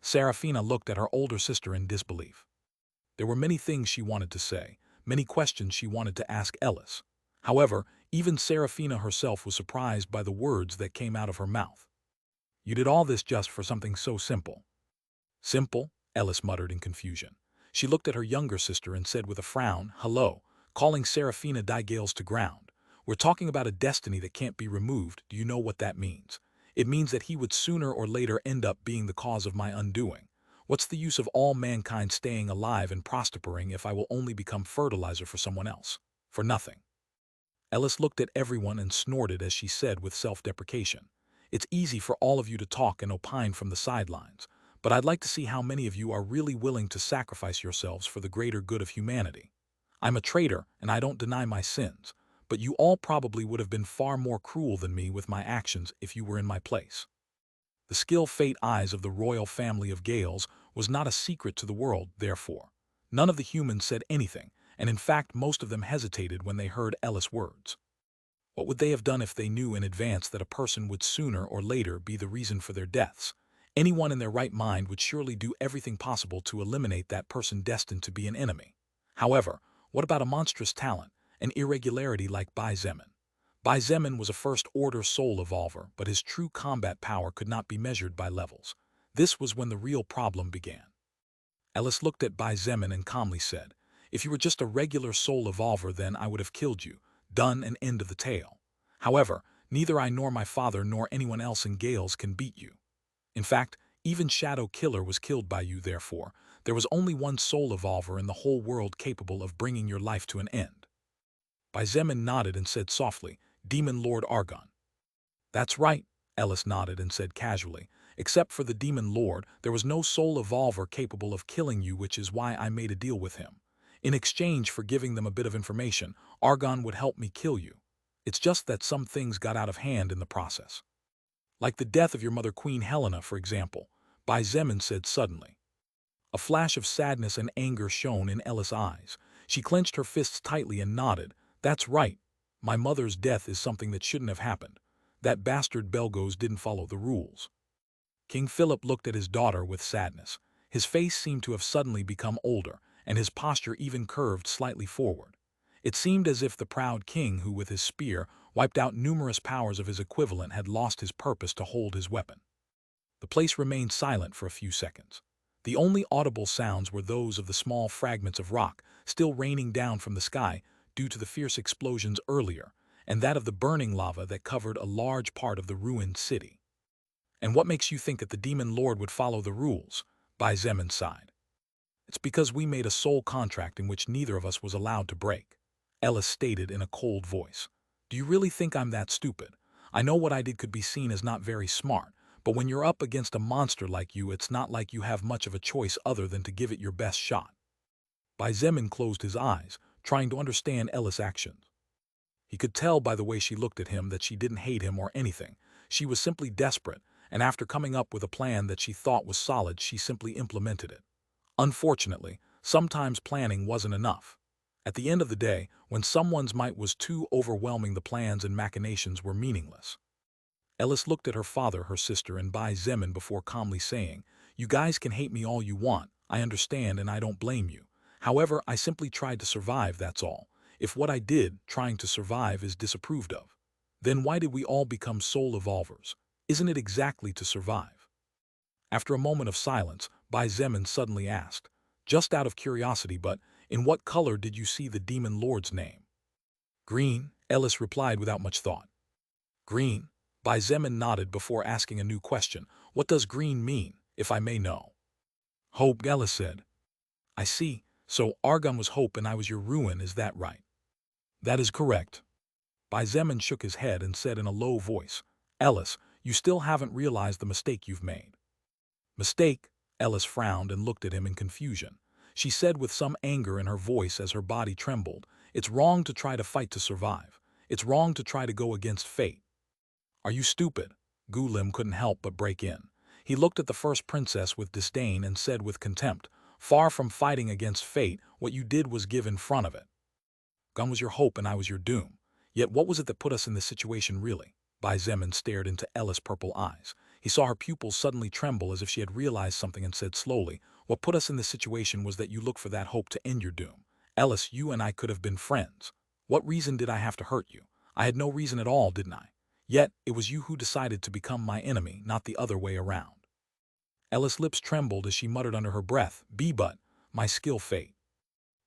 Serafina looked at her older sister in disbelief. There were many things she wanted to say, many questions she wanted to ask Ellis. However, even Serafina herself was surprised by the words that came out of her mouth. You did all this just for something so simple. Simple? Ellis muttered in confusion. She looked at her younger sister and said with a frown, hello, calling Serafina Digales to ground. We're talking about a destiny that can't be removed. Do you know what that means? It means that he would sooner or later end up being the cause of my undoing. What's the use of all mankind staying alive and prospering if I will only become fertilizer for someone else? For nothing. Ellis looked at everyone and snorted as she said with self-deprecation. It's easy for all of you to talk and opine from the sidelines, but I'd like to see how many of you are really willing to sacrifice yourselves for the greater good of humanity. I'm a traitor and I don't deny my sins, but you all probably would have been far more cruel than me with my actions if you were in my place. The skill-fate eyes of the royal family of Gales was not a secret to the world, therefore. None of the humans said anything, and in fact most of them hesitated when they heard Ellis' words. What would they have done if they knew in advance that a person would sooner or later be the reason for their deaths? Anyone in their right mind would surely do everything possible to eliminate that person destined to be an enemy. However, what about a monstrous talent, an irregularity like Bai Zemin? Bai Zemin was a first-order soul evolver, but his true combat power could not be measured by levels. This was when the real problem began. Ellis looked at Bai Zemin and calmly said, if you were just a regular soul evolver, then I would have killed you. Done, and end of the tale. However, neither I nor my father nor anyone else in Gales can beat you. In fact, even Shadow Killer was killed by you, therefore. There was only one soul evolver in the whole world capable of bringing your life to an end. Bai Zemin nodded and said softly, Demon Lord Argon. That's right, Ellis nodded and said casually. Except for the Demon Lord, there was no soul evolver capable of killing you, which is why I made a deal with him. In exchange for giving them a bit of information, Argon would help me kill you. It's just that some things got out of hand in the process. Like the death of your mother Queen Helena, for example, Bai Zemin said suddenly. A flash of sadness and anger shone in Ellis' eyes. She clenched her fists tightly and nodded. That's right. My mother's death is something that shouldn't have happened. That bastard Belgos didn't follow the rules. King Philip looked at his daughter with sadness. His face seemed to have suddenly become older, and his posture even curved slightly forward. It seemed as if the proud king who with his spear wiped out numerous powers of his equivalent had lost his purpose to hold his weapon. The place remained silent for a few seconds. The only audible sounds were those of the small fragments of rock still raining down from the sky due to the fierce explosions earlier, and that of the burning lava that covered a large part of the ruined city. And what makes you think that the Demon Lord would follow the rules? Bai Zemin sighed. It's because we made a soul contract in which neither of us was allowed to break, Ellis stated in a cold voice. Do you really think I'm that stupid? I know what I did could be seen as not very smart, but when you're up against a monster like you, it's not like you have much of a choice other than to give it your best shot. Bai Zemin closed his eyes, trying to understand Ellis' actions. He could tell by the way she looked at him that she didn't hate him or anything. She was simply desperate, and after coming up with a plan that she thought was solid, she simply implemented it. Unfortunately, sometimes planning wasn't enough. At the end of the day, when someone's might was too overwhelming, the plans and machinations were meaningless. Ellis looked at her father, her sister, and Bai Zemin before calmly saying, You guys can hate me all you want, I understand and I don't blame you. However, I simply tried to survive, that's all. If what I did, trying to survive, is disapproved of, then why did we all become soul evolvers? Isn't it exactly to survive? After a moment of silence, Bai Zemin suddenly asked, just out of curiosity, but in what color did you see the Demon Lord's name? Green, Ellis replied without much thought. Green? Bai Zemin nodded before asking a new question. What does green mean, if I may know? Hope, Ellis said. I see. So Argon was hope and I was your ruin, is that right? That is correct. Bai Zemin shook his head and said in a low voice, Ellis, you still haven't realized the mistake you've made. Mistake? Ellis frowned and looked at him in confusion. She said with some anger in her voice as her body trembled, It's wrong to try to fight to survive. It's wrong to try to go against fate. Are you stupid? Gulim couldn't help but break in. He looked at the first princess with disdain and said with contempt, Far from fighting against fate, what you did was give in front of it. Gun was your hope and I was your doom. Yet what was it that put us in this situation really? Bai Zemin stared into Ellis' purple eyes. He saw her pupils suddenly tremble as if she had realized something and said slowly, "What put us in this situation was that you look for that hope to end your doom. Ellis, you and I could have been friends. What reason did I have to hurt you? I had no reason at all, didn't I? Yet, it was you who decided to become my enemy, not the other way around." Ellis' lips trembled as she muttered under her breath, "But, my skill fate."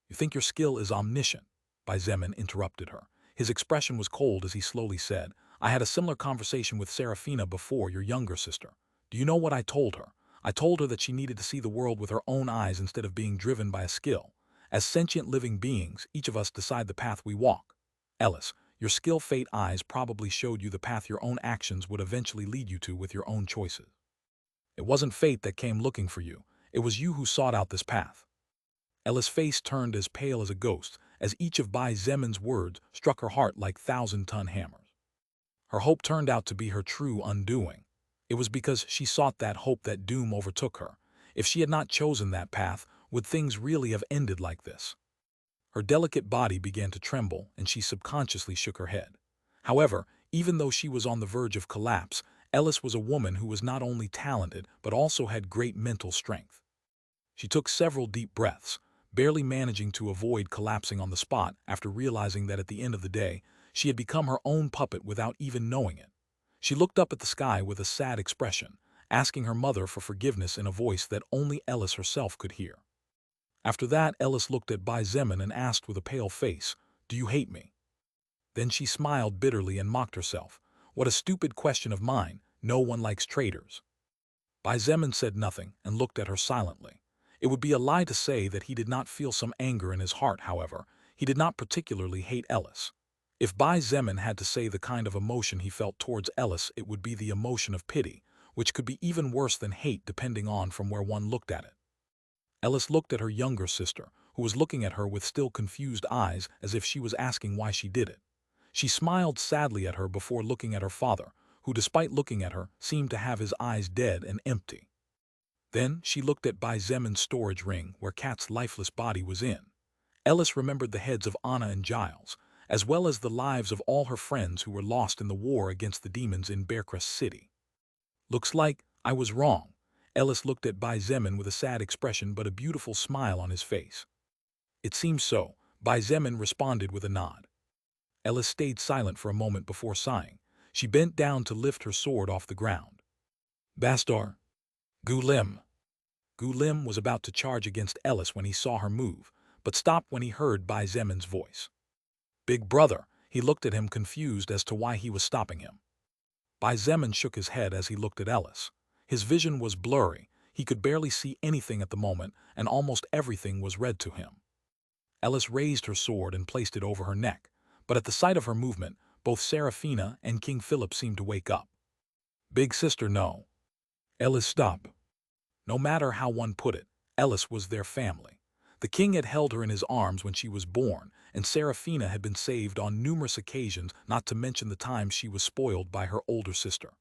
"You think your skill is omniscient?" Bai Zemin interrupted her. His expression was cold as he slowly said, "I had a similar conversation with Serafina before, your younger sister. Do you know what I told her? I told her that she needed to see the world with her own eyes instead of being driven by a skill. As sentient living beings, each of us decide the path we walk. Ellis, your skill fate eyes probably showed you the path your own actions would eventually lead you to with your own choices. It wasn't fate that came looking for you. It was you who sought out this path." Ella's face turned as pale as a ghost, as each of Bai Zemin's words struck her heart like thousand-ton hammers. Her hope turned out to be her true undoing. It was because she sought that hope that doom overtook her. If she had not chosen that path, would things really have ended like this? Her delicate body began to tremble, and she subconsciously shook her head. However, even though she was on the verge of collapse, Ellis was a woman who was not only talented but also had great mental strength. She took several deep breaths, barely managing to avoid collapsing on the spot after realizing that at the end of the day, she had become her own puppet without even knowing it. She looked up at the sky with a sad expression, asking her mother for forgiveness in a voice that only Ellis herself could hear. After that, Ellis looked at Bai Zemin and asked with a pale face, "Do you hate me?" Then she smiled bitterly and mocked herself. "What a stupid question of mine. No one likes traitors." Bai Zemin said nothing and looked at her silently. It would be a lie to say that he did not feel some anger in his heart, however. He did not particularly hate Ellis. If Bai Zemin had to say the kind of emotion he felt towards Ellis, it would be the emotion of pity, which could be even worse than hate depending on from where one looked at it. Ellis looked at her younger sister, who was looking at her with still confused eyes as if she was asking why she did it. She smiled sadly at her before looking at her father, who despite looking at her, seemed to have his eyes dead and empty. Then she looked at Bai Zemin's storage ring where Kat's lifeless body was in. Ellis remembered the heads of Anna and Giles, as well as the lives of all her friends who were lost in the war against the demons in Bearcrest City. "Looks like I was wrong." Ellis looked at Bai Zemin with a sad expression but a beautiful smile on his face. "It seems so," Bai Zemin responded with a nod. Ellis stayed silent for a moment before sighing. She bent down to lift her sword off the ground. "Bastar! Gulim!" Gulim was about to charge against Ellis when he saw her move, but stopped when he heard Bai Zemin's voice. "Big brother," he looked at him confused as to why he was stopping him. Bai Zemin shook his head as he looked at Ellis. His vision was blurry, he could barely see anything at the moment, and almost everything was red to him. Ellis raised her sword and placed it over her neck, but at the sight of her movement, both Serafina and King Philip seemed to wake up. "Big sister, no." "Ellis, stop." No matter how one put it, Ellis was their family. The king had held her in his arms when she was born, and Serafina had been saved on numerous occasions, not to mention the times she was spoiled by her older sister.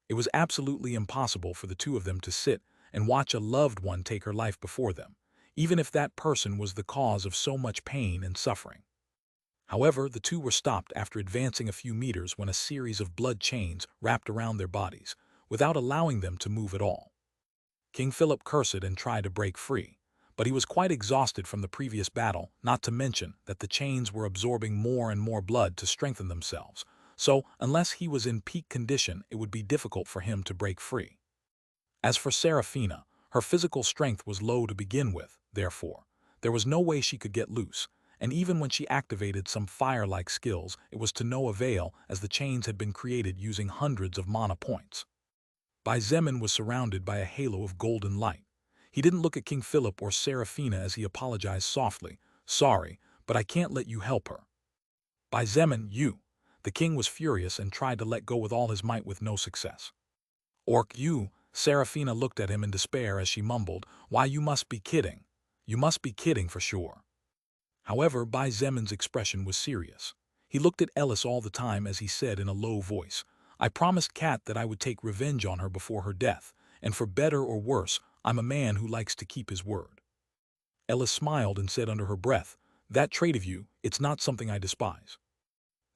It was absolutely impossible for the two of them to sit and watch a loved one take her life before them, even if that person was the cause of so much pain and suffering. However, the two were stopped after advancing a few meters when a series of blood chains wrapped around their bodies, without allowing them to move at all. King Philip cursed and tried to break free, but he was quite exhausted from the previous battle, not to mention that the chains were absorbing more and more blood to strengthen themselves, so unless he was in peak condition it would be difficult for him to break free. As for Serafina, her physical strength was low to begin with, therefore, there was no way she could get loose, and even when she activated some fire-like skills, it was to no avail as the chains had been created using hundreds of mana points. Bai Zemin was surrounded by a halo of golden light. He didn't look at King Philip or Serafina as he apologized softly, "Sorry, but I can't let you help her." "Bai Zemin, you!" The king was furious and tried to let go with all his might with no success. "Orc, you!" Serafina looked at him in despair as she mumbled, "Why, you must be kidding. You must be kidding for sure." However, Bai Zemin's expression was serious. He looked at Ellis all the time as he said in a low voice, "I promised Kat that I would take revenge on her before her death, and for better or worse, I'm a man who likes to keep his word." Ellis smiled and said under her breath, "That trait of you, it's not something I despise."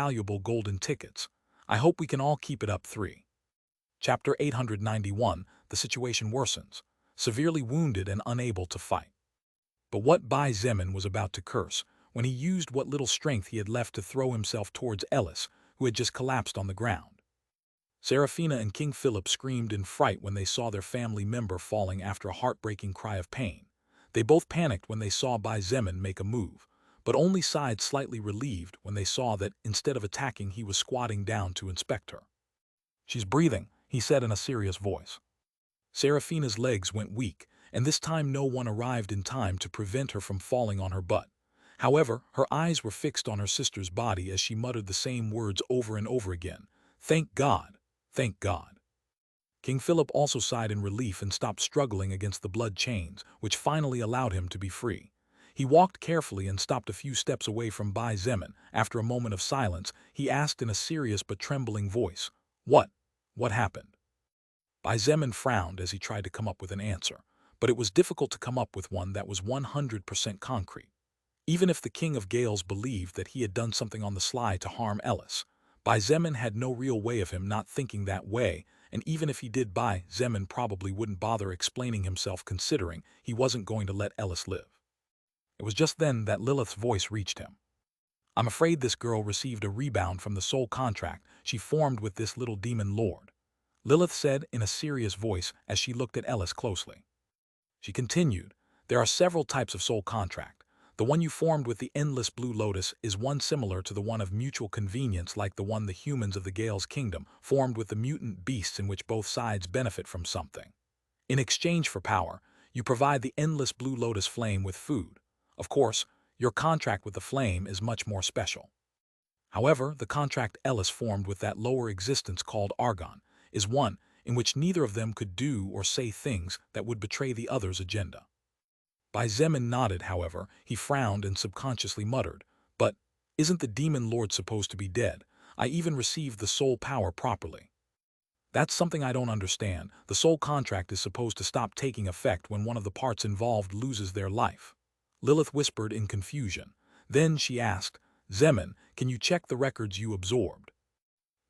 valuable golden tickets. I hope we can all keep it up. 3. Chapter 891, the situation worsens. Severely wounded and unable to fight. But what Bai Zemin was about to curse when he used what little strength he had left to throw himself towards Ellis, who had just collapsed on the ground. Seraphina and King Philip screamed in fright when they saw their family member falling after a heartbreaking cry of pain. They both panicked when they saw Bai Zemin make a move, but only sighed slightly relieved when they saw that instead of attacking he was squatting down to inspect her. "She's breathing," he said in a serious voice. Seraphina's legs went weak, and this time no one arrived in time to prevent her from falling on her butt. However, her eyes were fixed on her sister's body as she muttered the same words over and over again. "Thank God! Thank God!" King Philip also sighed in relief and stopped struggling against the blood chains, which finally allowed him to be free. He walked carefully and stopped a few steps away from Bai Zemin. After a moment of silence, he asked in a serious but trembling voice, What happened?" Bai Zemin frowned as he tried to come up with an answer, but it was difficult to come up with one that was 100% concrete. Even if the King of Gales believed that he had done something on the sly to harm Ellis, Bai Zemin had no real way of him not thinking that way, and even if he did, Bai Zemin probably wouldn't bother explaining himself considering he wasn't going to let Ellis live. It was just then that Lilith's voice reached him. "I'm afraid this girl received a rebound from the soul contract she formed with this little demon lord," Lilith said in a serious voice as she looked at Ellis closely. She continued, "There are several types of soul contract. The one you formed with the endless Blue Lotus is one similar to the one of mutual convenience, like the one the humans of the Gales Kingdom formed with the mutant beasts, in which both sides benefit from something. In exchange for power, you provide the endless Blue Lotus flame with food. Of course, your contract with the flame is much more special. However, the contract Ellis formed with that lower existence called Argon is one in which neither of them could do or say things that would betray the other's agenda." Bai Zemin nodded. However, he frowned and subconsciously muttered, "But isn't the demon lord supposed to be dead? I even received the soul power properly." "That's something I don't understand. The soul contract is supposed to stop taking effect when one of the parts involved loses their life," Lilith whispered in confusion. Then she asked, "Zemin, can you check the records you absorbed?"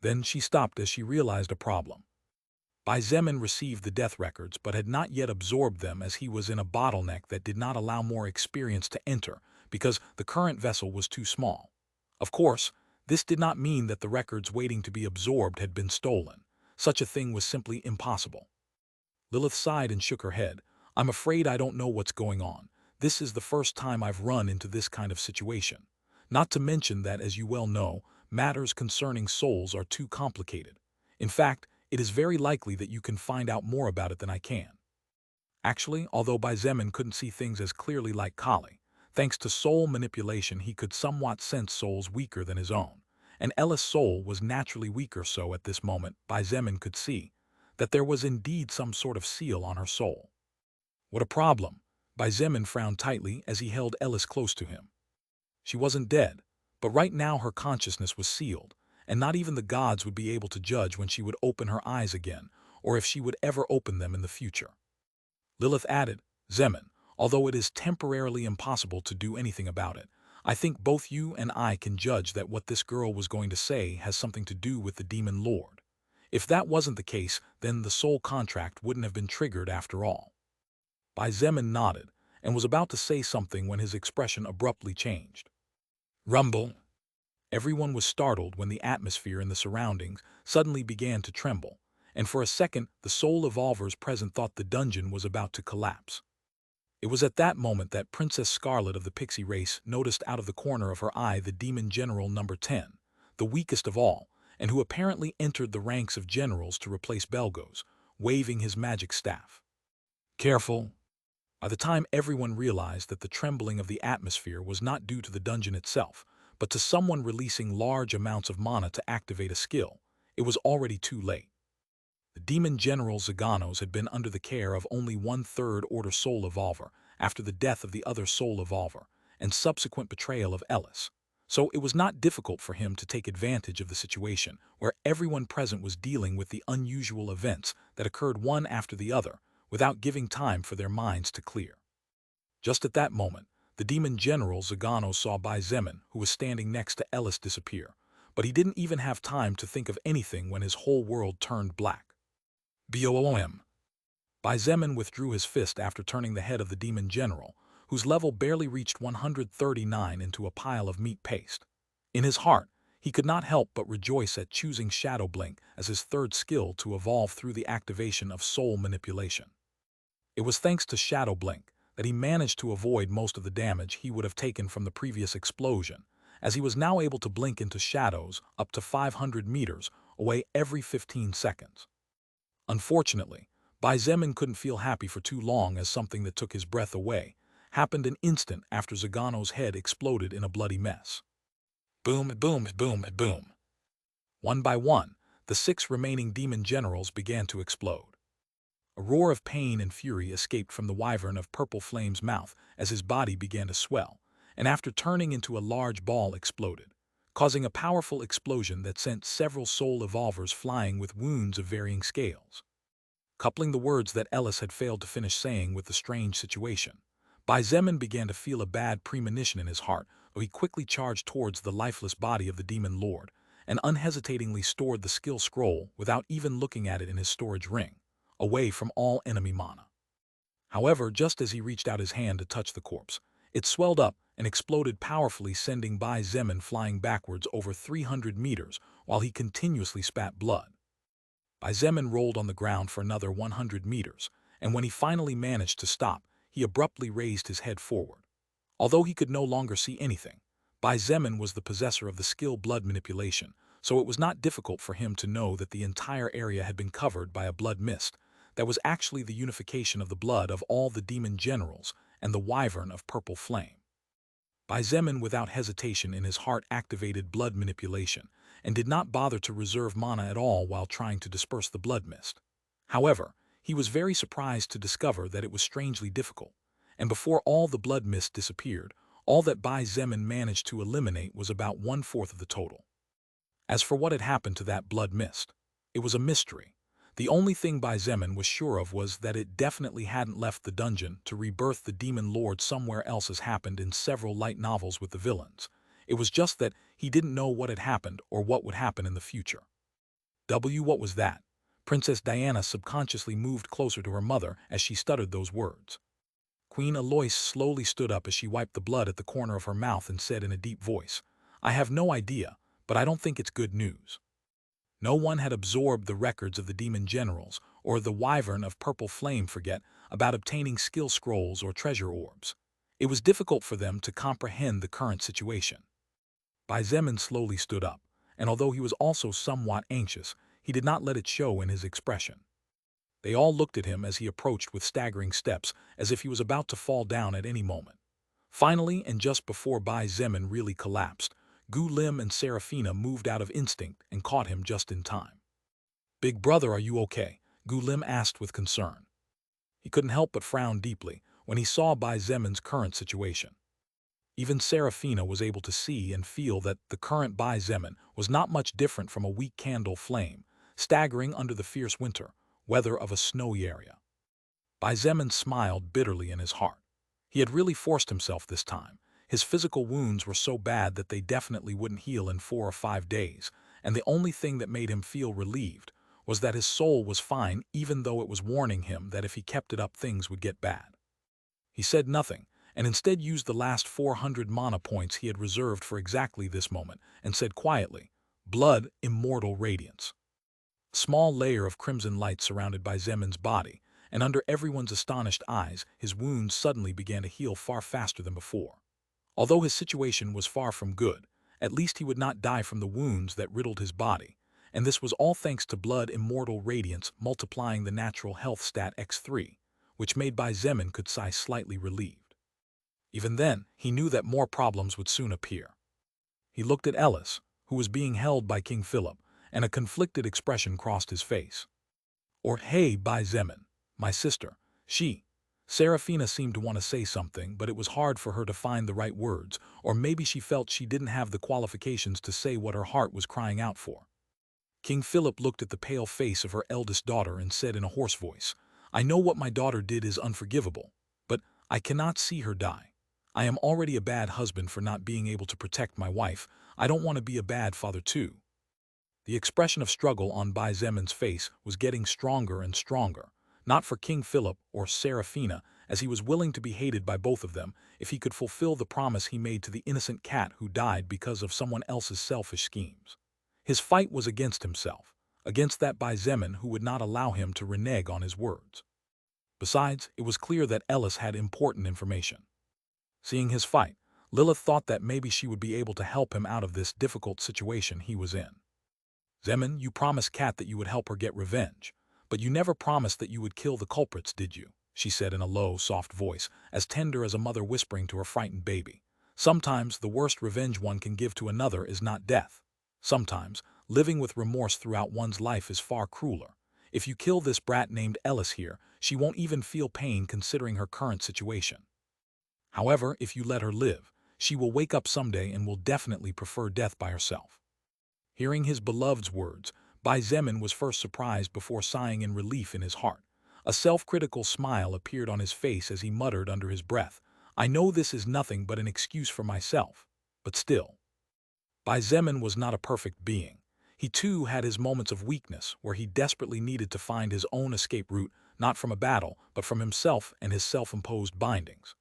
Then she stopped as she realized a problem. Bai Zemin received the death records but had not yet absorbed them, as he was in a bottleneck that did not allow more experience to enter because the current vessel was too small. Of course, this did not mean that the records waiting to be absorbed had been stolen. Such a thing was simply impossible. Lilith sighed and shook her head. I'm afraid I don't know what's going on. This is the first time I've run into this kind of situation. Not to mention that, as you well know, matters concerning souls are too complicated. In fact, it is very likely that you can find out more about it than I can. Actually, although Bai Zemin couldn't see things as clearly like Kali, thanks to soul manipulation he could somewhat sense souls weaker than his own. And Ella's soul was naturally weaker, so at this moment Bai Zemin could see that there was indeed some sort of seal on her soul. What a problem! Bai Zemin frowned tightly as he held Ellis close to him. She wasn't dead, but right now her consciousness was sealed, and not even the gods would be able to judge when she would open her eyes again, or if she would ever open them in the future. Lilith added, Zemin, although it is temporarily impossible to do anything about it, I think both you and I can judge that what this girl was going to say has something to do with the demon lord. If that wasn't the case, then the soul contract wouldn't have been triggered after all. Bai Zemin nodded, and was about to say something when his expression abruptly changed. Rumble! Everyone was startled when the atmosphere in the surroundings suddenly began to tremble, and for a second the soul evolvers present thought the dungeon was about to collapse. It was at that moment that Princess Scarlet of the Pixie race noticed out of the corner of her eye the demon general number 10, the weakest of all, and who apparently entered the ranks of generals to replace Belgos, waving his magic staff. Careful! By the time everyone realized that the trembling of the atmosphere was not due to the dungeon itself, but to someone releasing large amounts of mana to activate a skill, it was already too late. The demon general Zaganos had been under the care of only one-third order soul evolver after the death of the other soul evolver and subsequent betrayal of Ellis, so it was not difficult for him to take advantage of the situation where everyone present was dealing with the unusual events that occurred one after the other without giving time for their minds to clear. Just at that moment, the demon general Zaganos saw Bai Zemin, who was standing next to Ellis, disappear, but he didn't even have time to think of anything when his whole world turned black. BOOM! Bai Zemin withdrew his fist after turning the head of the demon general, whose level barely reached 139, into a pile of meat paste. In his heart, he could not help but rejoice at choosing Shadow Blink as his third skill to evolve through the activation of soul manipulation. It was thanks to Shadow Blink that he managed to avoid most of the damage he would have taken from the previous explosion, as he was now able to blink into shadows up to 500 meters away every 15 seconds. Unfortunately, Bai Zemin couldn't feel happy for too long, as something that took his breath away happened an instant after Zaganos' head exploded in a bloody mess. Boom, boom, boom, boom. One by one, the 6 remaining demon generals began to explode. A roar of pain and fury escaped from the wyvern of Purple Flame's mouth as his body began to swell, and after turning into a large ball exploded, causing a powerful explosion that sent several soul evolvers flying with wounds of varying scales. Coupling the words that Ellis had failed to finish saying with the strange situation, Bai Zemin began to feel a bad premonition in his heart, though he quickly charged towards the lifeless body of the demon lord and unhesitatingly stored the skill scroll without even looking at it in his storage ring, away from all enemy mana. However, just as he reached out his hand to touch the corpse, it swelled up and exploded powerfully, sending Bai Zemin flying backwards over 300 meters while he continuously spat blood. Bai Zemin rolled on the ground for another 100 meters, and when he finally managed to stop, he abruptly raised his head forward. Although he could no longer see anything, Bai Zemin was the possessor of the skill blood manipulation, so it was not difficult for him to know that the entire area had been covered by a blood mist that was actually the unification of the blood of all the demon generals and the wyvern of Purple Flame. Bai Zemin without hesitation in his heart activated blood manipulation and did not bother to reserve mana at all while trying to disperse the blood mist. However, he was very surprised to discover that it was strangely difficult, and before all the blood mist disappeared, all that Bai Zemin managed to eliminate was about 1/4 of the total. As for what had happened to that blood mist, it was a mystery. The only thing Bai Zemin was sure of was that it definitely hadn't left the dungeon to rebirth the demon lord somewhere else, as happened in several light novels with the villains. It was just that he didn't know what had happened or what would happen in the future. What was that? Princess Diana subconsciously moved closer to her mother as she stuttered those words. Queen Alois slowly stood up as she wiped the blood at the corner of her mouth and said in a deep voice, I have no idea, but I don't think it's good news. No one had absorbed the records of the demon generals or the wyvern of purple flame forget about obtaining skill scrolls or treasure orbs. It was difficult for them to comprehend the current situation. Bai Zemin slowly stood up, and although he was also somewhat anxious, he did not let it show in his expression. They all looked at him as he approached with staggering steps, as if he was about to fall down at any moment. Finally, and just before Bai Zemin really collapsed, Gu Lim and Serafina moved out of instinct and caught him just in time. "Big brother, are you okay?" Gu Lim asked with concern. He couldn't help but frown deeply when he saw Bai Zemin's current situation. Even Serafina was able to see and feel that the current Bai Zemin was not much different from a weak candle flame, staggering under the fierce winter weather of a snowy area. Bai Zemin smiled bitterly in his heart. He had really forced himself this time. His physical wounds were so bad that they definitely wouldn't heal in 4 or 5 days, and the only thing that made him feel relieved was that his soul was fine, even though it was warning him that if he kept it up things would get bad. He said nothing, and instead used the last 400 mana points he had reserved for exactly this moment, and said quietly, "Blood, immortal radiance." A small layer of crimson light surrounded Bai Zemin's body, and under everyone's astonished eyes, his wounds suddenly began to heal far faster than before. Although his situation was far from good, at least he would not die from the wounds that riddled his body, and this was all thanks to blood immortal radiance multiplying the natural health stat x3, which made Bai Zemin could sigh slightly relieved. Even then, he knew that more problems would soon appear. He looked at Ellis, who was being held by King Philip, and a conflicted expression crossed his face. "Or hey, Bai Zemin, my sister, she." Serafina seemed to want to say something, but it was hard for her to find the right words, or maybe she felt she didn't have the qualifications to say what her heart was crying out for. King Philip looked at the pale face of her eldest daughter and said in a hoarse voice, "I know what my daughter did is unforgivable, but I cannot see her die. I am already a bad husband for not being able to protect my wife. I don't want to be a bad father too." The expression of struggle on Bai Zemin's face was getting stronger and stronger, not for King Philip or Serafina, as he was willing to be hated by both of them if he could fulfill the promise he made to the innocent cat who died because of someone else's selfish schemes. His fight was against himself, against that Bai Zemin who would not allow him to renege on his words. Besides, it was clear that Ellis had important information. Seeing his fight, Lilith thought that maybe she would be able to help him out of this difficult situation he was in. "Zemin, you promised Kat that you would help her get revenge, but you never promised that you would kill the culprits, did you?" she said in a low, soft voice, as tender as a mother whispering to her frightened baby. "Sometimes the worst revenge one can give to another is not death. Sometimes, living with remorse throughout one's life is far crueler. If you kill this brat named Ellis here, she won't even feel pain considering her current situation. However, if you let her live, she will wake up someday and will definitely prefer death by herself." Hearing his beloved's words, Bai Zemin was first surprised before sighing in relief in his heart. A self-critical smile appeared on his face as he muttered under his breath, "I know this is nothing but an excuse for myself, but still." Bai Zemin was not a perfect being. He too had his moments of weakness where he desperately needed to find his own escape route, not from a battle, but from himself and his self-imposed bindings.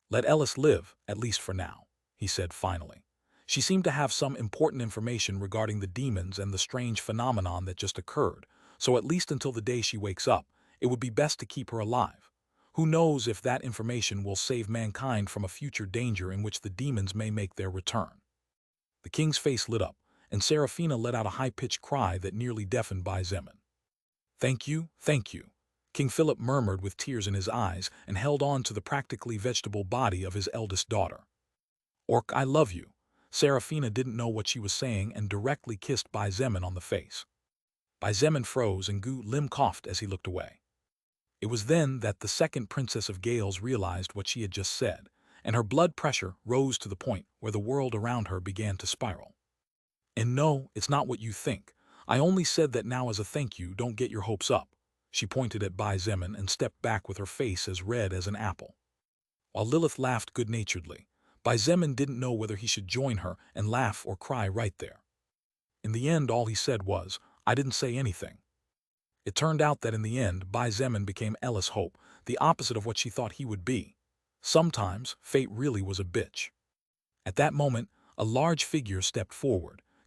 "Let Ellis live, at least for now," he said finally. "She seemed to have some important information regarding the demons and the strange phenomenon that just occurred, so at least until the day she wakes up, it would be best to keep her alive. Who knows if that information will save mankind from a future danger in which the demons may make their return." The king's face lit up, and Serafina let out a high-pitched cry that nearly deafened Bai Zemin. "Thank you, thank you," King Philip murmured with tears in his eyes and held on to the practically vegetable body of his eldest daughter. "Orc, I love you." Serafina didn't know what she was saying and directly kissed Bai Zemin on the face. Bai Zemin froze and Gu Lim coughed as he looked away. It was then that the second Princess of Gales realized what she had just said, and her blood pressure rose to the point where the world around her began to spiral. "And no, it's not what you think. I only said that now as a thank you, don't get your hopes up." She pointed at Bai Zemin and stepped back with her face as red as an apple. While Lilith laughed good-naturedly, Bai Zemin didn't know whether he should join her and laugh or cry right there. In the end, all he said was, "I didn't say anything." It turned out that in the end, Bai Zemin became Ellis Hope, the opposite of what she thought he would be. Sometimes, fate really was a bitch. At that moment, a large figure stepped forward,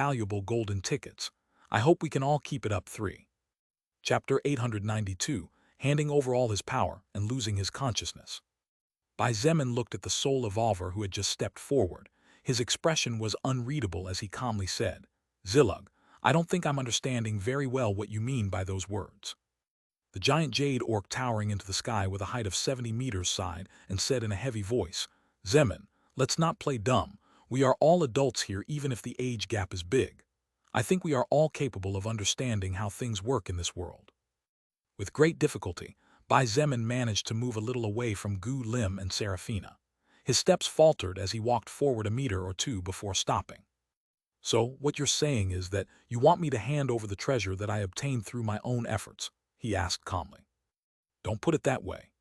valuable golden tickets. I hope we can all keep it up. 3. Chapter 892, handing over all his power and losing his consciousness. Bai Zemin looked at the soul evolver who had just stepped forward. His expression was unreadable as he calmly said, "Zilug, I don't think I'm understanding very well what you mean by those words." The giant jade orc towering into the sky with a height of 70 meters sighed and said in a heavy voice, "Zemin, let's not play dumb. We are all adults here even if the age gap is big. I think we are all capable of understanding how things work in this world." With great difficulty, Bai Zemin managed to move a little away from Gu Lim and Serafina. His steps faltered as he walked forward a meter or two before stopping. "So, what you're saying is that you want me to hand over the treasure that I obtained through my own efforts?" he asked calmly. "Don't put it that way."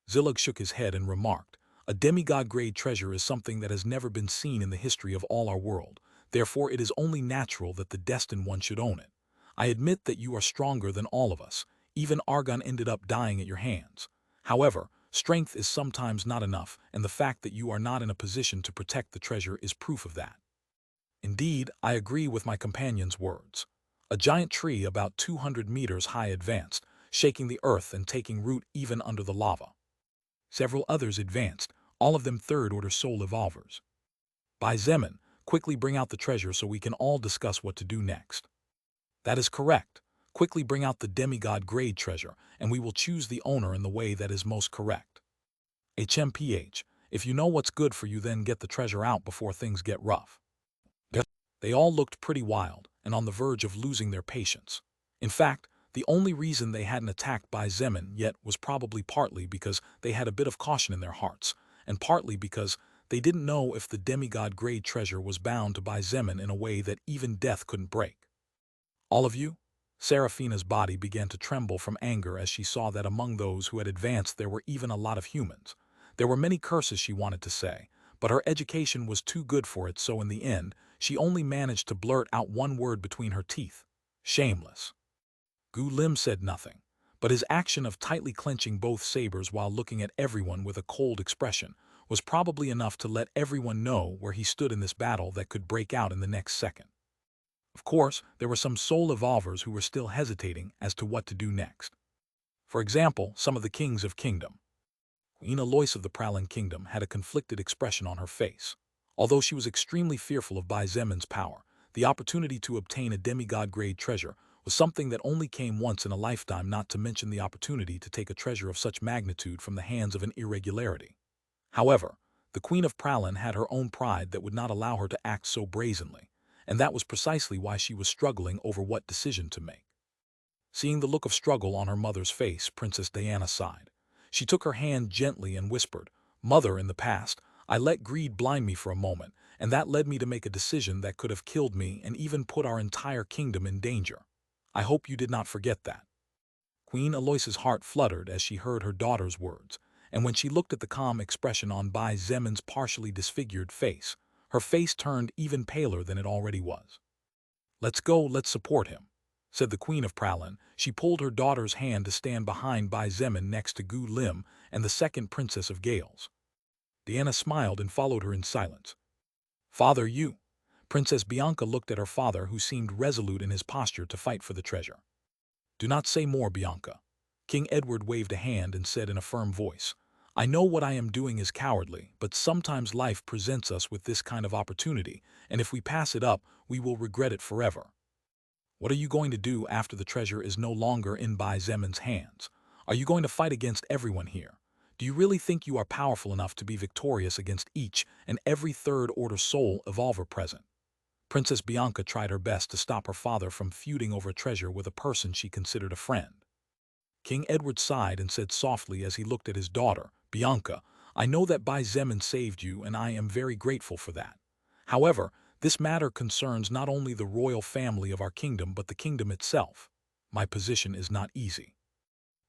Zilug shook his head and remarked, "A demigod-grade treasure is something that has never been seen in the history of all our world. Therefore, it is only natural that the destined one should own it. I admit that you are stronger than all of us. Even Argon ended up dying at your hands. However, strength is sometimes not enough, and the fact that you are not in a position to protect the treasure is proof of that." Indeed, I agree with my companion's words. A giant tree about 200 meters high advanced, shaking the earth and taking root even under the lava. Several others advanced, all of them third-order soul evolvers. "Bai Zemin, quickly bring out the treasure so we can all discuss what to do next." "That is correct. Quickly bring out the demigod-grade treasure, and we will choose the owner in the way that is most correct." "HMPH, if you know what's good for you, then get the treasure out before things get rough." They all looked pretty wild and on the verge of losing their patience. In fact, the only reason they hadn't attacked Bai Zemin yet was probably partly because they had a bit of caution in their hearts, and partly because they didn't know if the demigod-grade treasure was bound to Bai Zemin in a way that even death couldn't break. "All of you?" Serafina's body began to tremble from anger as she saw that among those who had advanced there were even a lot of humans. There were many curses she wanted to say, but her education was too good for it, so in the end, she only managed to blurt out one word between her teeth: "Shameless." Gu Lim said nothing, but his action of tightly clenching both sabers while looking at everyone with a cold expression was probably enough to let everyone know where he stood in this battle that could break out in the next second. Of course, there were some soul evolvers who were still hesitating as to what to do next. For example, some of the kings of kingdom. Queen Alois of the Prowling Kingdom had a conflicted expression on her face. Although she was extremely fearful of Bai Zemin's power, the opportunity to obtain a demigod-grade treasure was something that only came once in a lifetime, not to mention the opportunity to take a treasure of such magnitude from the hands of an irregularity. However, the Queen of Prowling had her own pride that would not allow her to act so brazenly, and that was precisely why she was struggling over what decision to make. Seeing the look of struggle on her mother's face, Princess Diana sighed. She took her hand gently and whispered, "Mother, in the past, I let greed blind me for a moment, and that led me to make a decision that could have killed me and even put our entire kingdom in danger. I hope you did not forget that." Queen Alois's heart fluttered as she heard her daughter's words, and when she looked at the calm expression on Bai Zemin's partially disfigured face, her face turned even paler than it already was. "Let's go, let's support him," said the Queen of Prowling. She pulled her daughter's hand to stand behind Bai Zemin next to Gu Lim and the second Princess of Gales. Diana smiled and followed her in silence. "Father, you." Princess Bianca looked at her father, who seemed resolute in his posture to fight for the treasure. "Do not say more, Bianca." King Edward waved a hand and said in a firm voice, "I know what I am doing is cowardly, but sometimes life presents us with this kind of opportunity, and if we pass it up, we will regret it forever." "What are you going to do after the treasure is no longer in Bai Zemin's hands? Are you going to fight against everyone here? Do you really think you are powerful enough to be victorious against each and every third-order soul evolver present? Princess Bianca tried her best to stop her father from feuding over a treasure with a person she considered a friend. King Edward sighed and said softly as he looked at his daughter, Bianca, I know that Bai Zemin saved you and I am very grateful for that. However, this matter concerns not only the royal family of our kingdom but the kingdom itself. My position is not easy.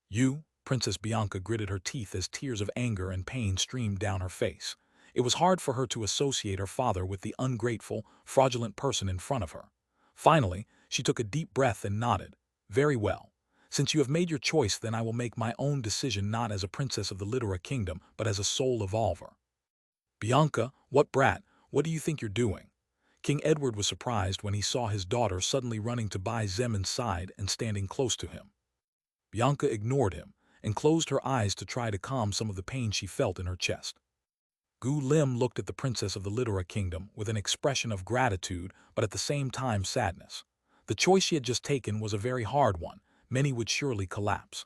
You, Princess Bianca gritted her teeth as tears of anger and pain streamed down her face. It was hard for her to associate her father with the ungrateful, fraudulent person in front of her. Finally, she took a deep breath and nodded. Very well. Since you have made your choice, then I will make my own decision not as a princess of the Litera kingdom, but as a soul evolver. Bianca, what brat, what do you think you're doing? King Edward was surprised when he saw his daughter suddenly running to Bai Zemin's side and standing close to him. Bianca ignored him and closed her eyes to try to calm some of the pain she felt in her chest. Gu Lim looked at the princess of the Litera kingdom with an expression of gratitude but at the same time sadness. The choice she had just taken was a very hard one. Many would surely collapse.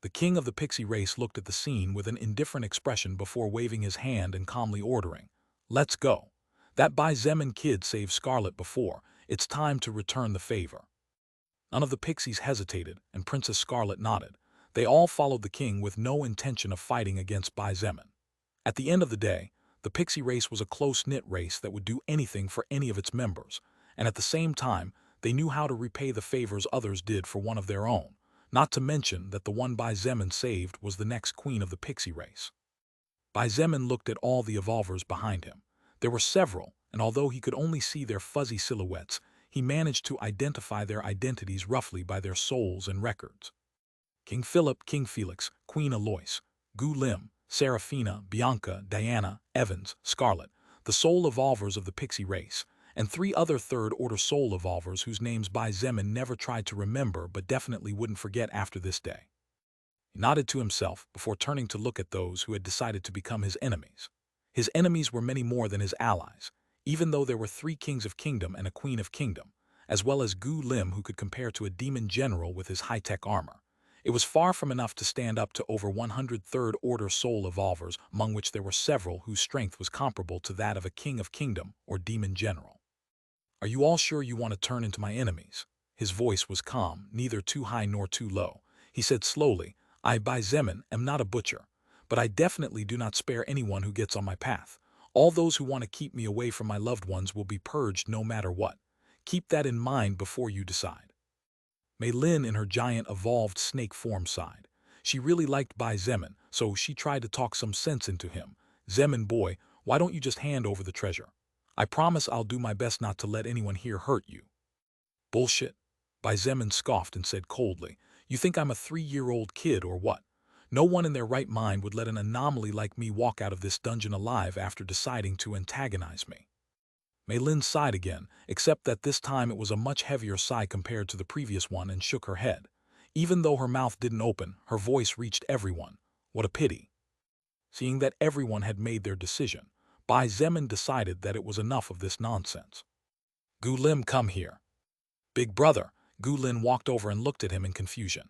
The king of the pixie race looked at the scene with an indifferent expression before waving his hand and calmly ordering, Let's go. That Bai Zemin kid saved Scarlet before. It's time to return the favor. None of the pixies hesitated, and Princess Scarlet nodded. They all followed the king with no intention of fighting against Bai Zemin. At the end of the day, the pixie race was a close-knit race that would do anything for any of its members, and at the same time, they knew how to repay the favors others did for one of their own, not to mention that the one Bai Zemin saved was the next queen of the pixie race. Bai Zemin looked at all the evolvers behind him. There were several, and although he could only see their fuzzy silhouettes, he managed to identify their identities roughly by their souls and records. King Philip, King Felix, Queen Alois, Gu Lim, Serafina, Bianca, Diana, Evans, Scarlet, the soul evolvers of the pixie race, and 3 other third-order soul evolvers whose names Bai Zemin never tried to remember but definitely wouldn't forget after this day. He nodded to himself before turning to look at those who had decided to become his enemies. His enemies were many more than his allies, even though there were 3 kings of kingdom and a queen of kingdom, as well as Gu Lim who could compare to a demon general with his high-tech armor. It was far from enough to stand up to over 100 third-order soul evolvers, among which there were several whose strength was comparable to that of a king of kingdom or demon general. Are you all sure you want to turn into my enemies? His voice was calm, neither too high nor too low. He said slowly, I, Bai Zemin, am not a butcher, but I definitely do not spare anyone who gets on my path. All those who want to keep me away from my loved ones will be purged no matter what. Keep that in mind before you decide. Mei Lin in her giant evolved snake form sighed. She really liked Bai Zemin, so she tried to talk some sense into him. Zemin boy, why don't you just hand over the treasure? I promise I'll do my best not to let anyone here hurt you. Bullshit. Bai Zemin scoffed and said coldly, you think I'm a 3-year-old kid or what? No one in their right mind would let an anomaly like me walk out of this dungeon alive after deciding to antagonize me. Mei Lin sighed again, except that this time it was a much heavier sigh compared to the previous one, and shook her head. Even though her mouth didn't open, her voice reached everyone. What a pity. Seeing that everyone had made their decision, Bai Zemin decided that it was enough of this nonsense. Gu Lim, come here. Big brother, Gu Lin walked over and looked at him in confusion.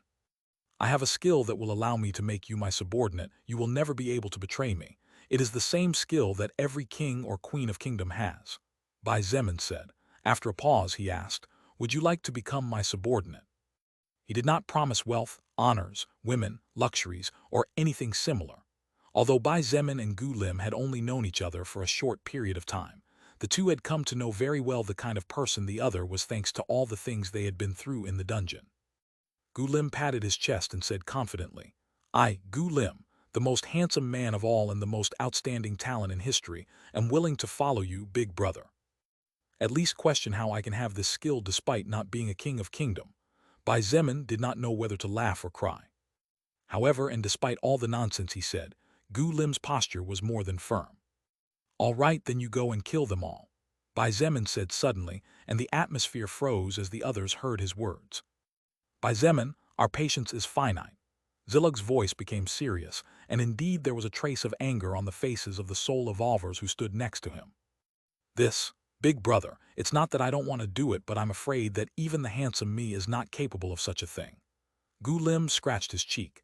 I have a skill that will allow me to make you my subordinate. You will never be able to betray me. It is the same skill that every king or queen of kingdom has. Bai Zemin said. After a pause, he asked, would you like to become my subordinate? He did not promise wealth, honors, women, luxuries, or anything similar. Although Bai Zemin and Gu Lim had only known each other for a short period of time, the two had come to know very well the kind of person the other was thanks to all the things they had been through in the dungeon. Gu Lim patted his chest and said confidently, I, Gu Lim, the most handsome man of all and the most outstanding talent in history, am willing to follow you, big brother. At least question how I can have this skill despite not being a king of kingdom. Bai Zemin did not know whether to laugh or cry. However, and despite all the nonsense he said, Gu Lim's posture was more than firm. All right, then you go and kill them all, Bai Zemin said suddenly, and the atmosphere froze as the others heard his words. Bai Zemin, our patience is finite. Zilug's voice became serious, and indeed there was a trace of anger on the faces of the soul evolvers who stood next to him. This, big brother, it's not that I don't want to do it, but I'm afraid that even the handsome me is not capable of such a thing. Gu Lim scratched his cheek.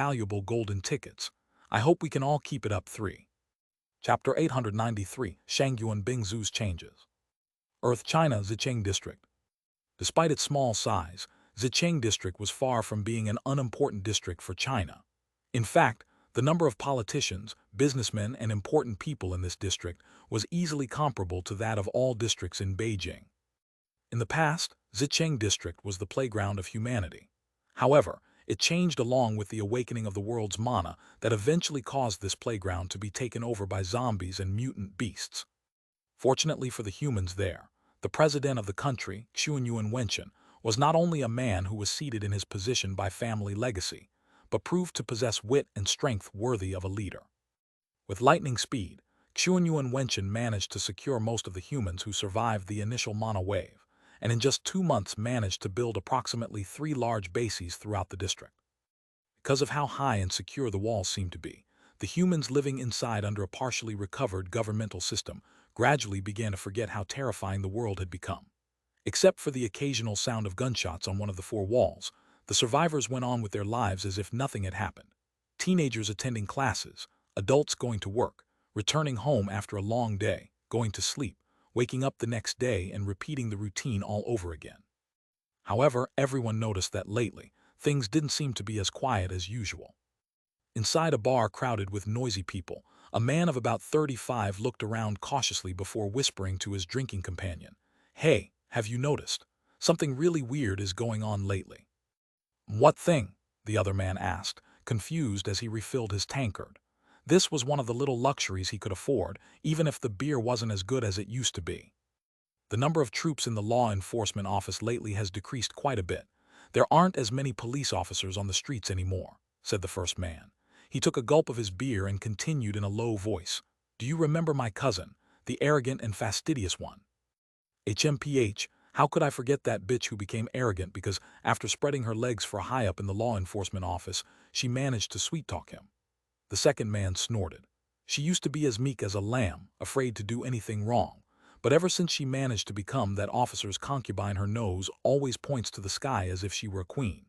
valuable golden tickets. I hope we can all keep it up. 3. Chapter 893, Shangyuan Bingzu's Changes. Earth China Zicheng District. Despite its small size, Zicheng District was far from being an unimportant district for China. In fact, the number of politicians, businessmen, and important people in this district was easily comparable to that of all districts in Beijing. In the past, Zicheng District was the playground of humanity. However, it changed along with the awakening of the world's mana that eventually caused this playground to be taken over by zombies and mutant beasts. Fortunately for the humans there, the president of the country, Xuanyuan Wenchen, was not only a man who was seated in his position by family legacy, but proved to possess wit and strength worthy of a leader. With lightning speed, Xuanyuan Wenchen managed to secure most of the humans who survived the initial mana wave, and in just 2 months managed to build approximately 3 large bases throughout the district. Because of how high and secure the walls seemed to be, the humans living inside under a partially recovered governmental system gradually began to forget how terrifying the world had become. Except for the occasional sound of gunshots on one of the 4 walls, the survivors went on with their lives as if nothing had happened. Teenagers attending classes, adults going to work, returning home after a long day, going to sleep, waking up the next day and repeating the routine all over again. However, everyone noticed that lately, things didn't seem to be as quiet as usual. Inside a bar crowded with noisy people, a man of about 35 looked around cautiously before whispering to his drinking companion, "Hey, have you noticed? Something really weird is going on lately." "What thing?" the other man asked, confused as he refilled his tankard. This was one of the little luxuries he could afford, even if the beer wasn't as good as it used to be. The number of troops in the law enforcement office lately has decreased quite a bit. There aren't as many police officers on the streets anymore, said the first man. He took a gulp of his beer and continued in a low voice. Do you remember my cousin, the arrogant and fastidious one? HMPH, how could I forget that bitch who became arrogant because, after spreading her legs for high up in the law enforcement office, she managed to sweet-talk him? The second man snorted. She used to be as meek as a lamb, afraid to do anything wrong. But ever since she managed to become that officer's concubine, her nose always points to the sky as if she were a queen.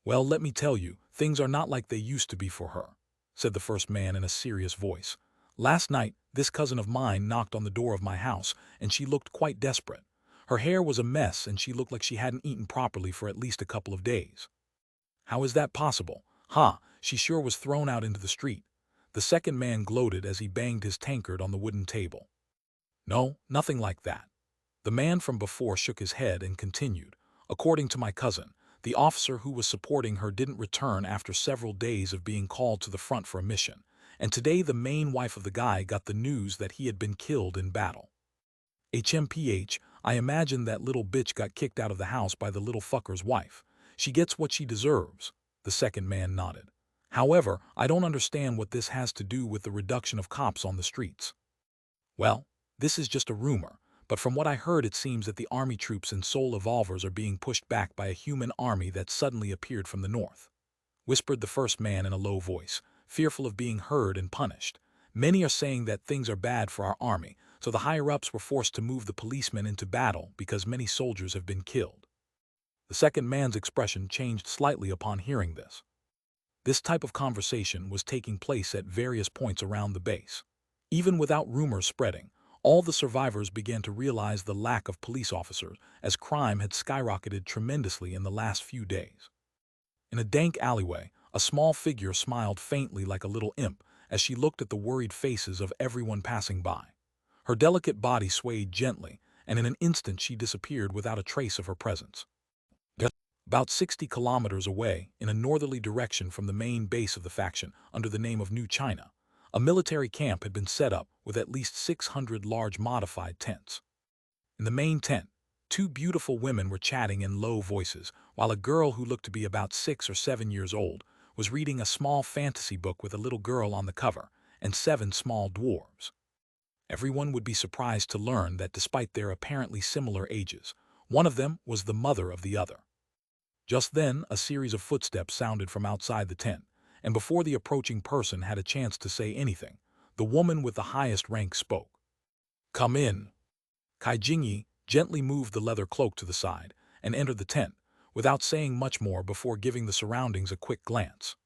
Well, let me tell you, things are not like they used to be for her, said the first man in a serious voice. Last night, this cousin of mine knocked on the door of my house, and she looked quite desperate. Her hair was a mess, and she looked like she hadn't eaten properly for at least a couple of days. How is that possible? She sure was thrown out into the street. The second man gloated as he banged his tankard on the wooden table. No, nothing like that. The man from before shook his head and continued. According to my cousin, the officer who was supporting her didn't return after several days of being called to the front for a mission, and today the main wife of the guy got the news that he had been killed in battle. HMPH, I imagine that little bitch got kicked out of the house by the little fucker's wife. She gets what she deserves, the second man nodded. However, I don't understand what this has to do with the reduction of cops on the streets. Well, this is just a rumor, but from what I heard it seems that the army troops and soul evolvers are being pushed back by a human army that suddenly appeared from the north, whispered the first man in a low voice, fearful of being heard and punished. Many are saying that things are bad for our army, so the higher-ups were forced to move the policemen into battle because many soldiers have been killed. The second man's expression changed slightly upon hearing this. This type of conversation was taking place at various points around the base. Even without rumors spreading, all the survivors began to realize the lack of police officers as crime had skyrocketed tremendously in the last few days. In a dank alleyway, a small figure smiled faintly like a little imp as she looked at the worried faces of everyone passing by. Her delicate body swayed gently, and in an instant she disappeared without a trace of her presence. About 60 kilometers away, in a northerly direction from the main base of the faction under the name of New China, a military camp had been set up with at least 600 large modified tents. In the main tent, two beautiful women were chatting in low voices, while a girl who looked to be about 6 or 7 years old was reading a small fantasy book with a little girl on the cover and 7 small dwarves. Everyone would be surprised to learn that despite their apparently similar ages, one of them was the mother of the other. Just then, a series of footsteps sounded from outside the tent, and before the approaching person had a chance to say anything, the woman with the highest rank spoke. Come in. Kai Jingyi gently moved the leather cloak to the side and entered the tent, without saying much more before giving the surroundings a quick glance.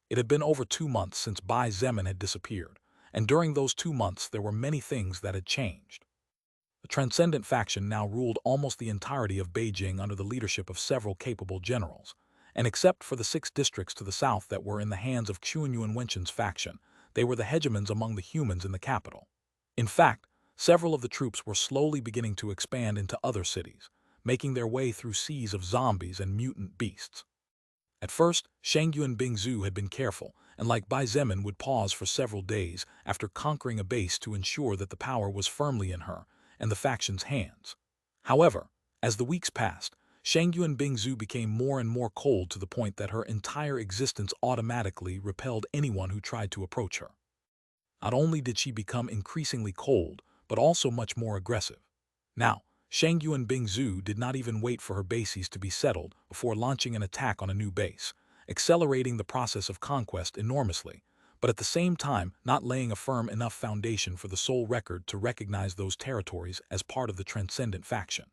It had been over 2 months since Bai Zemin had disappeared, and during those 2 months there were many things that had changed. The Transcendent faction now ruled almost the entirety of Beijing under the leadership of several capable generals, and except for the 6 districts to the south that were in the hands of Chunyuan Wenchen's faction, they were the hegemons among the humans in the capital. In fact, several of the troops were slowly beginning to expand into other cities, making their way through seas of zombies and mutant beasts. At first, Shangyuan Bingzu had been careful, and like Bai Zemin would pause for several days after conquering a base to ensure that the power was firmly in her and the faction's hands. However, as the weeks passed, Shangyuan Bingzu became more and more cold to the point that her entire existence automatically repelled anyone who tried to approach her. Not only did she become increasingly cold, but also much more aggressive. Now, Shangyuan Bingzu did not even wait for her bases to be settled before launching an attack on a new base, accelerating the process of conquest enormously, but at the same time not laying a firm enough foundation for the sole record to recognize those territories as part of the Transcendent faction.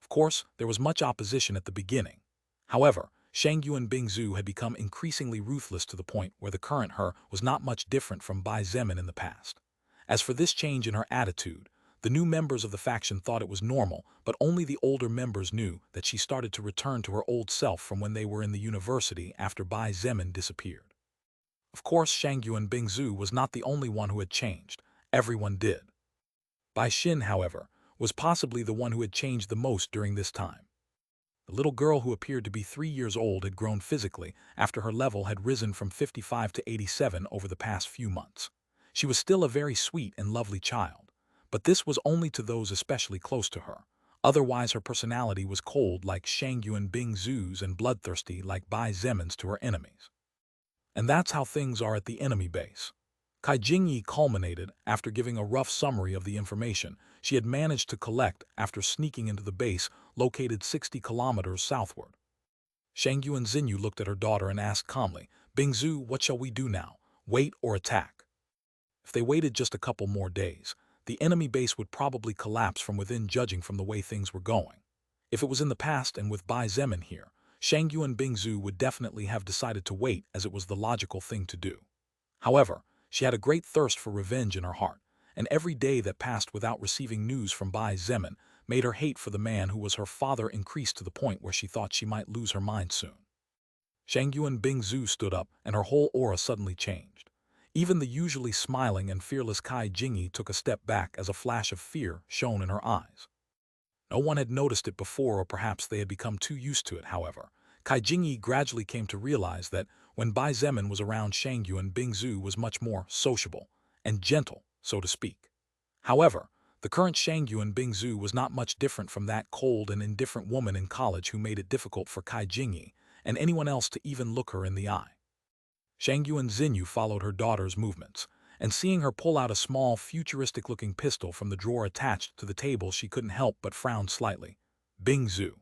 Of course, there was much opposition at the beginning. However, Shangyuan Bingzu had become increasingly ruthless to the point where the current her was not much different from Bai Zemin in the past. As for this change in her attitude, the new members of the faction thought it was normal, but only the older members knew that she started to return to her old self from when they were in the university after Bai Zemin disappeared. Of course, Shangyuan Bingzu was not the only one who had changed. Everyone did. Bai Xin, however, was possibly the one who had changed the most during this time. The little girl, who appeared to be 3 years old, had grown physically after her level had risen from 55 to 87 over the past few months. She was still a very sweet and lovely child, but this was only to those especially close to her. Otherwise, her personality was cold like Shangyuan Bingzu's and bloodthirsty like Bai Zemin's to her enemies. And that's how things are at the enemy base. Kai Jingyi culminated after giving a rough summary of the information she had managed to collect after sneaking into the base located 60 kilometers southward. Shangyuan Xinyu looked at her daughter and asked calmly, "Bingzu, what shall we do now? Wait or attack?" If they waited just a couple more days, the enemy base would probably collapse from within, judging from the way things were going. If it was in the past and with Bai Zemin here, Shangyuan Bingzu would definitely have decided to wait, as it was the logical thing to do. However, she had a great thirst for revenge in her heart, and every day that passed without receiving news from Bai Zemin made her hate for the man who was her father increase to the point where she thought she might lose her mind soon. Shangyuan Bingzu stood up, and her whole aura suddenly changed. Even the usually smiling and fearless Kai Jingyi took a step back as a flash of fear shone in her eyes. No one had noticed it before, or perhaps they had become too used to it. However, Kai Jingyi gradually came to realize that when Bai Zemin was around, Shangyuan Bingzu was much more sociable and gentle, so to speak. However, the current Shangyuan Bingzu was not much different from that cold and indifferent woman in college who made it difficult for Kai Jingyi and anyone else to even look her in the eye. Shangyuan Xinyu followed her daughter's movements, and seeing her pull out a small, futuristic-looking pistol from the drawer attached to the table, she couldn't help but frown slightly. Bingzu.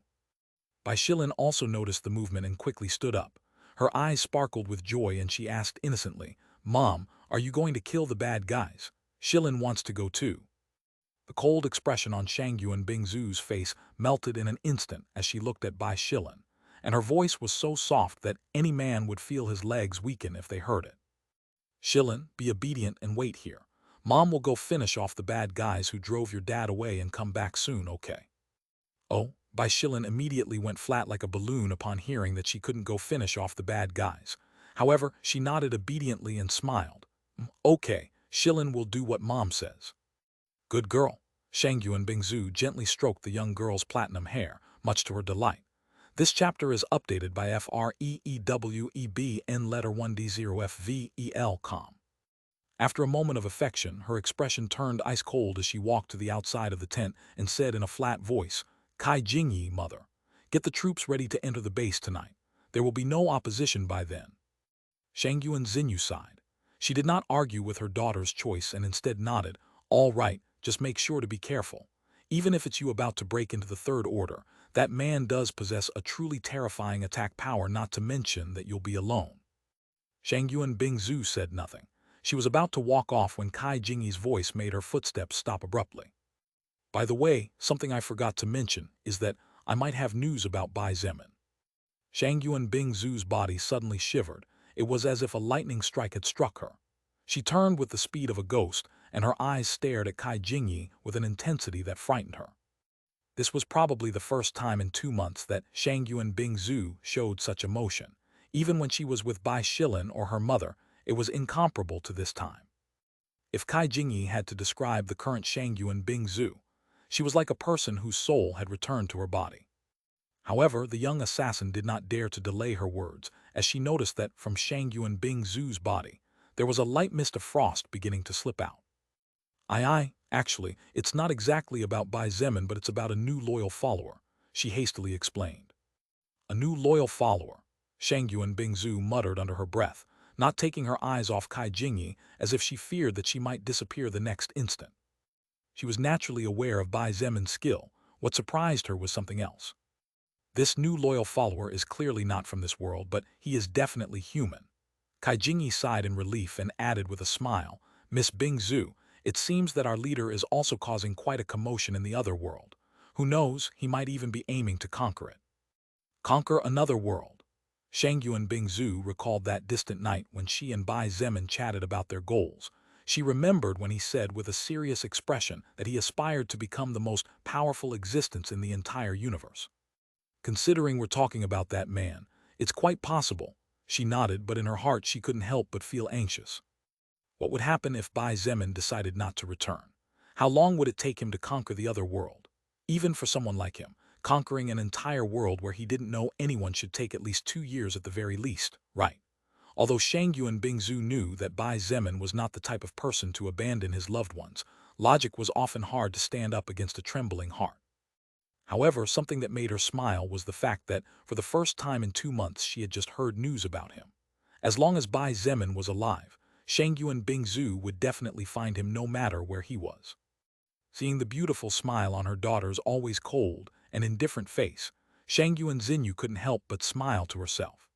Bai Shilin also noticed the movement and quickly stood up. Her eyes sparkled with joy and she asked innocently, "Mom, are you going to kill the bad guys? Shilin wants to go too." The cold expression on Shangyuan Bingzu's face melted in an instant as she looked at Bai Shilin, and her voice was so soft that any man would feel his legs weaken if they heard it. "Shilin, be obedient and wait here. Mom will go finish off the bad guys who drove your dad away and come back soon, okay?" "Oh," Bai Shilin immediately went flat like a balloon upon hearing that she couldn't go finish off the bad guys. However, she nodded obediently and smiled. "Okay, Shilin will do what Mom says." "Good girl." Shangyuan Bingzu gently stroked the young girl's platinum hair, much to her delight. This chapter is updated by FREEWEB letter 1D0FVEL. After a moment of affection, her expression turned ice cold as she walked to the outside of the tent and said in a flat voice, "Kai Jingyi, mother, get the troops ready to enter the base tonight. There will be no opposition by then." Shangyuan Xinyu sighed. She did not argue with her daughter's choice and instead nodded, "All right, just make sure to be careful. Even if it's you about to break into the Third Order, that man does possess a truly terrifying attack power, not to mention that you'll be alone." Shangyuan Bingzu said nothing. She was about to walk off when Kai Jingyi's voice made her footsteps stop abruptly. "By the way, something I forgot to mention is that I might have news about Bai Zemin." Shangyuan Bingzu's body suddenly shivered. It was as if a lightning strike had struck her. She turned with the speed of a ghost, and her eyes stared at Kai Jingyi with an intensity that frightened her. This was probably the first time in 2 months that Shangyuan Bingzu showed such emotion. Even when she was with Bai Shilin or her mother, it was incomparable to this time. If Kai Jingyi had to describe the current Shangyuan Bingzu, she was like a person whose soul had returned to her body. However, the young assassin did not dare to delay her words, as she noticed that from Shangyuan Bingzu's body, there was a light mist of frost beginning to slip out. Actually, it's not exactly about Bai Zemin, but it's about a new loyal follower," she hastily explained. "A new loyal follower," Shangyuan Bingzu muttered under her breath, not taking her eyes off Kai Jingyi, as if she feared that she might disappear the next instant. She was naturally aware of Bai Zemin's skill. What surprised her was something else. "This new loyal follower is clearly not from this world, but he is definitely human." Kai Jingyi sighed in relief and added with a smile, "Miss Bingzu, it seems that our leader is also causing quite a commotion in the other world. Who knows, he might even be aiming to conquer it." Conquer another world. Shangyuan Bingzu recalled that distant night when she and Bai Zemin chatted about their goals. She remembered when he said with a serious expression that he aspired to become the most powerful existence in the entire universe. "Considering we're talking about that man, it's quite possible." She nodded, but in her heart she couldn't help but feel anxious. What would happen if Bai Zemin decided not to return? How long would it take him to conquer the other world? Even for someone like him, conquering an entire world where he didn't know anyone should take at least 2 years at the very least, right? Although Shangyu and Bingzu knew that Bai Zemin was not the type of person to abandon his loved ones, logic was often hard to stand up against a trembling heart. However, something that made her smile was the fact that, for the first time in 2 months, she had just heard news about him. As long as Bai Zemin was alive, Shangyu and Bingzu would definitely find him no matter where he was. Seeing the beautiful smile on her daughter's always cold and indifferent face, Shangyu and Xinyu couldn't help but smile to herself.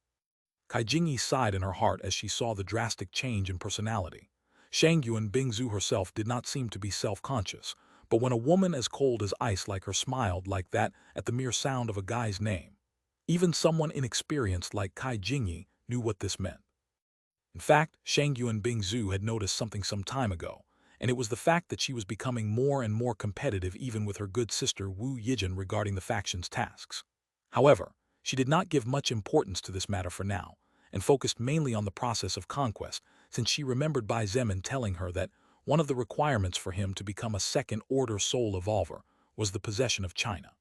Kaijingyi sighed in her heart as she saw the drastic change in personality. Shangyu and Bingzu herself did not seem to be self-conscious, but when a woman as cold as ice like her smiled like that at the mere sound of a guy's name, even someone inexperienced like Kaijingyi knew what this meant. In fact, Shangyu and Bingzu had noticed something some time ago, and it was the fact that she was becoming more and more competitive even with her good sister Wu Yijin regarding the faction's tasks. However, she did not give much importance to this matter for now, and focused mainly on the process of conquest, since she remembered Bai Zemin telling her that one of the requirements for him to become a second-order soul evolver was the possession of China.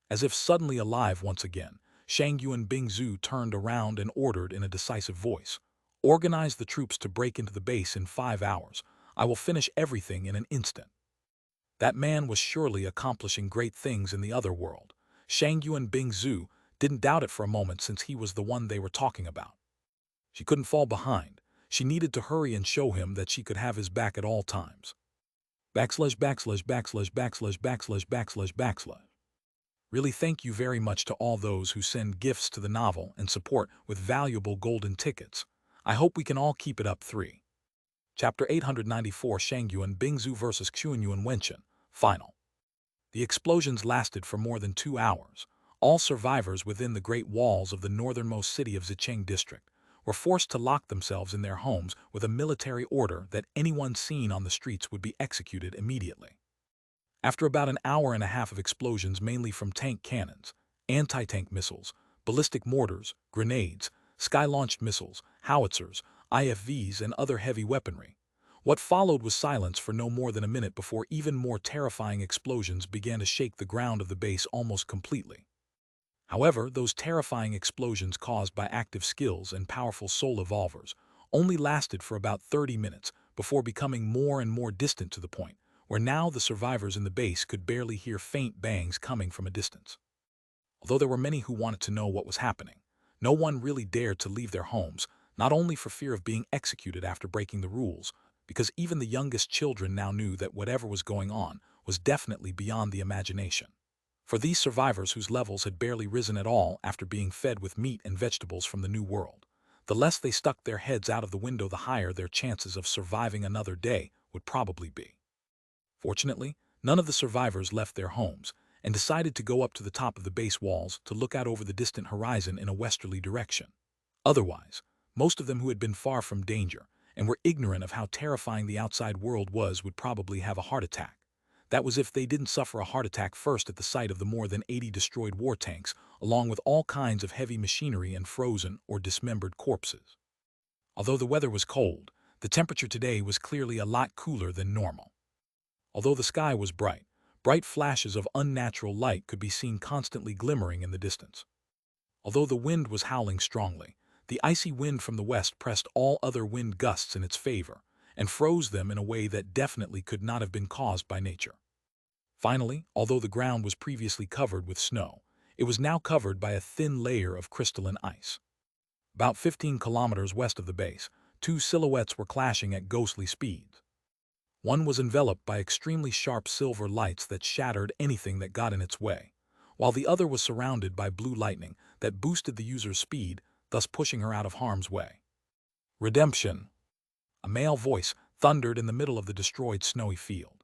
As if suddenly alive once again, Shangyu and Bingzu turned around and ordered in a decisive voice, "Organize the troops to break into the base in 5 hours. I will finish everything in an instant." That man was surely accomplishing great things in the other world. Shangyu and Bingzu didn't doubt it for a moment since he was the one they were talking about. She couldn't fall behind. She needed to hurry and show him that she could have his back at all times. Backslash backslash backslash backslash backslash backslash backslash. Really, thank you very much to all those who send gifts to the novel and support with valuable golden tickets. I hope we can all keep it up. 3. Chapter 894, Shangyu and Bingzu vs. Xuanyu and Wenchen. Final. The explosions lasted for more than 2 hours. All survivors within the great walls of the northernmost city of Zicheng district were forced to lock themselves in their homes with a military order that anyone seen on the streets would be executed immediately. After about an hour and a half of explosions mainly from tank cannons, anti-tank missiles, ballistic mortars, grenades, sky-launched missiles, howitzers, IFVs, and other heavy weaponry, what followed was silence for no more than a minute before even more terrifying explosions began to shake the ground of the base almost completely. However, those terrifying explosions caused by active skills and powerful soul evolvers only lasted for about 30 minutes before becoming more and more distant to the point where now the survivors in the base could barely hear faint bangs coming from a distance. Although there were many who wanted to know what was happening, no one really dared to leave their homes, not only for fear of being executed after breaking the rules, because even the youngest children now knew that whatever was going on was definitely beyond the imagination. For these survivors whose levels had barely risen at all after being fed with meat and vegetables from the new world, the less they stuck their heads out of the window, the higher their chances of surviving another day would probably be. Fortunately, none of the survivors left their homes and decided to go up to the top of the base walls to look out over the distant horizon in a westerly direction. Otherwise, most of them who had been far from danger and were ignorant of how terrifying the outside world was would probably have a heart attack. That was if they didn't suffer a heart attack first at the sight of the more than 80 destroyed war tanks, along with all kinds of heavy machinery and frozen or dismembered corpses. Although the weather was cold, the temperature today was clearly a lot cooler than normal. Although the sky was bright flashes of unnatural light could be seen constantly glimmering in the distance. Although the wind was howling strongly, the icy wind from the west pressed all other wind gusts in its favor and froze them in a way that definitely could not have been caused by nature. Finally, although the ground was previously covered with snow, it was now covered by a thin layer of crystalline ice. About 15 kilometers west of the base, 2 silhouettes were clashing at ghostly speeds. One was enveloped by extremely sharp silver lights that shattered anything that got in its way, while the other was surrounded by blue lightning that boosted the user's speed, thus pushing her out of harm's way. Redemption! A male voice thundered in the middle of the destroyed snowy field.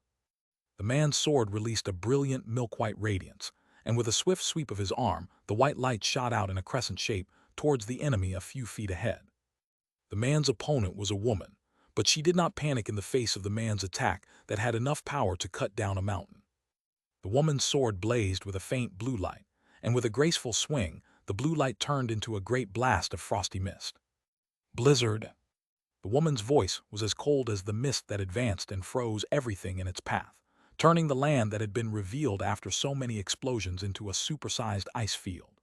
The man's sword released a brilliant milk-white radiance, and with a swift sweep of his arm, the white light shot out in a crescent shape towards the enemy a few feet ahead. The man's opponent was a woman, but she did not panic in the face of the man's attack that had enough power to cut down a mountain. The woman's sword blazed with a faint blue light, and with a graceful swing, the blue light turned into a great blast of frosty mist. Blizzard! The woman's voice was as cold as the mist that advanced and froze everything in its path, turning the land that had been revealed after so many explosions into a supersized ice field.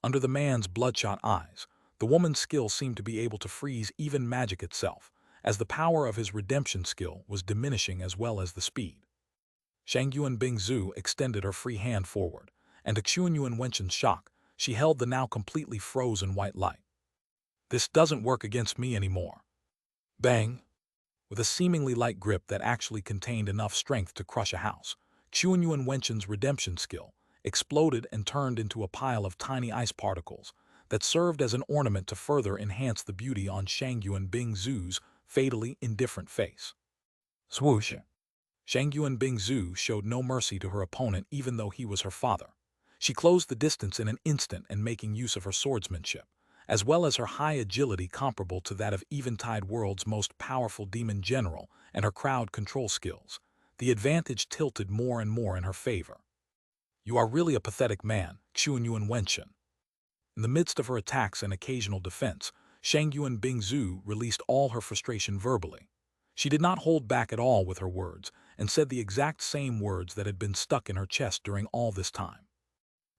Under the man's bloodshot eyes, the woman's skill seemed to be able to freeze even magic itself, as the power of his redemption skill was diminishing as well as the speed. Shangyuan Bingzu extended her free hand forward, and to Qiunyuan Wenqin's shock, she held the now completely frozen white light. "This doesn't work against me anymore." Bang! With a seemingly light grip that actually contained enough strength to crush a house, Qiunyuan Wenqin's redemption skill exploded and turned into a pile of tiny ice particles that served as an ornament to further enhance the beauty on Shangyuan Bingzu's fatally indifferent face. Swoosh! Shangyuan Bingzu showed no mercy to her opponent even though he was her father. She closed the distance in an instant and making use of her swordsmanship, as well as her high agility comparable to that of Eventide World's most powerful demon general and her crowd control skills. The advantage tilted more and more in her favor. "You are really a pathetic man, Qiunyuan Wenqin." In the midst of her attacks and occasional defense, Shangyuan Bingzu released all her frustration verbally. She did not hold back at all with her words, and said the exact same words that had been stuck in her chest during all this time.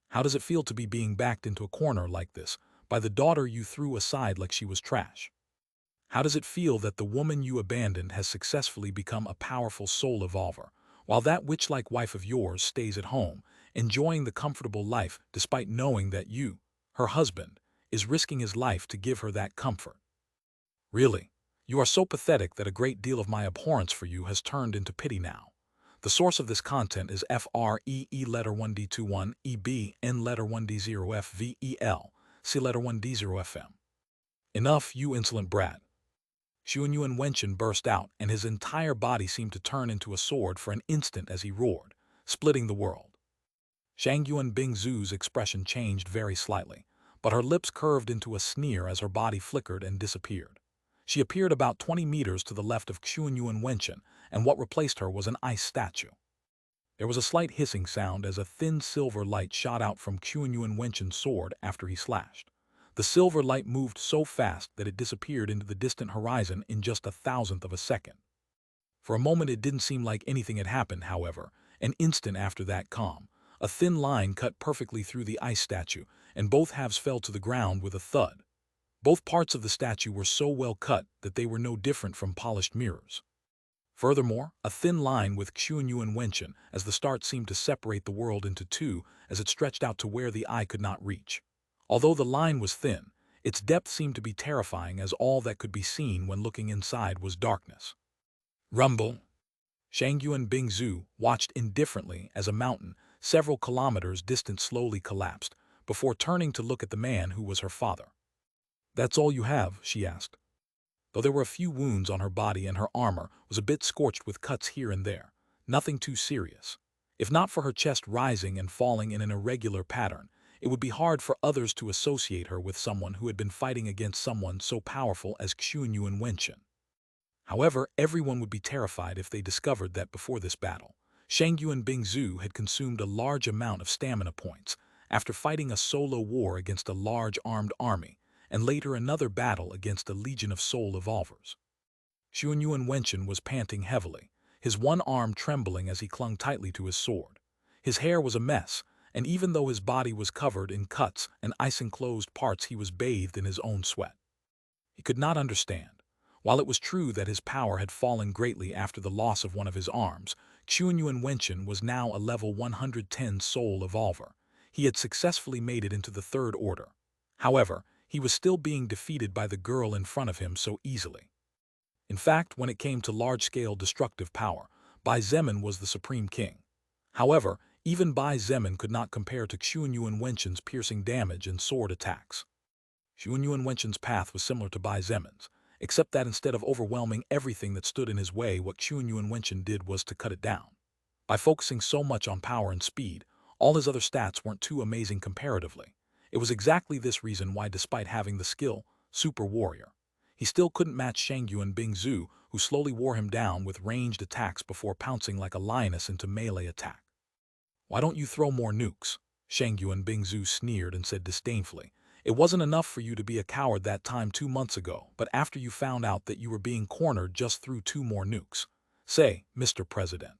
"How does it feel to be being backed into a corner like this by the daughter you threw aside like she was trash? How does it feel that the woman you abandoned has successfully become a powerful soul evolver, while that witch-like wife of yours stays at home, enjoying the comfortable life despite knowing that you, her husband, is risking his life to give her that comfort? Really, you are so pathetic that a great deal of my abhorrence for you has turned into pity now." The source of this content is FREE letter 1D21 EB N letter 1D0FVEL C letter 1D0FM. "Enough, you insolent brat." Qiunyuan Wenqin burst out, and his entire body seemed to turn into a sword for an instant as he roared, splitting the world. Shangyuan Bingzu's expression changed very slightly, but her lips curved into a sneer as her body flickered and disappeared. She appeared about 20 meters to the left of Qiunyuan Wenqin, and what replaced her was an ice statue. There was a slight hissing sound as a thin silver light shot out from Qiunyuan Wenqin's sword after he slashed. The silver light moved so fast that it disappeared into the distant horizon in just 1,000th of a second. For a moment it didn't seem like anything had happened, however. An instant after that calm, a thin line cut perfectly through the ice statue, and both halves fell to the ground with a thud. Both parts of the statue were so well cut that they were no different from polished mirrors. Furthermore, a thin line with Qiunyuan Wenqin as the start seemed to separate the world into two as it stretched out to where the eye could not reach. Although the line was thin, its depth seemed to be terrifying as all that could be seen when looking inside was darkness. Rumble! Shangyuan Bingzu watched indifferently as a mountain, several kilometers distant, slowly collapsed, before turning to look at the man who was her father. "That's all you have?" she asked. Though there were a few wounds on her body and her armor was a bit scorched with cuts here and there, nothing too serious. If not for her chest rising and falling in an irregular pattern, it would be hard for others to associate her with someone who had been fighting against someone so powerful as Qiunyuan Wenqin. However, everyone would be terrified if they discovered that before this battle, Shangyuan Bingzu had consumed a large amount of stamina points after fighting a solo war against a large armed army, and later another battle against a legion of soul evolvers. Qiunyuan Wenqin was panting heavily, his one arm trembling as he clung tightly to his sword. His hair was a mess, and even though his body was covered in cuts and ice-enclosed parts, he was bathed in his own sweat. He could not understand. While it was true that his power had fallen greatly after the loss of one of his arms, Qiunyuan Wenqin was now a level 110 soul evolver. He had successfully made it into the third order. However, he was still being defeated by the girl in front of him so easily. In fact, when it came to large-scale destructive power, Bai Zemin was the supreme king. However, even Bai Zemin could not compare to Qiunyuan Wenqin's piercing damage and sword attacks. Qiunyuan Wenqin's path was similar to Bai Zemin's, except that instead of overwhelming everything that stood in his way, what Qiunyuan Wenqin did was to cut it down. By focusing so much on power and speed, all his other stats weren't too amazing comparatively. It was exactly this reason why, despite having the skill, Super Warrior, he still couldn't match Shangyuan Bingzu, who slowly wore him down with ranged attacks before pouncing like a lioness into melee attack. "Why don't you throw more nukes?" Shangyuan Bingzu sneered and said disdainfully. "It wasn't enough for you to be a coward that time 2 months ago, but after you found out that you were being cornered, just threw 2 more nukes. Say, Mr. President,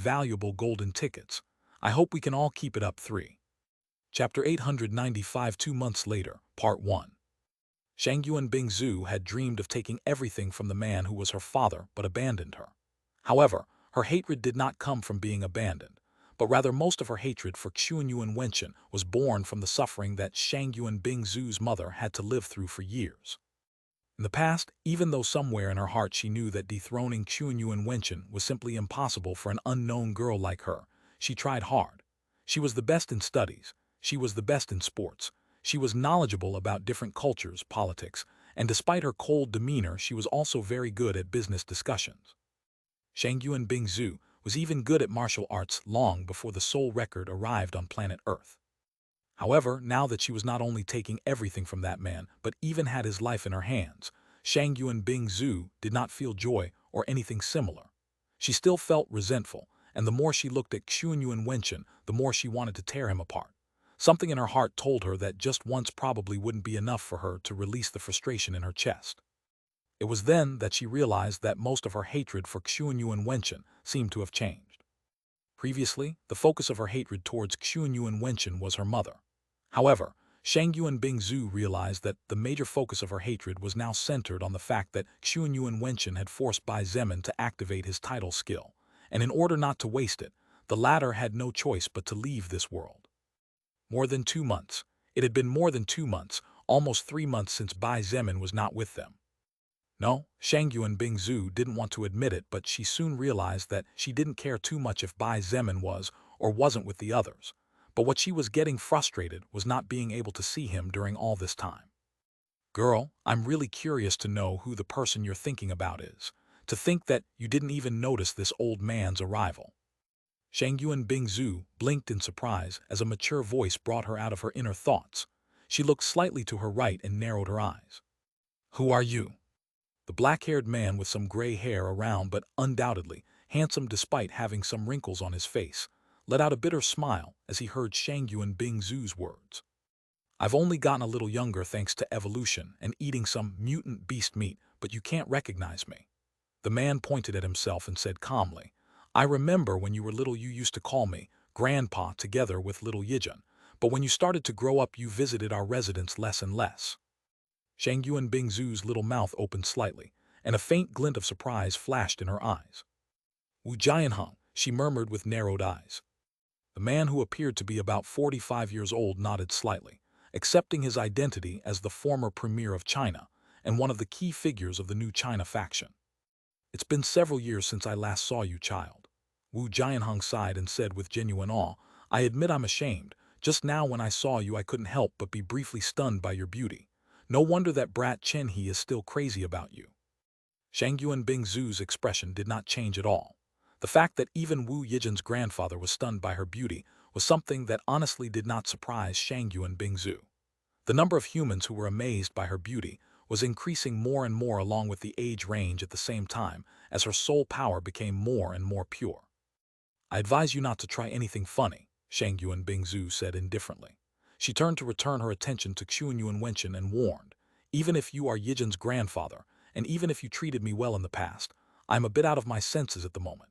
valuable golden tickets. I hope we can all keep it up. 3. Chapter 895. 2 months later, Part 1. Shangyuan Bingzu had dreamed of taking everything from the man who was her father but abandoned her. However, her hatred did not come from being abandoned, but rather most of her hatred for Qiunyuan Wenchen was born from the suffering that Shangyuan Bingzu's mother had to live through for years. In the past, even though somewhere in her heart she knew that dethroning Qiunyuan Wenchen was simply impossible for an unknown girl like her, she tried hard. She was the best in studies, she was the best in sports, she was knowledgeable about different cultures, politics, and despite her cold demeanor she was also very good at business discussions. Shangyuan Bingzu was even good at martial arts long before the soul record arrived on planet Earth. However, now that she was not only taking everything from that man, but even had his life in her hands, Shangyuan Bingzu did not feel joy or anything similar. She still felt resentful, and the more she looked at Qiunyuan Wenchen, the more she wanted to tear him apart. Something in her heart told her that just once probably wouldn't be enough for her to release the frustration in her chest. It was then that she realized that most of her hatred for Qiunyuan Wenchen seemed to have changed. Previously, the focus of her hatred towards Qiunyuan Wenchen was her mother. However, Shang Yuan Bingzu realized that the major focus of her hatred was now centered on the fact that Xun Yuan Wenchen had forced Bai Zemin to activate his title skill, and in order not to waste it, the latter had no choice but to leave this world. More than 2 months. It had been more than 2 months, almost 3 months since Bai Zemin was not with them. No, Shang Yuan Bingzu didn't want to admit it, but she soon realized that she didn't care too much if Bai Zemin was or wasn't with the others. But what she was getting frustrated was not being able to see him during all this time. Girl, I'm really curious to know who the person you're thinking about is. To think that you didn't even notice this old man's arrival. Shang Yuan Bingzu blinked in surprise as a mature voice brought her out of her inner thoughts. She looked slightly to her right and narrowed her eyes. Who are you? The black-haired man with some gray hair around but undoubtedly handsome despite having some wrinkles on his face, let out a bitter smile as he heard Shang Yuan Bingzu's words. I've only gotten a little younger thanks to evolution and eating some mutant beast meat, but you can't recognize me. The man pointed at himself and said calmly, I remember when you were little you used to call me Grandpa together with little Yijun, but when you started to grow up you visited our residence less and less. Shang Yuan Bingzu's little mouth opened slightly, and a faint glint of surprise flashed in her eyes. Wu Jianheng, she murmured with narrowed eyes. The man who appeared to be about 45 years old nodded slightly, accepting his identity as the former premier of China and one of the key figures of the new China faction. It's been several years since I last saw you, child. Wu Jianheng sighed and said with genuine awe, I admit I'm ashamed. Just now when I saw you I couldn't help but be briefly stunned by your beauty. No wonder that brat Chen He is still crazy about you. Shang Yuan Bingzu's expression did not change at all. The fact that even Wu Yijin's grandfather was stunned by her beauty was something that honestly did not surprise Shang Yuan Bingzu. The number of humans who were amazed by her beauty was increasing more and more along with the age range at the same time as her soul power became more and more pure. I advise you not to try anything funny, Shang Yuan Bingzu said indifferently. She turned to return her attention to Xun Yuan Wenchen and warned, even if you are Yijin's grandfather, and even if you treated me well in the past, I am a bit out of my senses at the moment.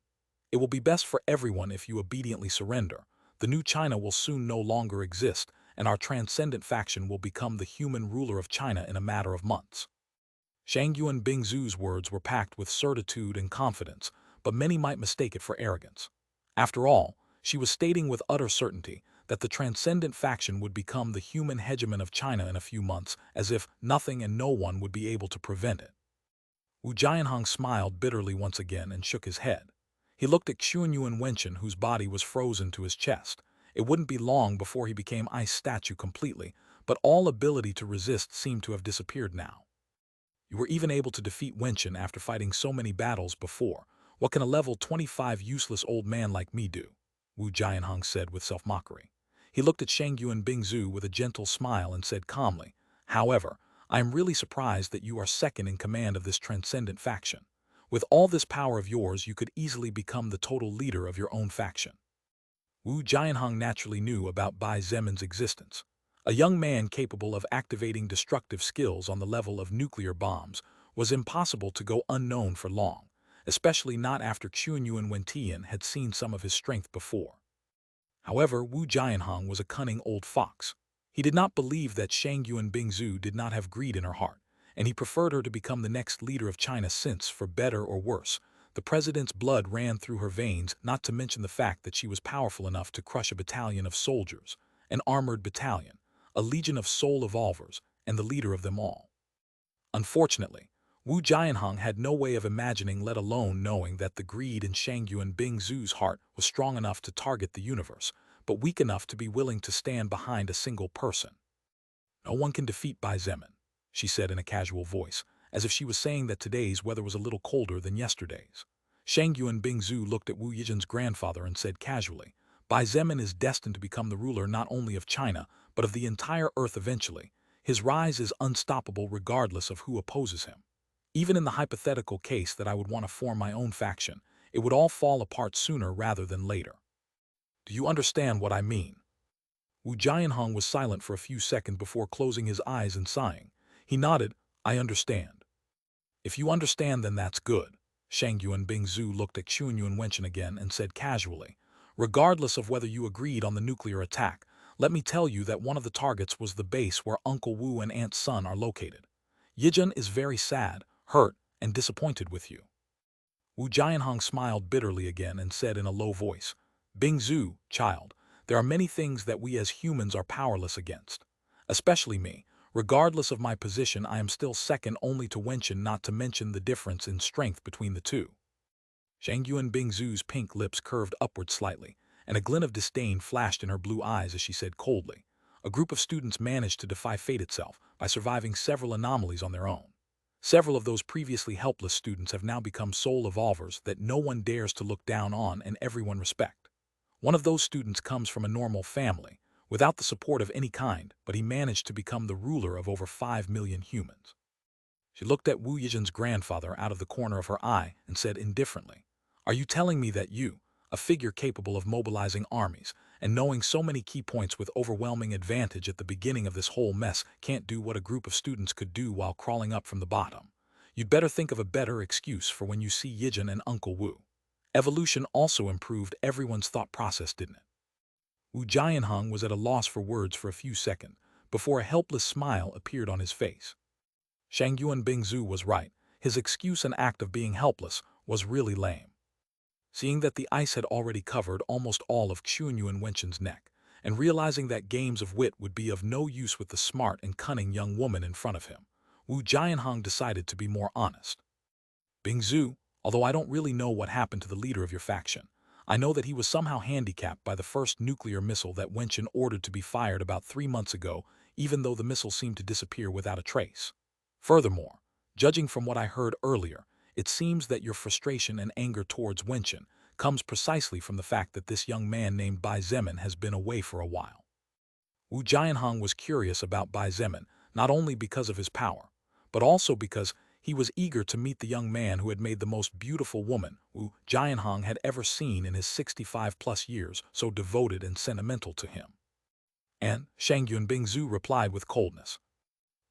It will be best for everyone if you obediently surrender. The new China will soon no longer exist, and our transcendent faction will become the human ruler of China in a matter of months. Shang Yuan Bingzu's words were packed with certitude and confidence, but many might mistake it for arrogance. After all, she was stating with utter certainty that the transcendent faction would become the human hegemon of China in a few months, as if nothing and no one would be able to prevent it. Wu Jianheng smiled bitterly once again and shook his head. He looked at Xun Yuan Wenchen, whose body was frozen to his chest. It wouldn't be long before he became ice statue completely, but all ability to resist seemed to have disappeared now. You were even able to defeat Wenchen after fighting so many battles before. What can a level 25 useless old man like me do? Wu Jianheng said with self-mockery. He looked at Shang Yuan Bingzu with a gentle smile and said calmly, however, I am really surprised that you are second in command of this transcendent faction. With all this power of yours, you could easily become the total leader of your own faction. Wu Jianheng naturally knew about Bai Zemin's existence. A young man capable of activating destructive skills on the level of nuclear bombs was impossible to go unknown for long, especially not after Xun Yuan Wentian had seen some of his strength before. However, Wu Jianheng was a cunning old fox. He did not believe that Shang Yuan Bingzu did not have greed in her heart, and he preferred her to become the next leader of China since, for better or worse, the president's blood ran through her veins, not to mention the fact that she was powerful enough to crush a battalion of soldiers, an armored battalion, a legion of soul evolvers, and the leader of them all. Unfortunately, Wu Jianheng had no way of imagining, let alone knowing, that the greed in Shang Yuan Bingzu's heart was strong enough to target the universe, but weak enough to be willing to stand behind a single person. No one can defeat Bai Zemin, she said in a casual voice, as if she was saying that today's weather was a little colder than yesterday's. Shang Yuan Bingzu looked at Wu Yijin's grandfather and said casually, Bai Zemin is destined to become the ruler not only of China, but of the entire earth eventually. His rise is unstoppable regardless of who opposes him. Even in the hypothetical case that I would want to form my own faction, it would all fall apart sooner rather than later. Do you understand what I mean? Wu Jianheng was silent for a few seconds before closing his eyes and sighing. He nodded, I understand. If you understand, then that's good. Shang Yuan Bingzu looked at Xun Yuan Wenchen again and said casually, regardless of whether you agreed on the nuclear attack, Let me tell you that one of the targets was the base where Uncle Wu and Aunt Sun are located. Yijun is very sad, hurt, and disappointed with you." Wu Jianhong smiled bitterly again and said in a low voice, "Bing Zhu, child, there are many things that we as humans are powerless against. Especially me. Regardless of my position, I am still second only to Wenchen, not to mention the difference in strength between the two." Shangyuan Bingzu's pink lips curved upward slightly, and a glint of disdain flashed in her blue eyes as she said coldly, "A group of students managed to defy fate itself by surviving several anomalies on their own. Several of those previously helpless students have now become soul evolvers that no one dares to look down on and everyone respect. One of those students comes from a normal family, without the support of any kind, but he managed to become the ruler of over 5 million humans." She looked at Wu Yijin's grandfather out of the corner of her eye and said indifferently, "Are you telling me that you, a figure capable of mobilizing armies and knowing so many key points with overwhelming advantage at the beginning of this whole mess, can't do what a group of students could do while crawling up from the bottom? You'd better think of a better excuse for when you see Yijin and Uncle Wu. Evolution also improved everyone's thought process, didn't it?" Wu Jianhong was at a loss for words for a few seconds, before a helpless smile appeared on his face. Shangyuan Bingzu was right. His excuse and act of being helpless was really lame. Seeing that the ice had already covered almost all of Xunyuan Wenchen's neck, and realizing that games of wit would be of no use with the smart and cunning young woman in front of him, Wu Jianhong decided to be more honest. "Bingzu, although I don't really know what happened to the leader of your faction, I know that he was somehow handicapped by the first nuclear missile that Wenchen ordered to be fired about 3 months ago, even though the missile seemed to disappear without a trace. Furthermore, judging from what I heard earlier, it seems that your frustration and anger towards Wenchen comes precisely from the fact that this young man named Bai Zemin has been away for a while." Wu Jianhong was curious about Bai Zemin, not only because of his power, but also because he was eager to meet the young man who had made the most beautiful woman Wu Jianhong had ever seen in his 65-plus years so devoted and sentimental to him. And Shangyun Bingzu replied with coldness.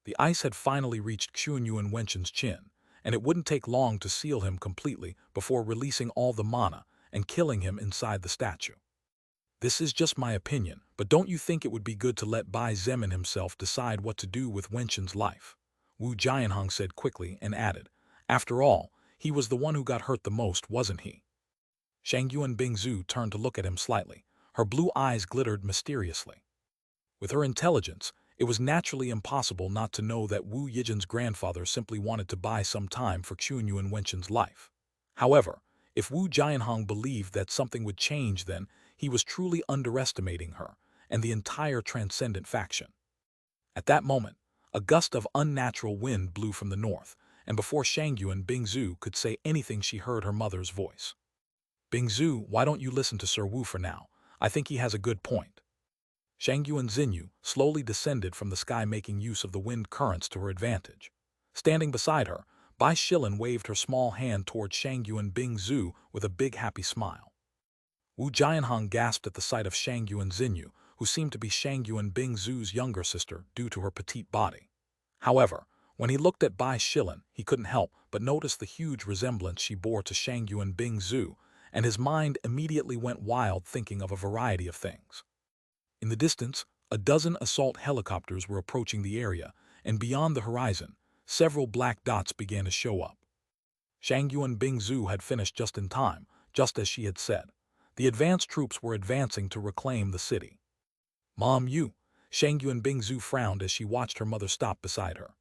The ice had finally reached Xunyuan Wenchen's chin, and it wouldn't take long to seal him completely before releasing all the mana and killing him inside the statue. "This is just my opinion, but don't you think it would be good to let Bai Zemin himself decide what to do with Wenchen's life?" Wu Jianhong said quickly and added, "After all, he was the one who got hurt the most, wasn't he?" Shangyuan Bingzu turned to look at him slightly. Her blue eyes glittered mysteriously. With her intelligence, it was naturally impossible not to know that Wu Yijin's grandfather simply wanted to buy some time for Xunyuan Wenchen's life. However, if Wu Jianhong believed that something would change, then he was truly underestimating her and the entire transcendent faction. At that moment, a gust of unnatural wind blew from the north, and before Shangyuan Bingzu could say anything, she heard her mother's voice. "Bingzu, why don't you listen to Sir Wu for now? I think he has a good point." Shangyuan Xinyu slowly descended from the sky, making use of the wind currents to her advantage. Standing beside her, Bai Shilin waved her small hand towards Shangyuan Bingzu with a big happy smile. Wu Jianhong gasped at the sight of Shangyuan Xinyu, who seemed to be Shangyuan Bingzu's younger sister due to her petite body. However, when he looked at Bai Shilin, he couldn't help but notice the huge resemblance she bore to Shangyuan Bingzu, and his mind immediately went wild thinking of a variety of things. In the distance, a dozen assault helicopters were approaching the area, and beyond the horizon, several black dots began to show up. Shangyuan Bingzu had finished just in time, just as she had said. The advanced troops were advancing to reclaim the city. "Mom, you," Shangyuan Bingzu frowned as she watched her mother stop beside her.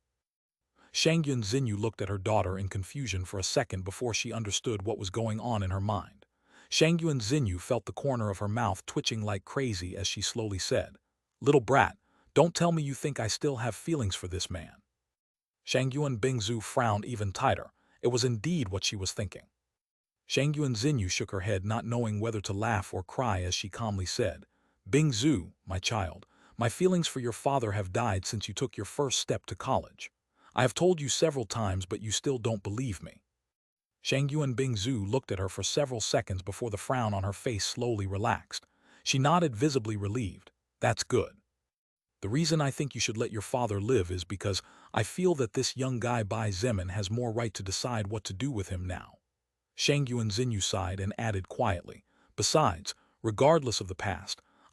Shangyuan Xinyu looked at her daughter in confusion for a second before she understood what was going on in her mind. Shangyuan Xinyu felt the corner of her mouth twitching like crazy as she slowly said, "Little brat, don't tell me you think I still have feelings for this man." Shangyuan Bingzu frowned even tighter. It was indeed what she was thinking. Shangyuan Xinyu shook her head, not knowing whether to laugh or cry, as she calmly said, "Bingzu, my child, my feelings for your father have died since you took your first step to college. I have told you several times, but you still don't believe me." Shangyuan Bingzu looked at her for several seconds before the frown on her face slowly relaxed. She nodded, visibly relieved. "That's good. The reason I think you should let your father live is because I feel that this young guy Bai Zemin has more right to decide what to do with him now." Shangyuan Xinyu sighed and added quietly, "Besides, regardless of the past,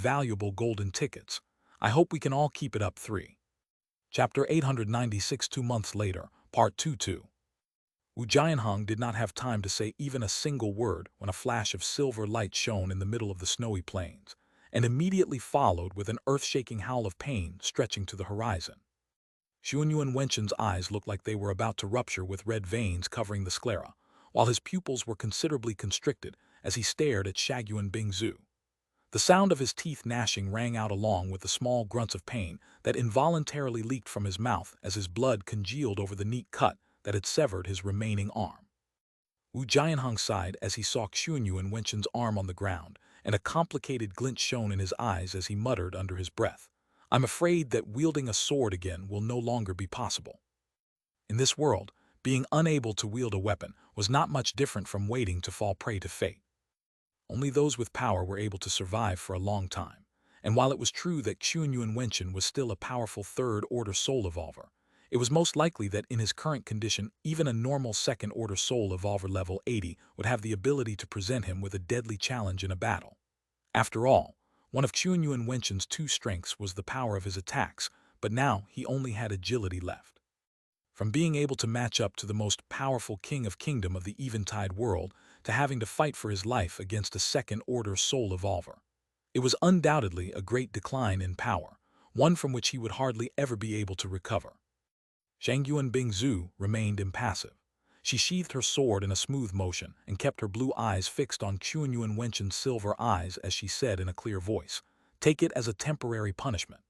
valuable golden tickets. I hope we can all keep it up. 3. Chapter 896. 2 months later, Part 2. Wu Jianheng did not have time to say even a single word when a flash of silver light shone in the middle of the snowy plains, and immediately followed with an earth-shaking howl of pain stretching to the horizon. Xuanyuan Wenchun's eyes looked like they were about to rupture with red veins covering the sclera, while his pupils were considerably constricted as he stared at Shagyuan Bingzu. The sound of his teeth gnashing rang out along with the small grunts of pain that involuntarily leaked from his mouth as his blood congealed over the neat cut that had severed his remaining arm. Wu Jianheng sighed as he saw Xuanyuan Wenchun's arm on the ground, and a complicated glint shone in his eyes as he muttered under his breath, "I'm afraid that wielding a sword again will no longer be possible." In this world, being unable to wield a weapon was not much different from waiting to fall prey to fate. Only those with power were able to survive for a long time, and while it was true that Xuanyuan Wenchun was still a powerful third-order soul evolver, it was most likely that in his current condition even a normal second-order soul evolver level 80 would have the ability to present him with a deadly challenge in a battle. After all, one of Xuanyuan Wenchun's two strengths was the power of his attacks, but now he only had agility left. From being able to match up to the most powerful king of kingdom of the eventide world to having to fight for his life against a second-order soul evolver, it was undoubtedly a great decline in power, one from which he would hardly ever be able to recover. Shagyuan Bingzu remained impassive. She sheathed her sword in a smooth motion and kept her blue eyes fixed on Xuanyuan Wenchun's silver eyes as she said in a clear voice, "Take it as a temporary punishment.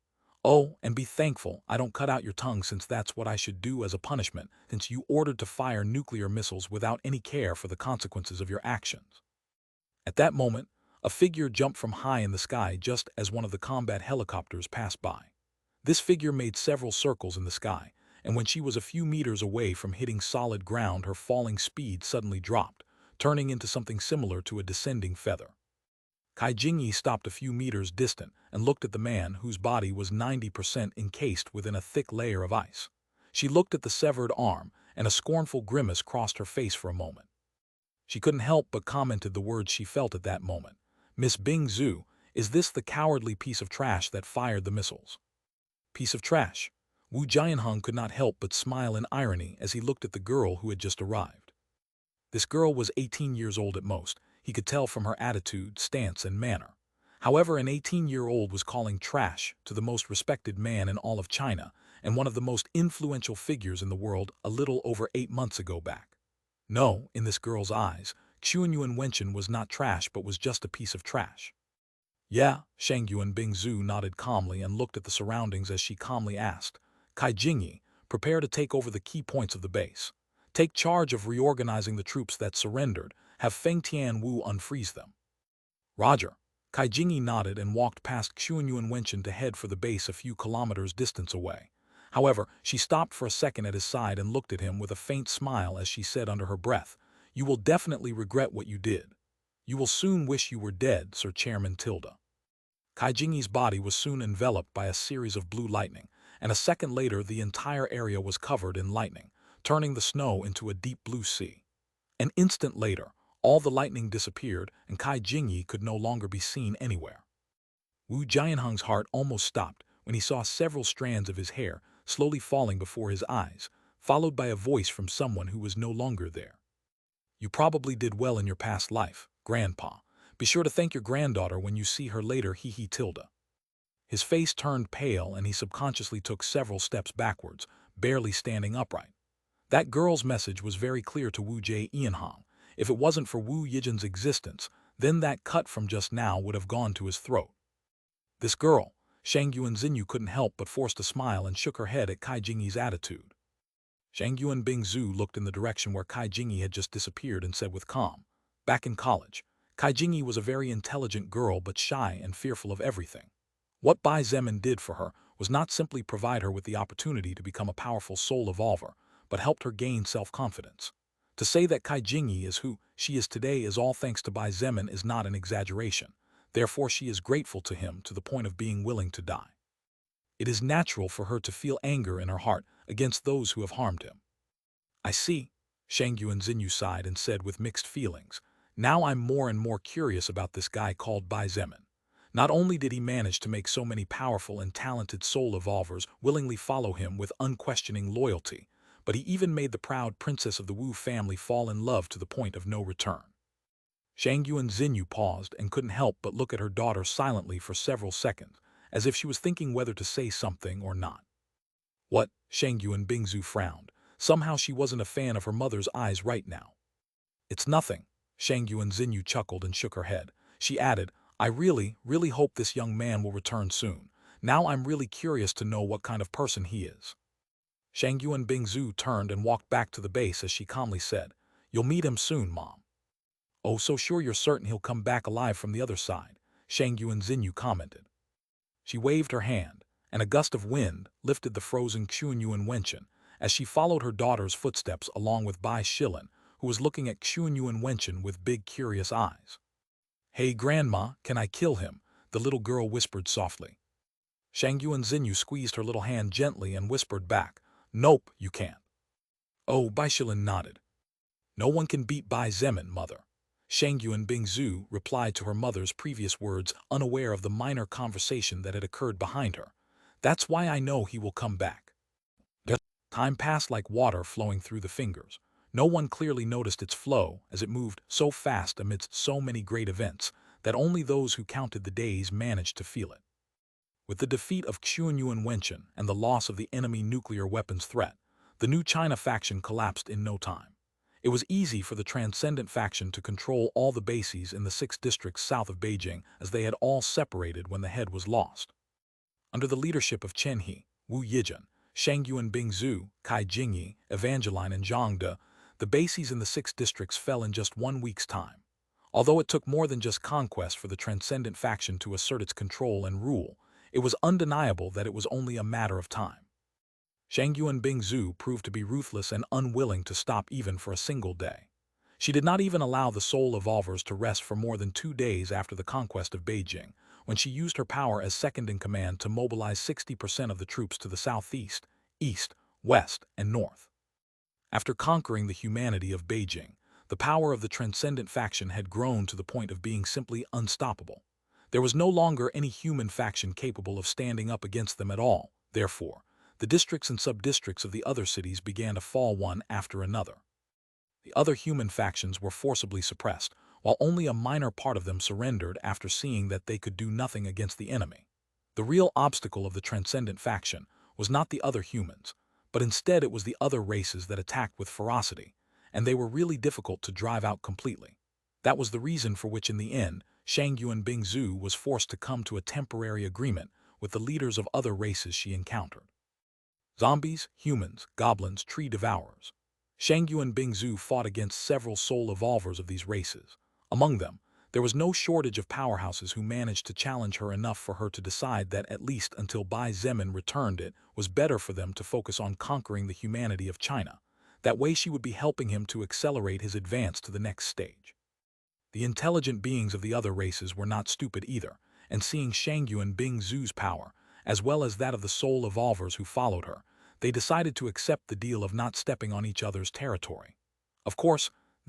Oh, and be thankful I don't cut out your tongue, since that's what I should do as a punishment, since you ordered to fire nuclear missiles without any care for the consequences of your actions." At that moment, a figure jumped from high in the sky just as one of the combat helicopters passed by. This figure made several circles in the sky, and when she was a few meters away from hitting solid ground, her falling speed suddenly dropped, turning into something similar to a descending feather. Kai Jingyi stopped a few meters distant and looked at the man whose body was 90% encased within a thick layer of ice. She looked at the severed arm, and a scornful grimace crossed her face for a moment. She couldn't help but commented the words she felt at that moment. "Miss Bingzu, is this the cowardly piece of trash that fired the missiles?" Piece of trash? Wu Jianheng could not help but smile in irony as he looked at the girl who had just arrived. This girl was 18 years old at most. He could tell from her attitude, stance, and manner. However, an 18-year-old was calling trash to the most respected man in all of China and one of the most influential figures in the world a little over 8 months ago back. No, in this girl's eyes, Xuanyuan Wenchun was not trash but was just a piece of trash. "Yeah," Shagyuan Bingzu nodded calmly and looked at the surroundings as she calmly asked, "Kai Jingyi, prepare to take over the key points of the base. Take charge of reorganizing the troops that surrendered. Have Feng Tianwu unfreeze them." "Roger." Kai Jingyi nodded and walked past Xuanyuan Wenchun to head for the base a few kilometers distance away. However, she stopped for a second at his side and looked at him with a faint smile as she said under her breath, "You will definitely regret what you did. You will soon wish you were dead, Sir Chairman Tilda." Kai Jingyi's body was soon enveloped by a series of blue lightning, and a second later the entire area was covered in lightning, turning the snow into a deep blue sea. An instant later, all the lightning disappeared and Kai Jingyi could no longer be seen anywhere. Wu Jianheng's heart almost stopped when he saw several strands of his hair slowly falling before his eyes, followed by a voice from someone who was no longer there. You probably did well in your past life, Grandpa. Be sure to thank your granddaughter when you see her later, hee tilde. His face turned pale and he subconsciously took several steps backwards, barely standing upright. That girl's message was very clear to Wu Jianheng. If it wasn't for Wu Yijin's existence, then that cut from just now would have gone to his throat. This girl, Shang Yuan Xinyu couldn't help but forced a smile and shook her head at Kai Jingyi's attitude. Shang Yuan Bingzu looked in the direction where Kai Jingyi had just disappeared and said with calm, "Back in college, Kai Jingyi was a very intelligent girl but shy and fearful of everything. What Bai Zemin did for her was not simply provide her with the opportunity to become a powerful soul evolver, but helped her gain self-confidence. To say that Kai Jingyi is who she is today is all thanks to Bai Zemin is not an exaggeration. Therefore she is grateful to him to the point of being willing to die. It is natural for her to feel anger in her heart against those who have harmed him." "I see," Shang Yuan Xinyu sighed and said with mixed feelings. "Now I'm more and more curious about this guy called Bai Zemin. Not only did he manage to make so many powerful and talented soul evolvers willingly follow him with unquestioning loyalty, but he even made the proud princess of the Wu family fall in love to the point of no return." Shang Yuan Xinyu paused and couldn't help but look at her daughter silently for several seconds, as if she was thinking whether to say something or not. "What?" Shang Yuan Bingzu frowned. Somehow she wasn't a fan of her mother's eyes right now. "It's nothing." Shang Yuan Xinyu chuckled and shook her head. She added, "I really hope this young man will return soon. Now I'm really curious to know what kind of person he is." Shang Yuan Bingzu turned and walked back to the base as she calmly said, "You'll meet him soon, Mom." "Oh, so sure you're certain he'll come back alive from the other side," Shang Yuan Xinyu commented. She waved her hand, and a gust of wind lifted the frozen Xuanyuan Wenchen as she followed her daughter's footsteps along with Bai Shilin, who was looking at Xuanyuan Wenchen with big curious eyes. "Hey Grandma, can I kill him?" the little girl whispered softly. Shang Yuan Xinyu squeezed her little hand gently and whispered back, "Nope, you can't." "Oh," Bai Shilin nodded. "No one can beat Bai Zemin, mother." Shang Yuan Bingzu replied to her mother's previous words, unaware of the minor conversation that had occurred behind her. "That's why I know he will come back." Time passed like water flowing through the fingers. No one clearly noticed its flow as it moved so fast amidst so many great events that only those who counted the days managed to feel it. With the defeat of Xuanyuan Wenchen and the loss of the enemy nuclear weapons threat, the new China faction collapsed in no time. It was easy for the Transcendent faction to control all the bases in the 6 districts south of Beijing as they had all separated when the head was lost. Under the leadership of Chen He, Wu Yijin, Shang Yuan Bingzu, Kai Jingyi, Evangeline and Zhang De, the bases in the 6 districts fell in just 1 week's time. Although it took more than just conquest for the Transcendent faction to assert its control and rule, it was undeniable that it was only a matter of time. Shang Yuan Bingzu proved to be ruthless and unwilling to stop even for a single day. She did not even allow the soul evolvers to rest for more than 2 days after the conquest of Beijing, when she used her power as second-in-command to mobilize 60% of the troops to the southeast, east, west, and north. After conquering the humanity of Beijing, the power of the Transcendent faction had grown to the point of being simply unstoppable. There was no longer any human faction capable of standing up against them at all. Therefore, the districts and sub-districts of the other cities began to fall one after another. The other human factions were forcibly suppressed, while only a minor part of them surrendered after seeing that they could do nothing against the enemy. The real obstacle of the Transcendent faction was not the other humans, but instead it was the other races that attacked with ferocity, and they were really difficult to drive out completely. That was the reason for which in the end, Shang Yuan Bingzu was forced to come to a temporary agreement with the leaders of other races she encountered. Zombies, humans, goblins, tree devourers. Shang Yuan Bingzu fought against several soul evolvers of these races. Among them, there was no shortage of powerhouses who managed to challenge her enough for her to decide that at least until Bai Zemin returned it was better for them to focus on conquering the humanity of China. That way she would be helping him to accelerate his advance to the next stage. The intelligent beings of the other races were not stupid either, and seeing Shang Yuan Bingzu's power, as well as that of the soul evolvers who followed her, they decided to accept the deal of not stepping on each other's territory. Of course,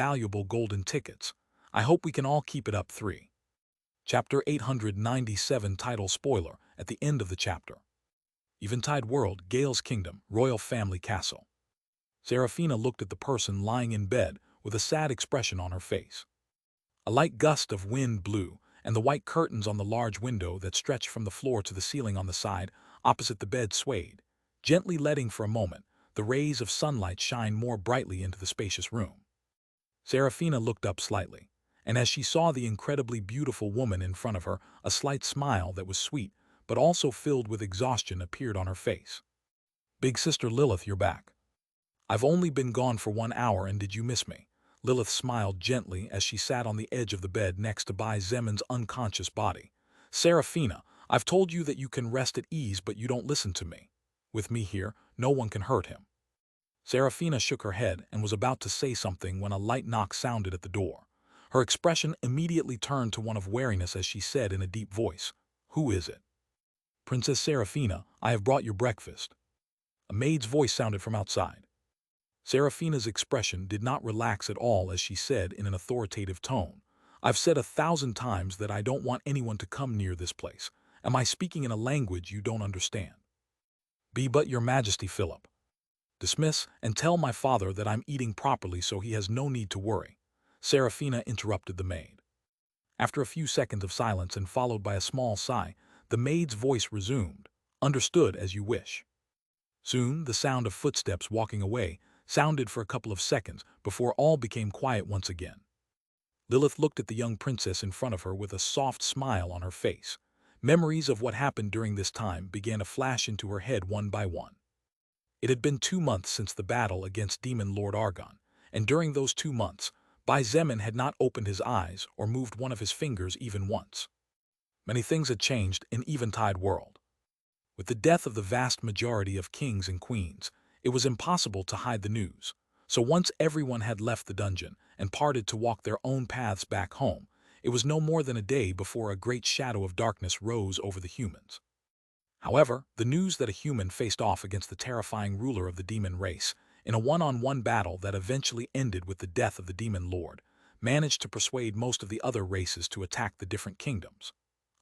valuable golden tickets. I hope we can all keep it up. 3. Chapter 897. Title spoiler at the end of the chapter. Eventide World, Gale's Kingdom, Royal Family Castle. Seraphina looked at the person lying in bed with a sad expression on her face. A light gust of wind blew, and the white curtains on the large window that stretched from the floor to the ceiling on the side opposite the bed swayed, gently letting for a moment the rays of sunlight shine more brightly into the spacious room. Seraphina looked up slightly, and as she saw the incredibly beautiful woman in front of her, a slight smile that was sweet but also filled with exhaustion appeared on her face. "Big Sister Lilith, you're back. I've only been gone for 1 hour, and did you miss me?" Lilith smiled gently as she sat on the edge of the bed next to Bai Zemin's unconscious body. "Seraphina, I've told you that you can rest at ease, but you don't listen to me. With me here, no one can hurt him." Seraphina shook her head and was about to say something when a light knock sounded at the door. Her expression immediately turned to one of wariness as she said in a deep voice, "Who is it?" "Princess Seraphina, I have brought your breakfast." A maid's voice sounded from outside. Seraphina's expression did not relax at all as she said in an authoritative tone, "I've said 1,000 times that I don't want anyone to come near this place. Am I speaking in a language you don't understand?" "Be but your majesty, Philip. Dismiss and tell my father that I'm eating properly so he has no need to worry," Seraphina interrupted the maid. After a few seconds of silence and followed by a small sigh, the maid's voice resumed, "Understood as you wish." Soon the sound of footsteps walking away sounded for a couple of seconds before all became quiet once again. Lilith looked at the young princess in front of her with a soft smile on her face. Memories of what happened during this time began to flash into her head one by one. It had been 2 months since the battle against Demon Lord Argon, and during those 2 months, Bai Zemin had not opened his eyes or moved one of his fingers even once. Many things had changed in Eventide World. With the death of the vast majority of kings and queens, it was impossible to hide the news. So once everyone had left the dungeon and parted to walk their own paths back home, it was no more than a day before a great shadow of darkness rose over the humans. However, the news that a human faced off against the terrifying ruler of the demon race, in a one-on-one battle that eventually ended with the death of the demon lord, managed to persuade most of the other races to attack the different kingdoms.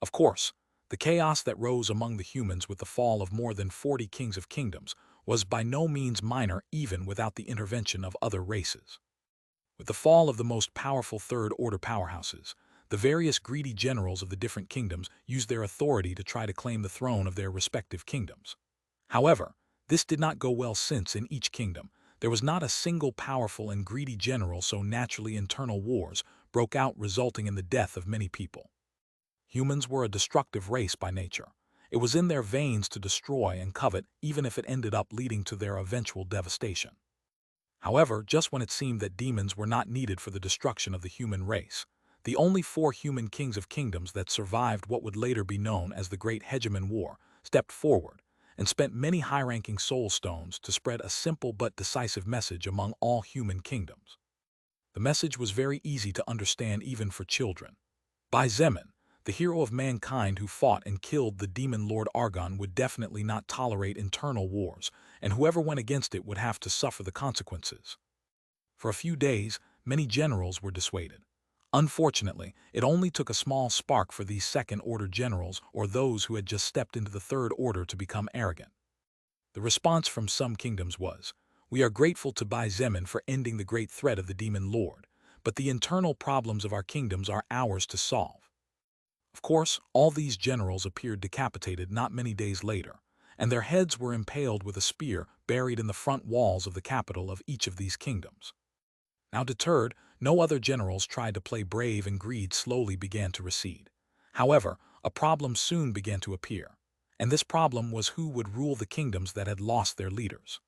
Of course, the chaos that rose among the humans with the fall of more than 40 kings of kingdoms was by no means minor even without the intervention of other races. With the fall of the most powerful third-order powerhouses, the various greedy generals of the different kingdoms used their authority to try to claim the throne of their respective kingdoms. However, this did not go well since in each kingdom, there was not a single powerful and greedy general, so naturally internal wars broke out, resulting in the death of many people. Humans were a destructive race by nature. It was in their veins to destroy and covet, even if it ended up leading to their eventual devastation. However, just when it seemed that demons were not needed for the destruction of the human race, the only 4 human kings of kingdoms that survived what would later be known as the Great Hegemon War stepped forward and spent many high-ranking soul stones to spread a simple but decisive message among all human kingdoms. The message was very easy to understand even for children. Bai Zemin, the hero of mankind who fought and killed the demon lord Argon, would definitely not tolerate internal wars, and whoever went against it would have to suffer the consequences. For a few days, many generals were dissuaded. Unfortunately, it only took a small spark for these second-order generals or those who had just stepped into the third order to become arrogant. The response from some kingdoms was, "We are grateful to Bai Zemin for ending the great threat of the demon lord, but the internal problems of our kingdoms are ours to solve." Of course, all these generals appeared decapitated not many days later, and their heads were impaled with a spear buried in the front walls of the capital of each of these kingdoms. Now deterred, no other generals tried to play brave, and greed slowly began to recede. However, a problem soon began to appear, and this problem was who would rule the kingdoms that had lost their leaders.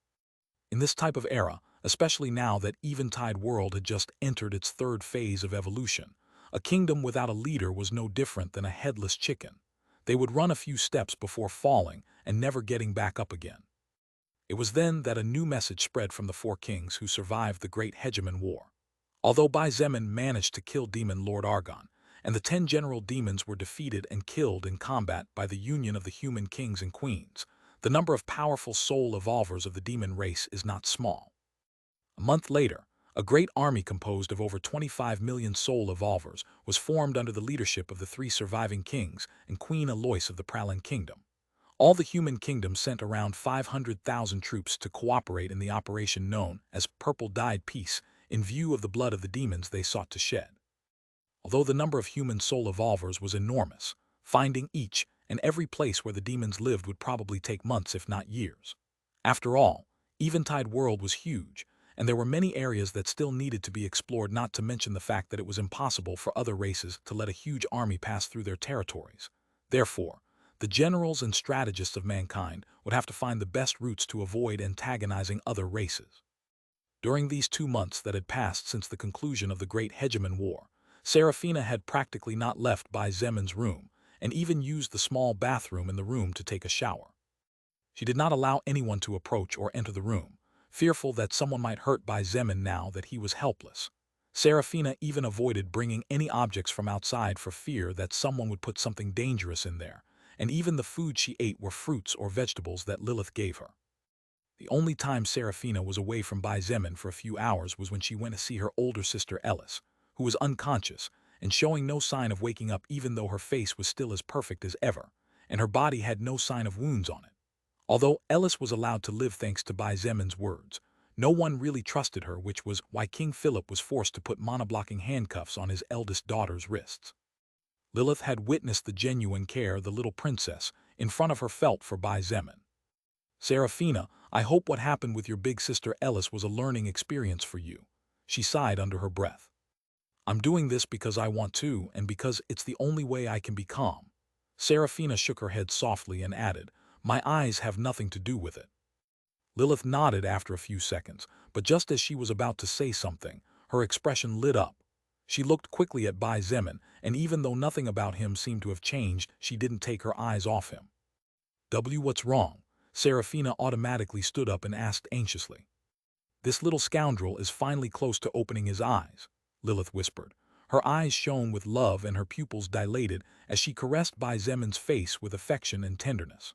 In this type of era, especially now that Eventide World had just entered its third phase of evolution, a kingdom without a leader was no different than a headless chicken. They would run a few steps before falling and never getting back up again. It was then that a new message spread from the 4 kings who survived the Great Hegemon War. Although Bai Zemin managed to kill Demon Lord Argon, and the 10 general demons were defeated and killed in combat by the union of the human kings and queens, the number of powerful soul evolvers of the demon race is not small. A month later, a great army composed of over 25 million soul evolvers was formed under the leadership of the 3 surviving kings and Queen Alois of the Prowling Kingdom. All the human kingdoms sent around 500,000 troops to cooperate in the operation known as Purple-Dyed Peace in view of the blood of the demons they sought to shed. Although the number of human soul evolvers was enormous, finding each and every place where the demons lived would probably take months if not years. After all, Eventide World was huge, and there were many areas that still needed to be explored, not to mention the fact that it was impossible for other races to let a huge army pass through their territories. Therefore, the generals and strategists of mankind would have to find the best routes to avoid antagonizing other races. During these 2 months that had passed since the conclusion of the Great Hegemon War, Seraphina had practically not left Bai Zemin's room, and even used the small bathroom in the room to take a shower. She did not allow anyone to approach or enter the room, fearful that someone might hurt Bai Zemin now that he was helpless. Seraphina even avoided bringing any objects from outside for fear that someone would put something dangerous in there, and even the food she ate were fruits or vegetables that Lilith gave her. The only time Seraphina was away from Bai Zemin for a few hours was when she went to see her older sister Ellis, who was unconscious and showing no sign of waking up, even though her face was still as perfect as ever, and her body had no sign of wounds on it. Although Ellis was allowed to live thanks to Bai Zemin's words, no one really trusted her, which was why King Philip was forced to put monoblocking handcuffs on his eldest daughter's wrists. Lilith had witnessed the genuine care the little princess in front of her felt for Bai Zemin. "Seraphina, I hope what happened with your big sister Ellis was a learning experience for you," she sighed under her breath. "I'm doing this because I want to, and because it's the only way I can be calm." Seraphina shook her head softly and added, "My eyes have nothing to do with it." Lilith nodded after a few seconds, but just as she was about to say something, her expression lit up. She looked quickly at Bai Zemin, and even though nothing about him seemed to have changed, she didn't take her eyes off him. What's wrong?" Seraphina automatically stood up and asked anxiously. "This little scoundrel is finally close to opening his eyes," Lilith whispered. Her eyes shone with love and her pupils dilated as she caressed Bai Zemin's face with affection and tenderness.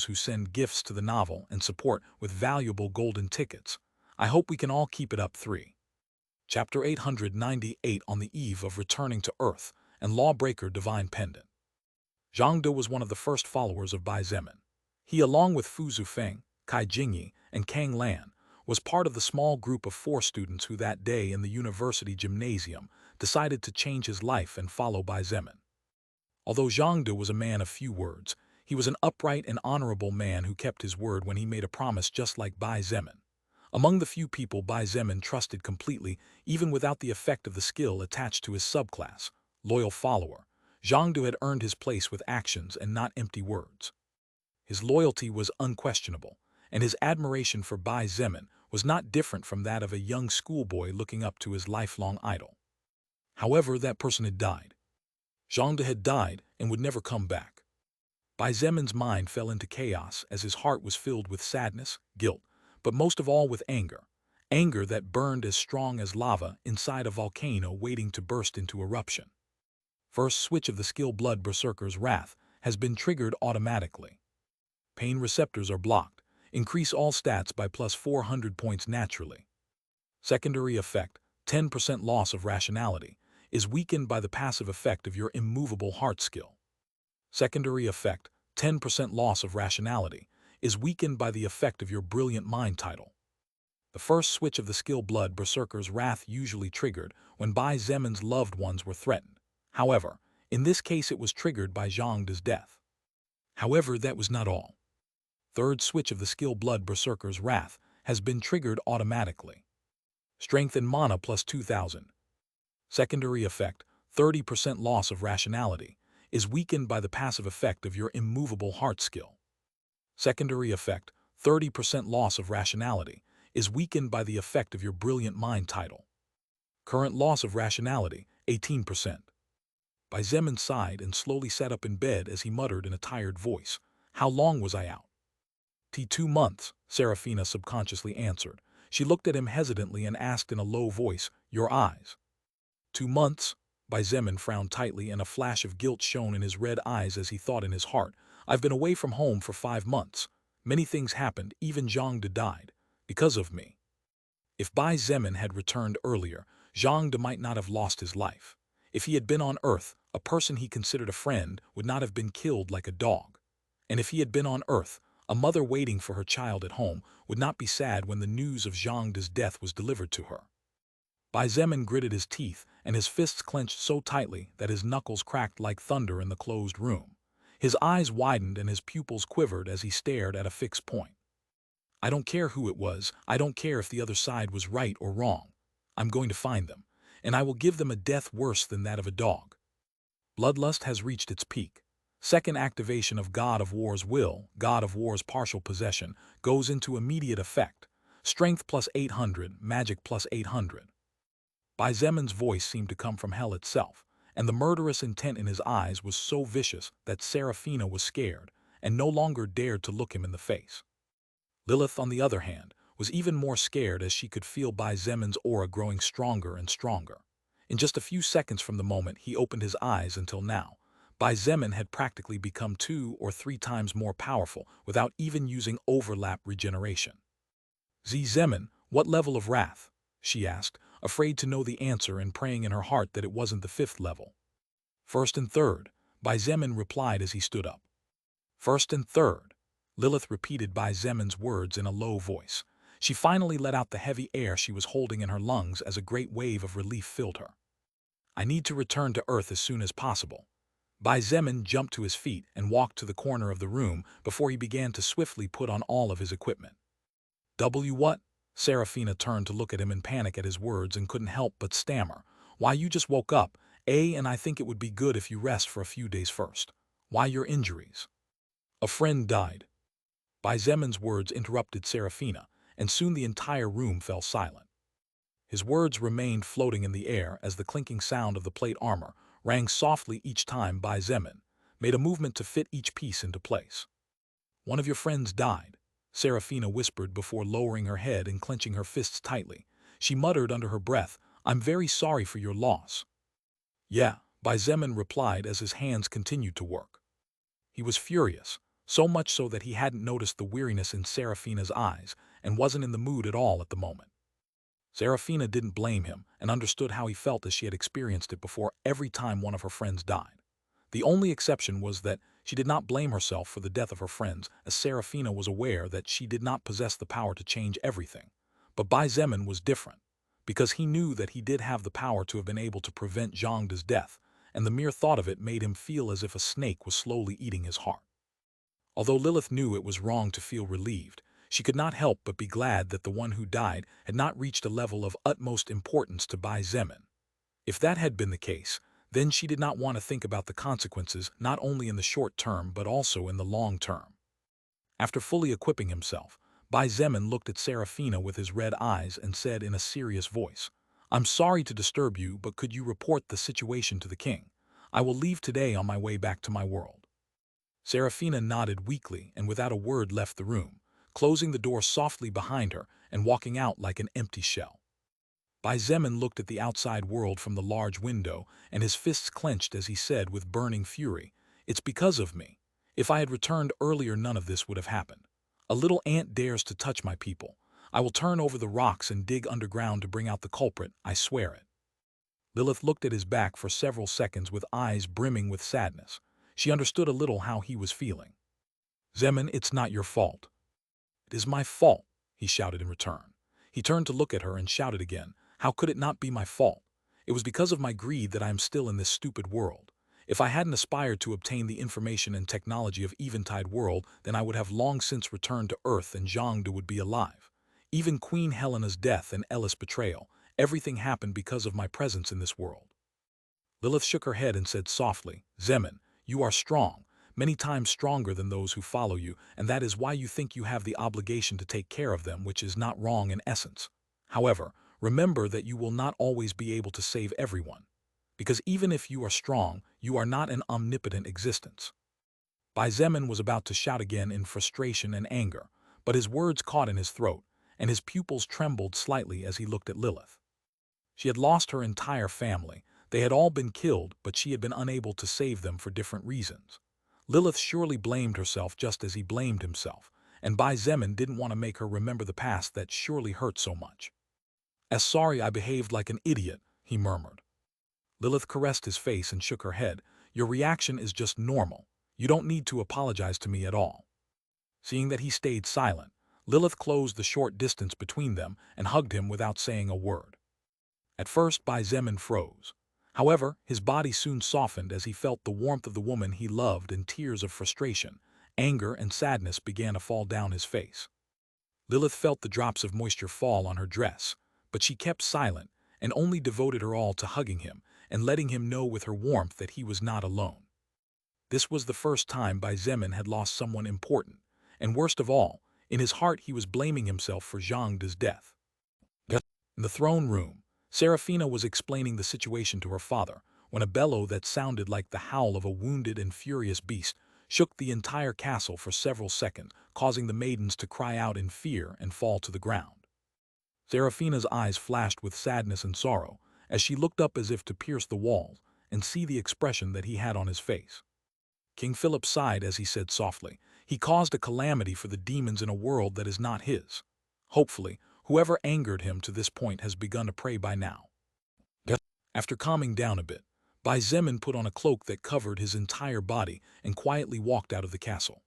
those who send gifts to the novel and support with valuable golden tickets. I hope we can all keep it up. 3. Chapter 898 On the Eve of Returning to Earth and Lawbreaker Divine Pendant. Jade was one of the first followers of Bai Zemin. He, along with Fu Zufeng, Kai Jingyi, and Kang Lan, was part of the small group of 4 students who that day in the university gymnasium decided to change his life and follow Bai Zemin. Although Jade was a man of few words, he was an upright and honorable man who kept his word when he made a promise, just like Bai Zemin. Among the few people Bai Zemin trusted completely, even without the effect of the skill attached to his subclass, loyal follower, Zhang had earned his place with actions and not empty words. His loyalty was unquestionable, and his admiration for Bai Zemin was not different from that of a young schoolboy looking up to his lifelong idol. However, that person had died. Zhang had died and would never come back. Bai Zemin's mind fell into chaos as his heart was filled with sadness, guilt, but most of all with anger. Anger that burned as strong as lava inside a volcano waiting to burst into eruption. First switch of the skill Blood Berserker's Wrath has been triggered automatically. Pain receptors are blocked. Increase all stats by plus 400 points naturally. Secondary effect, 10% loss of rationality, is weakened by the passive effect of your immovable heart skill. Secondary effect, 10% loss of rationality, is weakened by the effect of your brilliant mind title. The first switch of the skill Blood Berserker's Wrath usually triggered when Bai Zemin's loved ones were threatened. However, in this case it was triggered by Zhang's death. However, that was not all. Third switch of the skill Blood Berserker's Wrath has been triggered automatically. Strength and Mana plus 2000. Secondary effect, 30% loss of rationality, is weakened by the passive effect of your immovable heart skill. Secondary effect, 30% loss of rationality, is weakened by the effect of your brilliant mind title. Current loss of rationality, 18%. Bai Zemin sighed and slowly sat up in bed as he muttered in a tired voice, "How long was I out?" "2 months," Seraphina subconsciously answered. She looked at him hesitantly and asked in a low voice, "Your eyes?" 2 months? Bai Zemin frowned tightly and a flash of guilt shone in his red eyes as he thought in his heart, "I've been away from home for 5 months. Many things happened, even Zhang died. Because of me." If Bai Zemin had returned earlier, Zhang might not have lost his life. If he had been on Earth, a person he considered a friend would not have been killed like a dog. And if he had been on Earth, a mother waiting for her child at home would not be sad when the news of Zhang's death was delivered to her. Bai Zemin gritted his teeth, and his fists clenched so tightly that his knuckles cracked like thunder in the closed room. His eyes widened and his pupils quivered as he stared at a fixed point. "I don't care who it was. I don't care if the other side was right or wrong. I'm going to find them, and I will give them a death worse than that of a dog." Bloodlust has reached its peak. Second activation of God of War's will, God of War's partial possession, goes into immediate effect. Strength plus 800, magic plus 800. Bai Zemin's voice seemed to come from hell itself, and the murderous intent in his eyes was so vicious that Seraphina was scared and no longer dared to look him in the face. Lilith, on the other hand, was even more scared as she could feel Bai Zemin's aura growing stronger and stronger. In just a few seconds from the moment he opened his eyes until now, Bai Zemin had practically become 2 or 3 times more powerful without even using overlap regeneration. "Zemin, what level of wrath?" she asked, afraid to know the answer and praying in her heart that it wasn't the 5th level. "First and third," Bai Zemin replied as he stood up. "First and third," Lilith repeated Bai Zemin's words in a low voice. She finally let out the heavy air she was holding in her lungs as a great wave of relief filled her. "I need to return to Earth as soon as possible." Bai Zemin jumped to his feet and walked to the corner of the room before he began to swiftly put on all of his equipment. What?" Seraphina turned to look at him in panic at his words and couldn't help but stammer. "Why, you just woke up, eh? And I think it would be good if you rest for a few days first. Why your injuries?" "A friend died." Bai Zemin's words interrupted Seraphina, and soon the entire room fell silent. His words remained floating in the air as the clinking sound of the plate armor rang softly each time Bai Zemin made a movement to fit each piece into place. "One of your friends died," Seraphina whispered before lowering her head and clenching her fists tightly. She muttered under her breath, "I'm very sorry for your loss." "Yeah," Bai Zemin replied as his hands continued to work. He was furious, so much so that he hadn't noticed the weariness in Seraphina's eyes and wasn't in the mood at all at the moment. Seraphina didn't blame him and understood how he felt as she had experienced it before every time one of her friends died. The only exception was that she did not blame herself for the death of her friends, as Seraphina was aware that she did not possess the power to change everything. But Bai Zemin was different, because he knew that he did have the power to have been able to prevent Zhang's death, and the mere thought of it made him feel as if a snake was slowly eating his heart. Although Lilith knew it was wrong to feel relieved, she could not help but be glad that the one who died had not reached a level of utmost importance to Bai Zemin. If that had been the case, Then she did not want to think about the consequences, not only in the short term but also in the long term. After fully equipping himself, Bai Zemin looked at Serafina with his red eyes and said in a serious voice, "I'm sorry to disturb you, but could you report the situation to the king? I will leave today on my way back to my world." Serafina nodded weakly and without a word left the room, closing the door softly behind her and walking out like an empty shell. Bai Zemin looked at the outside world from the large window, and his fists clenched as he said with burning fury, "It's because of me. If I had returned earlier, none of this would have happened. A little ant dares to touch my people. I will turn over the rocks and dig underground to bring out the culprit, I swear it." Lilith looked at his back for several seconds with eyes brimming with sadness. She understood a little how he was feeling. "Zemin, it's not your fault." "It is my fault," he shouted in return. He turned to look at her and shouted again, "How could it not be my fault? It was because of my greed that I am still in this stupid world. If I hadn't aspired to obtain the information and technology of Eventide world, then I would have long since returned to Earth and Zhangde would be alive. Even Queen Helena's death and Ellis' betrayal, everything happened because of my presence in this world." Lilith shook her head and said softly, "Zemin, you are strong, many times stronger than those who follow you, and that is why you think you have the obligation to take care of them, which is not wrong in essence. However, remember that you will not always be able to save everyone, because even if you are strong, you are not an omnipotent existence." Bai Zemin was about to shout again in frustration and anger, but his words caught in his throat, and his pupils trembled slightly as he looked at Lilith. She had lost her entire family. They had all been killed, but she had been unable to save them for different reasons. Lilith surely blamed herself just as he blamed himself, and Bai Zemin didn't want to make her remember the past that surely hurt so much. "As sorry I behaved like an idiot," he murmured. Lilith caressed his face and shook her head. "Your reaction is just normal. You don't need to apologize to me at all." Seeing that he stayed silent, Lilith closed the short distance between them and hugged him without saying a word. At first, Bai Zemin froze. However, his body soon softened as he felt the warmth of the woman he loved, and tears of frustration, anger, and sadness began to fall down his face. Lilith felt the drops of moisture fall on her dress, but she kept silent and only devoted her all to hugging him and letting him know with her warmth that he was not alone. This was the first time Bai Zemin had lost someone important, and worst of all, in his heart he was blaming himself for Zhangde's death. In the throne room, Serafina was explaining the situation to her father when a bellow that sounded like the howl of a wounded and furious beast shook the entire castle for several seconds, causing the maidens to cry out in fear and fall to the ground. Serafina's eyes flashed with sadness and sorrow as she looked up as if to pierce the walls and see the expression that he had on his face. King Philip sighed as he said softly, "He caused a calamity for the demons in a world that is not his. Hopefully, whoever angered him to this point has begun to pray by now." After calming down a bit, Bai Zemin put on a cloak that covered his entire body and quietly walked out of the castle.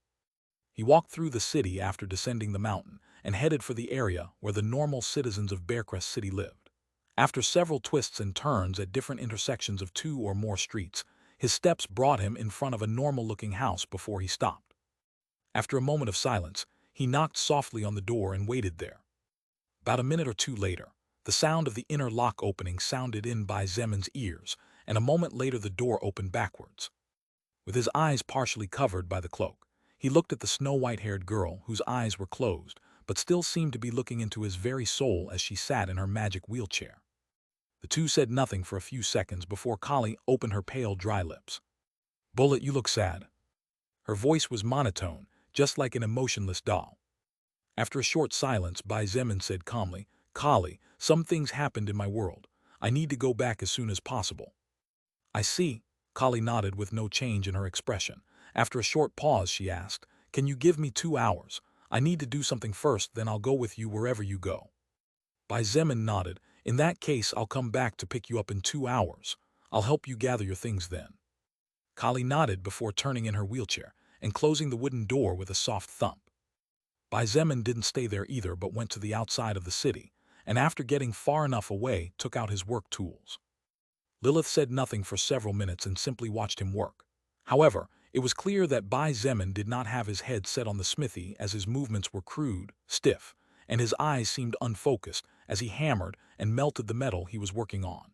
He walked through the city after descending the mountain and headed for the area where the normal citizens of Bearcrest City lived. After several twists and turns at different intersections of 2 or more streets, his steps brought him in front of a normal-looking house before he stopped. After a moment of silence, he knocked softly on the door and waited there. About a minute or two later, the sound of the inner lock opening sounded in Bai Zemin's ears, and a moment later the door opened backwards. With his eyes partially covered by the cloak, he looked at the snow-white-haired girl whose eyes were closed, but still seemed to be looking into his very soul as she sat in her magic wheelchair. The two said nothing for a few seconds before Kali opened her pale, dry lips. "Bullet, you look sad." Her voice was monotone, just like an emotionless doll. After a short silence, Bai Zemin said calmly, "Kali, some things happened in my world. I need to go back as soon as possible." "I see." Kali nodded with no change in her expression. After a short pause, she asked, "Can you give me 2 hours? I need to do something first, then I'll go with you wherever you go." Bai Zemin nodded. "In that case, I'll come back to pick you up in 2 hours. I'll help you gather your things then." Kali nodded before turning in her wheelchair and closing the wooden door with a soft thump. Bai Zemin didn't stay there either but went to the outside of the city, and after getting far enough away, took out his work tools. Lilith said nothing for several minutes and simply watched him work. However, it was clear that Bai Zemin did not have his head set on the smithy, as his movements were crude, stiff, and his eyes seemed unfocused as he hammered and melted the metal he was working on.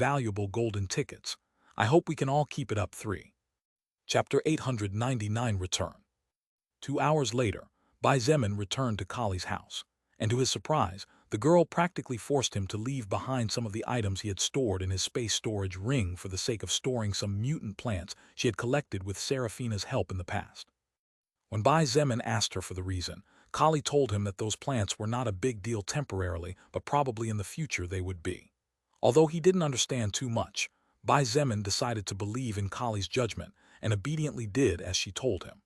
valuable golden tickets. I hope we can all keep it up. 3. Chapter 899 Return. 2 hours later, Bai Zemin returned to Kali's house, and to his surprise, the girl practically forced him to leave behind some of the items he had stored in his space storage ring for the sake of storing some mutant plants she had collected with Serafina's help in the past. When Bai Zemin asked her for the reason, Kali told him that those plants were not a big deal temporarily, but probably in the future they would be. Although he didn't understand too much, Bai Zemin decided to believe in Kali's judgment and obediently did as she told him.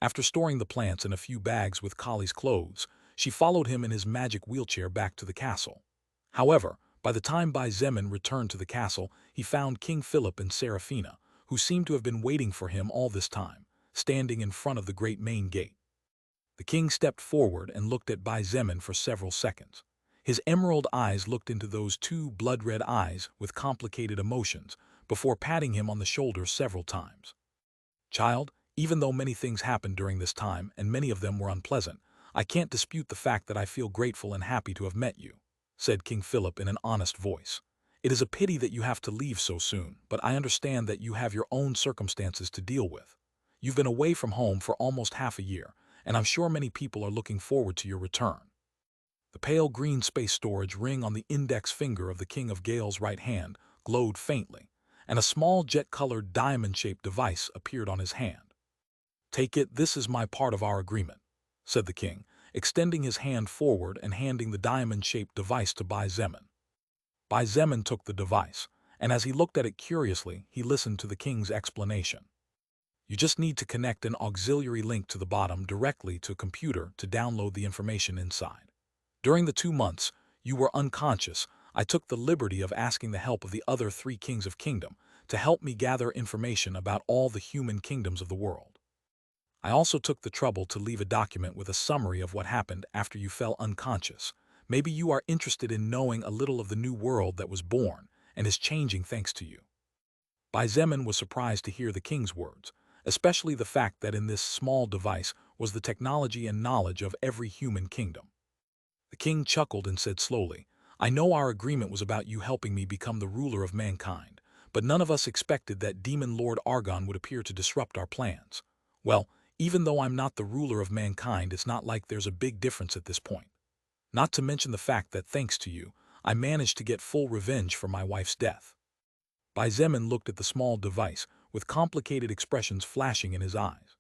After storing the plants in a few bags with Kali's clothes, she followed him in his magic wheelchair back to the castle. However, by the time Bai Zemin returned to the castle, he found King Philip and Serafina, who seemed to have been waiting for him all this time, standing in front of the great main gate. The king stepped forward and looked at Bai Zemin for several seconds. His emerald eyes looked into those two blood-red eyes with complicated emotions before patting him on the shoulder several times. Child, even though many things happened during this time and many of them were unpleasant, I can't dispute the fact that I feel grateful and happy to have met you, said King Philip in an honest voice. It is a pity that you have to leave so soon, but I understand that you have your own circumstances to deal with. You've been away from home for almost half a year, and I'm sure many people are looking forward to your return. The pale green space storage ring on the index finger of the King of Gale's right hand glowed faintly, and a small jet-colored diamond-shaped device appeared on his hand. Take it, this is my part of our agreement, said the king, extending his hand forward and handing the diamond-shaped device to Bai Zemin. Bai Zemin took the device, and as he looked at it curiously, he listened to the king's explanation. You just need to connect an auxiliary link to the bottom directly to a computer to download the information inside. During the 2 months you were unconscious, I took the liberty of asking the help of the other 3 kings of kingdom to help me gather information about all the human kingdoms of the world. I also took the trouble to leave a document with a summary of what happened after you fell unconscious. Maybe you are interested in knowing a little of the new world that was born and is changing thanks to you. Bai Zemin was surprised to hear the king's words, especially the fact that in this small device was the technology and knowledge of every human kingdom. The king chuckled and said slowly, I know our agreement was about you helping me become the ruler of mankind, but none of us expected that Demon Lord Argon would appear to disrupt our plans. Well, even though I'm not the ruler of mankind, it's not like there's a big difference at this point. Not to mention the fact that thanks to you, I managed to get full revenge for my wife's death. Bai Zemin looked at the small device with complicated expressions flashing in his eyes.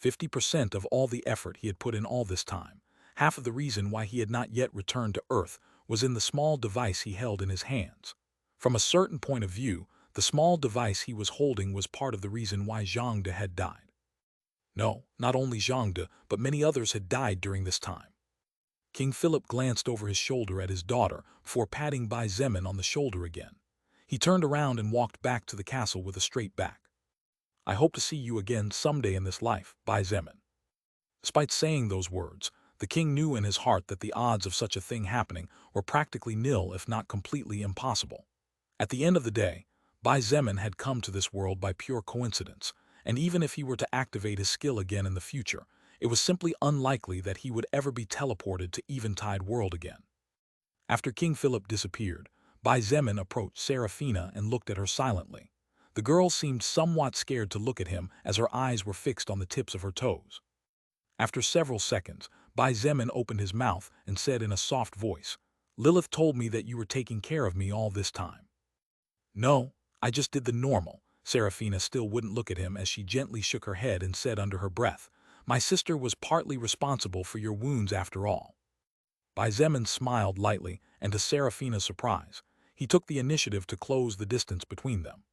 50% of all the effort he had put in all this time, half of the reason why he had not yet returned to Earth, was in the small device he held in his hands. From a certain point of view, the small device he was holding was part of the reason why Jade had died. No, not only Jade, but many others had died during this time. King Philip glanced over his shoulder at his daughter before patting Bai Zemin on the shoulder again. He turned around and walked back to the castle with a straight back. I hope to see you again someday in this life, Bai Zemin. Despite saying those words, the king knew in his heart that the odds of such a thing happening were practically nil, if not completely impossible. At the end of the day, Bai Zemin had come to this world by pure coincidence, and even if he were to activate his skill again in the future, it was simply unlikely that he would ever be teleported to Eventide World again. After King Philip disappeared, Bai Zemin approached Seraphina and looked at her silently. The girl seemed somewhat scared to look at him as her eyes were fixed on the tips of her toes. After several seconds, Bai Zemin opened his mouth and said in a soft voice, "Lilith told me that you were taking care of me all this time." "No, I just did the normal." Seraphina still wouldn't look at him as she gently shook her head and said under her breath, "My sister was partly responsible for your wounds after all." Bai Zemin smiled lightly, and to Seraphina's surprise, he took the initiative to close the distance between them.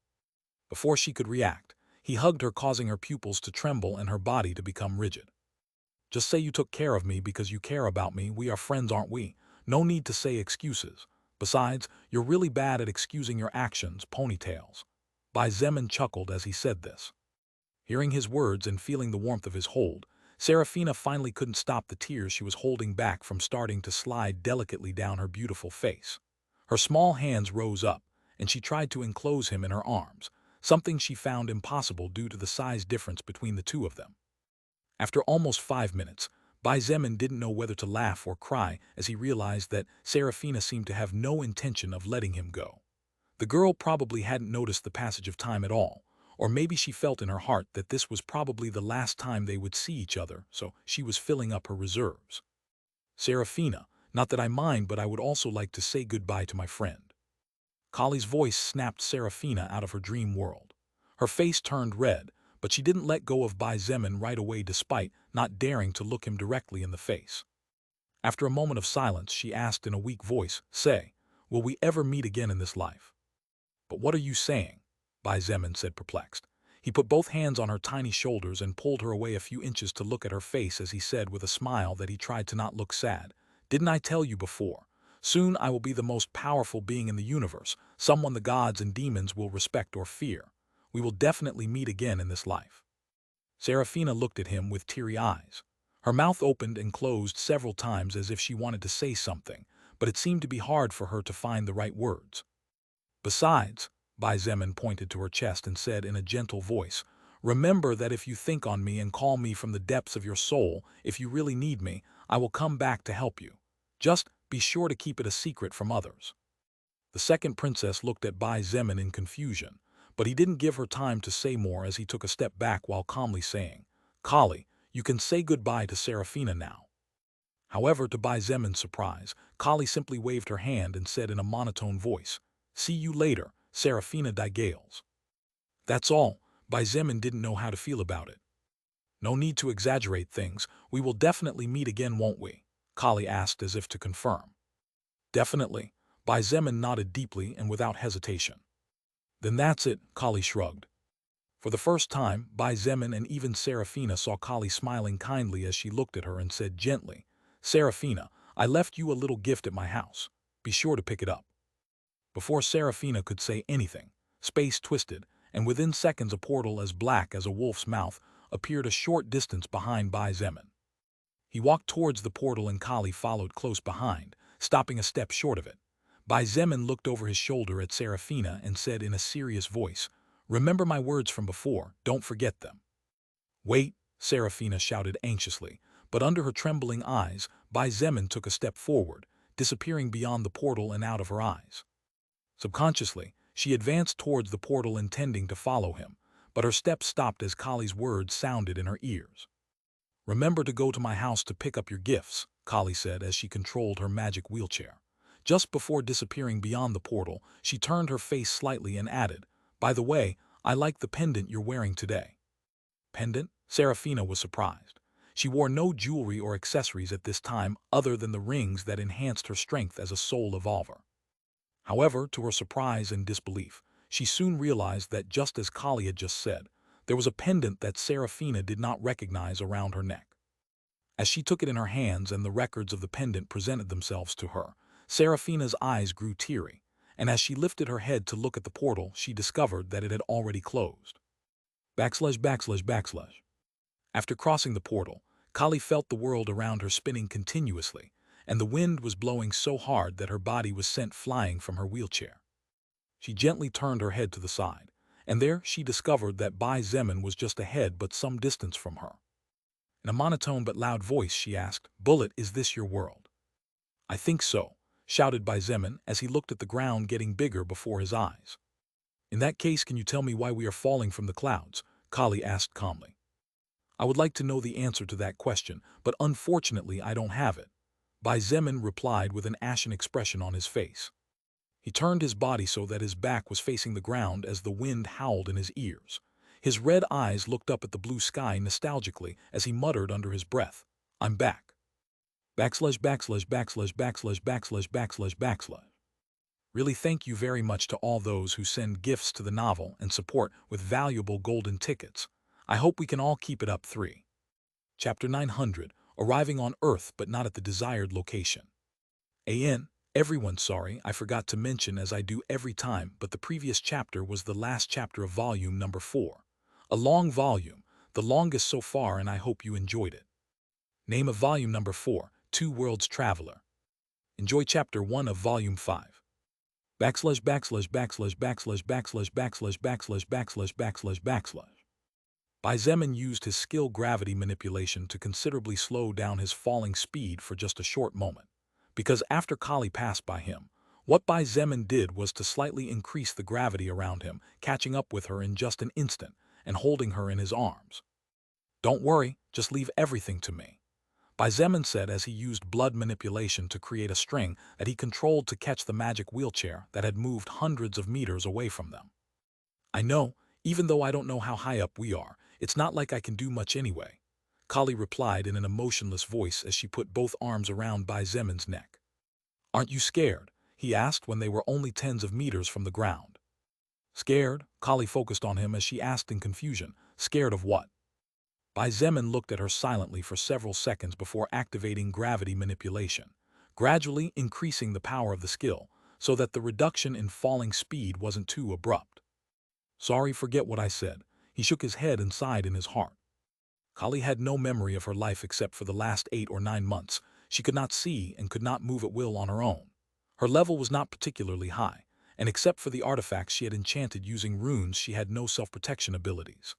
Before she could react, he hugged her, causing her pupils to tremble and her body to become rigid. "Just say you took care of me because you care about me. We are friends, aren't we? No need to say excuses. Besides, you're really bad at excusing your actions, ponytails." Bai Zemin chuckled as he said this. Hearing his words and feeling the warmth of his hold, Seraphina finally couldn't stop the tears she was holding back from starting to slide delicately down her beautiful face. Her small hands rose up, and she tried to enclose him in her arms, something she found impossible due to the size difference between the two of them. After almost 5 minutes, Bai Zemin didn't know whether to laugh or cry as he realized that Seraphina seemed to have no intention of letting him go. The girl probably hadn't noticed the passage of time at all, or maybe she felt in her heart that this was probably the last time they would see each other, so she was filling up her reserves. "Seraphina, not that I mind, but I would also like to say goodbye to my friend." Kali's voice snapped Seraphina out of her dream world. Her face turned red, but she didn't let go of Bai Zemin right away despite not daring to look him directly in the face. After a moment of silence, she asked in a weak voice, "Say, will we ever meet again in this life?" "But what are you saying?" Bai Zemin said, perplexed. He put both hands on her tiny shoulders and pulled her away a few inches to look at her face as he said with a smile that he tried to not look sad, "Didn't I tell you before? Soon I will be the most powerful being in the universe, someone the gods and demons will respect or fear. We will definitely meet again in this life." Seraphina looked at him with teary eyes. Her mouth opened and closed several times as if she wanted to say something, but it seemed to be hard for her to find the right words. "Besides," Bai Zemin pointed to her chest and said in a gentle voice, "remember that if you think on me and call me from the depths of your soul, if you really need me, I will come back to help you. Just be sure to keep it a secret from others." The second princess looked at Bai Zemin in confusion, but he didn't give her time to say more as he took a step back while calmly saying, "Kali, you can say goodbye to Seraphina now." However, to Bai Zemin's surprise, Kali simply waved her hand and said in a monotone voice, "See you later, Seraphina die Gales." That's all. Bai Zemin didn't know how to feel about it. "No need to exaggerate things. We will definitely meet again, won't we?" Kali asked as if to confirm. "Definitely." Bai Zemin nodded deeply and without hesitation. "Then that's it," Kali shrugged. For the first time, Bai Zemin and even Seraphina saw Kali smiling kindly as she looked at her and said gently, "Seraphina, I left you a little gift at my house. Be sure to pick it up." Before Seraphina could say anything, space twisted, and within seconds a portal as black as a wolf's mouth appeared a short distance behind Bai Zemin. He walked towards the portal and Kali followed close behind, stopping a step short of it. Bai Zemin looked over his shoulder at Seraphina and said in a serious voice, "Remember my words from before, don't forget them." "Wait," Seraphina shouted anxiously, but under her trembling eyes, Bai Zemin took a step forward, disappearing beyond the portal and out of her eyes. Subconsciously, she advanced towards the portal intending to follow him, but her steps stopped as Kali's words sounded in her ears. "Remember to go to my house to pick up your gifts," Kali said as she controlled her magic wheelchair. Just before disappearing beyond the portal, she turned her face slightly and added, "By the way, I like the pendant you're wearing today." "Pendant?" Seraphina was surprised. She wore no jewelry or accessories at this time other than the rings that enhanced her strength as a soul evolver. However, to her surprise and disbelief, she soon realized that just as Kali had just said, there was a pendant that Seraphina did not recognize around her neck. As she took it in her hands and the records of the pendant presented themselves to her, Seraphina's eyes grew teary, and as she lifted her head to look at the portal, she discovered that it had already closed. Backslash backslash backslash. After crossing the portal, Kali felt the world around her spinning continuously, and the wind was blowing so hard that her body was sent flying from her wheelchair. She gently turned her head to the side, and there she discovered that Bai Zemin was just ahead but some distance from her. In a monotone but loud voice she asked, "Bullet, is this your world?" "I think so." shouted Bai Zemin as he looked at the ground getting bigger before his eyes. In that case, can you tell me why we are falling from the clouds? Kali asked calmly. I would like to know the answer to that question, but unfortunately I don't have it. Bai Zemin replied with an ashen expression on his face. He turned his body so that his back was facing the ground as the wind howled in his ears. His red eyes looked up at the blue sky nostalgically as he muttered under his breath, I'm back. Backslash backslash backslash backslash backslash backslash backslash. Really, thank you very much to all those who send gifts to the novel and support with valuable golden tickets. I hope we can all keep it up. 3. Chapter 900, Arriving on Earth but not at the desired location. Everyone, sorry, I forgot to mention as I do every time, but the previous chapter was the last chapter of volume number 4. A long volume, the longest so far, and I hope you enjoyed it. Name of volume number 4, Two Worlds Traveler. Enjoy chapter 1 of volume 5. Backslash backslash backslash backslash backslash backslash backslash backslash backslash backslash. Bai Zemin used his skill gravity manipulation to considerably slow down his falling speed for just a short moment. Because after Kali passed by him, what Bai Zemin did was to slightly increase the gravity around him, catching up with her in just an instant and holding her in his arms. Don't worry, just leave everything to me, Bai Zemin said as he used blood manipulation to create a string that he controlled to catch the magic wheelchair that had moved hundreds of meters away from them. I know, even though I don't know how high up we are, it's not like I can do much anyway, Kali replied in an emotionless voice as she put both arms around Bai Zemin's neck. Aren't you scared? He asked when they were only tens of meters from the ground. Scared? Kali focused on him as she asked in confusion. Scared of what? Bai Zemin looked at her silently for several seconds before activating gravity manipulation, gradually increasing the power of the skill so that the reduction in falling speed wasn't too abrupt. Sorry, forget what I said. He shook his head and sighed in his heart. Kali had no memory of her life except for the last 8 or 9 months. She could not see and could not move at will on her own. Her level was not particularly high, and except for the artifacts she had enchanted using runes, she had no self-protection abilities.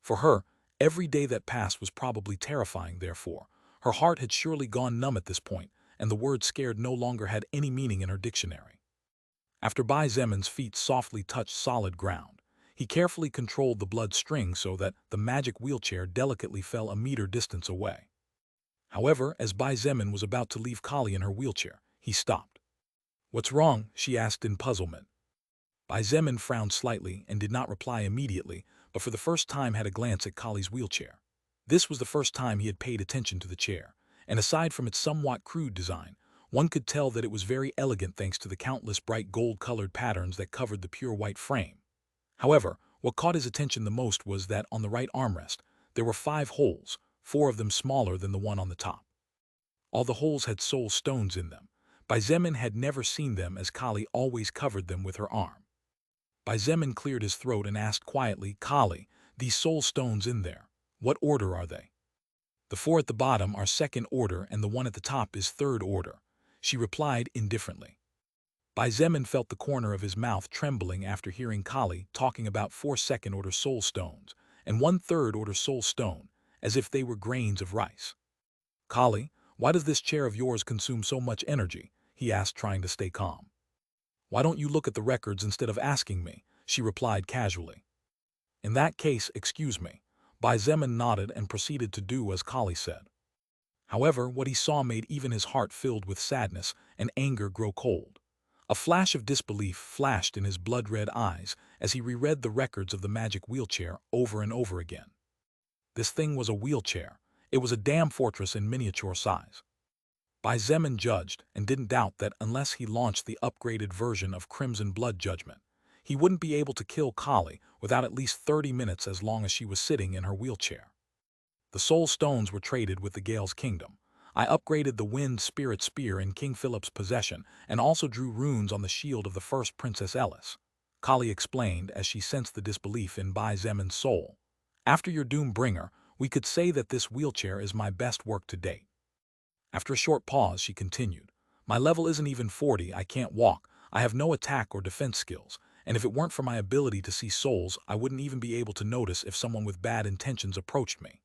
For her, every day that passed was probably terrifying, therefore. Her heart had surely gone numb at this point, and the word scared no longer had any meaning in her dictionary. After Bai Zemin's feet softly touched solid ground, he carefully controlled the blood string so that the magic wheelchair delicately fell a meter distance away. However, as Bai Zemin was about to leave Kali in her wheelchair, he stopped. What's wrong? She asked in puzzlement. Bai Zemin frowned slightly and did not reply immediately, but for the first time had a glance at Kali's wheelchair. This was the first time he had paid attention to the chair, and aside from its somewhat crude design, one could tell that it was very elegant thanks to the countless bright gold-colored patterns that covered the pure white frame. However, what caught his attention the most was that on the right armrest, there were 5 holes, 4 of them smaller than the one on the top. All the holes had soul stones in them. Bai Zemin had never seen them as Kali always covered them with her arm. Bai Zemin cleared his throat and asked quietly, Kali, these soul stones in there, what order are they? The 4 at the bottom are second order and the one at the top is third order, she replied indifferently. Bai Zemin felt the corner of his mouth trembling after hearing Kali talking about 4 second-order soul stones and 1 third-order soul stone, as if they were grains of rice. Kali, why does this chair of yours consume so much energy? He asked, trying to stay calm. Why don't you look at the records instead of asking me? She replied casually. In that case, excuse me. Bai Zemin nodded and proceeded to do as Kali said. However, what he saw made even his heart filled with sadness and anger grow cold. A flash of disbelief flashed in his blood-red eyes as he reread the records of the magic wheelchair over and over again. This thing was a wheelchair. It was a damn fortress in miniature size. Bai Zemin judged and didn't doubt that unless he launched the upgraded version of Crimson Blood Judgment, he wouldn't be able to kill Kali without at least 30 minutes as long as she was sitting in her wheelchair. The soul stones were traded with the Gale's Kingdom. I upgraded the Wind Spirit Spear in King Philip's possession and also drew runes on the shield of the first Princess Ellis, Kali explained as she sensed the disbelief in Bai Zemin's soul. After your Doombringer, we could say that this wheelchair is my best work to date. After a short pause, she continued, my level isn't even 40, I can't walk, I have no attack or defense skills, and if it weren't for my ability to see souls, I wouldn't even be able to notice if someone with bad intentions approached me.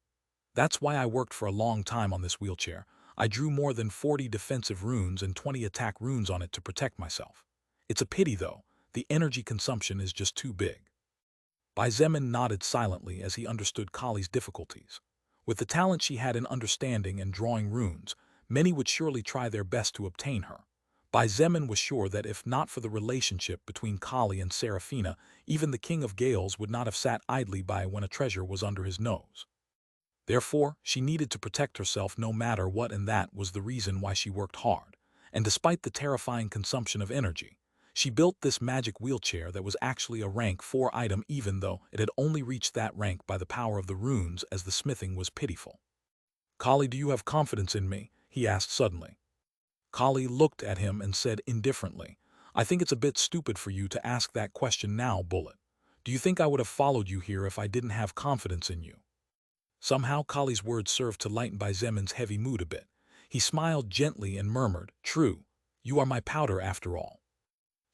That's why I worked for a long time on this wheelchair. I drew more than 40 defensive runes and 20 attack runes on it to protect myself. It's a pity, though. The energy consumption is just too big. Bai Zemin nodded silently as he understood Kali's difficulties. With the talent she had in understanding and drawing runes, many would surely try their best to obtain her. Bai Zemin was sure that if not for the relationship between Kali and Seraphina, even the King of Gales would not have sat idly by when a treasure was under his nose. Therefore, she needed to protect herself no matter what, and that was the reason why she worked hard. And despite the terrifying consumption of energy, she built this magic wheelchair that was actually a rank 4 item, even though it had only reached that rank by the power of the runes, as the smithing was pitiful. "Kali, do you have confidence in me?" he asked suddenly. Kali looked at him and said indifferently, "I think it's a bit stupid for you to ask that question now, Bullet. Do you think I would have followed you here if I didn't have confidence in you?" Somehow Kali's words served to lighten Bai Zemin's heavy mood a bit. He smiled gently and murmured, "True, you are my powder after all."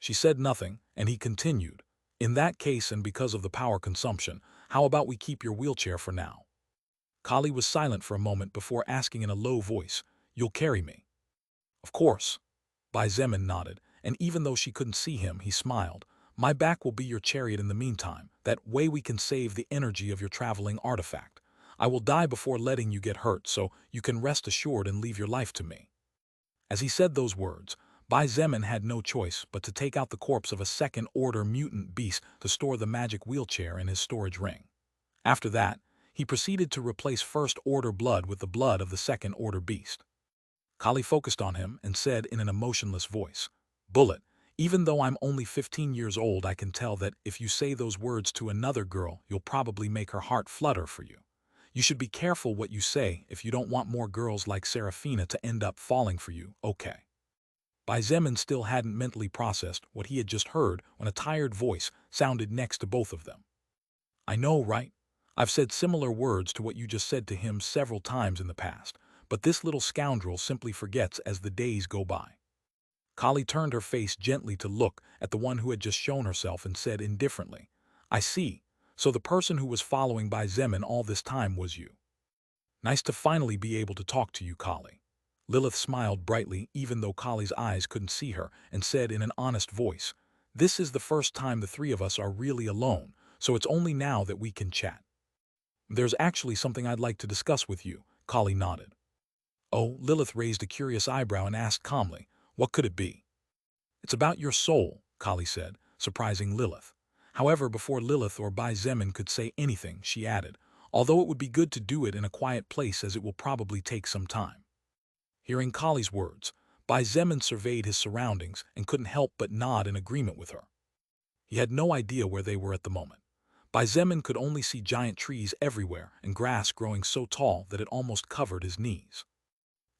She said nothing, and he continued, "In that case, and because of the power consumption, how about we keep your wheelchair for now?" Kali was silent for a moment before asking in a low voice, "You'll carry me?" "Of course." Bai Zemin nodded, and even though she couldn't see him, he smiled. "My back will be your chariot in the meantime. That way we can save the energy of your traveling artifact. I will die before letting you get hurt, so you can rest assured and leave your life to me." As he said those words, Bai Zemin had no choice but to take out the corpse of a second-order mutant beast to store the magic wheelchair in his storage ring. After that, he proceeded to replace first-order blood with the blood of the second-order beast. Kali focused on him and said in an emotionless voice, "Bullet, even though I'm only 15 years old, I can tell that if you say those words to another girl, you'll probably make her heart flutter for you. You should be careful what you say if you don't want more girls like Seraphina to end up falling for you, okay?" Bai Zemin still hadn't mentally processed what he had just heard when a tired voice sounded next to both of them. "I know, right? I've said similar words to what you just said to him several times in the past, but this little scoundrel simply forgets as the days go by." Kali turned her face gently to look at the one who had just shown herself and said indifferently, "I see. So the person who was following Bai Zemin all this time was you. Nice to finally be able to talk to you, Kali." Lilith smiled brightly even though Kali's eyes couldn't see her, and said in an honest voice, "This is the first time the three of us are really alone, so it's only now that we can chat." "There's actually something I'd like to discuss with you," Kali nodded. "Oh," Lilith raised a curious eyebrow and asked calmly, "What could it be?" "It's about your soul," Kali said, surprising Lilith. However, before Lilith or Bai Zemin could say anything, she added, "Although it would be good to do it in a quiet place, as it will probably take some time." Hearing Kali's words, Bai Zemin surveyed his surroundings and couldn't help but nod in agreement with her. He had no idea where they were at the moment. Bai Zemin could only see giant trees everywhere and grass growing so tall that it almost covered his knees.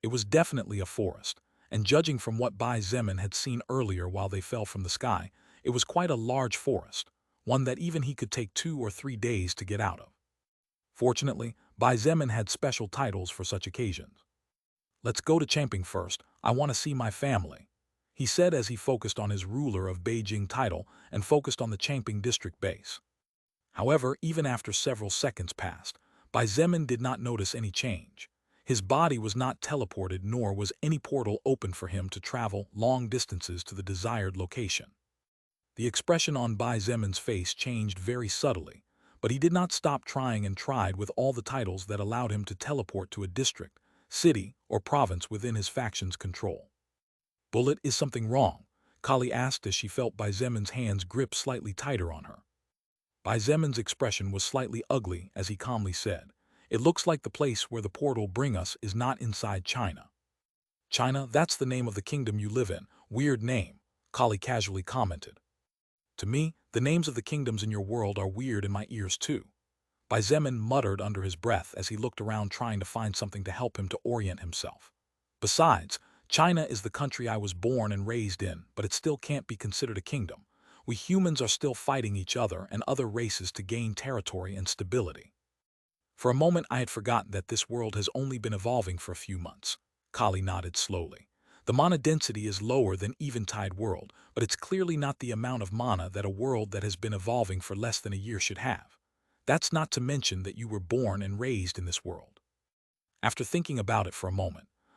It was definitely a forest, and judging from what Bai Zemin had seen earlier while they fell from the sky, it was quite a large forest, one that even he could take 2 or 3 days to get out of. Fortunately, Bai Zemin had special titles for such occasions. "Let's go to Champing first. I want to see my family," he said as he focused on his ruler of Beijing title and focused on the Champing district base. However, even after several seconds passed, Bai Zemin did not notice any change. His body was not teleported, nor was any portal open for him to travel long distances to the desired location. The expression on Bai Zemin's face changed very subtly, but he did not stop trying and tried with all the titles that allowed him to teleport to a district, city, or province within his faction's control. "Bullet, is something wrong?" Kali asked as she felt Bai Zemin's hands grip slightly tighter on her. Bai Zemin's expression was slightly ugly as he calmly said, "It looks like the place where the portal bring us is not inside China." "China, that's the name of the kingdom you live in. Weird name," Kali casually commented. "To me, the names of the kingdoms in your world are weird in my ears too." Bai Zemin muttered under his breath as he looked around trying to find something to help him to orient himself. "Besides, China is the country I was born and raised in, but it still can't be considered a kingdom. We humans are still fighting each other and other races to gain territory and stability." For a moment I had forgotten that this world has only been evolving for a few months. Kali nodded slowly. "The mana density is lower than Eventide world, but it's clearly not the amount of mana that a world that has been evolving for less than a year should have. That's not to mention that you were born and raised in this world." After thinking about it for a moment,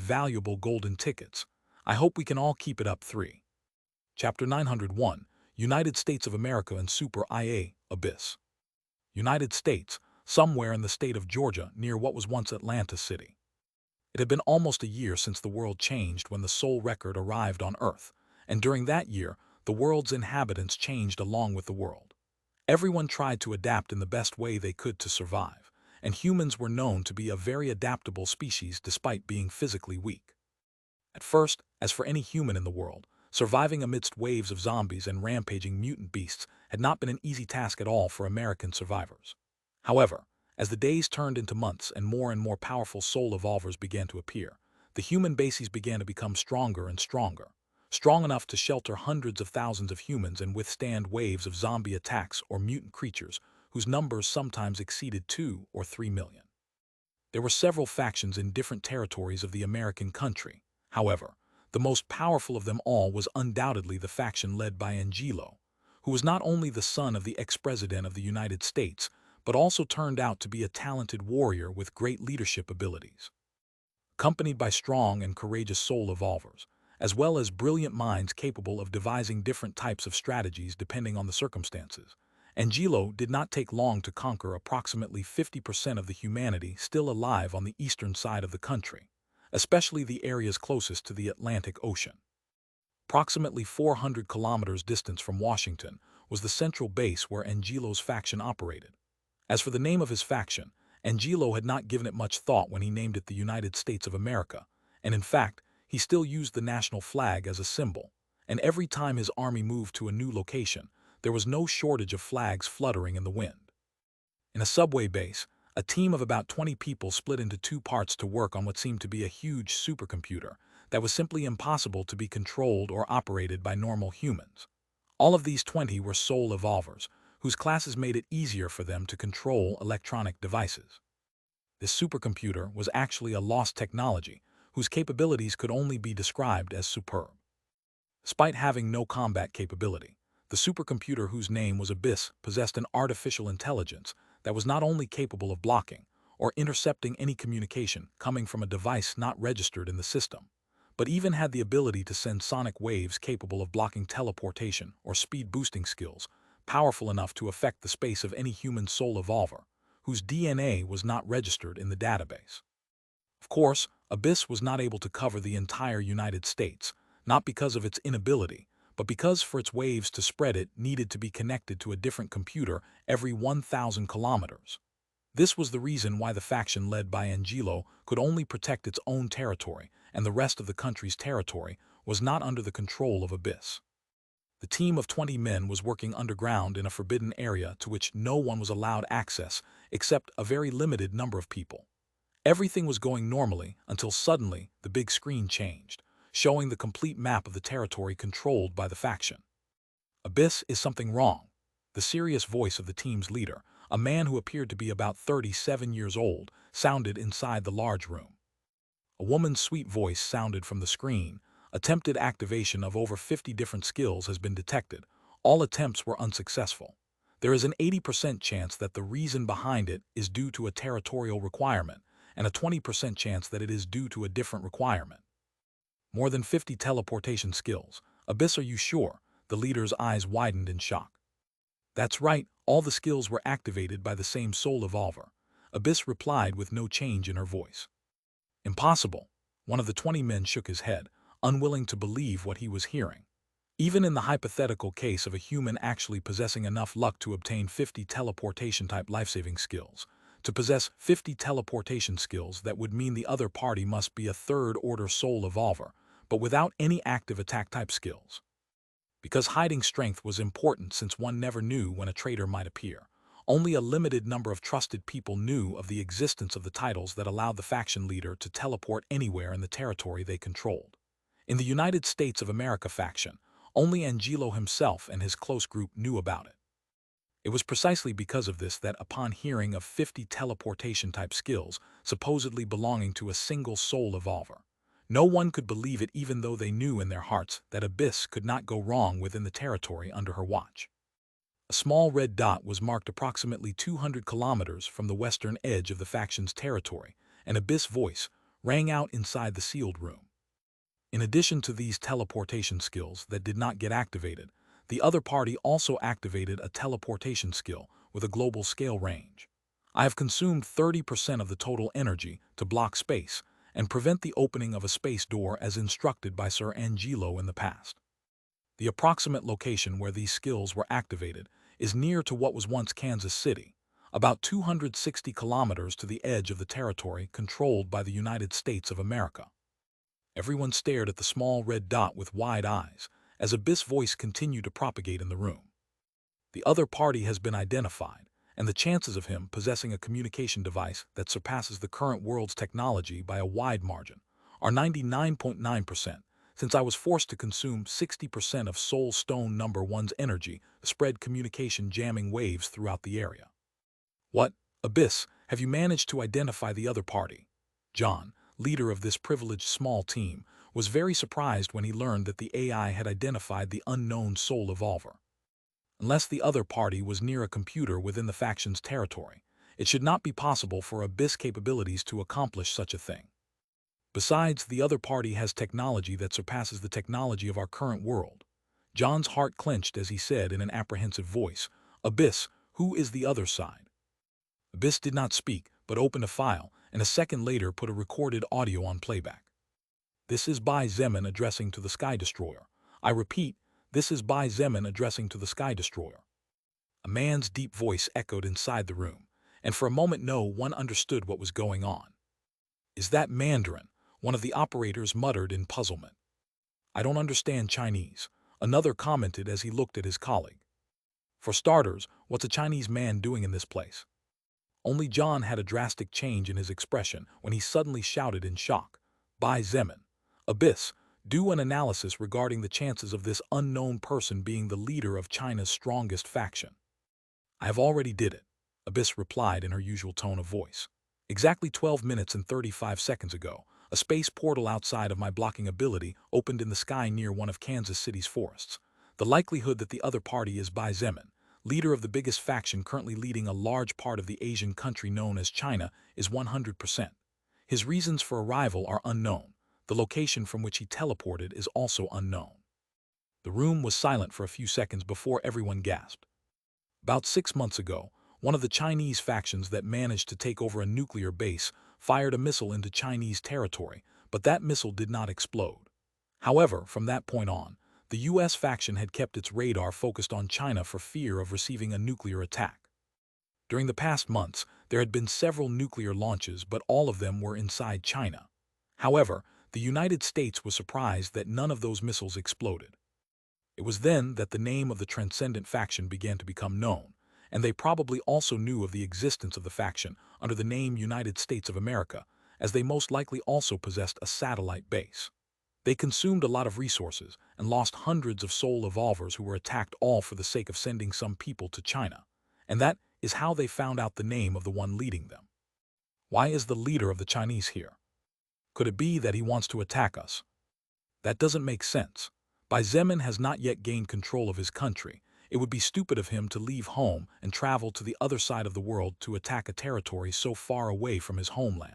valuable golden tickets. I hope we can all keep it up. 3. Chapter 901, United States of America and Super IA, Abyss. United States, somewhere in the state of Georgia near what was once Atlanta City. It had been almost a year since the world changed when the soul record arrived on Earth, and during that year, the world's inhabitants changed along with the world. Everyone tried to adapt in the best way they could to survive, and humans were known to be a very adaptable species despite being physically weak. At first, as for any human in the world, surviving amidst waves of zombies and rampaging mutant beasts had not been an easy task at all for American survivors. However, as the days turned into months and more powerful soul evolvers began to appear, the human bases began to become stronger and stronger, strong enough to shelter hundreds of thousands of humans and withstand waves of zombie attacks or mutant creatures whose numbers sometimes exceeded 2 or 3 million. There were several factions in different territories of the American country. However, the most powerful of them all was undoubtedly the faction led by Angelo, who was not only the son of the ex-president of the United States, but also turned out to be a talented warrior with great leadership abilities. Accompanied by strong and courageous soul evolvers, as well as brilliant minds capable of devising different types of strategies depending on the circumstances, Angelo did not take long to conquer approximately 50% of the humanity still alive on the eastern side of the country, especially the areas closest to the Atlantic Ocean. Approximately 400 kilometers distance from Washington was the central base where Angelo's faction operated. As for the name of his faction, Angelo had not given it much thought when he named it the United States of America, and in fact, he still used the national flag as a symbol, and every time his army moved to a new location, there was no shortage of flags fluttering in the wind. In a subway base, a team of about 20 people split into two parts to work on what seemed to be a huge supercomputer that was simply impossible to be controlled or operated by normal humans. All of these 20 were soul evolvers, whose classes made it easier for them to control electronic devices. This supercomputer was actually a lost technology, whose capabilities could only be described as superb. Despite having no combat capability, the supercomputer, whose name was Abyss, possessed an artificial intelligence that was not only capable of blocking or intercepting any communication coming from a device not registered in the system, but even had the ability to send sonic waves capable of blocking teleportation or speed-boosting skills, powerful enough to affect the space of any human soul evolver, whose DNA was not registered in the database. Of course, Abyss was not able to cover the entire United States, not because of its inability, but because for its waves to spread it needed to be connected to a different computer every 1,000 kilometers. This was the reason why the faction led by Angelo could only protect its own territory, and the rest of the country's territory was not under the control of Abyss. The team of 20 men was working underground in a forbidden area to which no one was allowed access except a very limited number of people. Everything was going normally until suddenly the big screen changed, showing the complete map of the territory controlled by the faction. Abyss, is something wrong? The serious voice of the team's leader, a man who appeared to be about 37 years old, sounded inside the large room. A woman's sweet voice sounded from the screen. Attempted activation of over 50 different skills has been detected. All attempts were unsuccessful. There is an 80% chance that the reason behind it is due to a territorial requirement, and a 20% chance that it is due to a different requirement. More than 50 teleportation skills. Abyss, are you sure? The leader's eyes widened in shock. That's right, all the skills were activated by the same soul evolver. Abyss replied with no change in her voice. Impossible. One of the 20 men shook his head, unwilling to believe what he was hearing. Even in the hypothetical case of a human actually possessing enough luck to obtain 50 teleportation-type life-saving skills, to possess 50 teleportation skills, that would mean the other party must be a third-order soul evolver, but without any active attack-type skills. Because hiding strength was important since one never knew when a traitor might appear, only a limited number of trusted people knew of the existence of the titles that allowed the faction leader to teleport anywhere in the territory they controlled. In the United States of America faction, only Angelo himself and his close group knew about it. It was precisely because of this that upon hearing of 50 teleportation-type skills supposedly belonging to a single soul evolver, no one could believe it, even though they knew in their hearts that Abyss could not go wrong within the territory under her watch. A small red dot was marked approximately 200 kilometers from the western edge of the faction's territory, and Abyss' voice rang out inside the sealed room. In addition to these teleportation skills that did not get activated, the other party also activated a teleportation skill with a global scale range. I have consumed 30% of the total energy to block space and prevent the opening of a space door as instructed by Sir Angelo in the past. The approximate location where these skills were activated is near to what was once Kansas City, about 260 kilometers to the edge of the territory controlled by the United States of America. Everyone stared at the small red dot with wide eyes as Abyss' voice continued to propagate in the room. The other party has been identified, and the chances of him possessing a communication device that surpasses the current world's technology by a wide margin are 99.9%, since I was forced to consume 60% of Soul Stone Number 1's energy to spread communication jamming waves throughout the area. What, Abyss, have you managed to identify the other party? John, leader of this privileged small team, was very surprised when he learned that the AI had identified the unknown soul evolver. Unless the other party was near a computer within the faction's territory, it should not be possible for Abyss capabilities to accomplish such a thing. Besides, the other party has technology that surpasses the technology of our current world. John's heart clenched as he said in an apprehensive voice, Abyss, who is the other side? Abyss did not speak, but opened a file, and a second later put a recorded audio on playback. This is Bai Zemin addressing to the Sky Destroyer. I repeat, this is Bai Zemin addressing to the Sky Destroyer. A man's deep voice echoed inside the room, and for a moment no one understood what was going on. Is that Mandarin? One of the operators muttered in puzzlement. I don't understand Chinese, another commented as he looked at his colleague. For starters, what's a Chinese man doing in this place? Only John had a drastic change in his expression when he suddenly shouted in shock, Bai Zemin, Abyss, do an analysis regarding the chances of this unknown person being the leader of China's strongest faction. I have already did it, Abyss replied in her usual tone of voice. Exactly 12 minutes and 35 seconds ago, a space portal outside of my blocking ability opened in the sky near one of Kansas City's forests. The likelihood that the other party is Bai Zemin, leader of the biggest faction currently leading a large part of the Asian country known as China, is 100%. His reasons for arrival are unknown. The location from which he teleported is also unknown. The room was silent for a few seconds before everyone gasped. About 6 months ago, one of the Chinese factions that managed to take over a nuclear base fired a missile into Chinese territory, but that missile did not explode. However, from that point on, the U.S. faction had kept its radar focused on China for fear of receiving a nuclear attack. During the past months, there had been several nuclear launches, but all of them were inside China. However, the United States was surprised that none of those missiles exploded. It was then that the name of the transcendent faction began to become known, and they probably also knew of the existence of the faction under the name United States of America, as they most likely also possessed a satellite base. They consumed a lot of resources and lost hundreds of soul evolvers who were attacked, all for the sake of sending some people to China, and that is how they found out the name of the one leading them. Why is the leader of the Chinese here? Could it be that he wants to attack us? That doesn't make sense. Bai Zemin has not yet gained control of his country. It would be stupid of him to leave home and travel to the other side of the world to attack a territory so far away from his homeland.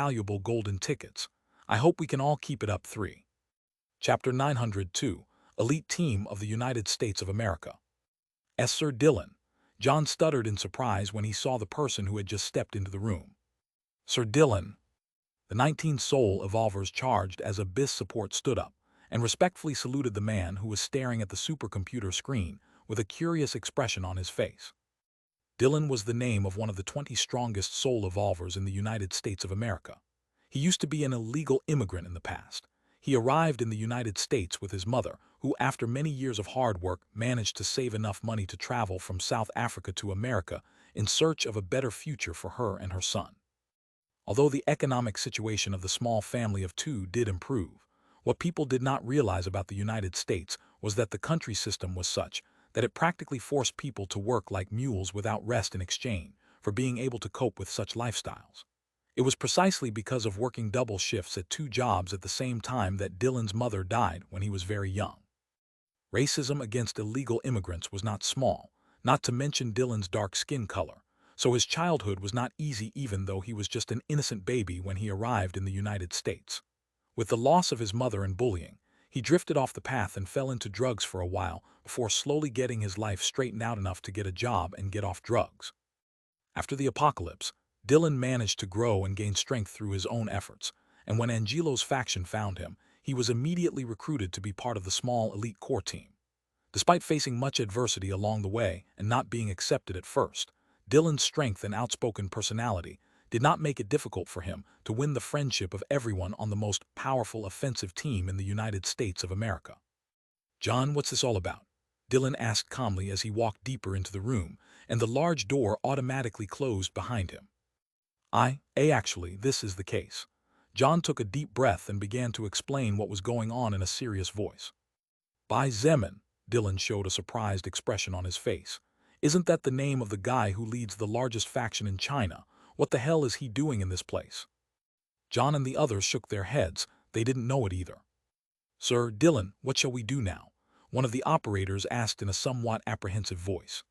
valuable golden tickets. I hope we can all keep it up. 3. Chapter 902, Elite Team of the United States of America. As Sir Dillon, John stuttered in surprise when he saw the person who had just stepped into the room. Sir Dillon. The 19 soul evolvers charged as Abyss support stood up and respectfully saluted the man who was staring at the supercomputer screen with a curious expression on his face. Dillon was the name of one of the 20 strongest soul evolvers in the United States of America. He used to be an illegal immigrant in the past. He arrived in the United States with his mother, who after many years of hard work managed to save enough money to travel from South Africa to America in search of a better future for her and her son. Although the economic situation of the small family of 2 did improve, what people did not realize about the United States was that the country system was such that it practically forced people to work like mules without rest in exchange for being able to cope with such lifestyles. It was precisely because of working double shifts at 2 jobs at the same time that Dillon's mother died when he was very young. Racism against illegal immigrants was not small, not to mention Dillon's dark skin color, so his childhood was not easy even though he was just an innocent baby when he arrived in the United States. With the loss of his mother and bullying, he drifted off the path and fell into drugs for a while before slowly getting his life straightened out enough to get a job and get off drugs. After the apocalypse, Dillon managed to grow and gain strength through his own efforts, and when Angelo's faction found him, he was immediately recruited to be part of the small elite core team. Despite facing much adversity along the way and not being accepted at first, Dillon's strength and outspoken personality did not make it difficult for him to win the friendship of everyone on the most powerful offensive team in the United States of America. "John, what's this all about?" Dillon asked calmly as he walked deeper into the room, and the large door automatically closed behind him. Actually, this is the case." John took a deep breath and began to explain what was going on in a serious voice. "Bai Zemin," Dillon showed a surprised expression on his face. "Isn't that the name of the guy who leads the largest faction in China? What the hell is he doing in this place?" John and the others shook their heads. They didn't know it either. "Sir Dillon, what shall we do now?" one of the operators asked in a somewhat apprehensive voice.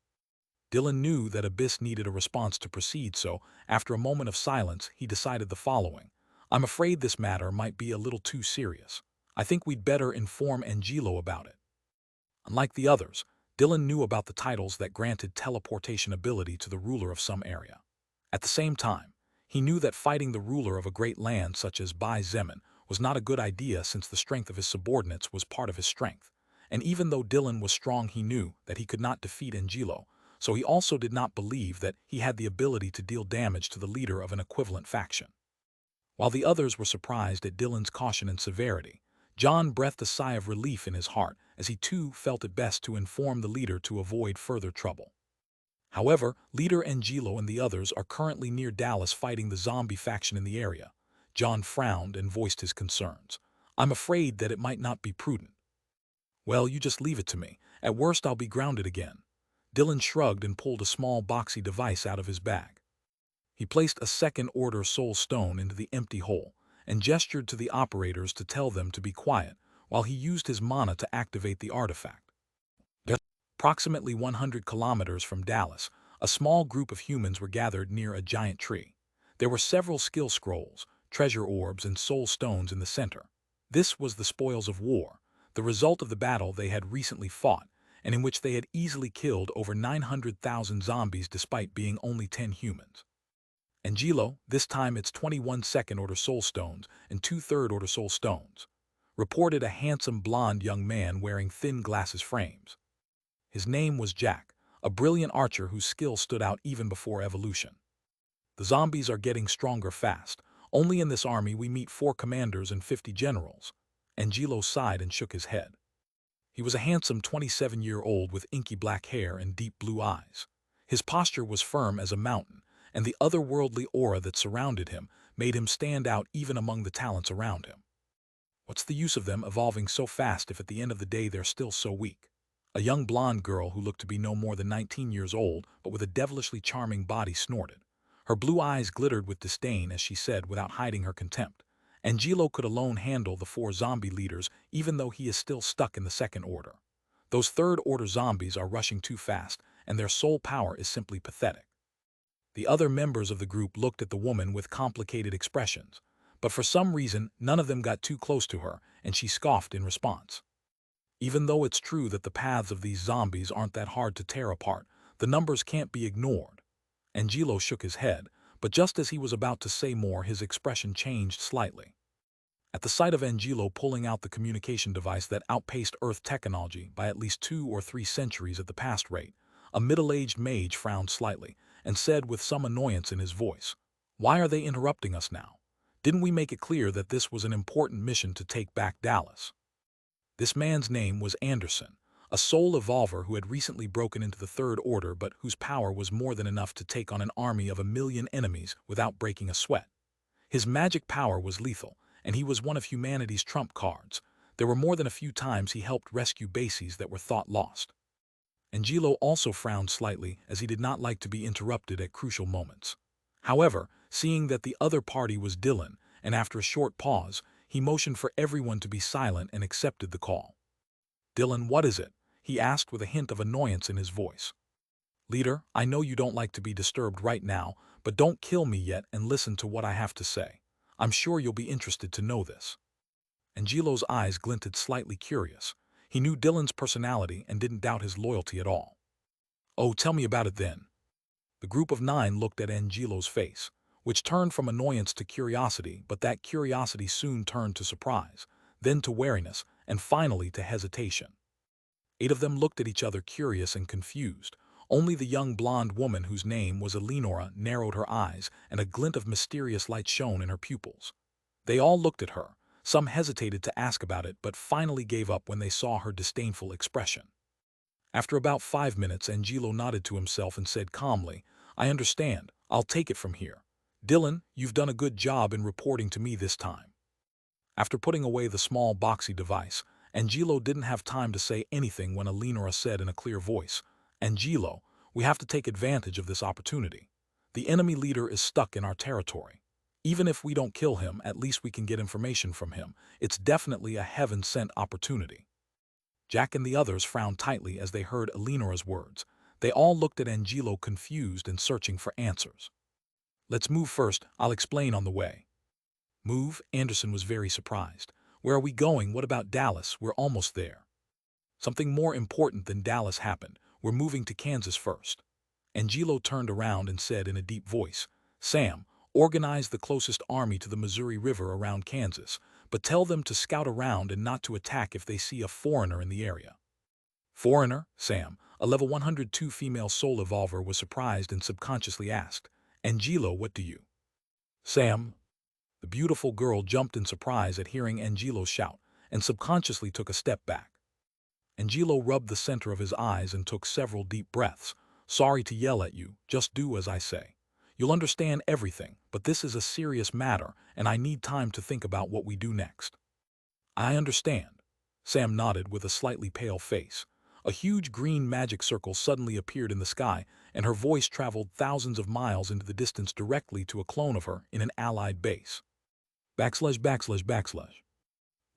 Dillon knew that Abyss needed a response to proceed, so after a moment of silence, he decided the following. "I'm afraid this matter might be a little too serious. I think we'd better inform Angelo about it." Unlike the others, Dillon knew about the titles that granted teleportation ability to the ruler of some area. At the same time, he knew that fighting the ruler of a great land such as Bai Zemin was not a good idea since the strength of his subordinates was part of his strength. And even though Dillon was strong, he knew that he could not defeat Angelo, so he also did not believe that he had the ability to deal damage to the leader of an equivalent faction. While the others were surprised at Dillon's caution and severity, John breathed a sigh of relief in his heart as he too felt it best to inform the leader to avoid further trouble. However, Leader Angelo and the others are currently near Dallas fighting the zombie faction in the area. John frowned and voiced his concerns. "I'm afraid that it might not be prudent." "Well, you just leave it to me. At worst, I'll be grounded again." Dillon shrugged and pulled a small boxy device out of his bag. He placed a second-order soul stone into the empty hole and gestured to the operators to tell them to be quiet while he used his mana to activate the artifact. Approximately 100 kilometers from Dallas, a small group of humans were gathered near a giant tree. There were several skill scrolls, treasure orbs, and soul stones in the center. This was the spoils of war, the result of the battle they had recently fought, and in which they had easily killed over 900,000 zombies despite being only 10 humans. Angelo, this time it's 21 second-order soul stones and 2 third-order soul stones, reported a handsome blonde young man wearing thin glasses frames. His name was Jack, a brilliant archer whose skill stood out even before evolution. The zombies are getting stronger fast. Only in this army we meet 4 commanders and 50 generals. Angelo sighed and shook his head. He was a handsome 27-year-old with inky black hair and deep blue eyes. His posture was firm as a mountain, and the otherworldly aura that surrounded him made him stand out even among the talents around him. What's the use of them evolving so fast if at the end of the day they're still so weak? A young blonde girl who looked to be no more than 19 years old, but with a devilishly charming body, snorted. Her blue eyes glittered with disdain as she said without hiding her contempt, "Angelo could alone handle the 4 zombie leaders even though he is still stuck in the second order. Those third-order zombies are rushing too fast, and their soul power is simply pathetic." The other members of the group looked at the woman with complicated expressions, but for some reason none of them got too close to her, and she scoffed in response. Even though it's true that the paths of these zombies aren't that hard to tear apart, the numbers can't be ignored. Angelo shook his head, but just as he was about to say more, his expression changed slightly. At the sight of Angelo pulling out the communication device that outpaced Earth technology by at least 2 or 3 centuries at the past rate, a middle-aged mage frowned slightly and said with some annoyance in his voice, "Why are they interrupting us now? Didn't we make it clear that this was an important mission to take back Dallas?" This man's name was Anderson, a soul evolver who had recently broken into the Third Order but whose power was more than enough to take on an army of 1,000,000 enemies without breaking a sweat. His magic power was lethal, and he was one of humanity's trump cards. There were more than a few times he helped rescue bases that were thought lost. Angelo also frowned slightly as he did not like to be interrupted at crucial moments. However, seeing that the other party was Dylan, and after a short pause, he motioned for everyone to be silent and accepted the call. "Dylan, what is it?" he asked with a hint of annoyance in his voice. "Leader, I know you don't like to be disturbed right now, but don't kill me yet and listen to what I have to say. I'm sure you'll be interested to know this." Angelo's eyes glinted, slightly curious. He knew Dylan's personality and didn't doubt his loyalty at all. "Oh, tell me about it then." The group of 9 looked at Angelo's face, which turned from annoyance to curiosity, but that curiosity soon turned to surprise, then to wariness, and finally to hesitation. 8 of them looked at each other, curious and confused. Only the young blonde woman whose name was Eleonora narrowed her eyes, and a glint of mysterious light shone in her pupils. They all looked at her. Some hesitated to ask about it, but finally gave up when they saw her disdainful expression. After about 5 minutes, Angelo nodded to himself and said calmly, "I understand. I'll take it from here. Dylan, you've done a good job in reporting to me this time." After putting away the small boxy device, Angelo didn't have time to say anything when Eleonora said in a clear voice, "Angelo, we have to take advantage of this opportunity. The enemy leader is stuck in our territory. Even if we don't kill him, at least we can get information from him. It's definitely a heaven-sent opportunity." Jack and the others frowned tightly as they heard Eleonora's words. They all looked at Angelo, confused and searching for answers. "Let's move first. I'll explain on the way." "Move?" Anderson was very surprised. "Where are we going? What about Dallas? We're almost there." "Something more important than Dallas happened. We're moving to Kansas first." Angelo turned around and said in a deep voice, "Sam, organize the closest army to the Missouri River around Kansas, but tell them to scout around and not to attack if they see a foreigner in the area." "Foreigner?" Sam, a level 102 female soul evolver, was surprised and subconsciously asked, "Angelo, what do you?" "Sam." The beautiful girl jumped in surprise at hearing Angelo shout, and subconsciously took a step back. Angelo rubbed the center of his eyes and took several deep breaths. "Sorry to yell at you, just do as I say. You'll understand everything, but this is a serious matter, and I need time to think about what we do next." "I understand." Sam nodded with a slightly pale face. A huge green magic circle suddenly appeared in the sky, and her voice traveled thousands of miles into the distance directly to a clone of her in an allied base. /////.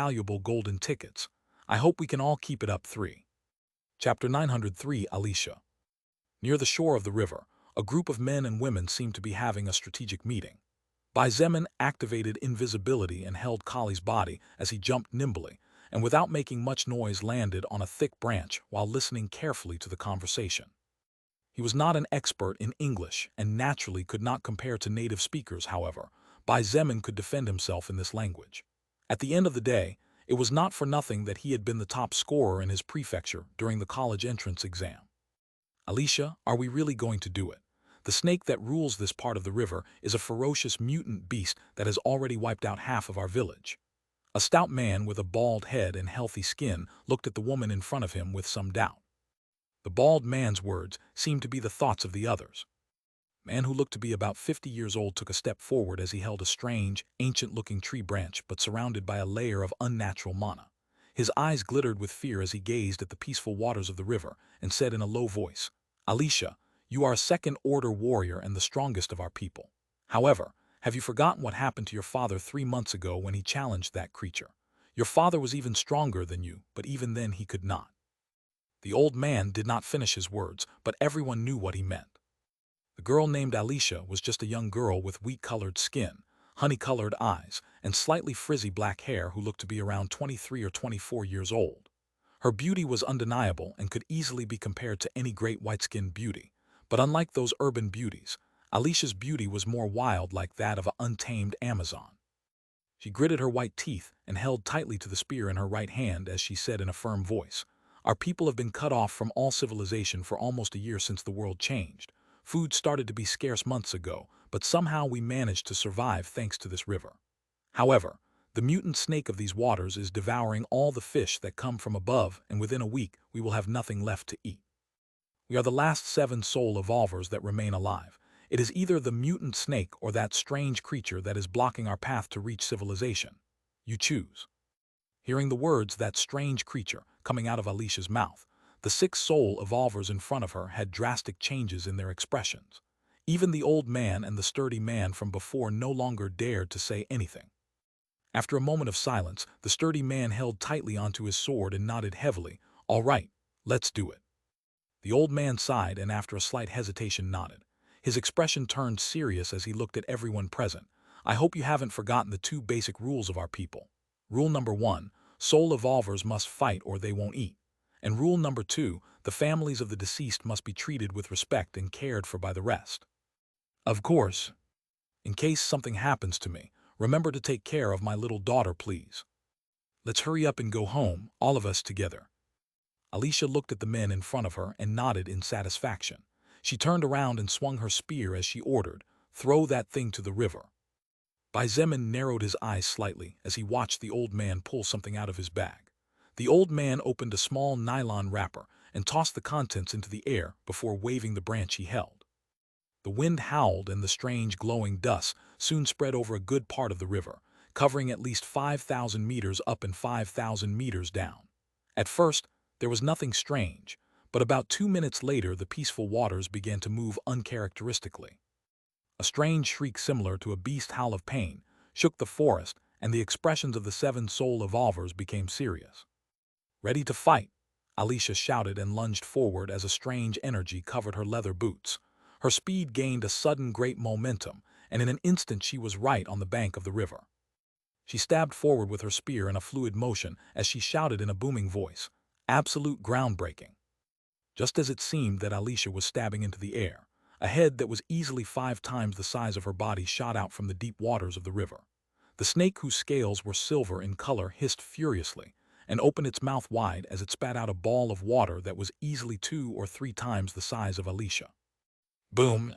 valuable golden tickets. I hope we can all keep it up. 3. Chapter 903. Alicia. Near the shore of the river, a group of men and women seemed to be having a strategic meeting. Bai Zemin activated invisibility and held Kali's body as he jumped nimbly, and without making much noise landed on a thick branch while listening carefully to the conversation. He was not an expert in English and naturally could not compare to native speakers. However, Bai Zemin could defend himself in this language. At the end of the day, it was not for nothing that he had been the top scorer in his prefecture during the college entrance exam. Alicia, are we really going to do it? The snake that rules this part of the river is a ferocious mutant beast that has already wiped out half of our village. A stout man with a bald head and healthy skin looked at the woman in front of him with some doubt. The bald man's words seemed to be the thoughts of the others. A man who looked to be about 50 years old took a step forward as he held a strange, ancient-looking tree branch but surrounded by a layer of unnatural mana. His eyes glittered with fear as he gazed at the peaceful waters of the river and said in a low voice, "Alicia, you are a second-order warrior and the strongest of our people. However, have you forgotten what happened to your father 3 months ago when he challenged that creature? Your father was even stronger than you, but even then he could not." The old man did not finish his words, but everyone knew what he meant. The girl named Alicia was just a young girl with wheat-colored skin, honey-colored eyes, and slightly frizzy black hair who looked to be around 23 or 24 years old. Her beauty was undeniable and could easily be compared to any great white-skinned beauty, but unlike those urban beauties, Alicia's beauty was more wild, like that of an untamed Amazon. She gritted her white teeth and held tightly to the spear in her right hand as she said in a firm voice, "Our people have been cut off from all civilization for almost a year since the world changed. Food started to be scarce months ago, but somehow we managed to survive thanks to this river. However, the mutant snake of these waters is devouring all the fish that come from above, and within a week we will have nothing left to eat. We are the last 7 soul evolvers that remain alive. It is either the mutant snake or that strange creature that is blocking our path to reach civilization. You choose." Hearing the words "that strange creature" coming out of Alicia's mouth, The 6 soul evolvers in front of her had drastic changes in their expressions. Even the old man and the sturdy man from before no longer dared to say anything. After a moment of silence, the sturdy man held tightly onto his sword and nodded heavily. "All right, let's do it." The old man sighed and after a slight hesitation nodded. His expression turned serious as he looked at everyone present. "I hope you haven't forgotten the 2 basic rules of our people. Rule number 1, soul evolvers must fight or they won't eat. And rule number 2, the families of the deceased must be treated with respect and cared for by the rest. Of course, in case something happens to me, remember to take care of my little daughter, please. Let's hurry up and go home, all of us together." Alicia looked at the men in front of her and nodded in satisfaction. She turned around and swung her spear as she ordered, "Throw that thing to the river." Bai Zemin narrowed his eyes slightly as he watched the old man pull something out of his bag. The old man opened a small nylon wrapper and tossed the contents into the air before waving the branch he held. The wind howled and the strange glowing dust soon spread over a good part of the river, covering at least 5,000 meters up and 5,000 meters down. At first, there was nothing strange, but about 2 minutes later the peaceful waters began to move uncharacteristically. A strange shriek similar to a beast howl of pain shook the forest, and the expressions of the 7 soul evolvers became serious. "Ready to fight," Alicia shouted and lunged forward as a strange energy covered her leather boots. Her speed gained a sudden great momentum, and in an instant she was right on the bank of the river. She stabbed forward with her spear in a fluid motion as she shouted in a booming voice, "Absolute groundbreaking." Just as it seemed that Alicia was stabbing into the air, a head that was easily 5 times the size of her body shot out from the deep waters of the river. The snake, whose scales were silver in color, hissed furiously and opened its mouth wide as it spat out a ball of water that was easily 2 or 3 times the size of Alicia. Boom!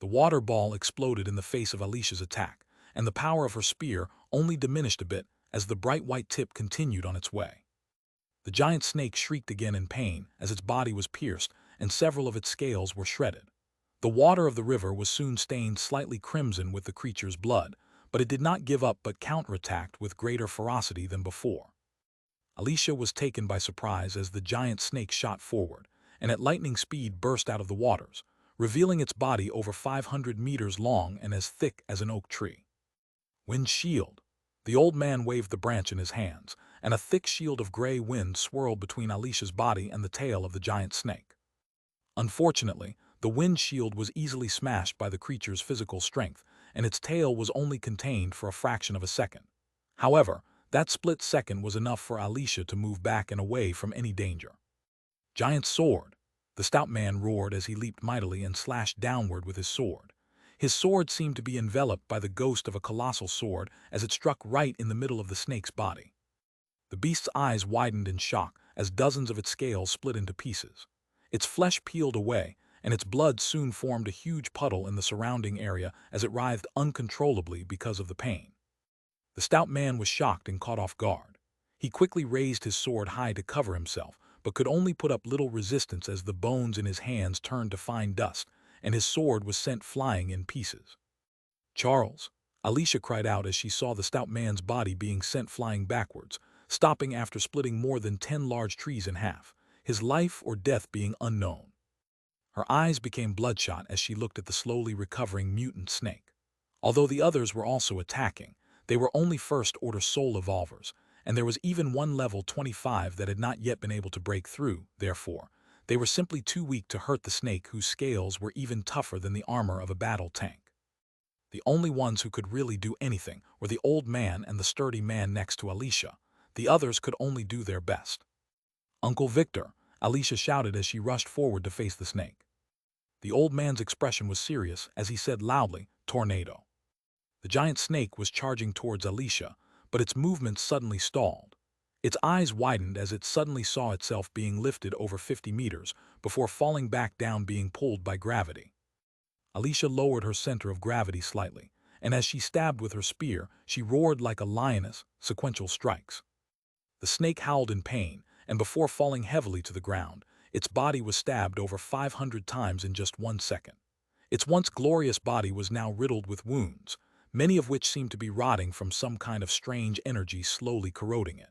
The water ball exploded in the face of Alicia's attack, and the power of her spear only diminished a bit as the bright white tip continued on its way. The giant snake shrieked again in pain as its body was pierced and several of its scales were shredded. The water of the river was soon stained slightly crimson with the creature's blood, but it did not give up but counterattacked with greater ferocity than before. Alicia was taken by surprise as the giant snake shot forward, and at lightning speed burst out of the waters, revealing its body over 500 meters long and as thick as an oak tree. "Wind shield!" The old man waved the branch in his hands, and a thick shield of gray wind swirled between Alicia's body and the tail of the giant snake. Unfortunately, the wind shield was easily smashed by the creature's physical strength, and its tail was only contained for a fraction of a second. However, that split second was enough for Alicia to move back and away from any danger. "Giant sword!" The stout man roared as he leaped mightily and slashed downward with his sword. His sword seemed to be enveloped by the ghost of a colossal sword as it struck right in the middle of the snake's body. The beast's eyes widened in shock as dozens of its scales split into pieces. Its flesh peeled away, and its blood soon formed a huge puddle in the surrounding area as it writhed uncontrollably because of the pain. The stout man was shocked and caught off guard. He quickly raised his sword high to cover himself, but could only put up little resistance as the bones in his hands turned to fine dust, and his sword was sent flying in pieces. "Charles!" Alicia cried out as she saw the stout man's body being sent flying backwards, stopping after splitting more than 10 large trees in half, his life or death being unknown. Her eyes became bloodshot as she looked at the slowly recovering mutant snake. Although the others were also attacking, they were only first-order soul evolvers, and there was even one level 25 that had not yet been able to break through. Therefore, they were simply too weak to hurt the snake, whose scales were even tougher than the armor of a battle tank. The only ones who could really do anything were the old man and the sturdy man next to Alicia. The others could only do their best. "Uncle Victor!" Alicia shouted as she rushed forward to face the snake. The old man's expression was serious as he said loudly, "Tornado." The giant snake was charging towards Alicia, but its movements suddenly stalled. Its eyes widened as it suddenly saw itself being lifted over 50 meters before falling back down, being pulled by gravity. Alicia lowered her center of gravity slightly, and as she stabbed with her spear, she roared like a lioness, sequential strikes. The snake howled in pain, and before falling heavily to the ground, its body was stabbed over 500 times in just 1 second. Its once glorious body was now riddled with wounds, many of which seemed to be rotting from some kind of strange energy slowly corroding it.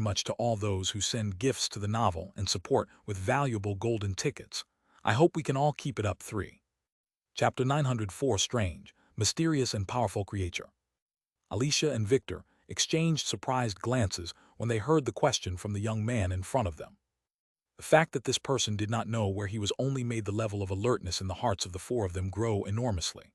much to all those who send gifts to the novel and support with valuable golden tickets. I hope we can all keep it up. 3. Chapter 904 Strange, Mysterious and Powerful Creature. Alicia and Victor exchanged surprised glances when they heard the question from the young man in front of them. The fact that this person did not know where he was only made the level of alertness in the hearts of the four of them grow enormously.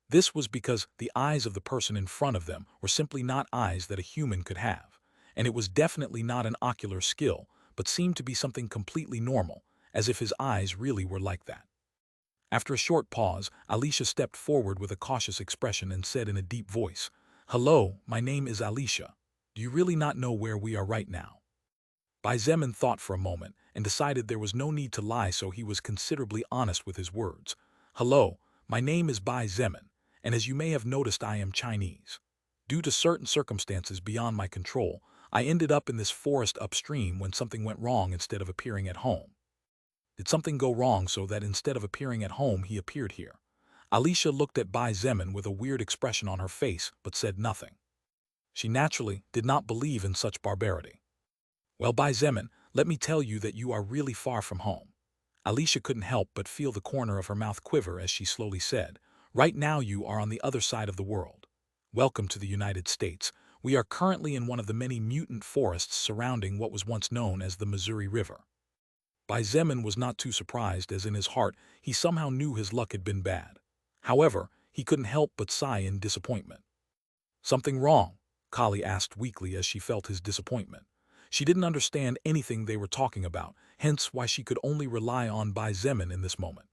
This was because the eyes of the person in front of them were simply not eyes that a human could have, and it was definitely not an ocular skill, but seemed to be something completely normal, as if his eyes really were like that. After a short pause, Alicia stepped forward with a cautious expression and said in a deep voice, "Hello, my name is Alicia. Do you really not know where we are right now?" Bai Zemin thought for a moment and decided there was no need to lie, so he was considerably honest with his words. "Hello, my name is Bai Zemin, and as you may have noticed, I am Chinese. Due to certain circumstances beyond my control, I ended up in this forest upstream when something went wrong instead of appearing at home." Did something go wrong so that instead of appearing at home, he appeared here? Alicia looked at Bai Zemin with a weird expression on her face, but said nothing. She naturally did not believe in such barbarity. "Well, Bai Zemin, let me tell you that you are really far from home." Alicia couldn't help but feel the corner of her mouth quiver as she slowly said, Right now you are on the other side of the world. Welcome to the United States. We are currently in one of the many mutant forests surrounding what was once known as the Missouri River. Bai Zemin was not too surprised, as in his heart he somehow knew his luck had been bad. However, he couldn't help but sigh in disappointment. "Something wrong?" Kali asked weakly as she felt his disappointment. She didn't understand anything they were talking about, hence why she could only rely on Bai Zemin in this moment.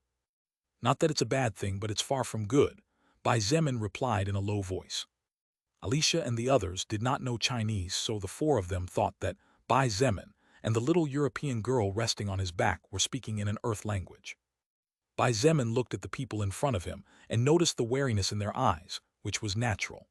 "Not that it's a bad thing, but it's far from good," Bai Zemin replied in a low voice. Alicia and the others did not know Chinese, so the four of them thought that Bai Zemin and the little European girl resting on his back were speaking in an earth language. Bai Zemin looked at the people in front of him and noticed the wariness in their eyes, which was natural.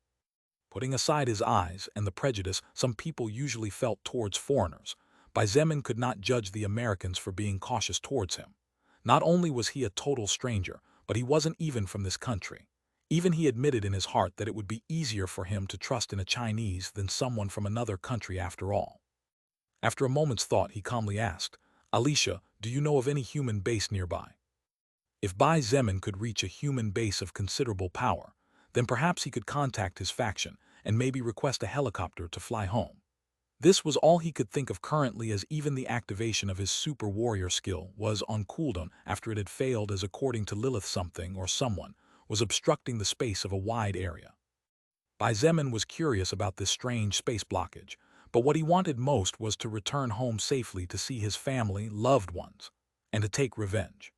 Putting aside his eyes and the prejudice some people usually felt towards foreigners, Bai Zemin could not judge the Americans for being cautious towards him. Not only was he a total stranger, but he wasn't even from this country. Even he admitted in his heart that it would be easier for him to trust in a Chinese than someone from another country after all. After a moment's thought, he calmly asked, "Alicia, do you know of any human base nearby?" If Bai Zemin could reach a human base of considerable power, then perhaps he could contact his faction and maybe request a helicopter to fly home. This was all he could think of currently, as even the activation of his super warrior skill was on cooldown after it had failed, as according to Lilith something or someone was obstructing the space of a wide area. Bai Zemin was curious about this strange space blockage, but what he wanted most was to return home safely to see his family, loved ones, and to take revenge.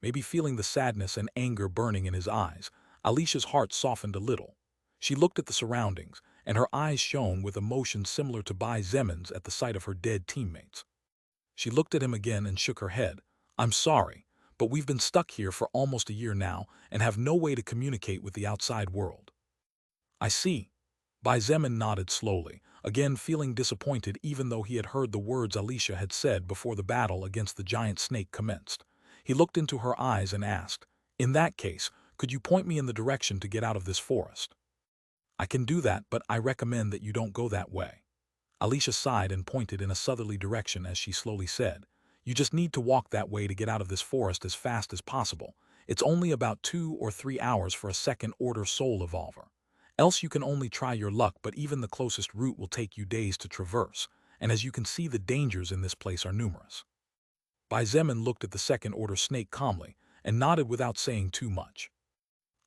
Maybe feeling the sadness and anger burning in his eyes, Alicia's heart softened a little. She looked at the surroundings, and her eyes shone with emotion similar to Bai Zemin's at the sight of her dead teammates. She looked at him again and shook her head. "I'm sorry, but we've been stuck here for almost a year now and have no way to communicate with the outside world." "I see." Bai Zemin nodded slowly, again feeling disappointed even though he had heard the words Alicia had said before the battle against the giant snake commenced. He looked into her eyes and asked, "In that case, could you point me in the direction to get out of this forest?" "I can do that, but I recommend that you don't go that way." Alicia sighed and pointed in a southerly direction as she slowly said, "You just need to walk that way to get out of this forest as fast as possible. It's only about 2 or 3 hours for a second-order soul evolver. Else you can only try your luck, but even the closest route will take you days to traverse, and as you can see, the dangers in this place are numerous." Bai Zemin looked at the second-order snake calmly and nodded without saying too much.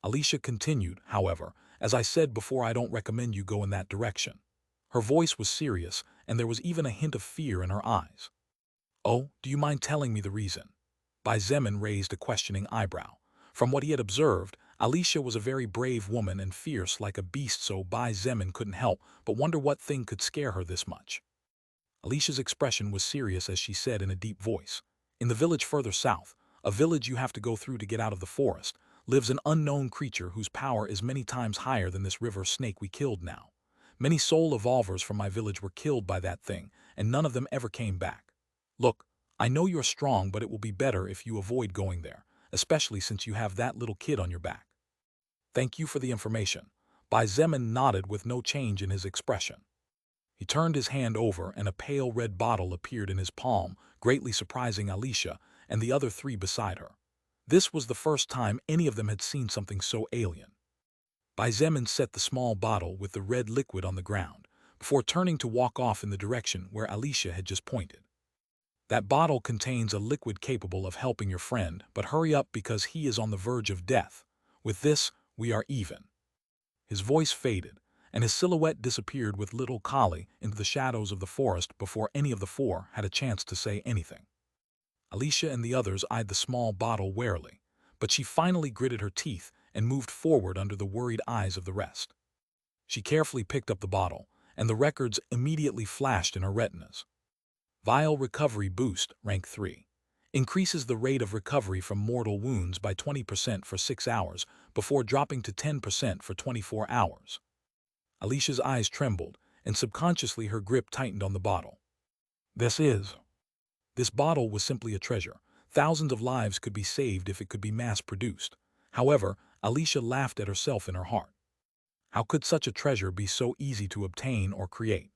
Alicia continued, "However, as I said before, I don't recommend you go in that direction." Her voice was serious, and there was even a hint of fear in her eyes. "Oh, do you mind telling me the reason?" Bai Zemin raised a questioning eyebrow. From what he had observed, Alicia was a very brave woman and fierce like a beast, so Bai Zemin couldn't help but wonder what thing could scare her this much. Alicia's expression was serious as she said in a deep voice, "In the village further south, a village you have to go through to get out of the forest, lives an unknown creature whose power is many times higher than this river snake we killed now. Many soul evolvers from my village were killed by that thing, and none of them ever came back. Look, I know you're strong, but it will be better if you avoid going there, especially since you have that little kid on your back." "Thank you for the information." Bai Zemin nodded with no change in his expression. He turned his hand over and a pale red bottle appeared in his palm, greatly surprising Alicia and the other three beside her. This was the first time any of them had seen something so alien. Bai Zemin set the small bottle with the red liquid on the ground, before turning to walk off in the direction where Alicia had just pointed. "That bottle contains a liquid capable of helping your friend, but hurry up because he is on the verge of death. With this, we are even." His voice faded, and his silhouette disappeared with little Kali into the shadows of the forest before any of the four had a chance to say anything. Alicia and the others eyed the small bottle warily, but she finally gritted her teeth and moved forward under the worried eyes of the rest. She carefully picked up the bottle, and the records immediately flashed in her retinas. Vial Recovery Boost, Rank 3. Increases the rate of recovery from mortal wounds by 20% for 6 hours, before dropping to 10% for 24 hours. Alicia's eyes trembled, and subconsciously her grip tightened on the bottle. This bottle was simply a treasure. Thousands of lives could be saved if it could be mass-produced. However, Alicia laughed at herself in her heart. How could such a treasure be so easy to obtain or create?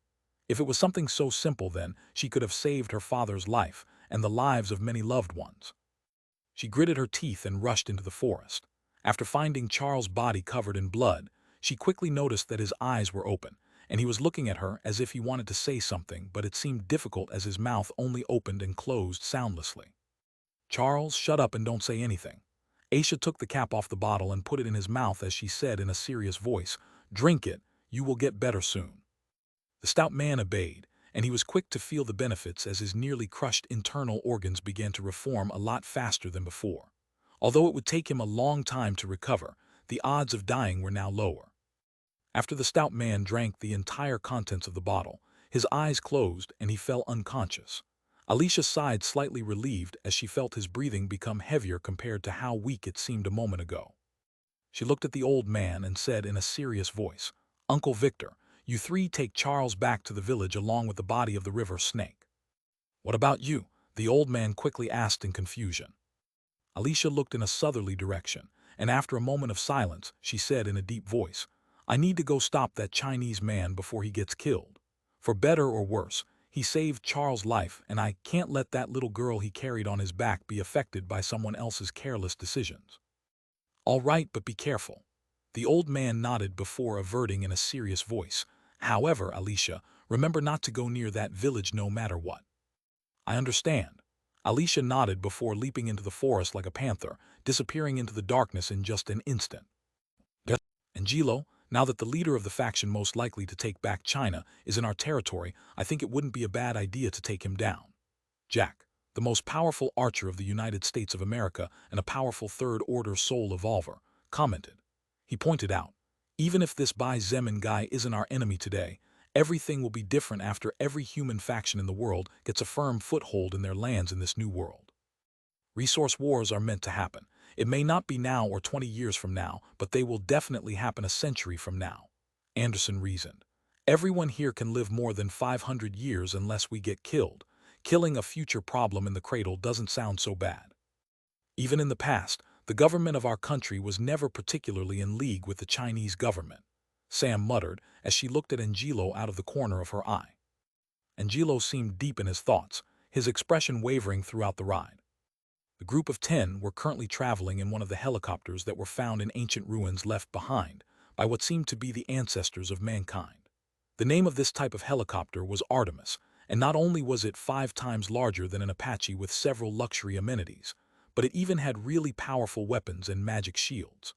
If it was something so simple, then she could have saved her father's life and the lives of many loved ones. She gritted her teeth and rushed into the forest. After finding Charles' body covered in blood, she quickly noticed that his eyes were open, and he was looking at her as if he wanted to say something, but it seemed difficult as his mouth only opened and closed soundlessly. "Charles, shut up and don't say anything." Aisha took the cap off the bottle and put it in his mouth as she said in a serious voice, "Drink it, you will get better soon." The stout man obeyed, and he was quick to feel the benefits as his nearly crushed internal organs began to reform a lot faster than before. Although it would take him a long time to recover, the odds of dying were now lower. After the stout man drank the entire contents of the bottle, his eyes closed and he fell unconscious. Alicia sighed, slightly relieved as she felt his breathing become heavier compared to how weak it seemed a moment ago. She looked at the old man and said in a serious voice, "Uncle Victor, you three take Charles back to the village along with the body of the river snake." "What about you?" the old man quickly asked in confusion. Alicia looked in a southerly direction, and after a moment of silence, she said in a deep voice, "I need to go stop that Chinese man before he gets killed. For better or worse, he saved Charles' life, and I can't let that little girl he carried on his back be affected by someone else's careless decisions." "All right, but be careful." The old man nodded before averting in a serious voice, "However, Alicia, remember not to go near that village no matter what." "I understand." Alicia nodded before leaping into the forest like a panther, disappearing into the darkness in just an instant. "Angelo, now that the leader of the faction most likely to take back China is in our territory, I think it wouldn't be a bad idea to take him down." Jack, the most powerful archer of the United States of America and a powerful third-order soul evolver, commented. He pointed out, "Even if this Bai Zemin guy isn't our enemy today, everything will be different after every human faction in the world gets a firm foothold in their lands in this new world. Resource wars are meant to happen. It may not be now or 20 years from now, but they will definitely happen a century from now." Anderson reasoned. "Everyone here can live more than 500 years unless we get killed. Killing a future problem in the cradle doesn't sound so bad. Even in the past, the government of our country was never particularly in league with the Chinese government," Sam muttered as she looked at Angelo out of the corner of her eye. Angelo seemed deep in his thoughts, his expression wavering throughout the ride. The group of 10 were currently traveling in one of the helicopters that were found in ancient ruins left behind by what seemed to be the ancestors of mankind. The name of this type of helicopter was Artemis, and not only was it 5 times larger than an Apache with several luxury amenities, but it even had really powerful weapons and magic shields.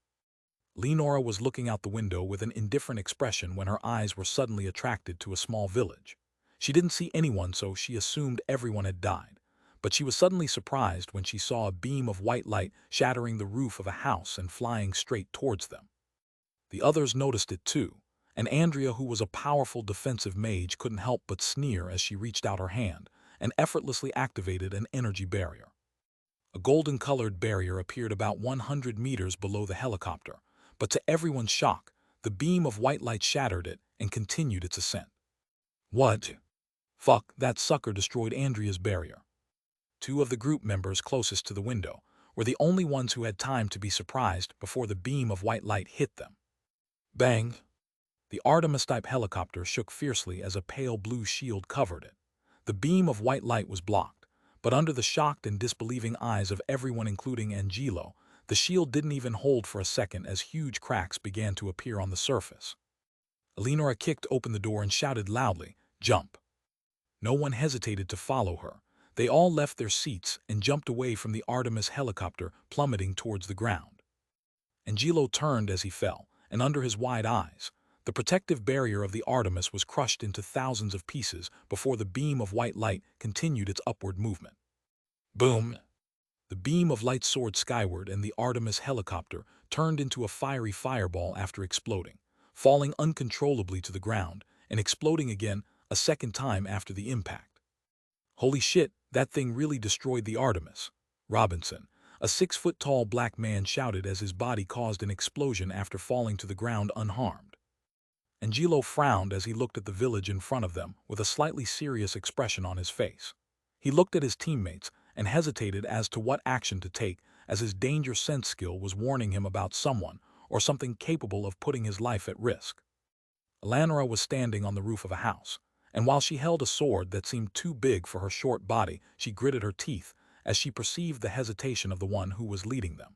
Leonora was looking out the window with an indifferent expression when her eyes were suddenly attracted to a small village. She didn't see anyone, so she assumed everyone had died. But she was suddenly surprised when she saw a beam of white light shattering the roof of a house and flying straight towards them. The others noticed it too, and Andrea, who was a powerful defensive mage, couldn't help but sneer as she reached out her hand and effortlessly activated an energy barrier. A golden-colored barrier appeared about 100 meters below the helicopter, but to everyone's shock, the beam of white light shattered it and continued its ascent. "What? Fuck, that sucker destroyed Andrea's barrier." 2 of the group members closest to the window were the only ones who had time to be surprised before the beam of white light hit them. Bang! The Artemis-type helicopter shook fiercely as a pale blue shield covered it. The beam of white light was blocked, but under the shocked and disbelieving eyes of everyone including Angelo, the shield didn't even hold for a second as huge cracks began to appear on the surface. Eleonora kicked open the door and shouted loudly, "Jump!" No one hesitated to follow her. They all left their seats and jumped away from the Artemis helicopter, plummeting towards the ground. Angelo turned as he fell, and under his wide eyes, the protective barrier of the Artemis was crushed into thousands of pieces before the beam of white light continued its upward movement. Boom! The beam of light soared skyward and the Artemis helicopter turned into a fiery fireball after exploding, falling uncontrollably to the ground and exploding again a second time after the impact. "Holy shit, that thing really destroyed the Artemis," Robinson, a 6-foot-tall black man, shouted as his body caused an explosion after falling to the ground unharmed. Angelo frowned as he looked at the village in front of them with a slightly serious expression on his face. He looked at his teammates and hesitated as to what action to take, as his danger sense skill was warning him about someone or something capable of putting his life at risk. Eleonora was standing on the roof of a house, and while she held a sword that seemed too big for her short body, she gritted her teeth as she perceived the hesitation of the one who was leading them.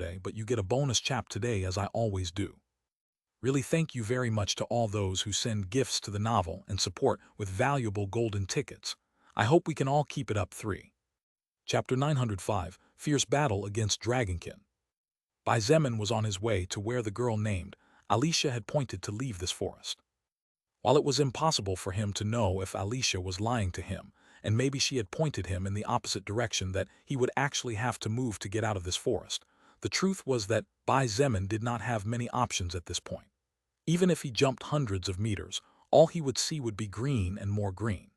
yesterday, but you get a bonus chap today as I always do. Really thank you very much to all those who send gifts to the novel and support with valuable golden tickets. I hope we can all keep it up. 3. Chapter 905, Fierce Battle Against Dragonkin. Bai Zemin was on his way to where the girl named Alicia had pointed to leave this forest. While it was impossible for him to know if Alicia was lying to him, and maybe she had pointed him in the opposite direction that he would actually have to move to get out of this forest, the truth was that Bai Zemin did not have many options at this point. Even if he jumped hundreds of meters, all he would see would be green and more green.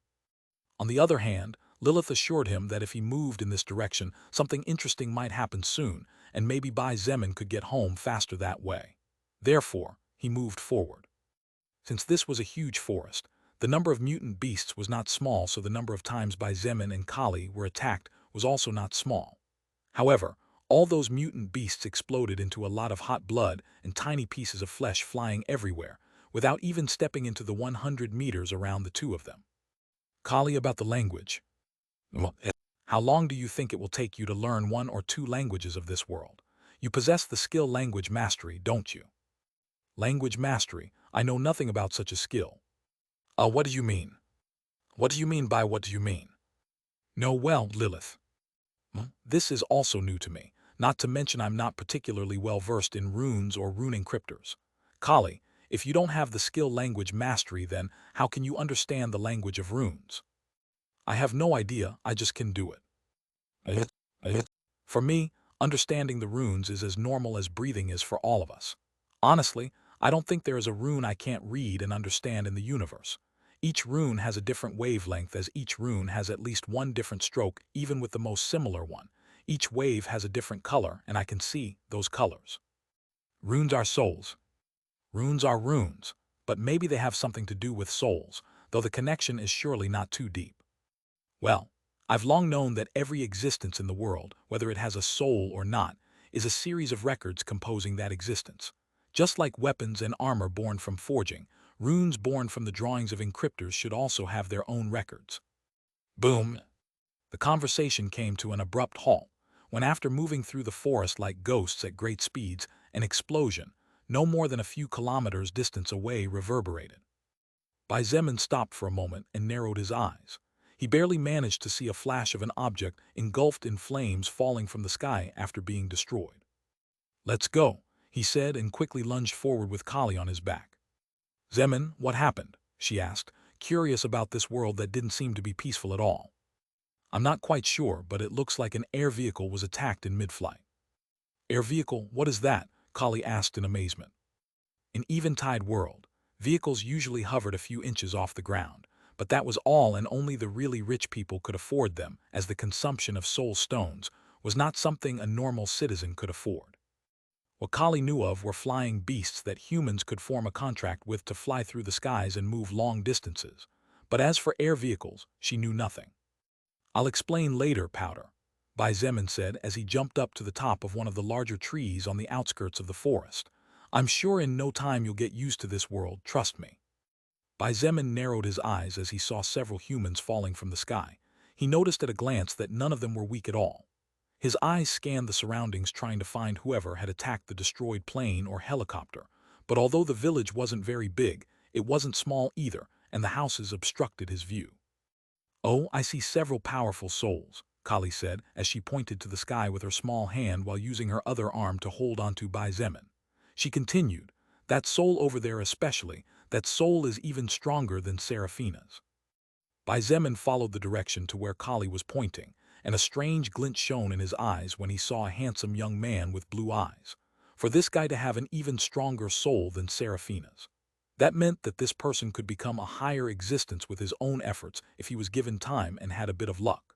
On the other hand, Lilith assured him that if he moved in this direction, something interesting might happen soon, and maybe Bai Zemin could get home faster that way. Therefore, he moved forward. Since this was a huge forest, the number of mutant beasts was not small, so the number of times Bai Zemin and Kali were attacked was also not small. However, all those mutant beasts exploded into a lot of hot blood and tiny pieces of flesh flying everywhere, without even stepping into the 100 meters around the two of them. Kali, about the language. How long do you think it will take you to learn 1 or 2 languages of this world? You possess the skill language mastery, don't you? Language mastery? I know nothing about such a skill. What do you mean? What do you mean by what do you mean? No, well, Lilith. This is also new to me, not to mention I'm not particularly well versed in runes or rune encryptors. Kali, if you don't have the skill language mastery, then how can you understand the language of runes? I have no idea, I just can do it. For me, understanding the runes is as normal as breathing is for all of us. Honestly, I don't think there is a rune I can't read and understand in the universe. Each rune has a different wavelength, as each rune has at least one different stroke, even with the most similar one. Each wave has a different color, and I can see those colors. Runes are souls. Runes are runes, but maybe they have something to do with souls, though the connection is surely not too deep. Well, I've long known that every existence in the world, whether it has a soul or not, is a series of records composing that existence. Just like weapons and armor born from forging, runes born from the drawings of encryptors should also have their own records. Boom! The conversation came to an abrupt halt, when after moving through the forest like ghosts at great speeds, an explosion, no more than a few kilometers distance away, reverberated. Bai Zemin stopped for a moment and narrowed his eyes. He barely managed to see a flash of an object engulfed in flames falling from the sky after being destroyed. Let's go, he said, and quickly lunged forward with Kali on his back. Zemin, what happened? She asked, curious about this world that didn't seem to be peaceful at all. I'm not quite sure, but it looks like an air vehicle was attacked in mid-flight. Air vehicle, what is that? Kali asked in amazement. In Eventide world, vehicles usually hovered a few inches off the ground, but that was all, and only the really rich people could afford them, as the consumption of soul stones was not something a normal citizen could afford. What Kali knew of were flying beasts that humans could form a contract with to fly through the skies and move long distances. But as for air vehicles, she knew nothing. I'll explain later, Powder, Bai Zemin said as he jumped up to the top of one of the larger trees on the outskirts of the forest. I'm sure in no time you'll get used to this world, trust me. Bai Zemin narrowed his eyes as he saw several humans falling from the sky. He noticed at a glance that none of them were weak at all. His eyes scanned the surroundings, trying to find whoever had attacked the destroyed plane or helicopter. But although the village wasn't very big, it wasn't small either, and the houses obstructed his view. Oh, I see several powerful souls, Kali said as she pointed to the sky with her small hand while using her other arm to hold onto Bai Zemin. She continued, that soul over there especially, that soul is even stronger than Seraphina's. Bai Zemin followed the direction to where Kali was pointing, and a strange glint shone in his eyes when he saw a handsome young man with blue eyes. For this guy to have an even stronger soul than Seraphina's, that meant that this person could become a higher existence with his own efforts if he was given time and had a bit of luck.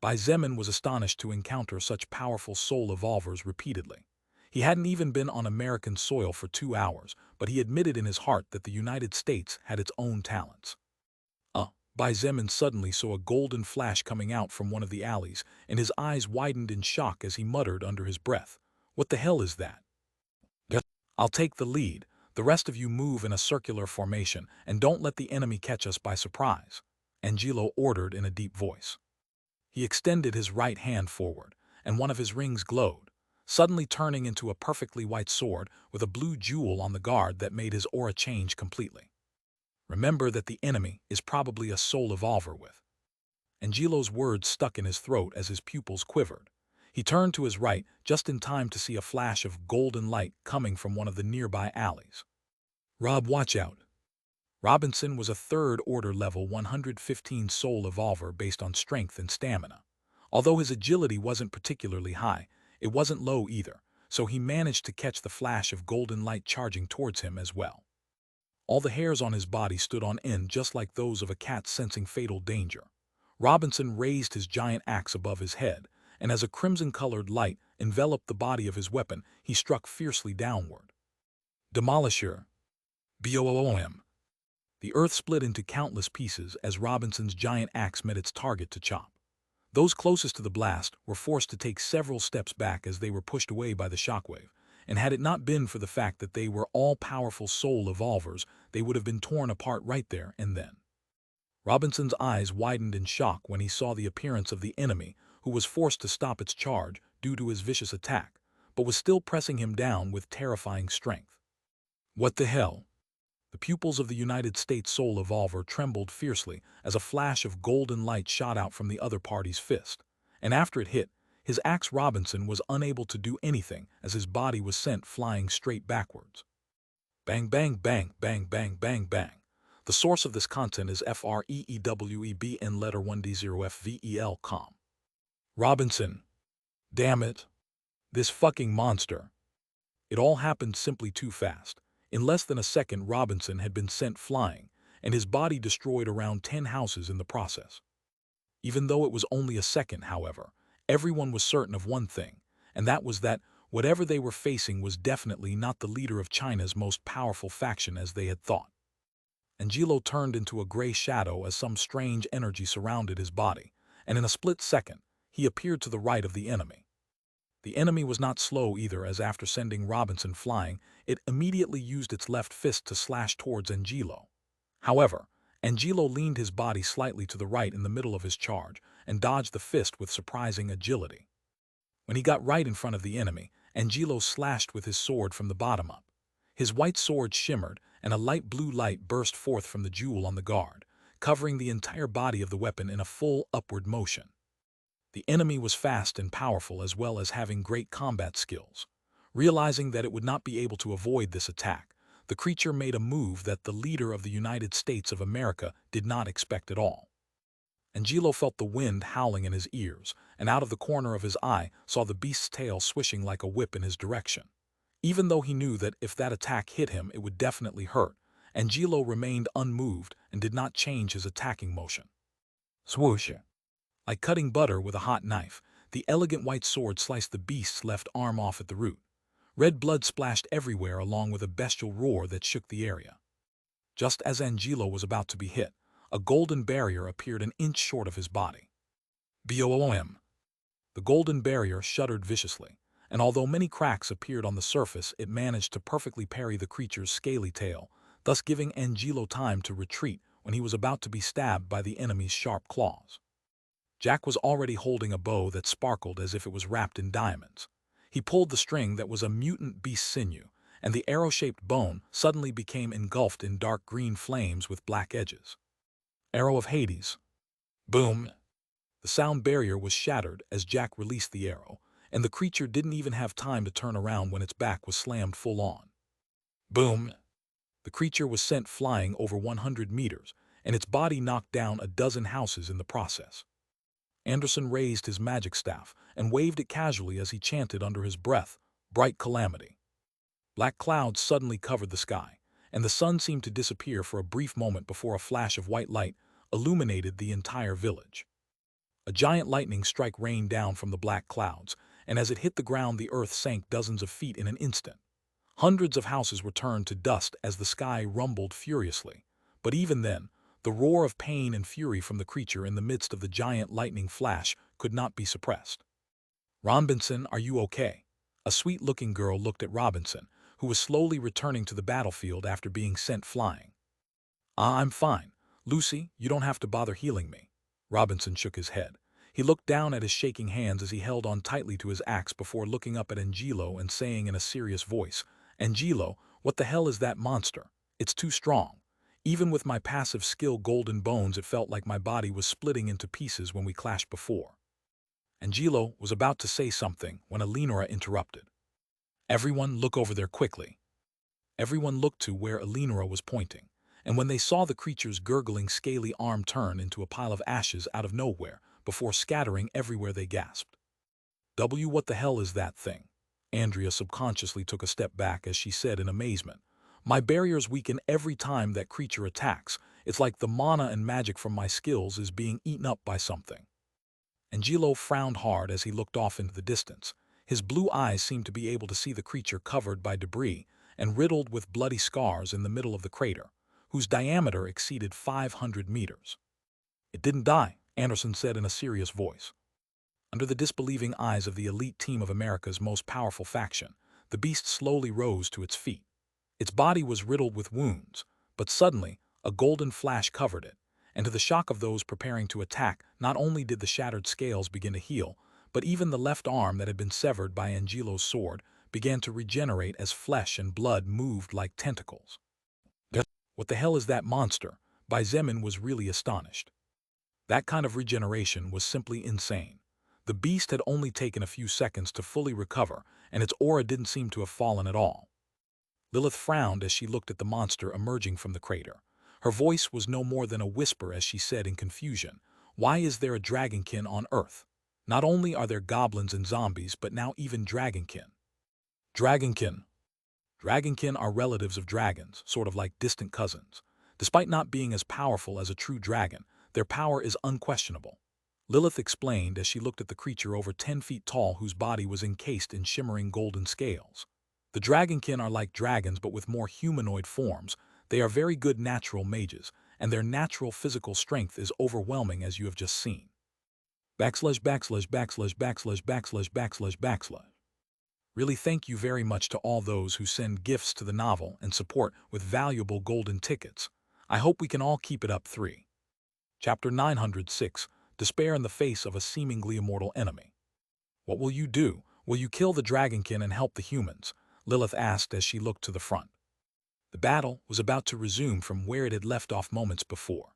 Bai Zemin was astonished to encounter such powerful soul evolvers repeatedly. He hadn't even been on American soil for 2 hours, but he admitted in his heart that the United States had its own talents. Bai Zemin suddenly saw a golden flash coming out from one of the alleys, and his eyes widened in shock as he muttered under his breath, "What the hell is that?" "Yes, I'll take the lead. The rest of you move in a circular formation, and don't let the enemy catch us by surprise," Angelo ordered in a deep voice. He extended his right hand forward, and one of his rings glowed, suddenly turning into a perfectly white sword with a blue jewel on the guard that made his aura change completely. "Remember that the enemy is probably a soul evolver with." Angelo's words stuck in his throat as his pupils quivered. He turned to his right just in time to see a flash of golden light coming from one of the nearby alleys. "Rob, watch out." Robinson was a third-order level 115 soul evolver based on strength and stamina. Although his agility wasn't particularly high, it wasn't low either, so he managed to catch the flash of golden light charging towards him as well. All the hairs on his body stood on end just like those of a cat sensing fatal danger. Robinson raised his giant axe above his head, and as a crimson-colored light enveloped the body of his weapon, he struck fiercely downward. "Demolisher." BOOM. The earth split into countless pieces as Robinson's giant axe met its target to chop. Those closest to the blast were forced to take several steps back as they were pushed away by the shockwave, and had it not been for the fact that they were all-powerful soul evolvers, they would have been torn apart right there and then. Robinson's eyes widened in shock when he saw the appearance of the enemy, who was forced to stop its charge due to his vicious attack, but was still pressing him down with terrifying strength. "What the hell?" The pupils of the United States Soul Evolver trembled fiercely as a flash of golden light shot out from the other party's fist, and after it hit his axe, Robinson was unable to do anything as his body was sent flying straight backwards. Bang, bang, bang, bang, bang, bang, bang. The source of this content is FREEWEB letter 1D0FVEL.com. Robinson. Damn it. This fucking monster. It all happened simply too fast. In less than a second, Robinson had been sent flying, and his body destroyed around 10 houses in the process. Even though it was only a second, however, everyone was certain of one thing, and that was that whatever they were facing was definitely not the leader of China's most powerful faction as they had thought. Angelo turned into a gray shadow as some strange energy surrounded his body, and in a split second, he appeared to the right of the enemy. The enemy was not slow either, as after sending Robinson flying, it immediately used its left fist to slash towards Angelo. However, Angelo leaned his body slightly to the right in the middle of his charge and dodged the fist with surprising agility. When he got right in front of the enemy, Angelo slashed with his sword from the bottom up. His white sword shimmered, and a light blue light burst forth from the jewel on the guard, covering the entire body of the weapon in a full upward motion. The enemy was fast and powerful as well as having great combat skills. Realizing that it would not be able to avoid this attack, the creature made a move that the leader of the United States of America did not expect at all. Angelo felt the wind howling in his ears, and out of the corner of his eye saw the beast's tail swishing like a whip in his direction. Even though he knew that if that attack hit him it would definitely hurt, Angelo remained unmoved and did not change his attacking motion. Swoosh! Like cutting butter with a hot knife, the elegant white sword sliced the beast's left arm off at the root. Red blood splashed everywhere along with a bestial roar that shook the area. Just as Angelo was about to be hit, a golden barrier appeared an inch short of his body. BOOM! The golden barrier shuddered viciously, and although many cracks appeared on the surface, it managed to perfectly parry the creature's scaly tail, thus giving Angelo time to retreat when he was about to be stabbed by the enemy's sharp claws. Jack was already holding a bow that sparkled as if it was wrapped in diamonds. He pulled the string that was a mutant beast's sinew, and the arrow-shaped bone suddenly became engulfed in dark green flames with black edges. Arrow of Hades. Boom! The sound barrier was shattered as Jack released the arrow, and the creature didn't even have time to turn around when its back was slammed full on. Boom! The creature was sent flying over 100 meters, and its body knocked down a dozen houses in the process. Anderson raised his magic staff and waved it casually as he chanted under his breath, "Bright calamity." Black clouds suddenly covered the sky, and the sun seemed to disappear for a brief moment before a flash of white light illuminated the entire village. A giant lightning strike rained down from the black clouds, and as it hit the ground the earth sank dozens of feet in an instant. Hundreds of houses were turned to dust as the sky rumbled furiously, but even then, The roar of pain and fury from the creature in the midst of the giant lightning flash could not be suppressed. "Robinson, are you okay?" A sweet-looking girl looked at Robinson, who was slowly returning to the battlefield after being sent flying. I'm fine. Lucy, you don't have to bother healing me." Robinson shook his head. He looked down at his shaking hands as he held on tightly to his axe before looking up at Angelo and saying in a serious voice, "Angelo, what the hell is that monster? It's too strong. Even with my passive skill Golden Bones, it felt like my body was splitting into pieces when we clashed before." Angelo was about to say something when Eleonora interrupted. "Everyone look over there quickly." Everyone looked to where Eleonora was pointing, and when they saw the creature's gurgling, scaly arm turn into a pile of ashes out of nowhere before scattering everywhere, they gasped. What the hell is that thing?" Andrea subconsciously took a step back as she said in amazement, "My barriers weaken every time that creature attacks. It's like the mana and magic from my skills is being eaten up by something." Angelo frowned hard as he looked off into the distance. His blue eyes seemed to be able to see the creature covered by debris and riddled with bloody scars in the middle of the crater, whose diameter exceeded 500 meters. "It didn't die," Anderson said in a serious voice. Under the disbelieving eyes of the elite team of America's most powerful faction, the beast slowly rose to its feet. Its body was riddled with wounds, but suddenly a golden flash covered it, and to the shock of those preparing to attack, not only did the shattered scales begin to heal, but even the left arm that had been severed by Angelo's sword began to regenerate as flesh and blood moved like tentacles. "What the hell is that monster?" Bai Zemin was really astonished. That kind of regeneration was simply insane. The beast had only taken a few seconds to fully recover, and its aura didn't seem to have fallen at all. Lilith frowned as she looked at the monster emerging from the crater. Her voice was no more than a whisper as she said in confusion, "Why is there a dragonkin on Earth? Not only are there goblins and zombies, but now even dragonkin." Dragonkin. Dragonkin are relatives of dragons, sort of like distant cousins. Despite not being as powerful as a true dragon, their power is unquestionable. Lilith explained as she looked at the creature over 10 feet tall whose body was encased in shimmering golden scales. The dragonkin are like dragons but with more humanoid forms. They are very good natural mages, and their natural physical strength is overwhelming as you have just seen. Backslash backslash backslash backslash backslash backslash backslash. Really, thank you very much to all those who send gifts to the novel and support with valuable golden tickets. I hope we can all keep it up. 3. Chapter 906. Despair in the face of a seemingly immortal enemy. "What will you do? Will you kill the dragonkin and help the humans?" Lilith asked as she looked to the front. The battle was about to resume from where it had left off moments before.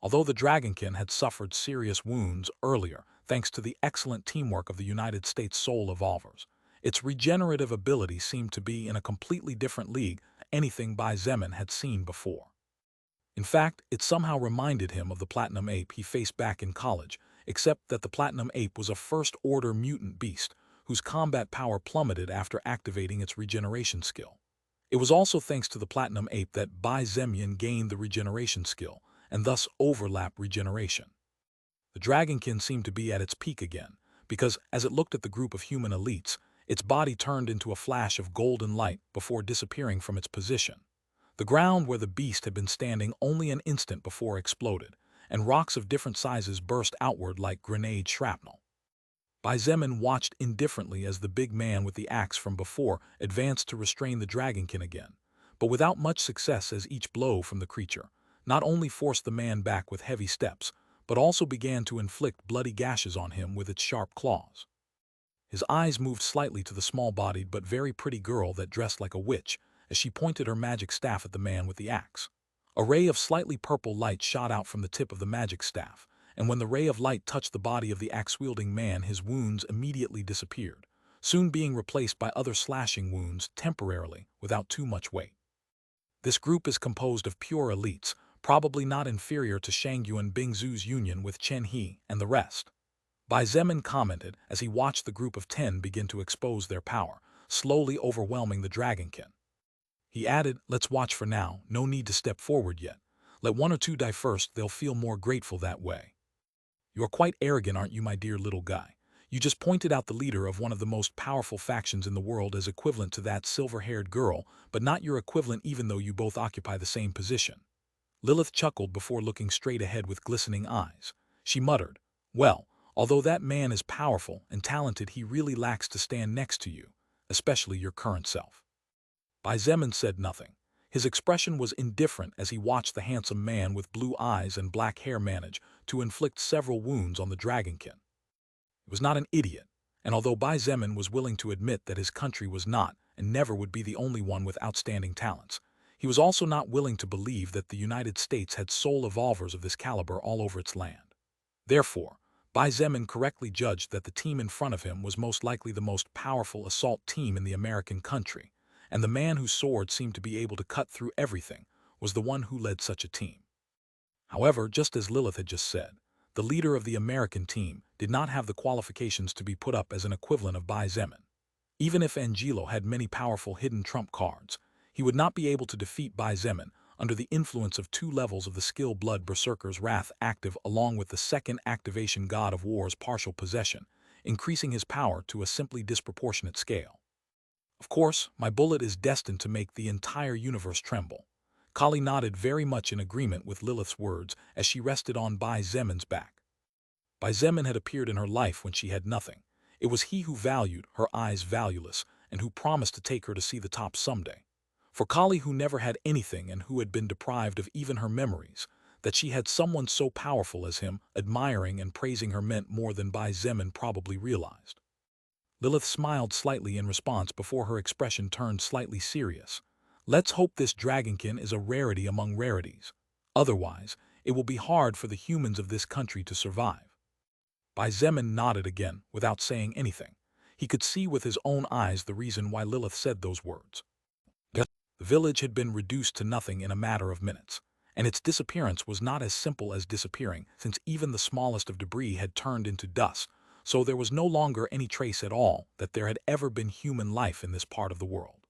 Although the dragonkin had suffered serious wounds earlier thanks to the excellent teamwork of the United States Soul Evolvers, its regenerative ability seemed to be in a completely different league than anything Bai Zemin had seen before. In fact, it somehow reminded him of the Platinum Ape he faced back in college, except that the Platinum Ape was a first-order mutant beast whose combat power plummeted after activating its regeneration skill. It was also thanks to the Platinum Ape that Bai Zemin gained the regeneration skill, and thus overlap regeneration. The dragonkin seemed to be at its peak again, because as it looked at the group of human elites, its body turned into a flash of golden light before disappearing from its position. The ground where the beast had been standing only an instant before exploded, and rocks of different sizes burst outward like grenade shrapnel. Bai Zemin watched indifferently as the big man with the axe from before advanced to restrain the dragonkin again, but without much success, as each blow from the creature not only forced the man back with heavy steps, but also began to inflict bloody gashes on him with its sharp claws. His eyes moved slightly to the small-bodied but very pretty girl that dressed like a witch as she pointed her magic staff at the man with the axe. A ray of slightly purple light shot out from the tip of the magic staff, and when the ray of light touched the body of the axe-wielding man, his wounds immediately disappeared, soon being replaced by other slashing wounds temporarily without too much weight. This group is composed of pure elites, probably not inferior to Shangyuan Bingzu's union with Chen He and the rest. Bai Zemin commented as he watched the group of 10 begin to expose their power, slowly overwhelming the dragonkin. He added, "Let's watch for now, no need to step forward yet. Let 1 or 2 die first, they'll feel more grateful that way." "You're quite arrogant, aren't you, my dear little guy? You just pointed out the leader of one of the most powerful factions in the world as equivalent to that silver-haired girl, but not your equivalent even though you both occupy the same position." Lilith chuckled before looking straight ahead with glistening eyes. She muttered, "Well, although that man is powerful and talented, he really lacks to stand next to you, especially your current self." Bai Zemin said nothing. His expression was indifferent as he watched the handsome man with blue eyes and black hair manage to inflict several wounds on the dragonkin. He was not an idiot, and although Bai Zemin was willing to admit that his country was not and never would be the only one with outstanding talents, he was also not willing to believe that the United States had soul evolvers of this caliber all over its land. Therefore, Bai Zemin correctly judged that the team in front of him was most likely the most powerful assault team in the American country, and the man whose sword seemed to be able to cut through everything was the one who led such a team. However, just as Lilith had just said, the leader of the American team did not have the qualifications to be put up as an equivalent of Bai Zemin. Even if Angelo had many powerful hidden trump cards, he would not be able to defeat Bai Zemin under the influence of 2 levels of the skill Blood Berserker's Wrath active along with the second activation God of War's partial possession, increasing his power to a simply disproportionate scale. Of course, my bullet is destined to make the entire universe tremble. Kali nodded very much in agreement with Lilith's words as she rested on Bai Zemin's back. Bai Zemin had appeared in her life when she had nothing. It was he who valued her eyes valueless and who promised to take her to see the top someday. For Kali, who never had anything and who had been deprived of even her memories, that she had someone so powerful as him admiring and praising her meant more than Bai Zemin probably realized. Lilith smiled slightly in response before her expression turned slightly serious. "Let's hope this dragonkin is a rarity among rarities. Otherwise, it will be hard for the humans of this country to survive." Bai Zemin nodded again without saying anything. He could see with his own eyes the reason why Lilith said those words. The village had been reduced to nothing in a matter of minutes, and its disappearance was not as simple as disappearing, since even the smallest of debris had turned into dust, so there was no longer any trace at all that there had ever been human life in this part of the world.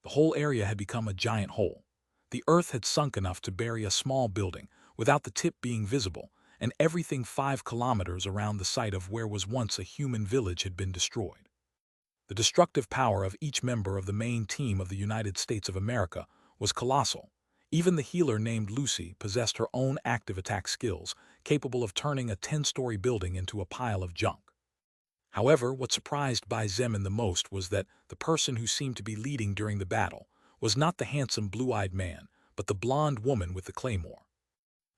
The whole area had become a giant hole. The earth had sunk enough to bury a small building, without the tip being visible, and everything 5 kilometers around the site of where was once a human village had been destroyed. The destructive power of each member of the main team of the United States of America was colossal. Even the healer named Lucy possessed her own active attack skills, capable of turning a 10-story building into a pile of junk. However, what surprised Bai Zemin the most was that the person who seemed to be leading during the battle was not the handsome blue-eyed man, but the blonde woman with the claymore.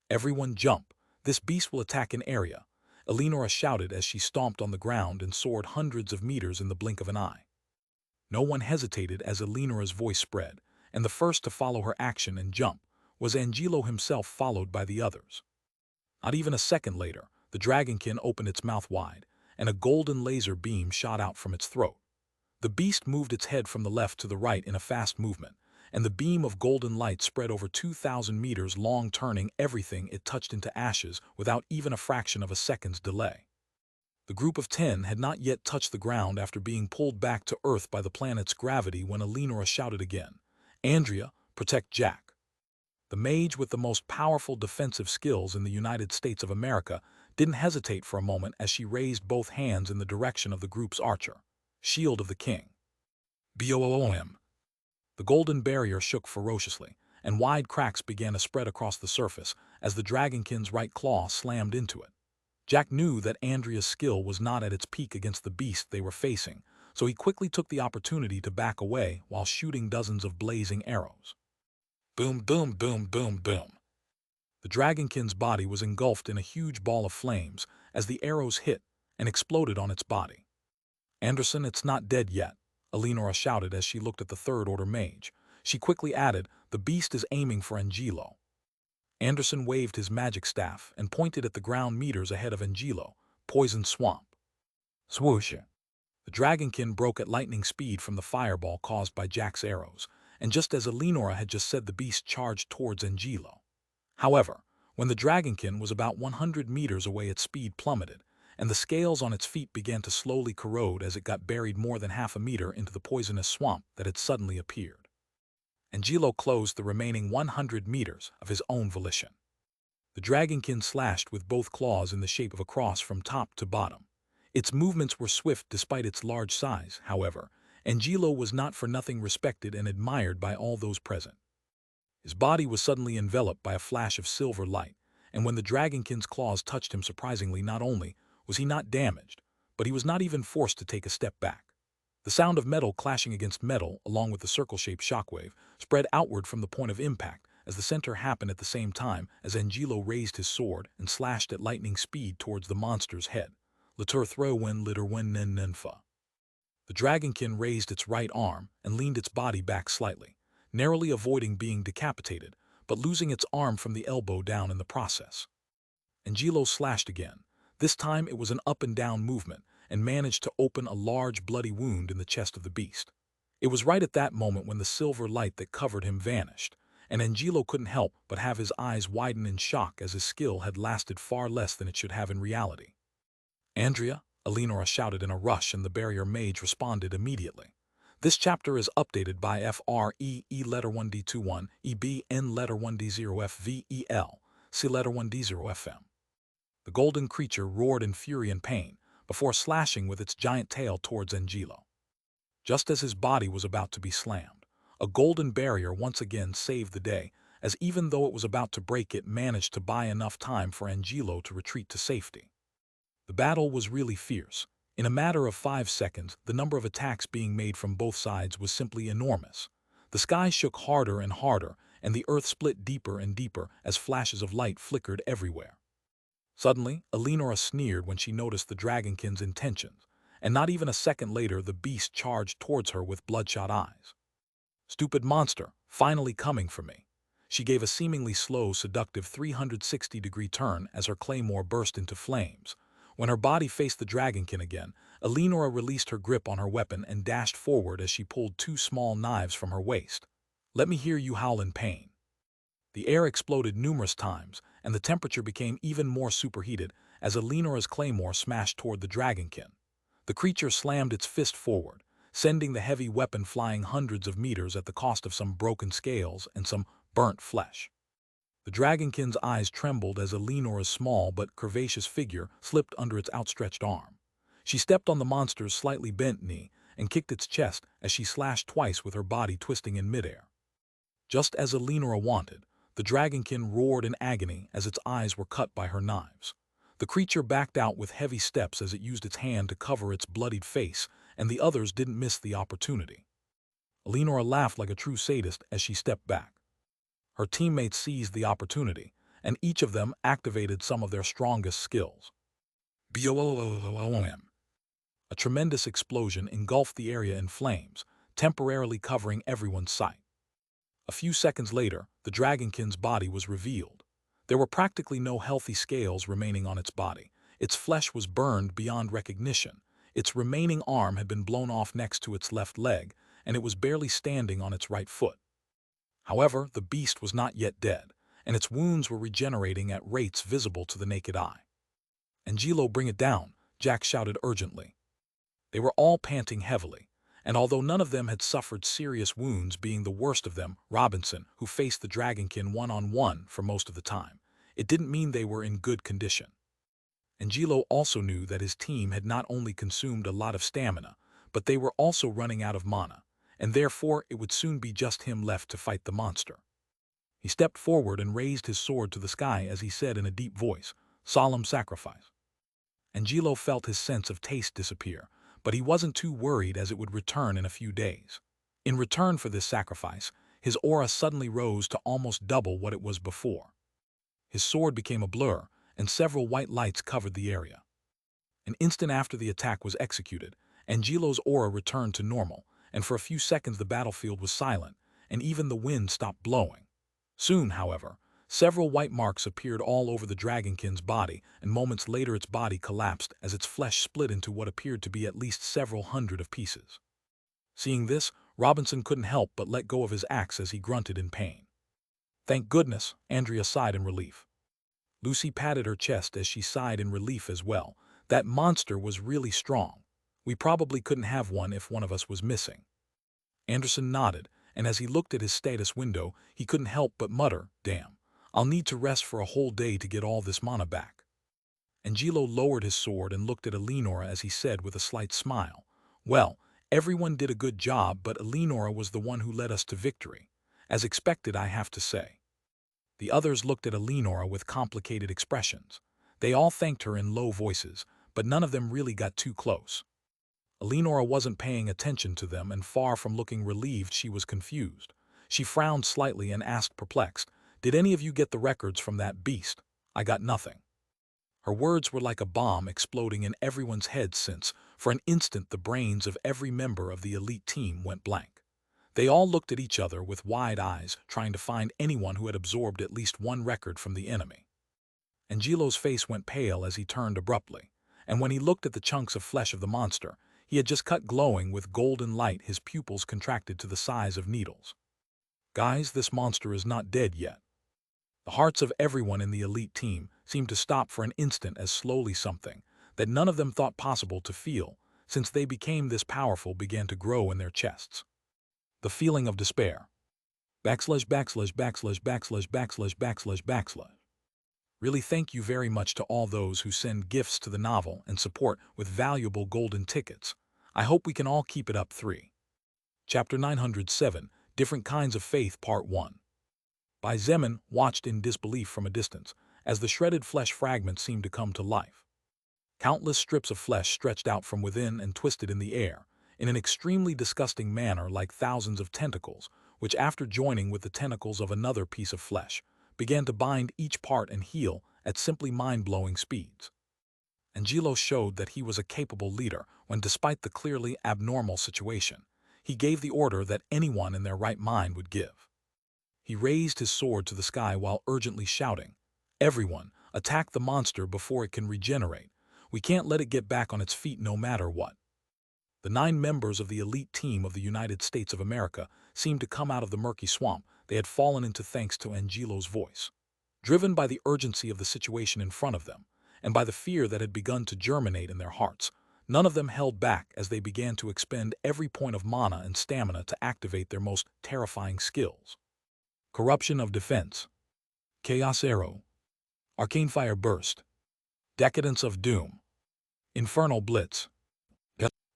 "Everyone jump! This beast will attack an area," Eleonora shouted as she stomped on the ground and soared hundreds of meters in the blink of an eye. No one hesitated as Eleonora's voice spread, and the first to follow her action and jump was Angelo himself, followed by the others. Not even a second later, the dragonkin opened its mouth wide, and a golden laser beam shot out from its throat. The beast moved its head from the left to the right in a fast movement, and the beam of golden light spread over 2,000 meters long, turning everything it touched into ashes without even a fraction of a second's delay. The group of 10 had not yet touched the ground after being pulled back to Earth by the planet's gravity when Eleonora shouted again, "Andrea, protect Jack." The mage with the most powerful defensive skills in the United States of America didn't hesitate for a moment as she raised both hands in the direction of the group's archer. "Shield of the King." BOOM. The golden barrier shook ferociously, and wide cracks began to spread across the surface as the dragonkin's right claw slammed into it. Jack knew that Andrea's skill was not at its peak against the beast they were facing, so he quickly took the opportunity to back away while shooting dozens of blazing arrows. Boom, boom, boom, boom, boom. The dragonkin's body was engulfed in a huge ball of flames as the arrows hit and exploded on its body. "Anderson, it's not dead yet," Eleonora shouted as she looked at the third-order mage. She quickly added, "The beast is aiming for Angelo." Anderson waved his magic staff and pointed at the ground meters ahead of Angelo, "Poison Swamp." Swoosh! The dragonkin broke at lightning speed from the fireball caused by Jack's arrows, and just as Eleonora had just said, the beast charged towards Angelo. However, when the dragonkin was about 100 meters away, its speed plummeted, and the scales on its feet began to slowly corrode as it got buried more than half a meter into the poisonous swamp that had suddenly appeared. Angelo closed the remaining 100 meters of his own volition. The dragonkin slashed with both claws in the shape of a cross from top to bottom. Its movements were swift despite its large size, however. Angelo was not for nothing respected and admired by all those present. His body was suddenly enveloped by a flash of silver light, and when the dragonkin's claws touched him surprisingly, not only was he not damaged, but he was not even forced to take a step back. The sound of metal clashing against metal, along with the circle-shaped shockwave, spread outward from the point of impact as the center happened at the same time as Angelo raised his sword and slashed at lightning speed towards the monster's head. Litur throw when litter when nenfa. The dragonkin raised its right arm and leaned its body back slightly, narrowly avoiding being decapitated, but losing its arm from the elbow down in the process. Angelo slashed again. This time it was an up-and-down movement, and managed to open a large bloody wound in the chest of the beast. It was right at that moment when the silver light that covered him vanished, and Angelo couldn't help but have his eyes widen in shock as his skill had lasted far less than it should have in reality. "Andrea," Eleonora shouted in a rush, and the barrier mage responded immediately. This chapter is updated by FREE letter 1D21, EBN letter 1D0FVEL, C letter 1D0FM. The golden creature roared in fury and pain, before slashing with its giant tail towards Angelo. Just as his body was about to be slammed, a golden barrier once again saved the day, as even though it was about to break, it managed to buy enough time for Angelo to retreat to safety. The battle was really fierce. In a matter of 5 seconds, the number of attacks being made from both sides was simply enormous. The sky shook harder and harder, and the earth split deeper and deeper as flashes of light flickered everywhere. Suddenly, Eleonora sneered when she noticed the dragonkin's intentions, and not even a second later the beast charged towards her with bloodshot eyes. "Stupid monster, finally coming for me." She gave a seemingly slow, seductive 360-degree turn as her claymore burst into flames. When her body faced the dragonkin again, Eleonora released her grip on her weapon and dashed forward as she pulled 2 small knives from her waist. "Let me hear you howl in pain." The air exploded numerous times, and the temperature became even more superheated as Eleonora's claymore smashed toward the dragonkin. The creature slammed its fist forward, sending the heavy weapon flying hundreds of meters at the cost of some broken scales and some burnt flesh. The dragonkin's eyes trembled as Eleonora's small but curvaceous figure slipped under its outstretched arm. She stepped on the monster's slightly bent knee and kicked its chest as she slashed twice with her body twisting in midair. Just as Eleonora wanted, the dragonkin roared in agony as its eyes were cut by her knives. The creature backed out with heavy steps as it used its hand to cover its bloodied face, and the others didn't miss the opportunity. Eleonora laughed like a true sadist as she stepped back. Her teammates seized the opportunity, and each of them activated some of their strongest skills. BOOM! A tremendous explosion engulfed the area in flames, temporarily covering everyone's sight. A few seconds later, the dragonkin's body was revealed. There were practically no healthy scales remaining on its body. Its flesh was burned beyond recognition. Its remaining arm had been blown off next to its left leg, and it was barely standing on its right foot. However, the beast was not yet dead, and its wounds were regenerating at rates visible to the naked eye. "Angelo, bring it down," Jack shouted urgently. They were all panting heavily, and although none of them had suffered serious wounds, being the worst of them Robinson, who faced the dragonkin one-on-one for most of the time, it didn't mean they were in good condition. Angelo also knew that his team had not only consumed a lot of stamina, but they were also running out of mana, and therefore it would soon be just him left to fight the monster. He stepped forward and raised his sword to the sky as he said in a deep voice, "Solemn sacrifice." Angelo felt his sense of taste disappear, but he wasn't too worried as it would return in a few days. In return for this sacrifice, his aura suddenly rose to almost double what it was before. His sword became a blur, and several white lights covered the area. An instant after the attack was executed, Angelo's aura returned to normal, and for a few seconds the battlefield was silent, and even the wind stopped blowing. Soon, however, several white marks appeared all over the dragonkin's body, and moments later its body collapsed as its flesh split into what appeared to be at least several hundred of pieces. Seeing this, Robinson couldn't help but let go of his axe as he grunted in pain. "Thank goodness," Andrea sighed in relief. Lucy patted her chest as she sighed in relief as well. That monster was really strong. We probably couldn't have one if one of us was missing. Anderson nodded, and as he looked at his status window, he couldn't help but mutter, "Damn, I'll need to rest for a whole day to get all this mana back." Angelo lowered his sword and looked at Eleonora as he said with a slight smile, "Well, everyone did a good job, but Eleonora was the one who led us to victory. As expected, I have to say. The others looked at Eleonora with complicated expressions. They all thanked her in low voices, but none of them really got too close. Eleonora wasn't paying attention to them, and far from looking relieved, she was confused. She frowned slightly and asked, perplexed, "Did any of you get the records from that beast?" "I got nothing." Her words were like a bomb exploding in everyone's heads since, for an instant, the brains of every member of the elite team went blank. They all looked at each other with wide eyes, trying to find anyone who had absorbed at least one record from the enemy. Angelo's face went pale as he turned abruptly, and when he looked at the chunks of flesh of the monster he had just cut glowing with golden light, his pupils contracted to the size of needles. "Guys, this monster is not dead yet." The hearts of everyone in the elite team seemed to stop for an instant as slowly something that none of them thought possible to feel, since they became this powerful, began to grow in their chests. The feeling of despair. Backslash, backslash, backslash, backslash, backslash, backslash, backslash. Really, thank you very much to all those who send gifts to the novel and support with valuable golden tickets. I hope we can all keep it up. 3. Chapter 907, Different Kinds of Faith, Part 1. Bai Zemin watched in disbelief from a distance as the shredded flesh fragments seemed to come to life. Countless strips of flesh stretched out from within and twisted in the air, in an extremely disgusting manner, like thousands of tentacles, which, after joining with the tentacles of another piece of flesh, began to bind each part and heal at simply mind-blowing speeds. Angelo showed that he was a capable leader when, despite the clearly abnormal situation, he gave the order that anyone in their right mind would give. He raised his sword to the sky while urgently shouting, "Everyone, attack the monster before it can regenerate. We can't let it get back on its feet no matter what." The 9 members of the elite team of the United States of America seemed to come out of the murky swamp they had fallen into thanks to Angelo's voice. Driven by the urgency of the situation in front of them, and by the fear that had begun to germinate in their hearts, none of them held back as they began to expend every point of mana and stamina to activate their most terrifying skills. Corruption of Defense, Chaos Arrow, Arcane Fire Burst, Decadence of Doom, Infernal Blitz.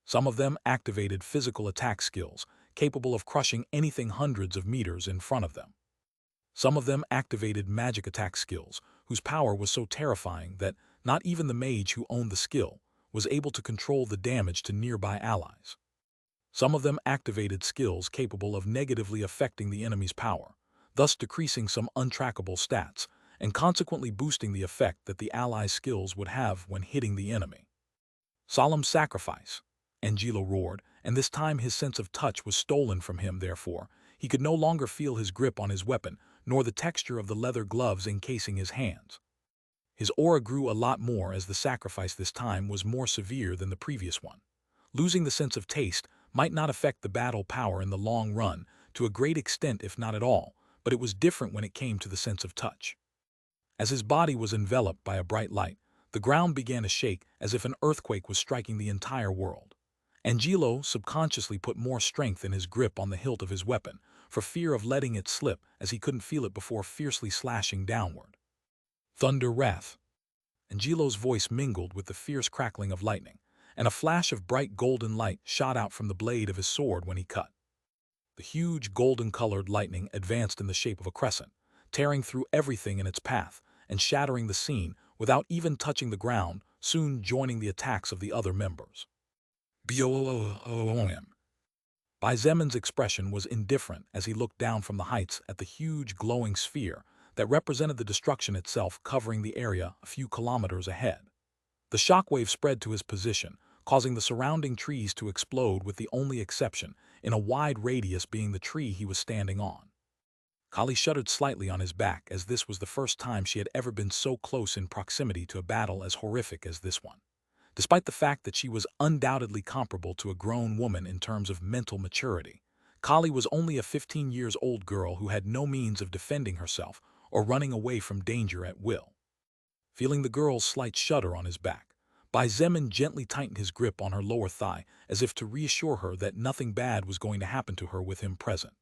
Some of them activated physical attack skills, capable of crushing anything hundreds of meters in front of them. Some of them activated magic attack skills, whose power was so terrifying that not even the mage who owned the skill was able to control the damage to nearby allies. Some of them activated skills capable of negatively affecting the enemy's power, thus decreasing some untrackable stats, and consequently boosting the effect that the allies' skills would have when hitting the enemy. Solemn Sacrifice, Angelo roared, and this time his sense of touch was stolen from him. Therefore, he could no longer feel his grip on his weapon, nor the texture of the leather gloves encasing his hands. His aura grew a lot more as the sacrifice this time was more severe than the previous one. Losing the sense of taste might not affect the battle power in the long run, to a great extent if not at all, but it was different when it came to the sense of touch. As his body was enveloped by a bright light, the ground began to shake as if an earthquake was striking the entire world. Angelo subconsciously put more strength in his grip on the hilt of his weapon, for fear of letting it slip, as he couldn't feel it before fiercely slashing downward. Thunder Wrath. Angelo's voice mingled with the fierce crackling of lightning, and a flash of bright golden light shot out from the blade of his sword when he cut. The huge golden-colored lightning advanced in the shape of a crescent, tearing through everything in its path and shattering the scene without even touching the ground, soon joining the attacks of the other members. Bai Zemin's expression was indifferent as he looked down from the heights at the huge glowing sphere that represented the destruction itself, covering the area a few kilometers ahead. The shockwave spread to his position, causing the surrounding trees to explode, with the only exception in a wide radius being the tree he was standing on. Kali shuddered slightly on his back, as this was the first time she had ever been so close in proximity to a battle as horrific as this one. Despite the fact that she was undoubtedly comparable to a grown woman in terms of mental maturity, Kali was only a 15-year-old girl who had no means of defending herself or running away from danger at will. Feeling the girl's slight shudder on his back, Bai Zemin gently tightened his grip on her lower thigh as if to reassure her that nothing bad was going to happen to her with him present.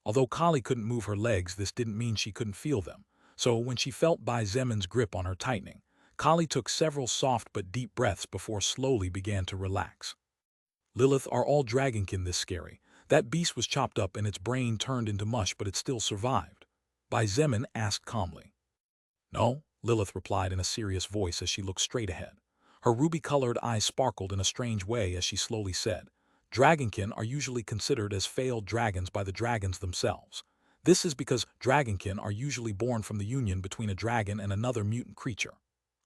Although Kali couldn't move her legs, this didn't mean she couldn't feel them, so when she felt Bai Zemin's grip on her tightening, Kali took several soft but deep breaths before slowly began to relax. Lilith, are all dragonkin this scary? That beast was chopped up and its brain turned into mush, but it still survived. Bai Zemin asked calmly. No, Lilith replied in a serious voice as she looked straight ahead. Her ruby-colored eyes sparkled in a strange way as she slowly said, Dragonkin are usually considered as failed dragons by the dragons themselves. This is because Dragonkin are usually born from the union between a dragon and another mutant creature.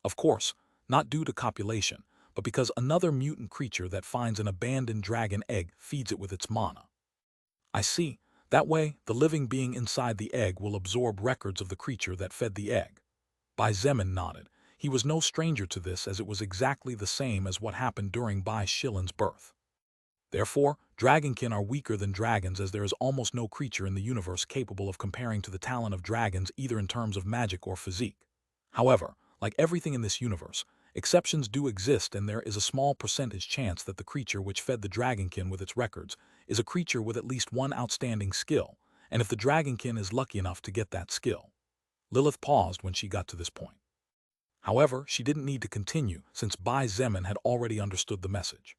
Of course, not due to copulation, but because another mutant creature that finds an abandoned dragon egg feeds it with its mana. I see. That way, the living being inside the egg will absorb records of the creature that fed the egg. Bai Zemin nodded. He was no stranger to this, as it was exactly the same as what happened during Bai Shilin's birth. Therefore, dragonkin are weaker than dragons, as there is almost no creature in the universe capable of comparing to the talent of dragons either in terms of magic or physique. However, like everything in this universe, exceptions do exist, and there is a small percentage chance that the creature which fed the dragonkin with its records is a creature with at least one outstanding skill, and if the dragonkin is lucky enough to get that skill. Lilith paused when she got to this point. However, she didn't need to continue, since Bai Zemin had already understood the message.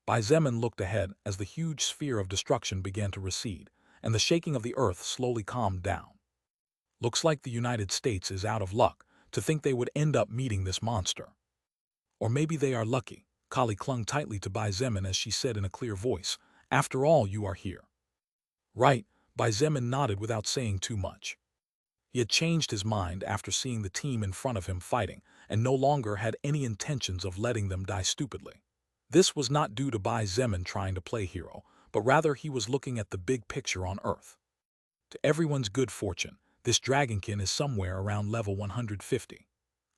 Bai Zemin looked ahead as the huge sphere of destruction began to recede, and the shaking of the earth slowly calmed down. Looks like the United States is out of luck to think they would end up meeting this monster. Or maybe they are lucky. Kali clung tightly to Bai Zemin as she said in a clear voice, After all, you are here. Right, Bai Zemin nodded without saying too much. He had changed his mind after seeing the team in front of him fighting, and no longer had any intentions of letting them die stupidly. This was not due to Bai Zemin trying to play hero, but rather he was looking at the big picture on Earth. To everyone's good fortune, this dragonkin is somewhere around level 150.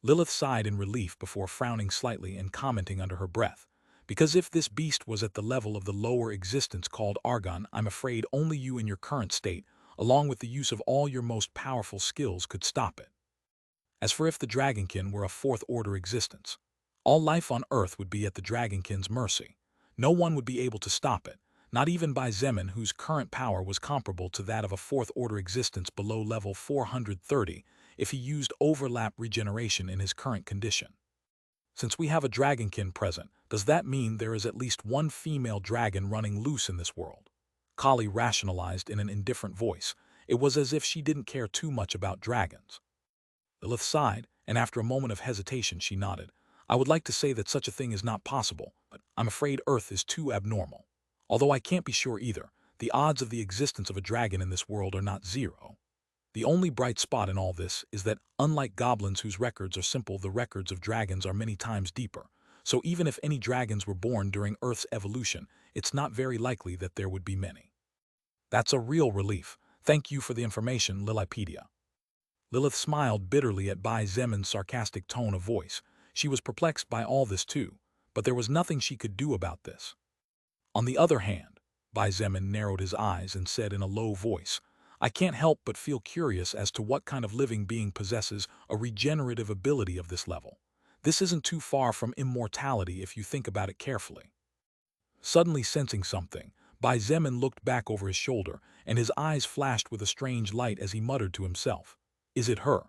Lilith sighed in relief before frowning slightly and commenting under her breath, because if this beast was at the level of the lower existence called Argon, I'm afraid only you in your current state, along with the use of all your most powerful skills, could stop it. As for if the dragonkin were a fourth-order existence, all life on Earth would be at the dragonkin's mercy. No one would be able to stop it, not even Bai Zemin, whose current power was comparable to that of a fourth-order existence below level 430 if he used overlap regeneration in his current condition. Since we have a dragonkin present, does that mean there is at least one female dragon running loose in this world? Kali rationalized in an indifferent voice. It was as if she didn't care too much about dragons. Lilith sighed, and after a moment of hesitation she nodded. I would like to say that such a thing is not possible, but I'm afraid Earth is too abnormal. Although I can't be sure either, the odds of the existence of a dragon in this world are not zero. The only bright spot in all this is that, unlike goblins whose records are simple, the records of dragons are many times deeper. So even if any dragons were born during Earth's evolution, it's not very likely that there would be many. That's a real relief. Thank you for the information, Lilipedia. Lilith smiled bitterly at Bai Zemin's sarcastic tone of voice. She was perplexed by all this too, but there was nothing she could do about this. On the other hand, Bai Zemin narrowed his eyes and said in a low voice, I can't help but feel curious as to what kind of living being possesses a regenerative ability of this level. This isn't too far from immortality if you think about it carefully. Suddenly sensing something, Bai Zemin looked back over his shoulder, and his eyes flashed with a strange light as he muttered to himself, Is it her?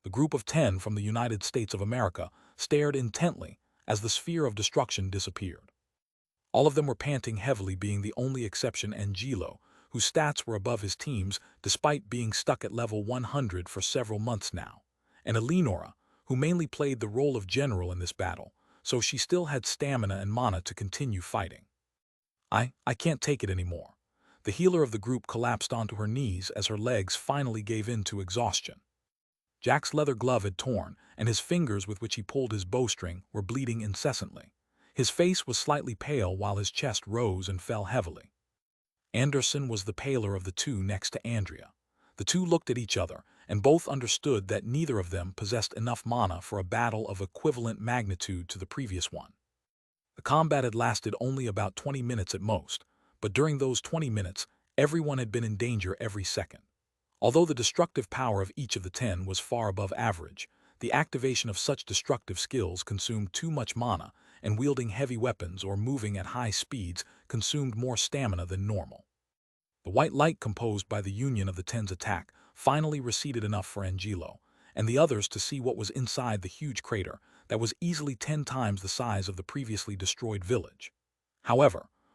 The group of 10 from the United States of America stared intently as the sphere of destruction disappeared. All of them were panting heavily, being the only exception Angelo, whose stats were above his team's despite being stuck at level 100 for several months now, and Eleonora, who mainly played the role of general in this battle, so she still had stamina and mana to continue fighting. I can't take it anymore. The healer of the group collapsed onto her knees as her legs finally gave in to exhaustion. Jack's leather glove had torn, and his fingers with which he pulled his bowstring were bleeding incessantly. His face was slightly pale while his chest rose and fell heavily. Anderson was the paler of the two next to Andrea. The two looked at each other, and both understood that neither of them possessed enough mana for a battle of equivalent magnitude to the previous one. The combat had lasted only about 20 minutes at most, but during those 20 minutes, everyone had been in danger every second. Although the destructive power of each of the 10 was far above average, the activation of such destructive skills consumed too much mana, and wielding heavy weapons or moving at high speeds consumed more stamina than normal. The white light composed by the union of the 10's attack finally receded enough for Angelo and the others to see what was inside the huge crater that was easily 10 times the size of the previously destroyed village. However,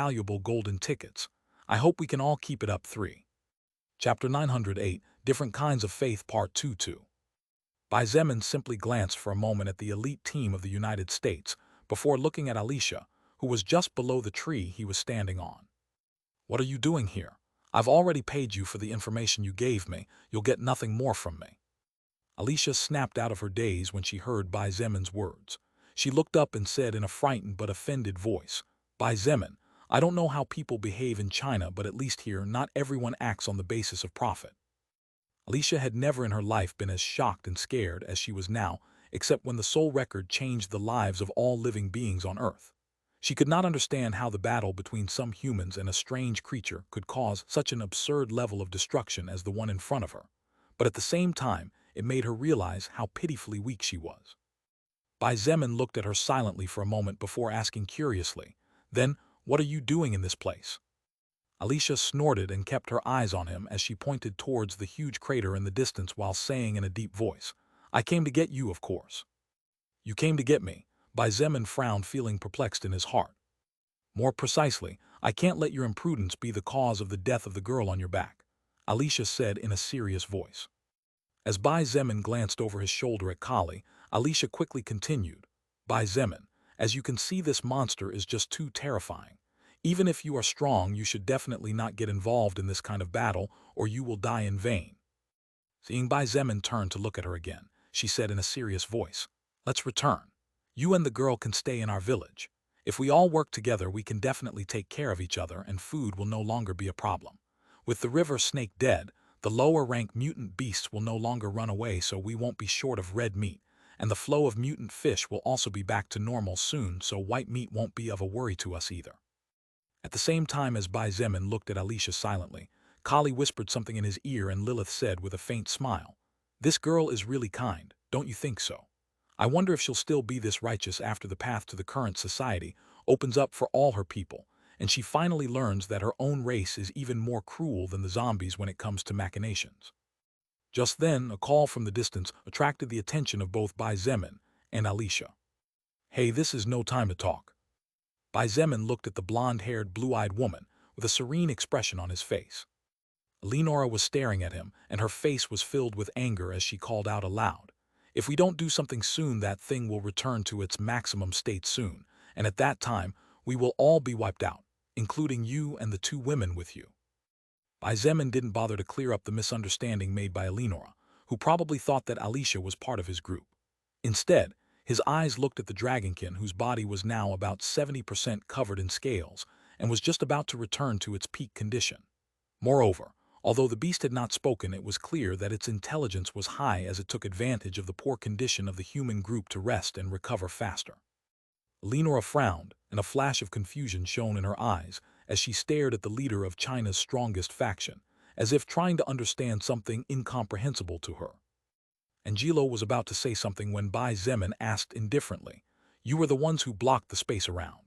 valuable golden tickets. I hope we can all keep it up. 3. Chapter 908, Different Kinds of Faith Part 2. Bai Zemin simply glanced for a moment at the elite team of the United States before looking at Alicia, who was just below the tree he was standing on. What are you doing here? I've already paid you for the information you gave me. You'll get nothing more from me. Alicia snapped out of her daze when she heard Bai Zemin's words. She looked up and said in a frightened but offended voice, Bai Zemin, I don't know how people behave in China, but at least here, not everyone acts on the basis of profit. Alicia had never in her life been as shocked and scared as she was now, except when the soul record changed the lives of all living beings on Earth. She could not understand how the battle between some humans and a strange creature could cause such an absurd level of destruction as the one in front of her, but at the same time, it made her realize how pitifully weak she was. Bai Zemin looked at her silently for a moment before asking curiously, Then, what are you doing in this place? Alicia snorted and kept her eyes on him as she pointed towards the huge crater in the distance while saying in a deep voice, I came to get you, of course. You came to get me. Bai Zemin frowned, feeling perplexed in his heart. More precisely, I can't let your imprudence be the cause of the death of the girl on your back, Alicia said in a serious voice. As Bai Zemin glanced over his shoulder at Kali, Alicia quickly continued, Bai Zemin, as you can see, this monster is just too terrifying. Even if you are strong, you should definitely not get involved in this kind of battle, or you will die in vain. Seeing Bai Zemin turn to look at her again, she said in a serious voice, Let's return. You and the girl can stay in our village. If we all work together, we can definitely take care of each other and food will no longer be a problem. With the river snake dead, The lower-rank mutant beasts will no longer run away, so we won't be short of red meat, and the flow of mutant fish will also be back to normal soon, so white meat won't be of a worry to us either. At the same time as Bai Zemin looked at Alicia silently, Kali whispered something in his ear and Lilith said with a faint smile, "This girl is really kind, don't you think so? I wonder if she'll still be this righteous after the path to the current society opens up for all her people, and she finally learns that her own race is even more cruel than the zombies when it comes to machinations." Just then, a call from the distance attracted the attention of both Bai Zemin and Alicia. "Hey, this is no time to talk." Bai Zemin looked at the blonde-haired, blue-eyed woman with a serene expression on his face. Eleonora was staring at him, and her face was filled with anger as she called out aloud, "If we don't do something soon, that thing will return to its maximum state soon, and at that time, we will all be wiped out, including you and the two women with you." Bai Zemin didn't bother to clear up the misunderstanding made by Eleonora, who probably thought that Alicia was part of his group. Instead, his eyes looked at the dragonkin, whose body was now about 70% covered in scales and was just about to return to its peak condition. Moreover, although the beast had not spoken, it was clear that its intelligence was high as it took advantage of the poor condition of the human group to rest and recover faster. Eleonora frowned, and a flash of confusion shone in her eyes as she stared at the leader of China's strongest faction, as if trying to understand something incomprehensible to her. Angelo was about to say something when Bai Zemin asked indifferently, "You were the ones who blocked the space around?"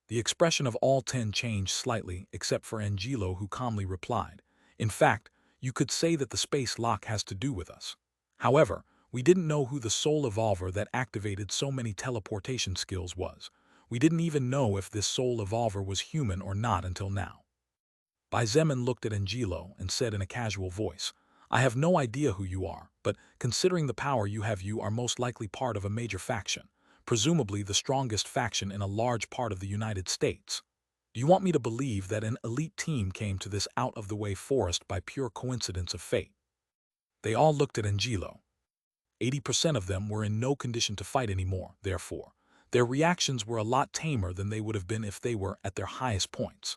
The expression of all 10 changed slightly, except for Angelo, who calmly replied, "In fact, you could say that the space lock has to do with us. However, we didn't know who the soul evolver that activated so many teleportation skills was. We didn't even know if this soul evolver was human or not until now." Bai Zemin looked at Angelo and said in a casual voice, "I have no idea who you are, but considering the power you have, you are most likely part of a major faction, presumably the strongest faction in a large part of the United States. Do you want me to believe that an elite team came to this out-of-the-way forest by pure coincidence of fate?" They all looked at Angelo. 80% of them were in no condition to fight anymore, therefore. Their reactions were a lot tamer than they would have been if they were at their highest points.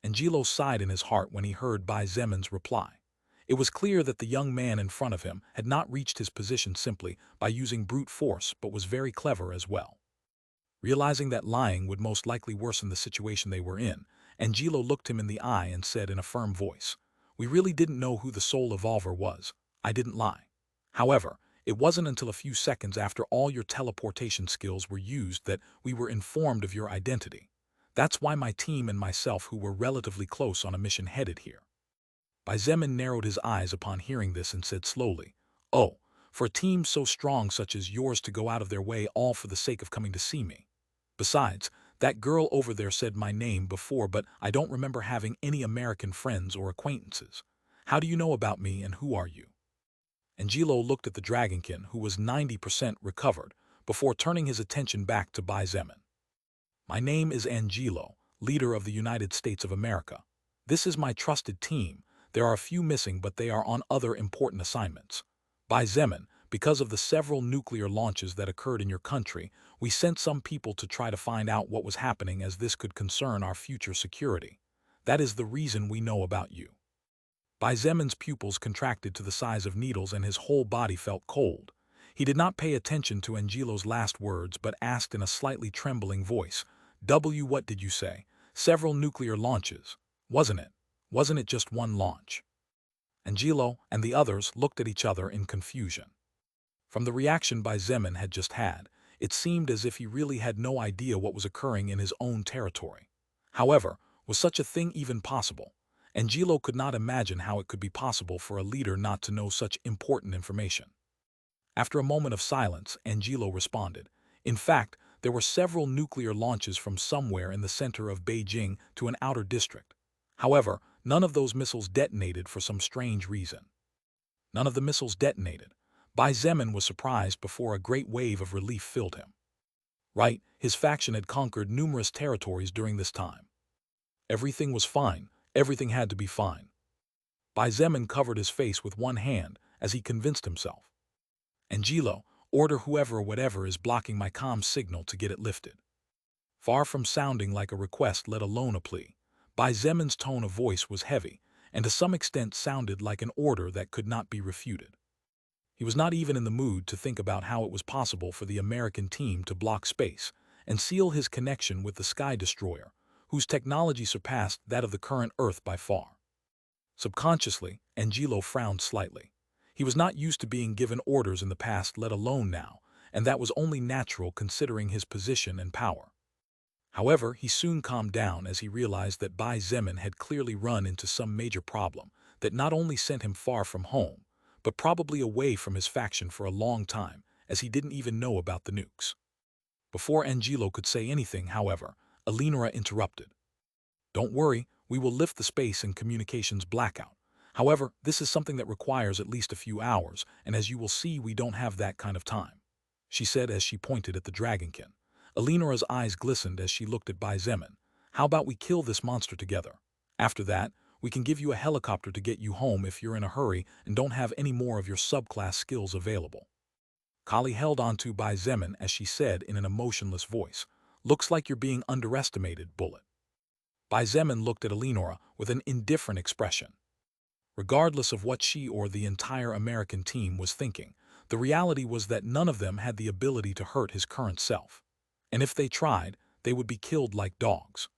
Angelo sighed in his heart when he heard Bai Zemin's reply. It was clear that the young man in front of him had not reached his position simply by using brute force, but was very clever as well. Realizing that lying would most likely worsen the situation they were in, Angelo looked him in the eye and said in a firm voice, "We really didn't know who the soul evolver was. I didn't lie. However, it wasn't until a few seconds after all your teleportation skills were used that we were informed of your identity. That's why my team and myself, who were relatively close on a mission, headed here." Bai Zemin narrowed his eyes upon hearing this and said slowly, "Oh, for a team so strong such as yours to go out of their way all for the sake of coming to see me. Besides, that girl over there said my name before, but I don't remember having any American friends or acquaintances. How do you know about me and who are you?" Angelo looked at the dragonkin, who was 90% recovered, before turning his attention back to Bai Zemin. "My name is Angelo, leader of the United States of America. This is my trusted team. There are a few missing, but they are on other important assignments. Bai Zemin, because of the several nuclear launches that occurred in your country, we sent some people to try to find out what was happening, as this could concern our future security. That is the reason we know about you." Bai Zemin's pupils contracted to the size of needles and his whole body felt cold. He did not pay attention to Angelo's last words, but asked in a slightly trembling voice, What did you say? Several nuclear launches, wasn't it? Wasn't it just one launch?" Angelo and the others looked at each other in confusion. From the reaction Bai Zemin had just had, it seemed as if he really had no idea what was occurring in his own territory. However, was such a thing even possible? Angelo could not imagine how it could be possible for a leader not to know such important information. After a moment of silence, Angelo responded, "In fact, there were several nuclear launches from somewhere in the center of Beijing to an outer district. However, none of those missiles detonated for some strange reason." None of the missiles detonated. Bai Zemin was surprised before a great wave of relief filled him. Right, his faction had conquered numerous territories during this time. Everything was fine. Everything had to be fine. Bai Zemin covered his face with one hand as he convinced himself. "Angelo, order whoever or whatever is blocking my comm signal to get it lifted." Far from sounding like a request, let alone a plea, Bai Zemin's tone of voice was heavy, and to some extent sounded like an order that could not be refuted. He was not even in the mood to think about how it was possible for the American team to block space and seal his connection with the Sky Destroyer, whose technology surpassed that of the current Earth by far. Subconsciously, Angelo frowned slightly. He was not used to being given orders in the past, let alone now, and that was only natural considering his position and power. However, he soon calmed down as he realized that Bai Zemin had clearly run into some major problem that not only sent him far from home, but probably away from his faction for a long time, as he didn't even know about the nukes. Before Angelo could say anything, however, Elenora interrupted. "Don't worry, we will lift the space and communications blackout. However, this is something that requires at least a few hours, and as you will see, we don't have that kind of time," she said as she pointed at the dragonkin. Elenora's eyes glistened as she looked at Bai Zemin. "How about we kill this monster together? After that, we can give you a helicopter to get you home if you're in a hurry and don't have any more of your subclass skills available." Kali held on to Bai Zemin as she said in an emotionless voice, "Looks like you're being underestimated, Bullet." Bai Zemin looked at Elenora with an indifferent expression. Regardless of what she or the entire American team was thinking, the reality was that none of them had the ability to hurt his current self. And if they tried, they would be killed like dogs.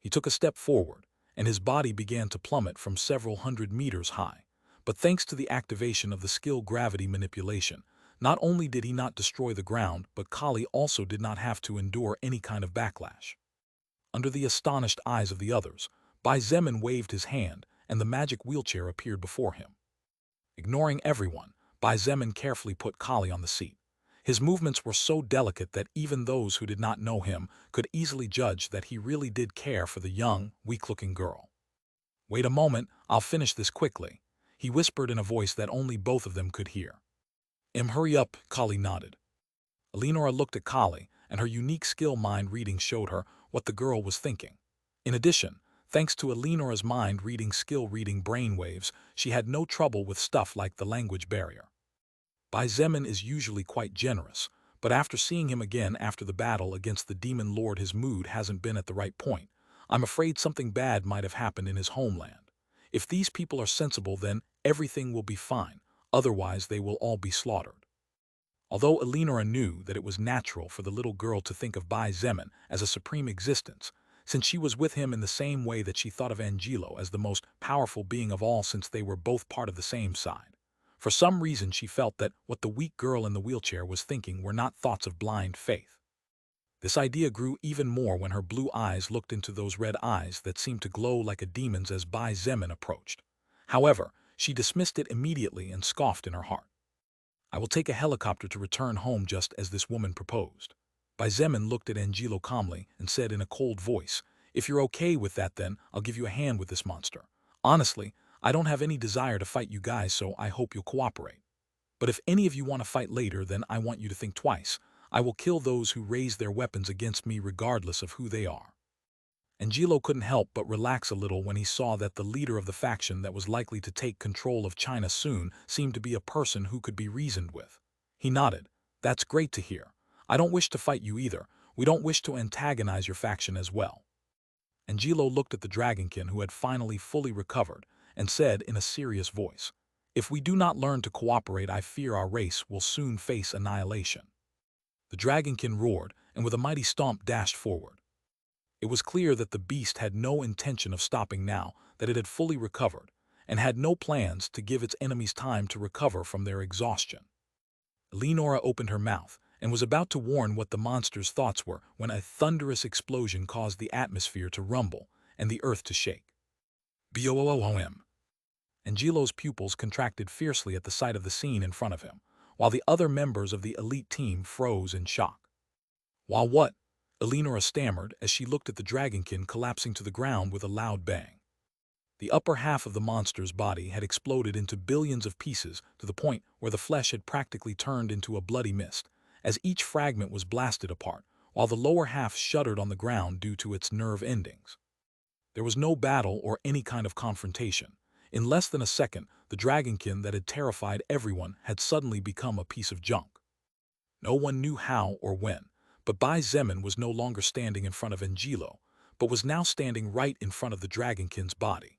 He took a step forward, and his body began to plummet from several hundred meters high. But thanks to the activation of the skill gravity manipulation, not only did he not destroy the ground, but Kali also did not have to endure any kind of backlash. Under the astonished eyes of the others, Bai Zemin waved his hand, and the magic wheelchair appeared before him. Ignoring everyone, Bai Zemin carefully put Kali on the seat. His movements were so delicate that even those who did not know him could easily judge that he really did care for the young, weak-looking girl. "Wait a moment, I'll finish this quickly," he whispered in a voice that only both of them could hear. Hurry up," Kali nodded. Elenora looked at Kali, and her unique skill mind reading showed her what the girl was thinking. In addition, thanks to Elenora's mind reading skill reading brainwaves, she had no trouble with stuff like the language barrier. Bai Zemin is usually quite generous, but after seeing him again after the battle against the demon lord, his mood hasn't been at the right point. I'm afraid something bad might have happened in his homeland. If these people are sensible, then everything will be fine, otherwise they will all be slaughtered. Although Elenora knew that it was natural for the little girl to think of Bai Zemin as a supreme existence, since she was with him in the same way that she thought of Angelo as the most powerful being of all, since they were both part of the same side. For some reason she felt that what the weak girl in the wheelchair was thinking were not thoughts of blind faith. This idea grew even more when her blue eyes looked into those red eyes that seemed to glow like a demon's as Bai Zemin approached. However, she dismissed it immediately and scoffed in her heart. "I will take a helicopter to return home just as this woman proposed." Bai Zemin looked at Angelo calmly and said in a cold voice, "If you're okay with that, then I'll give you a hand with this monster. Honestly, I don't have any desire to fight you guys, so I hope you'll cooperate. But if any of you want to fight later, then I want you to think twice. I will kill those who raise their weapons against me regardless of who they are." Angelo couldn't help but relax a little when he saw that the leader of the faction that was likely to take control of China soon seemed to be a person who could be reasoned with. He nodded. "That's great to hear. I don't wish to fight you either. We don't wish to antagonize your faction as well." Angelo looked at the dragonkin, who had finally fully recovered, and said in a serious voice, "If we do not learn to cooperate, I fear our race will soon face annihilation." The dragonkin roared, and with a mighty stomp dashed forward. It was clear that the beast had no intention of stopping now that it had fully recovered, and had no plans to give its enemies time to recover from their exhaustion. Elenora opened her mouth and was about to warn what the monster's thoughts were when a thunderous explosion caused the atmosphere to rumble and the earth to shake. Boom! Angelo's pupils contracted fiercely at the sight of the scene in front of him, while the other members of the elite team froze in shock. "While what?" Elenora stammered as she looked at the dragonkin collapsing to the ground with a loud bang. The upper half of the monster's body had exploded into billions of pieces to the point where the flesh had practically turned into a bloody mist, as each fragment was blasted apart, while the lower half shuddered on the ground due to its nerve endings. There was no battle or any kind of confrontation. In less than a second, the dragonkin that had terrified everyone had suddenly become a piece of junk. No one knew how or when, but Bai Zemin was no longer standing in front of Angelo, but was now standing right in front of the dragonkin's body.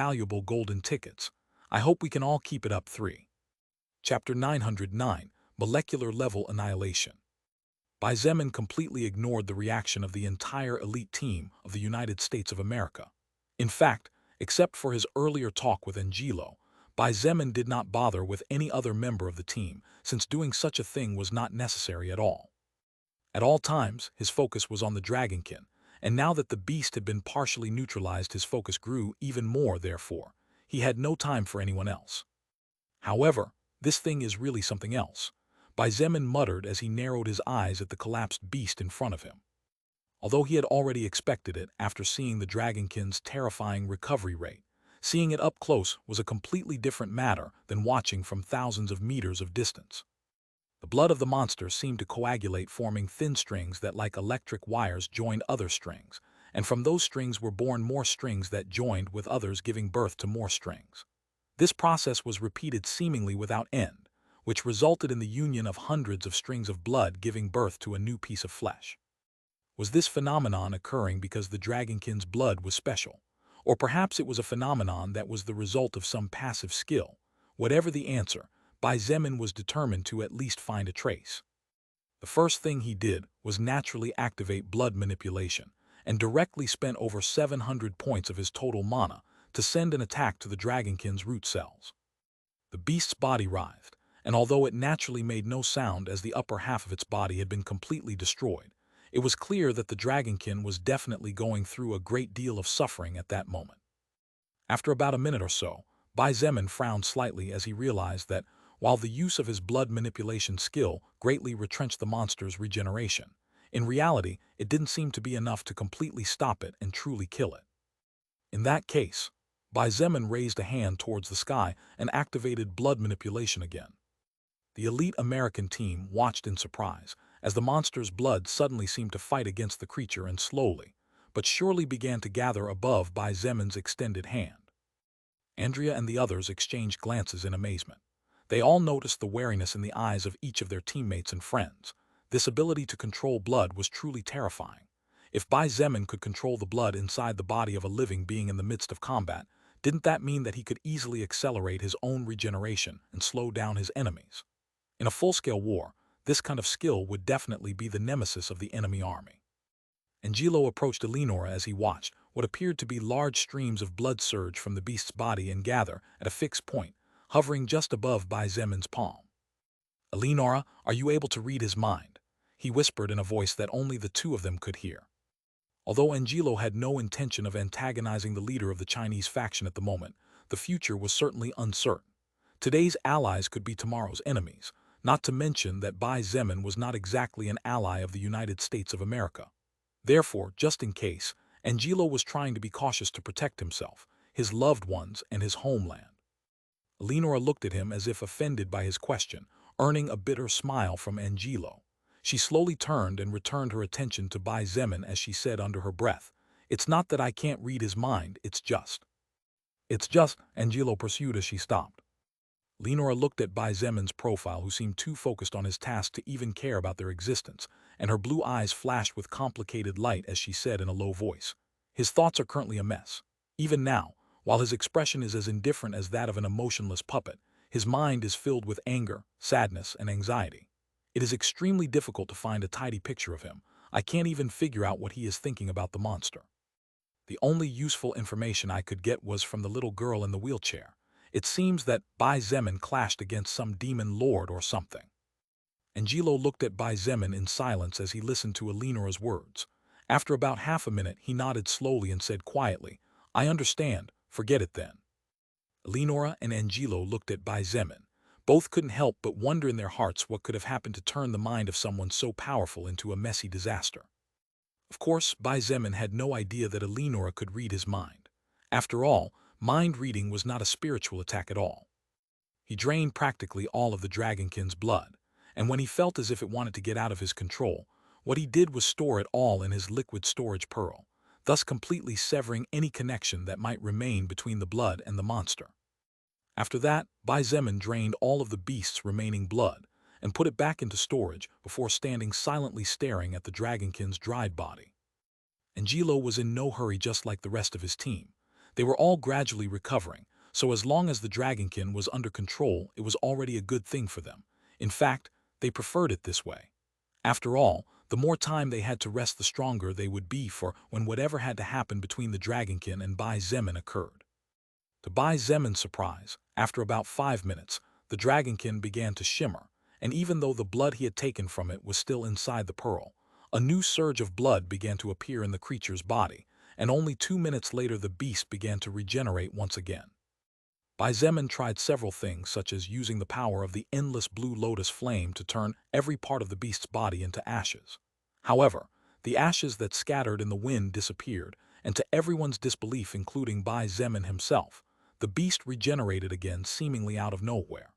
valuable golden tickets. I hope we can all keep it up. 3. Chapter 909, Molecular Level Annihilation. Bai Zemin completely ignored the reaction of the entire elite team of the United States of America. In fact, except for his earlier talk with Angelo, Bai Zemin did not bother with any other member of the team, since doing such a thing was not necessary at all. At all times, his focus was on the dragonkin, and now that the beast had been partially neutralized, his focus grew even more. Therefore, he had no time for anyone else. However, this thing is really something else, Bai Zemin muttered as he narrowed his eyes at the collapsed beast in front of him. Although he had already expected it after seeing the dragonkin's terrifying recovery rate, seeing it up close was a completely different matter than watching from thousands of meters of distance. The blood of the monster seemed to coagulate, forming thin strings that, like electric wires, joined other strings, and from those strings were born more strings that joined with others, giving birth to more strings. This process was repeated seemingly without end, which resulted in the union of hundreds of strings of blood giving birth to a new piece of flesh. Was this phenomenon occurring because the dragonkin's blood was special? Or perhaps it was a phenomenon that was the result of some passive skill? Whatever the answer, Bai Zemin was determined to at least find a trace. The first thing he did was naturally activate blood manipulation, and directly spent over 700 points of his total mana to send an attack to the dragonkin's root cells. The beast's body writhed, and although it naturally made no sound as the upper half of its body had been completely destroyed, it was clear that the dragonkin was definitely going through a great deal of suffering at that moment. After about a minute or so, Bai Zemin frowned slightly as he realized that, while the use of his blood manipulation skill greatly retrenched the monster's regeneration, in reality it didn't seem to be enough to completely stop it and truly kill it. In that case, Bai Zemin raised a hand towards the sky and activated blood manipulation again. The elite American team watched in surprise, as the monster's blood suddenly seemed to fight against the creature and slowly, but surely began to gather above Bai Zemin's extended hand. Andrea and the others exchanged glances in amazement. They all noticed the wariness in the eyes of each of their teammates and friends. This ability to control blood was truly terrifying. If Bai Zemin could control the blood inside the body of a living being in the midst of combat, didn't that mean that he could easily accelerate his own regeneration and slow down his enemies? In a full-scale war, this kind of skill would definitely be the nemesis of the enemy army. Angelo approached Eleonora as he watched what appeared to be large streams of blood surge from the beast's body and gather at a fixed point, hovering just above Bai Zemin's palm. "Eleonora, are you able to read his mind?" he whispered in a voice that only the two of them could hear. Although Angelo had no intention of antagonizing the leader of the Chinese faction at the moment, the future was certainly uncertain. Today's allies could be tomorrow's enemies, not to mention that Bai Zemin was not exactly an ally of the United States of America. Therefore, just in case, Angelo was trying to be cautious to protect himself, his loved ones, and his homeland. Eleonora looked at him as if offended by his question, earning a bitter smile from Angelo. She slowly turned and returned her attention to Bai Zemin as she said under her breath, "It's not that I can't read his mind, it's just," Angelo pursued as she stopped. Eleonora looked at Bai Zemin's profile, who seemed too focused on his task to even care about their existence, and her blue eyes flashed with complicated light as she said in a low voice, "His thoughts are currently a mess. Even now, while his expression is as indifferent as that of an emotionless puppet, his mind is filled with anger, sadness, and anxiety. It is extremely difficult to find a tidy picture of him. I can't even figure out what he is thinking about the monster. The only useful information I could get was from the little girl in the wheelchair. It seems that Bai Zemin clashed against some demon lord or something." Angelo looked at Bai Zemin in silence as he listened to Eleonora's words. After about half a minute, he nodded slowly and said quietly, "I understand. Forget it then." Eleonora and Angelo looked at Bai Zemin. Both couldn't help but wonder in their hearts what could have happened to turn the mind of someone so powerful into a messy disaster. Of course, Bai Zemin had no idea that Eleonora could read his mind. After all, mind reading was not a spiritual attack at all. He drained practically all of the dragonkin's blood, and when he felt as if it wanted to get out of his control, what he did was store it all in his liquid storage pearl, thus completely severing any connection that might remain between the blood and the monster. After that, Bai Zemin drained all of the beast's remaining blood and put it back into storage before standing silently staring at the dragonkin's dried body. Angelo was in no hurry, just like the rest of his team. They were all gradually recovering, so as long as the dragonkin was under control, it was already a good thing for them. In fact, they preferred it this way. After all, the more time they had to rest, the stronger they would be for when whatever had to happen between the dragonkin and Bai Zemin occurred. To Bai Zemin's surprise, after about 5 minutes, the dragonkin began to shimmer, and even though the blood he had taken from it was still inside the pearl, a new surge of blood began to appear in the creature's body, and only 2 minutes later the beast began to regenerate once again. Bai Zemin tried several things, such as using the power of the endless blue lotus flame to turn every part of the beast's body into ashes. However, the ashes that scattered in the wind disappeared, and to everyone's disbelief, including Bai Zemin himself, the beast regenerated again seemingly out of nowhere.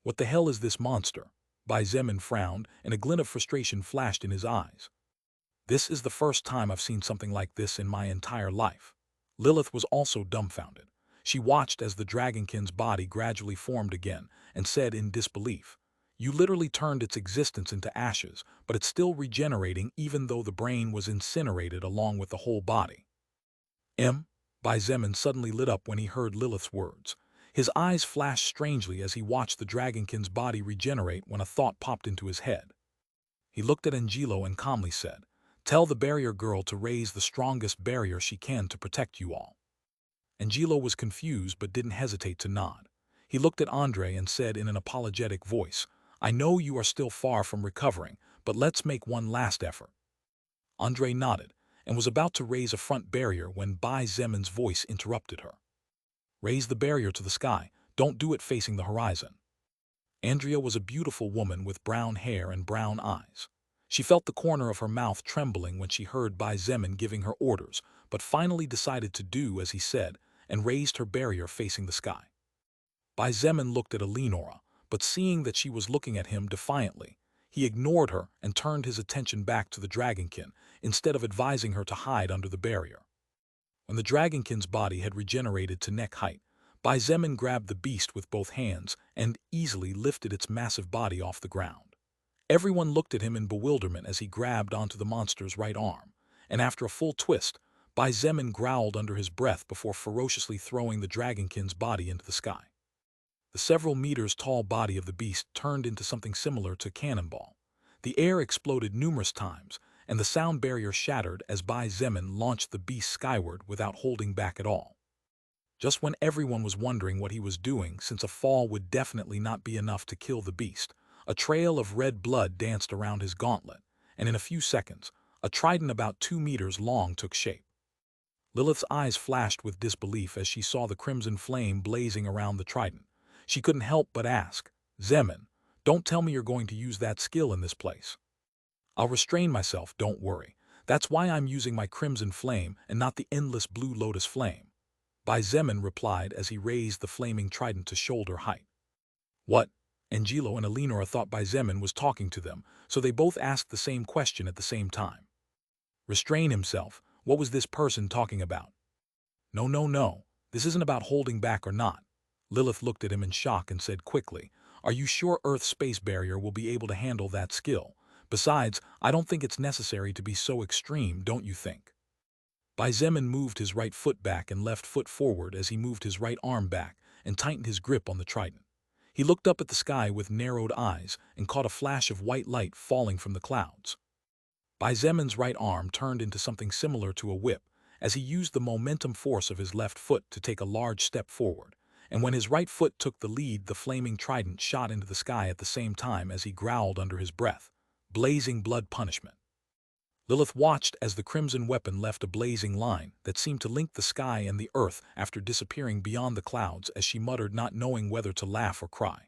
What the hell is this monster? Bai Zemin frowned, and a glint of frustration flashed in his eyes. This is the first time I've seen something like this in my entire life. Lilith was also dumbfounded. She watched as the dragonkin's body gradually formed again and said in disbelief, "You literally turned its existence into ashes, but it's still regenerating even though the brain was incinerated along with the whole body." Bai Zemin suddenly lit up when he heard Lilith's words. His eyes flashed strangely as he watched the dragonkin's body regenerate when a thought popped into his head. He looked at Angelo and calmly said, "Tell the barrier girl to raise the strongest barrier she can to protect you all." Angelo was confused but didn't hesitate to nod. He looked at Andre and said in an apologetic voice, "I know you are still far from recovering, but let's make one last effort." Andre nodded and was about to raise a front barrier when Bai Zemin's voice interrupted her. "Raise the barrier to the sky, don't do it facing the horizon." Andrea was a beautiful woman with brown hair and brown eyes. She felt the corner of her mouth trembling when she heard Bai Zemin giving her orders, but finally decided to do as he said and raised her barrier facing the sky. Bai Zemin looked at Eleonora, but seeing that she was looking at him defiantly, he ignored her and turned his attention back to the dragonkin instead of advising her to hide under the barrier. When the dragonkin's body had regenerated to neck height, Bai Zemin grabbed the beast with both hands and easily lifted its massive body off the ground. Everyone looked at him in bewilderment as he grabbed onto the monster's right arm, and after a full twist, Bai Zemin growled under his breath before ferociously throwing the dragonkin's body into the sky. The several meters tall body of the beast turned into something similar to a cannonball. The air exploded numerous times, and the sound barrier shattered as Bai Zemin launched the beast skyward without holding back at all. Just when everyone was wondering what he was doing, since a fall would definitely not be enough to kill the beast, a trail of red blood danced around his gauntlet, and in a few seconds, a trident about 2 meters long took shape. Lilith's eyes flashed with disbelief as she saw the crimson flame blazing around the trident. She couldn't help but ask, "Zemin, don't tell me you're going to use that skill in this place." "I'll restrain myself, don't worry. That's why I'm using my crimson flame and not the endless blue lotus flame," Bai Zemin replied as he raised the flaming trident to shoulder height. "What?" Angelo and Eleonora thought Bai Zemin was talking to them, so they both asked the same question at the same time. Restrain himself? What was this person talking about? No, no, no. This isn't about holding back or not. Lilith looked at him in shock and said quickly, "Are you sure Earth's space barrier will be able to handle that skill? Besides, I don't think it's necessary to be so extreme, don't you think?" Bai Zemin moved his right foot back and left foot forward as he moved his right arm back and tightened his grip on the trident. He looked up at the sky with narrowed eyes and caught a flash of white light falling from the clouds. Bai Zemin's right arm turned into something similar to a whip as he used the momentum force of his left foot to take a large step forward, and when his right foot took the lead, the flaming trident shot into the sky at the same time as he growled under his breath, "Blazing blood punishment." Lilith watched as the crimson weapon left a blazing line that seemed to link the sky and the earth after disappearing beyond the clouds as she muttered, not knowing whether to laugh or cry.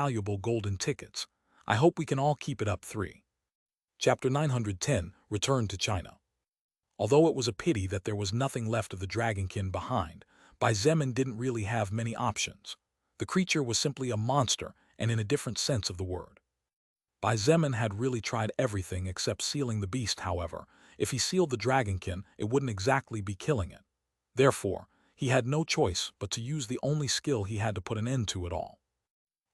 valuable golden tickets. I hope we can all keep it up. 3. Chapter 910, Return to China. Although it was a pity that there was nothing left of the dragonkin behind, Bai Zemin didn't really have many options. The creature was simply a monster, and in a different sense of the word. Bai Zemin had really tried everything except sealing the beast. However, if he sealed the dragonkin, it wouldn't exactly be killing it. Therefore, he had no choice but to use the only skill he had to put an end to it all.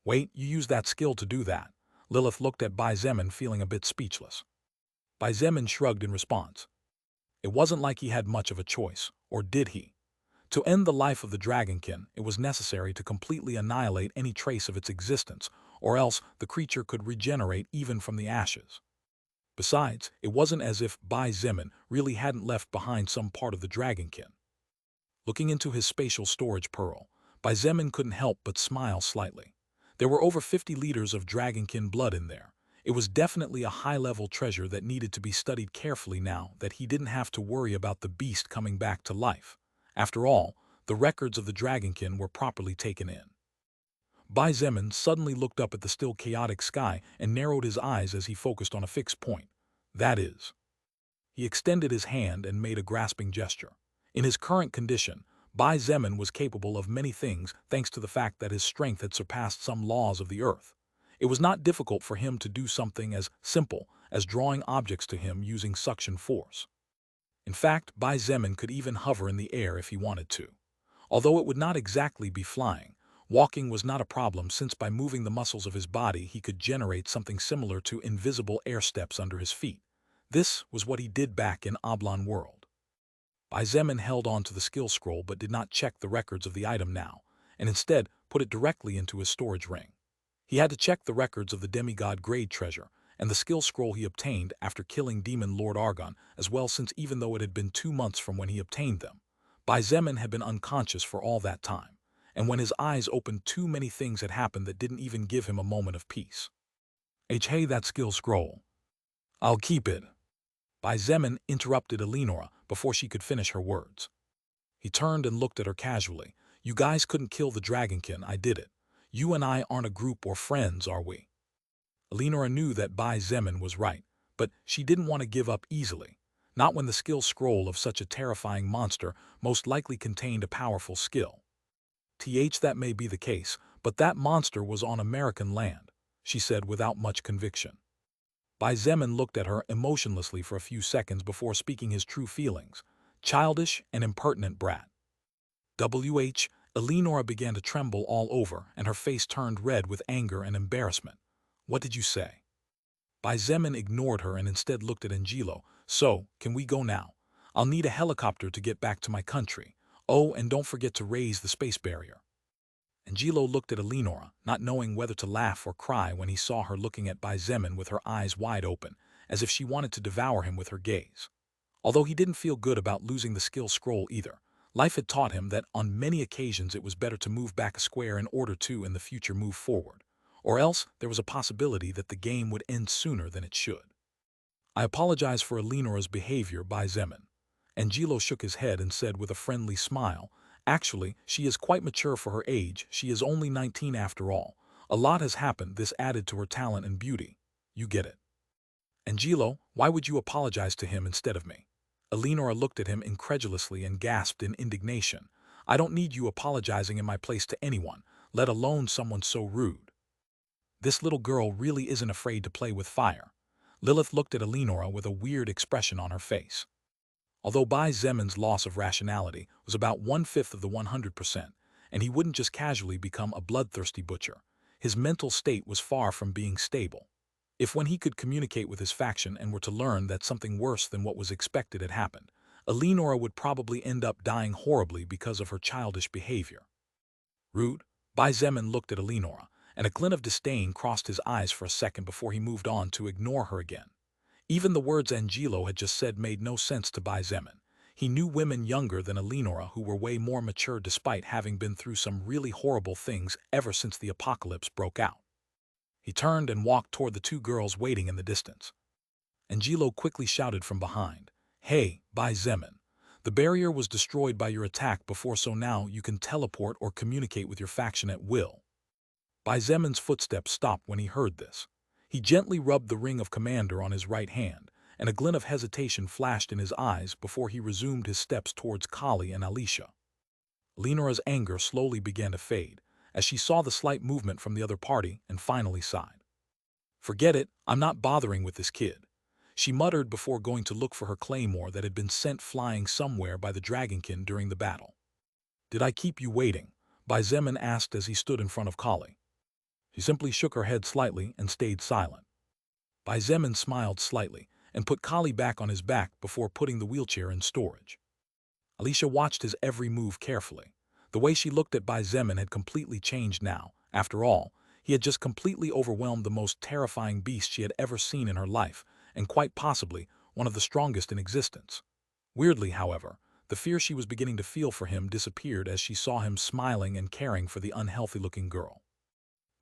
Wait, you used that skill to do that? Lilith looked at Bai Zemin, feeling a bit speechless. Bai Zemin shrugged in response. It wasn't like he had much of a choice, or did he? To end the life of the dragonkin, it was necessary to completely annihilate any trace of its existence, or else the creature could regenerate even from the ashes. Besides, it wasn't as if Bai Zemin really hadn't left behind some part of the dragonkin. Looking into his spatial storage pearl, Bai Zemin couldn't help but smile slightly. There were over 50 liters of dragonkin blood in there. It was definitely a high-level treasure that needed to be studied carefully now that he didn't have to worry about the beast coming back to life. After all, the records of the dragonkin were properly taken in. Bai Zemin suddenly looked up at the still chaotic sky and narrowed his eyes as he focused on a fixed point. That is. He extended his hand and made a grasping gesture. In his current condition, Bai Zemin was capable of many things thanks to the fact that his strength had surpassed some laws of the earth. It was not difficult for him to do something as simple as drawing objects to him using suction force. In fact, Bai Zemin could even hover in the air if he wanted to. Although it would not exactly be flying, walking was not a problem since by moving the muscles of his body he could generate something similar to invisible air steps under his feet. This was what he did back in Oblong World. Bai Zemin held on to the skill scroll but did not check the records of the item now, and instead put it directly into his storage ring. He had to check the records of the demigod grade treasure and the skill scroll he obtained after killing Demon Lord Argon as well, since even though it had been 2 months from when he obtained them, Bai Zemin had been unconscious for all that time, and when his eyes opened too many things had happened that didn't even give him a moment of peace. Hey, that skill scroll. I'll keep it. Bai Zemin interrupted Eleonora before she could finish her words. He turned and looked at her casually. You guys couldn't kill the dragonkin, I did it. You and I aren't a group or friends, are we? Eleonora knew that Bai Zemin was right, but she didn't want to give up easily. Not when the skill scroll of such a terrifying monster most likely contained a powerful skill. That may be the case, but that monster was on American land, she said without much conviction. Bai Zemin looked at her emotionlessly for a few seconds before speaking his true feelings. Childish and impertinent brat. Eleonora began to tremble all over, and her face turned red with anger and embarrassment. What did you say? Bai Zemin ignored her and instead looked at Angelo. So, can we go now? I'll need a helicopter to get back to my country. Oh, and don't forget to raise the space barrier. Angelo looked at Eleonora, not knowing whether to laugh or cry when he saw her looking at Bai Zemin with her eyes wide open, as if she wanted to devour him with her gaze. Although he didn't feel good about losing the skill scroll either, life had taught him that on many occasions it was better to move back a square in order to in the future move forward, or else there was a possibility that the game would end sooner than it should. I apologize for Eleonora's behavior, Bai Zemin. Angelo shook his head and said with a friendly smile, actually, she is quite mature for her age, she is only 19 after all. A lot has happened, this added to her talent and beauty. You get it. Angelo, why would you apologize to him instead of me? Eleonora looked at him incredulously and gasped in indignation. I don't need you apologizing in my place to anyone, let alone someone so rude. This little girl really isn't afraid to play with fire. Lilith looked at Eleonora with a weird expression on her face. Although Bai Zemin's loss of rationality was about 1/5 of the 100%, and he wouldn't just casually become a bloodthirsty butcher, his mental state was far from being stable. If when he could communicate with his faction and were to learn that something worse than what was expected had happened, Eleonora would probably end up dying horribly because of her childish behavior. Rude, Bai Zemin looked at Eleonora, and a glint of disdain crossed his eyes for a second before he moved on to ignore her again. Even the words Angelo had just said made no sense to Bai Zemin. He knew women younger than Eleonora who were way more mature despite having been through some really horrible things ever since the apocalypse broke out. He turned and walked toward the 2 girls waiting in the distance. Angelo quickly shouted from behind, Hey, Bai Zemin. The barrier was destroyed by your attack before, so now you can teleport or communicate with your faction at will. Bai Zemin's footsteps stopped when he heard this. He gently rubbed the ring of commander on his right hand, and a glint of hesitation flashed in his eyes before he resumed his steps towards Kali and Alicia. Eleonora's anger slowly began to fade, as she saw the slight movement from the other party and finally sighed. Forget it, I'm not bothering with this kid, she muttered before going to look for her claymore that had been sent flying somewhere by the dragonkin during the battle. Did I keep you waiting? Bai Zemin asked as he stood in front of Kali. She simply shook her head slightly and stayed silent. Bai Zemin smiled slightly and put Kali back on his back before putting the wheelchair in storage. Alicia watched his every move carefully. The way she looked at Bai Zemin had completely changed now. After all, he had just completely overwhelmed the most terrifying beast she had ever seen in her life, and quite possibly one of the strongest in existence. Weirdly, however, the fear she was beginning to feel for him disappeared as she saw him smiling and caring for the unhealthy-looking girl.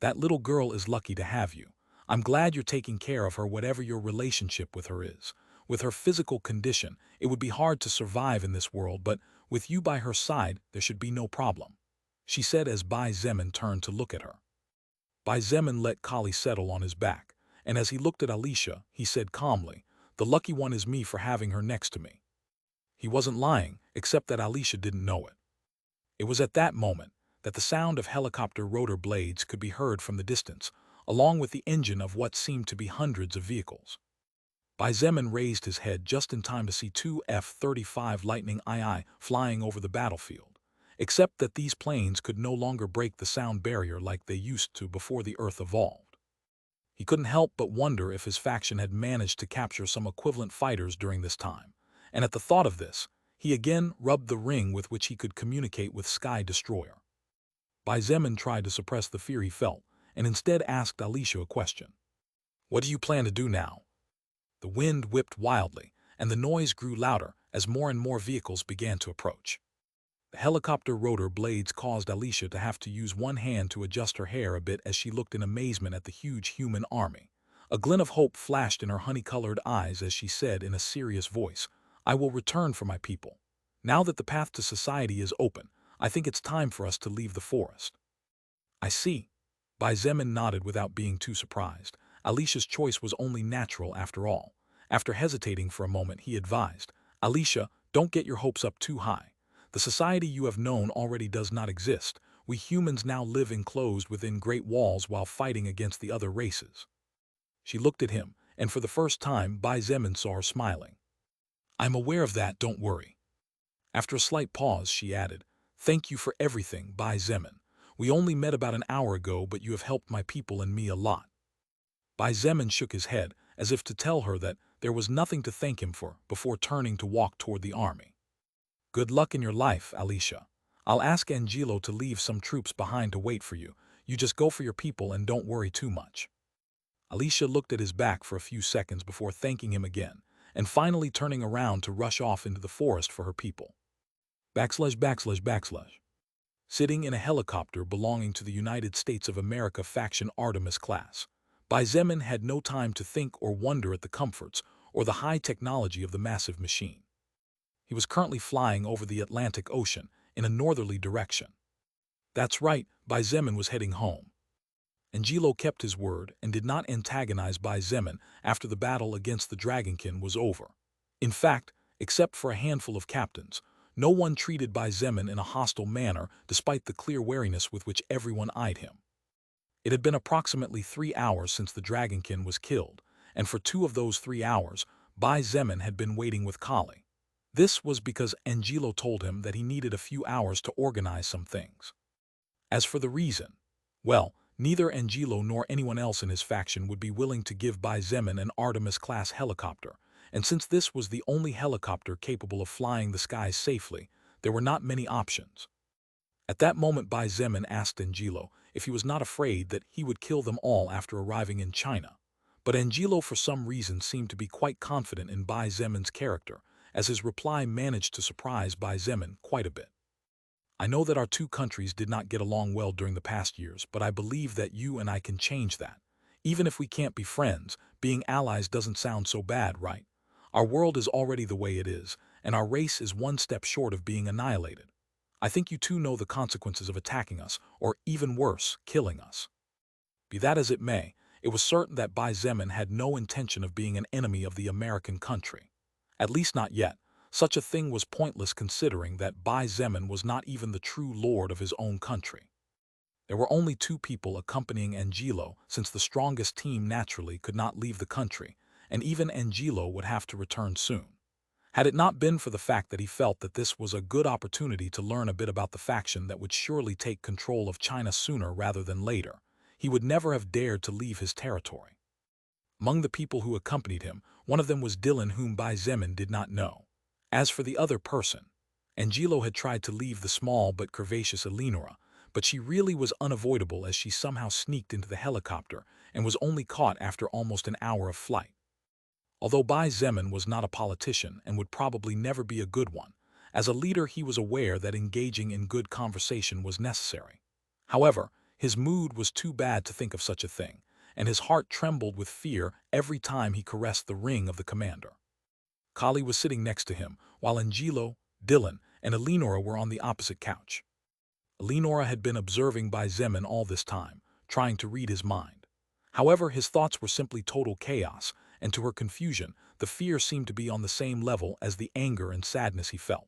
That little girl is lucky to have you. I'm glad you're taking care of her, whatever your relationship with her is. With her physical condition, it would be hard to survive in this world, but with you by her side, there should be no problem, she said as Bai Zemin turned to look at her. Bai Zemin let Kali settle on his back, and as he looked at Alicia, he said calmly, The lucky one is me for having her next to me. He wasn't lying, except that Alicia didn't know it. It was at that moment that the sound of helicopter rotor blades could be heard from the distance, along with the engine of what seemed to be hundreds of vehicles. Bai Zemin raised his head just in time to see two F-35 Lightning II flying over the battlefield, except that these planes could no longer break the sound barrier like they used to before the Earth evolved. He couldn't help but wonder if his faction had managed to capture some equivalent fighters during this time, and at the thought of this, he again rubbed the ring with which he could communicate with Sky Destroyer. Bai Zemin tried to suppress the fear he felt, and instead asked Alicia a question. "What do you plan to do now?" The wind whipped wildly, and the noise grew louder as more and more vehicles began to approach. The helicopter rotor blades caused Alicia to have to use one hand to adjust her hair a bit as she looked in amazement at the huge human army. A glint of hope flashed in her honey-colored eyes as she said in a serious voice, "I will return for my people. Now that the path to society is open, I think it's time for us to leave the forest." "I see." Bai Zemin nodded without being too surprised. Alicia's choice was only natural after all. After hesitating for a moment, he advised, "Alicia, don't get your hopes up too high. The society you have known already does not exist. We humans now live enclosed within great walls while fighting against the other races." She looked at him, and for the first time Bai Zemin saw her smiling. "I'm aware of that, don't worry." After a slight pause, she added, "Thank you for everything, Bai Zemin. We only met about an hour ago, but you have helped my people and me a lot." Bai Zemin shook his head, as if to tell her that there was nothing to thank him for, before turning to walk toward the army. "Good luck in your life, Alicia. I'll ask Angelo to leave some troops behind to wait for you. You just go for your people and don't worry too much." Alicia looked at his back for a few seconds before thanking him again, and finally turning around to rush off into the forest for her people. ////. Sitting in a helicopter belonging to the United States of America faction Artemis class, Bai Zemin had no time to think or wonder at the comforts or the high technology of the massive machine. He was currently flying over the Atlantic Ocean in a northerly direction. That's right, Bai Zemin was heading home. Angelo kept his word and did not antagonize Bai Zemin after the battle against the Dragonkin was over. In fact, except for a handful of captains, no one treated Bai Zemin in a hostile manner despite the clear wariness with which everyone eyed him. It had been approximately 3 hours since the Dragonkin was killed, and for 2 of those 3 hours, Bai Zemin had been waiting with Kali. This was because Angelo told him that he needed a few hours to organize some things. As for the reason, well, neither Angelo nor anyone else in his faction would be willing to give Bai Zemin an Artemis-class helicopter, and since this was the only helicopter capable of flying the skies safely, there were not many options. At that moment, Bai Zemin asked Angelo if he was not afraid that he would kill them all after arriving in China. But Angelo for some reason seemed to be quite confident in Bai Zemin's character, as his reply managed to surprise Bai Zemin quite a bit. "I know that our two countries did not get along well during the past years, but I believe that you and I can change that. Even if we can't be friends, being allies doesn't sound so bad, right? Our world is already the way it is, and our race is one step short of being annihilated. I think you two know the consequences of attacking us, or even worse, killing us." Be that as it may, it was certain that Bai Zemin had no intention of being an enemy of the American country. At least not yet. Such a thing was pointless considering that Bai Zemin was not even the true lord of his own country. There were only 2 people accompanying Angelo, since the strongest team naturally could not leave the country, and even Angelo would have to return soon. Had it not been for the fact that he felt that this was a good opportunity to learn a bit about the faction that would surely take control of China sooner rather than later, he would never have dared to leave his territory. Among the people who accompanied him, one of them was Dylan, whom Bai Zemin did not know. As for the other person, Angelo had tried to leave the small but curvaceous Eleonora, but she really was unavoidable as she somehow sneaked into the helicopter and was only caught after almost an hour of flight. Although Bai Zemin was not a politician and would probably never be a good one, as a leader he was aware that engaging in good conversation was necessary. However, his mood was too bad to think of such a thing, and his heart trembled with fear every time he caressed the ring of the commander. Kali was sitting next to him, while Angelo, Dylan, and Eleonora were on the opposite couch. Eleonora had been observing Bai Zemin all this time, trying to read his mind. However, his thoughts were simply total chaos, and to her confusion, the fear seemed to be on the same level as the anger and sadness he felt.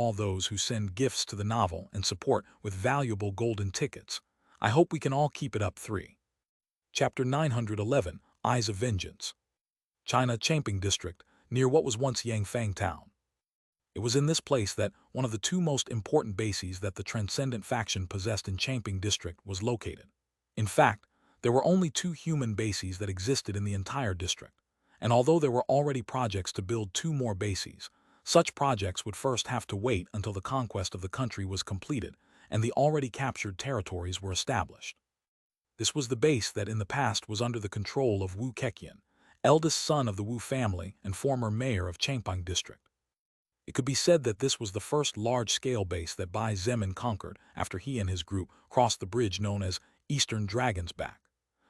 all those who send gifts to the novel and support with valuable golden tickets. I hope we can all keep it up. 3. Chapter 911, Eyes of Vengeance. China Champing District, near what was once Yangfang Town. It was in this place that one of the two most important bases that the Transcendent faction possessed in Champing District was located. In fact, there were only 2 human bases that existed in the entire district, and although there were already projects to build 2 more bases, such projects would first have to wait until the conquest of the country was completed and the already captured territories were established. This was the base that in the past was under the control of Wu Keqian, eldest son of the Wu family and former mayor of Champang District. It could be said that this was the first large-scale base that Bai Zemin conquered after he and his group crossed the bridge known as Eastern Dragon's Back.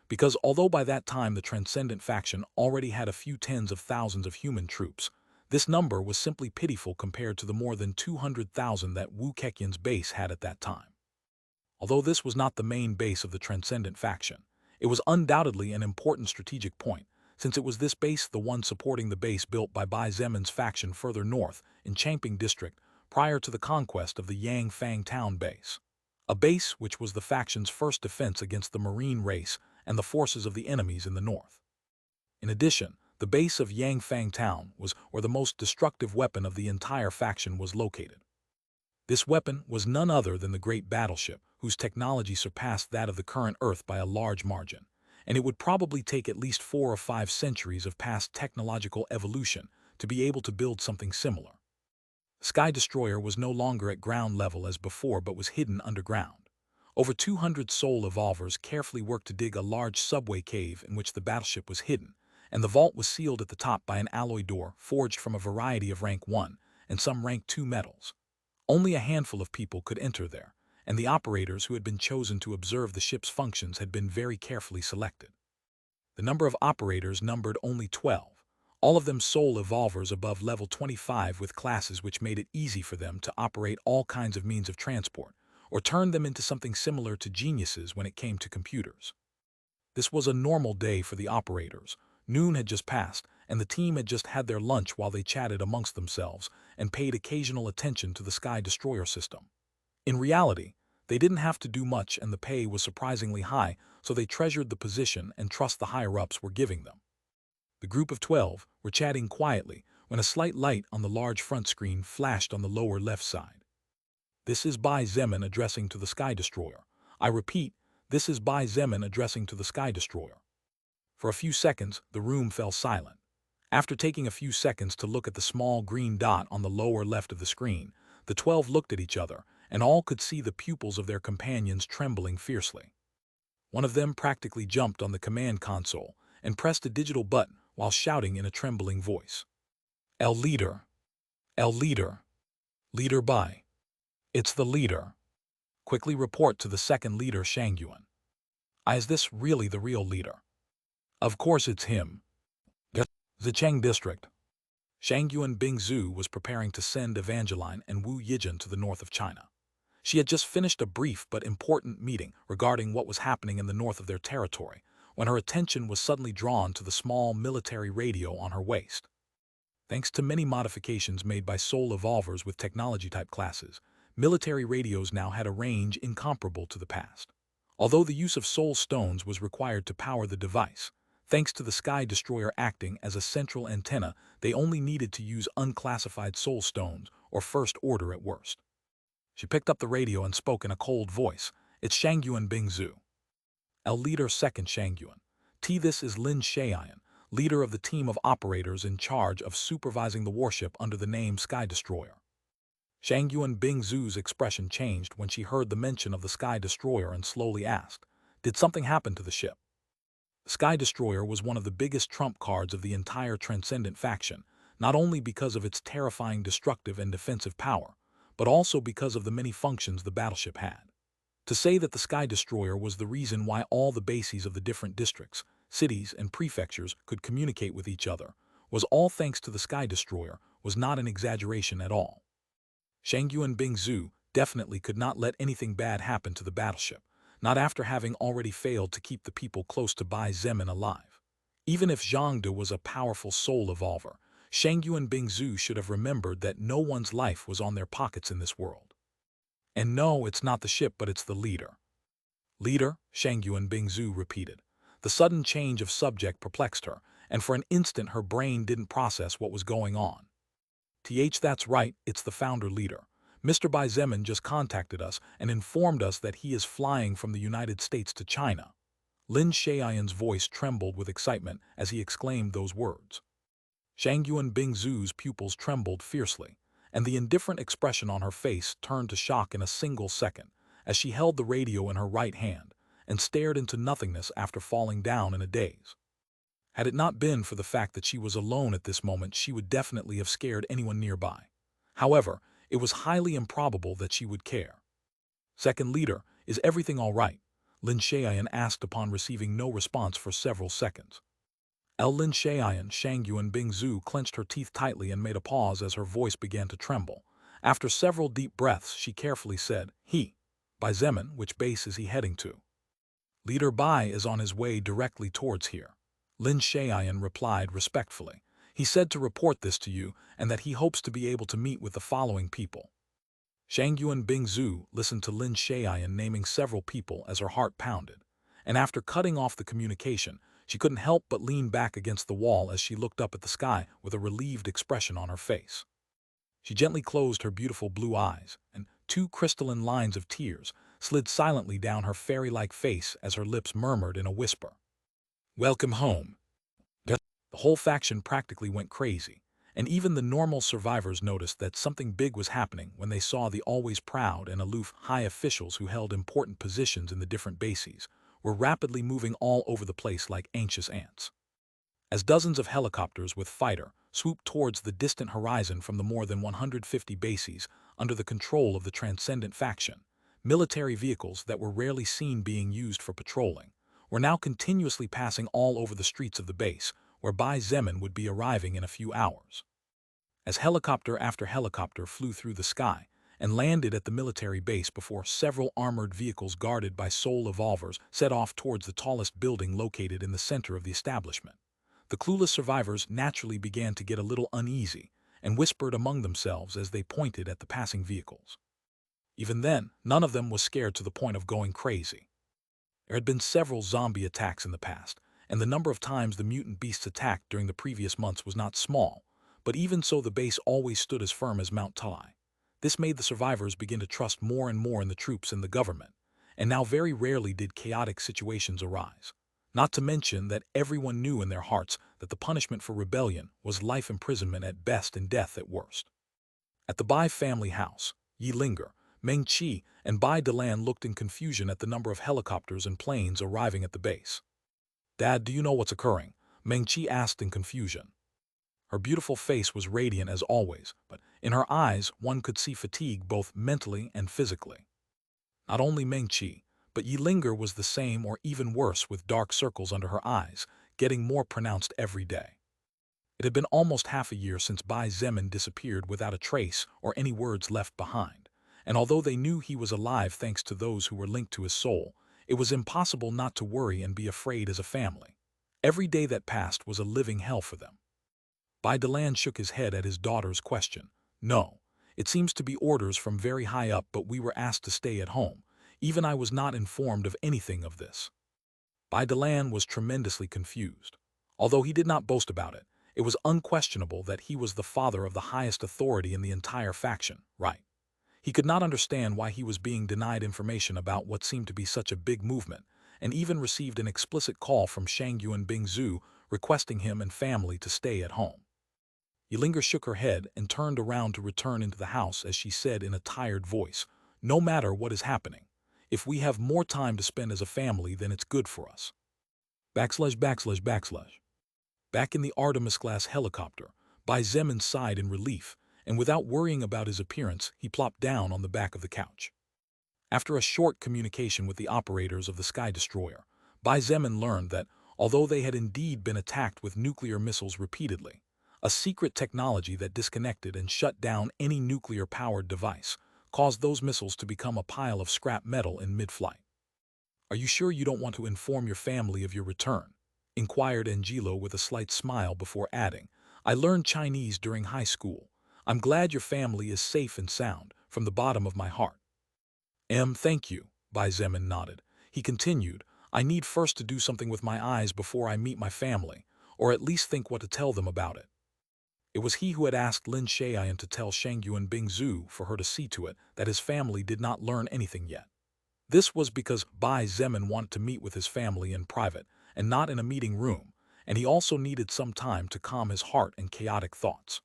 Because although by that time the Transcendent faction already had a few tens of thousands of human troops, this number was simply pitiful compared to the more than 200,000 that Wu Keqian's base had at that time. Although this was not the main base of the Transcendent faction, it was undoubtedly an important strategic point, since it was this base the one supporting the base built by Bai Zemin's faction further north in Champing District prior to the conquest of the Yangfang Town base. A base which was the faction's first defense against the marine race and the forces of the enemies in the north. In addition, the base of Yangfang Town was where the most destructive weapon of the entire faction was located. This weapon was none other than the great battleship, whose technology surpassed that of the current Earth by a large margin, and it would probably take at least 4 or 5 centuries of past technological evolution to be able to build something similar. The Sky Destroyer was no longer at ground level as before but was hidden underground. Over 200 soul evolvers carefully worked to dig a large subway cave in which the battleship was hidden, and the vault was sealed at the top by an alloy door forged from a variety of rank 1 and some rank 2 metals. Only a handful of people could enter there, and the operators who had been chosen to observe the ship's functions had been very carefully selected. The number of operators numbered only 12, all of them soul evolvers above level 25 with classes which made it easy for them to operate all kinds of means of transport, or turn them into something similar to geniuses when it came to computers. This was a normal day for the operators. Noon had just passed, and the team had just had their lunch while they chatted amongst themselves and paid occasional attention to the Sky Destroyer system. In reality, they didn't have to do much and the pay was surprisingly high, so they treasured the position and trust the higher-ups were giving them. The group of 12 were chatting quietly when a slight light on the large front screen flashed on the lower left side. This is Bai Zemin addressing to the Sky Destroyer. I repeat, this is Bai Zemin addressing to the Sky Destroyer. For a few seconds, the room fell silent. After taking a few seconds to look at the small green dot on the lower left of the screen, the 12 looked at each other, and all could see the pupils of their companions trembling fiercely. One of them practically jumped on the command console and pressed a digital button while shouting in a trembling voice. El leader! El leader! Leader Bai! It's the leader! Quickly report to the second leader Shangyuan. Is this really the real leader? Of course it's him. Zicheng District. Shangyuan Bingzhu was preparing to send Evangeline and Wu Yijin to the north of China. She had just finished a brief but important meeting regarding what was happening in the north of their territory, when her attention was suddenly drawn to the small military radio on her waist. Thanks to many modifications made by soul evolvers with technology-type classes, military radios now had a range incomparable to the past. Although the use of soul stones was required to power the device, Thanks to the Sky Destroyer acting as a central antenna, they only needed to use unclassified soul stones or First Order at worst. She picked up the radio and spoke in a cold voice. "It's Shangyuan Bingzu." "L Leader 2nd Shangyuan. This is Lin Shaoyan, leader of the team of operators in charge of supervising the warship under the name Sky Destroyer." Shangyuan Bingzu's expression changed when she heard the mention of the Sky Destroyer and slowly asked, "Did something happen to the ship?" The Sky Destroyer was one of the biggest trump cards of the entire Transcendent faction, not only because of its terrifying destructive and defensive power, but also because of the many functions the battleship had. To say that the Sky Destroyer was the reason why all the bases of the different districts, cities, and prefectures could communicate with each other was all thanks to the Sky Destroyer was not an exaggeration at all. Shangyuan Bingzu definitely could not let anything bad happen to the battleship, not after having already failed to keep the people close to Bai Zemin alive. Even if Zhangde was a powerful soul evolver, Shangyuan Bingzu should have remembered that no one's life was on their pockets in this world. "And no, it's not the ship, but it's the leader." "Leader?" Shangyuan Bingzu repeated. The sudden change of subject perplexed her, and for an instant her brain didn't process what was going on. That's right, it's the founder leader. Mr. Bai Zemin just contacted us and informed us that he is flying from the United States to China." Lin Shaoyan's voice trembled with excitement as he exclaimed those words. Shangyuan Bingzu's pupils trembled fiercely, and the indifferent expression on her face turned to shock in a single second as she held the radio in her right hand and stared into nothingness after falling down in a daze. Had it not been for the fact that she was alone at this moment, she would definitely have scared anyone nearby. However, it was highly improbable that she would care. "Second Leader, is everything all right?" Lin Shaoyan asked upon receiving no response for several seconds. Lin Shaoyan, Shangyuan Bingzu clenched her teeth tightly and made a pause as her voice began to tremble. After several deep breaths, she carefully said, "Bai Zemin, which base is he heading to?" "Leader Bai is on his way directly towards here," Lin Shaoyan replied respectfully. "He said to report this to you and that he hopes to be able to meet with the following people." Shangyuan Bingzu listened to Lin Shaoyan naming several people as her heart pounded, and after cutting off the communication, she couldn't help but lean back against the wall as she looked up at the sky with a relieved expression on her face. She gently closed her beautiful blue eyes, and 2 crystalline lines of tears slid silently down her fairy-like face as her lips murmured in a whisper, "Welcome home." The whole faction practically went crazy, and even the normal survivors noticed that something big was happening when they saw the always proud and aloof high officials who held important positions in the different bases were rapidly moving all over the place like anxious ants. As dozens of helicopters with fighter swooped towards the distant horizon from the more than 150 bases under the control of the Transcendent faction, military vehicles that were rarely seen being used for patrolling were now continuously passing all over the streets of the base, where Bai Zemin would be arriving in a few hours. As helicopter after helicopter flew through the sky and landed at the military base before several armored vehicles guarded by soul evolvers set off towards the tallest building located in the center of the establishment, the clueless survivors naturally began to get a little uneasy and whispered among themselves as they pointed at the passing vehicles. Even then, none of them was scared to the point of going crazy. There had been several zombie attacks in the past, and the number of times the mutant beasts attacked during the previous months was not small, but even so the base always stood as firm as Mount Talai. This made the survivors begin to trust more and more in the troops and the government, and now very rarely did chaotic situations arise. Not to mention that everyone knew in their hearts that the punishment for rebellion was life imprisonment at best and death at worst. At the Bai family house, Yi Linger, Meng Qi, and Bai Delan looked in confusion at the number of helicopters and planes arriving at the base. "Dad, do you know what's occurring?" Meng Qi asked in confusion. Her beautiful face was radiant as always, but in her eyes one could see fatigue both mentally and physically. Not only Meng Qi, but Yi Linger was the same or even worse, with dark circles under her eyes, getting more pronounced every day. It had been almost half a year since Bai Zemin disappeared without a trace or any words left behind, and although they knew he was alive thanks to those who were linked to his soul, it was impossible not to worry and be afraid as a family. Every day that passed was a living hell for them. Bai Delan shook his head at his daughter's question. "No, it seems to be orders from very high up, but we were asked to stay at home. Even I was not informed of anything of this." Bai Delan was tremendously confused. Although he did not boast about it, it was unquestionable that he was the father of the highest authority in the entire faction, right? He could not understand why he was being denied information about what seemed to be such a big movement, and even received an explicit call from Shangyuan Bingzu requesting him and family to stay at home. Yilinga shook her head and turned around to return into the house as she said in a tired voice, "No matter what is happening, if we have more time to spend as a family, then it's good for us." Backslash backslash backslash. Back in the Artemis-class helicopter, Bai Zemin sighed in relief, and without worrying about his appearance, he plopped down on the back of the couch. After a short communication with the operators of the Sky Destroyer, Bai Zemin learned that, although they had indeed been attacked with nuclear missiles repeatedly, a secret technology that disconnected and shut down any nuclear-powered device caused those missiles to become a pile of scrap metal in mid-flight. "Are you sure you don't want to inform your family of your return?" inquired Angelo with a slight smile before adding, "I learned Chinese during high school. I'm glad your family is safe and sound, from the bottom of my heart." Thank you," Bai Zemin nodded. He continued, "I need first to do something with my eyes before I meet my family, or at least think what to tell them about it." It was he who had asked Lin Shaoyan to tell Shangyuan Bingzu for her to see to it that his family did not learn anything yet. This was because Bai Zemin wanted to meet with his family in private and not in a meeting room, and he also needed some time to calm his heart and chaotic thoughts.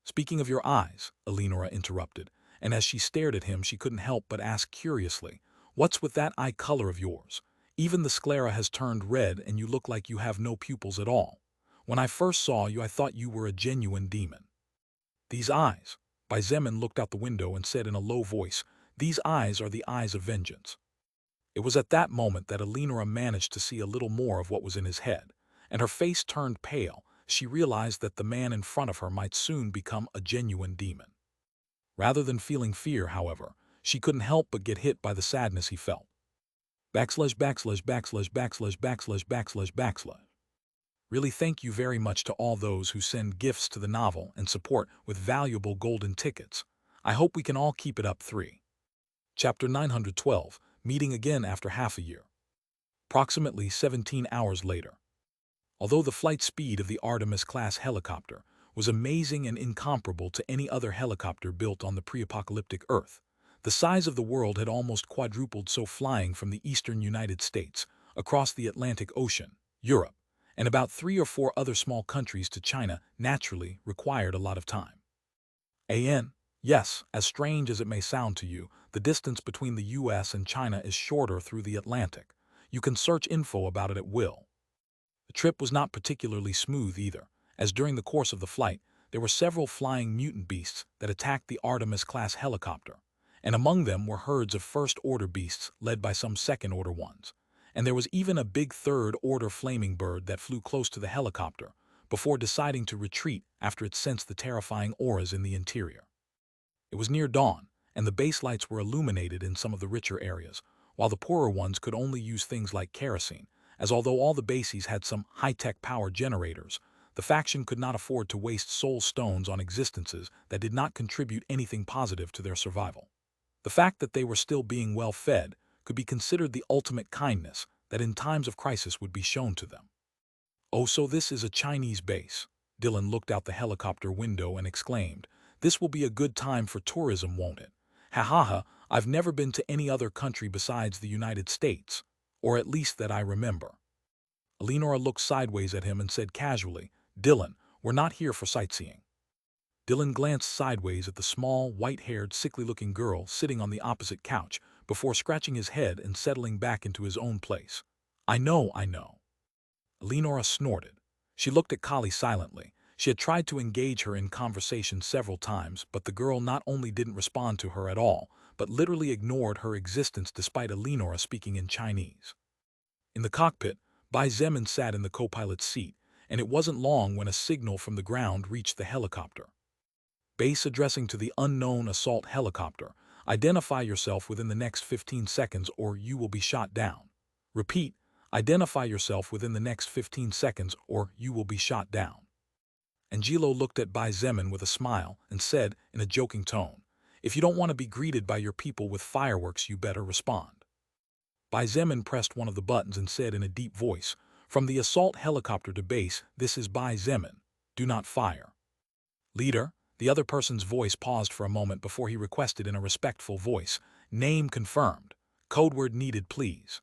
"Speaking of your eyes," Eleonora interrupted, and as she stared at him she couldn't help but ask curiously, "What's with that eye color of yours? Even the sclera has turned red and you look like you have no pupils at all. When I first saw you I thought you were a genuine demon." "These eyes," Bai Zemin looked out the window and said in a low voice, "these eyes are the eyes of vengeance." It was at that moment that Eleonora managed to see a little more of what was in his head, and her face turned pale. She realized that the man in front of her might soon become a genuine demon. Rather than feeling fear, however, she couldn't help but get hit by the sadness he felt. Backslash backslash backslash backslash backslash backslash backslash. Really thank you very much to all those who send gifts to the novel and support with valuable golden tickets. I hope we can all keep it up. 3. Chapter 912, Meeting Again After Half a Year. Approximately 17 hours later. Although the flight speed of the Artemis-class helicopter was amazing and incomparable to any other helicopter built on the pre-apocalyptic Earth, the size of the world had almost quadrupled, so flying from the eastern United States, across the Atlantic Ocean, Europe, and about 3 or 4 other small countries to China naturally required a lot of time. Yes, as strange as it may sound to you, the distance between the US and China is shorter through the Atlantic. You can search info about it at will. The trip was not particularly smooth either, as during the course of the flight, there were several flying mutant beasts that attacked the Artemis-class helicopter, and among them were herds of first-order beasts led by some second-order ones, and there was even a big third-order flaming bird that flew close to the helicopter before deciding to retreat after it sensed the terrifying auras in the interior. It was near dawn, and the base lights were illuminated in some of the richer areas, while the poorer ones could only use things like kerosene, as although all the bases had some high-tech power generators, the faction could not afford to waste soul stones on existences that did not contribute anything positive to their survival. The fact that they were still being well fed could be considered the ultimate kindness that in times of crisis would be shown to them. "Oh, so this is a Chinese base." Dylan looked out the helicopter window and exclaimed, "This will be a good time for tourism, won't it? Ha ha ha, I've never been to any other country besides the United States, or at least that I remember." Eleonora looked sideways at him and said casually, "Dylan, we're not here for sightseeing." Dylan glanced sideways at the small, white-haired, sickly-looking girl sitting on the opposite couch before scratching his head and settling back into his own place. I know. Eleonora snorted. She looked at Kali silently. She had tried to engage her in conversation several times, but the girl not only didn't respond to her at all, but literally ignored her existence despite Eleonora speaking in Chinese. In the cockpit, Bai Zemin sat in the co-pilot's seat, and it wasn't long when a signal from the ground reached the helicopter. Base addressing to the unknown assault helicopter, identify yourself within the next 15 seconds or you will be shot down. Repeat, identify yourself within the next 15 seconds or you will be shot down. Angelo looked at Bai Zemin with a smile and said in a joking tone, "If you don't want to be greeted by your people with fireworks, you better respond." Bai Zemin pressed one of the buttons and said in a deep voice, From the assault helicopter to base, this is Bai Zemin. Do not fire. Leader, the other person's voice paused for a moment before he requested in a respectful voice, name confirmed. Code word needed, please.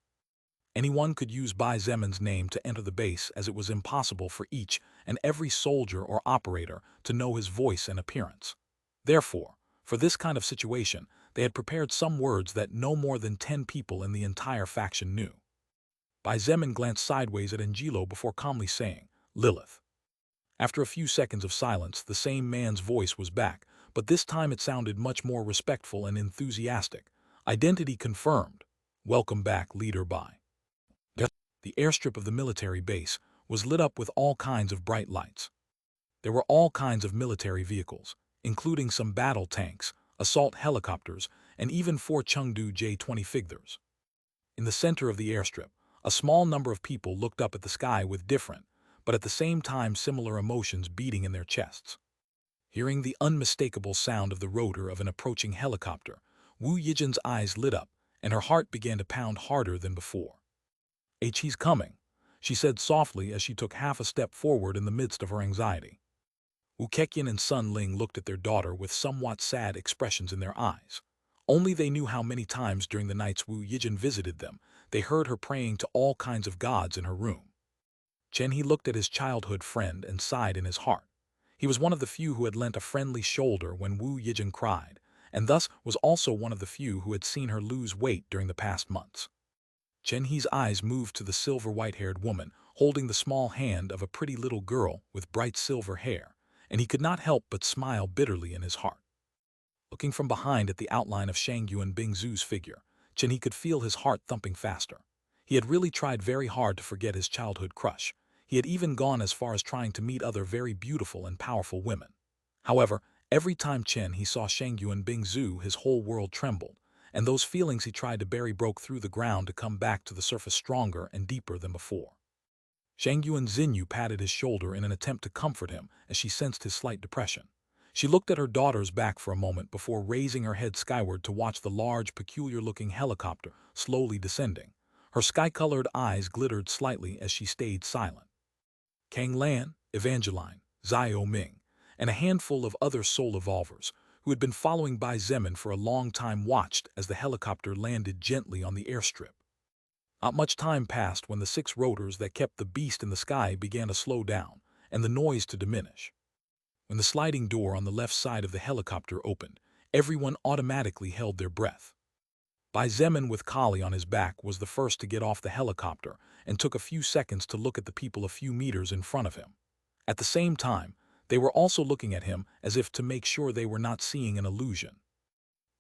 Anyone could use Bai Zemin's name to enter the base, as it was impossible for each and every soldier or operator to know his voice and appearance. Therefore, for this kind of situation, they had prepared some words that no more than 10 people in the entire faction knew. Bai Zemin glanced sideways at Angelo before calmly saying, Lilith. After a few seconds of silence, the same man's voice was back, but this time it sounded much more respectful and enthusiastic. Identity confirmed. Welcome back, Leader Bai. The airstrip of the military base was lit up with all kinds of bright lights. There were all kinds of military vehicles, including some battle tanks, assault helicopters, and even 4 Chengdu J-20 fighters. In the center of the airstrip, a small number of people looked up at the sky with different, but at the same time similar emotions beating in their chests. Hearing the unmistakable sound of the rotor of an approaching helicopter, Wu Yijin's eyes lit up, and her heart began to pound harder than before. He's coming, she said softly as she took half a step forward in the midst of her anxiety. Wu Keqian and Sun Ling looked at their daughter with somewhat sad expressions in their eyes. Only they knew how many times during the nights Wu Yijin visited them, they heard her praying to all kinds of gods in her room. Chen He looked at his childhood friend and sighed in his heart. He was one of the few who had lent a friendly shoulder when Wu Yijin cried, and thus was also one of the few who had seen her lose weight during the past months. Chen He's eyes moved to the silver white-haired woman holding the small hand of a pretty little girl with bright silver hair, and he could not help but smile bitterly in his heart. Looking from behind at the outline of Shangyuan Bingzu's figure, Chen He could feel his heart thumping faster. He had really tried very hard to forget his childhood crush. He had even gone as far as trying to meet other very beautiful and powerful women. However, every time Chen He saw Shangyuan Bingzu, his whole world trembled, and those feelings he tried to bury broke through the ground to come back to the surface stronger and deeper than before. Shangyuan Xinyu patted his shoulder in an attempt to comfort him as she sensed his slight depression. She looked at her daughter's back for a moment before raising her head skyward to watch the large, peculiar-looking helicopter slowly descending. Her sky-colored eyes glittered slightly as she stayed silent. Kang Lan, Evangeline, Zio Ming, and a handful of other soul evolvers who had been following Bai Zemin for a long time watched as the helicopter landed gently on the airstrip. Not much time passed when the 6 rotors that kept the beast in the sky began to slow down and the noise to diminish. When the sliding door on the left side of the helicopter opened, everyone automatically held their breath. Bai Zemin with Kali on his back was the first to get off the helicopter and took a few seconds to look at the people a few meters in front of him. At the same time, they were also looking at him as if to make sure they were not seeing an illusion.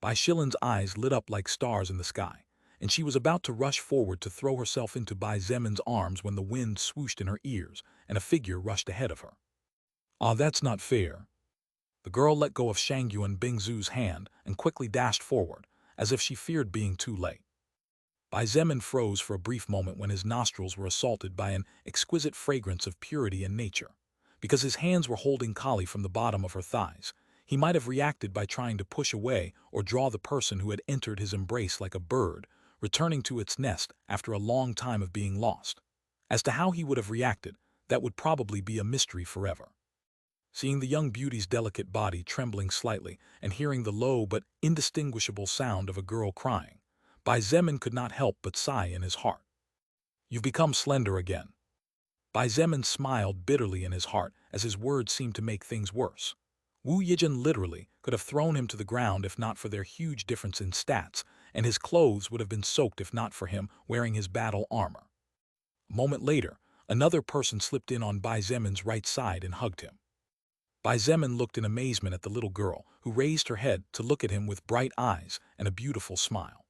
Bai Shilin's eyes lit up like stars in the sky, and she was about to rush forward to throw herself into Bai Zemin's arms when the wind swooshed in her ears and a figure rushed ahead of her. Ah, that's not fair. The girl let go of Shangyuan Bingzu's hand and quickly dashed forward, as if she feared being too late. Bai Zemin froze for a brief moment when his nostrils were assaulted by an exquisite fragrance of purity and nature. Because his hands were holding Kali from the bottom of her thighs, he might have reacted by trying to push away or draw the person who had entered his embrace like a bird, returning to its nest after a long time of being lost. As to how he would have reacted, that would probably be a mystery forever. Seeing the young beauty's delicate body trembling slightly and hearing the low but indistinguishable sound of a girl crying, Bai Zemin could not help but sigh in his heart. You've become slender again. Bai Zemin smiled bitterly in his heart as his words seemed to make things worse. Wu Yijin literally could have thrown him to the ground if not for their huge difference in stats, and his clothes would have been soaked if not for him wearing his battle armor. A moment later, another person slipped in on Bai Zemin's right side and hugged him. Bai Zemin looked in amazement at the little girl, who raised her head to look at him with bright eyes and a beautiful smile.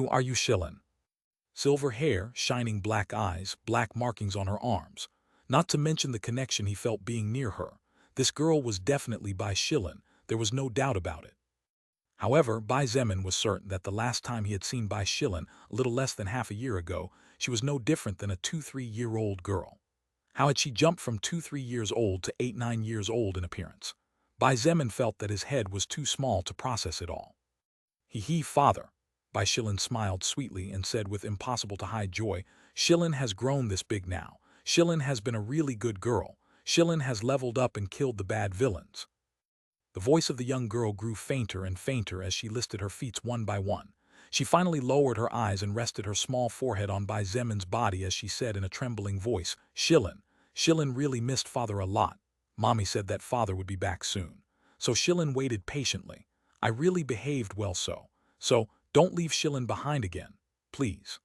Are you Shilin? Silver hair, shining black eyes, black markings on her arms. Not to mention the connection he felt being near her. This girl was definitely Bai Shilin, there was no doubt about it. However, Bai Zemin was certain that the last time he had seen Bai Shilin, a little less than half a year ago, she was no different than a 2-3-year-old girl. How had she jumped from 2-3 years old to 8-9 years old in appearance? Bai Zemin felt that his head was too small to process it all. Father. Bai Shilin smiled sweetly and said with impossible-to-hide joy, Shilin has grown this big now. Shilin has been a really good girl. Shilin has leveled up and killed the bad villains. The voice of the young girl grew fainter and fainter as she listed her feats one by one. She finally lowered her eyes and rested her small forehead on Bai Zemin's body as she said in a trembling voice, Shilin. Shilin really missed father a lot. Mommy said that father would be back soon. So Shilin waited patiently. I really behaved well so don't leave Shilin behind again, please.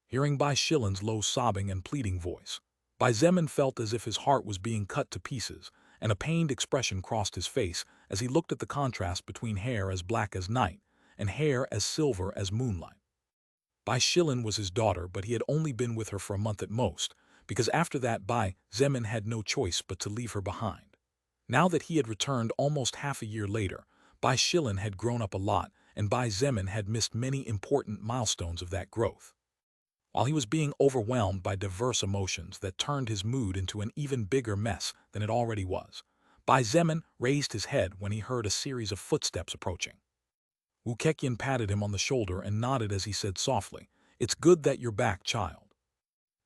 Hearing Bai Shilin's low sobbing and pleading voice, Bai Zemin felt as if his heart was being cut to pieces, and a pained expression crossed his face as he looked at the contrast between hair as black as night and hair as silver as moonlight. Bai Shilin was his daughter, but he had only been with her for a month at most, because after that Bai Zemin had no choice but to leave her behind. Now that he had returned almost half a year later, Bai Shilin had grown up a lot, and Bai Zemin had missed many important milestones of that growth. While he was being overwhelmed by diverse emotions that turned his mood into an even bigger mess than it already was, Bai Zemin raised his head when he heard a series of footsteps approaching. Wu Keqian patted him on the shoulder and nodded as he said softly, It's good that you're back, child.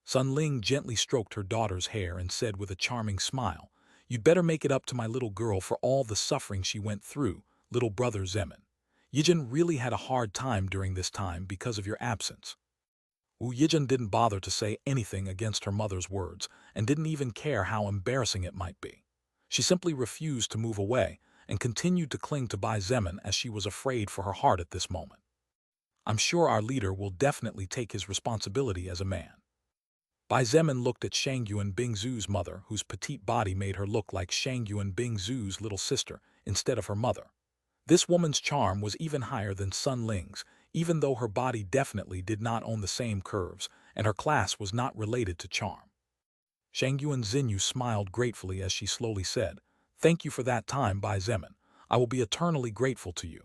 Sun Ling gently stroked her daughter's hair and said with a charming smile, You'd better make it up to my little girl for all the suffering she went through, little brother Zemin. Yijin really had a hard time during this time because of your absence. Wu Yijin didn't bother to say anything against her mother's words and didn't even care how embarrassing it might be. She simply refused to move away and continued to cling to Bai Zemin as she was afraid for her heart at this moment. I'm sure our leader will definitely take his responsibility as a man. Bai Zemin looked at Shangyuan Bingzu's mother, whose petite body made her look like Shangyuan Bingzu's little sister instead of her mother. This woman's charm was even higher than Sun Ling's, even though her body definitely did not own the same curves, and her class was not related to charm. Shangyuan Xinyu smiled gratefully as she slowly said, Thank you for that time, Bai Zemin. I will be eternally grateful to you.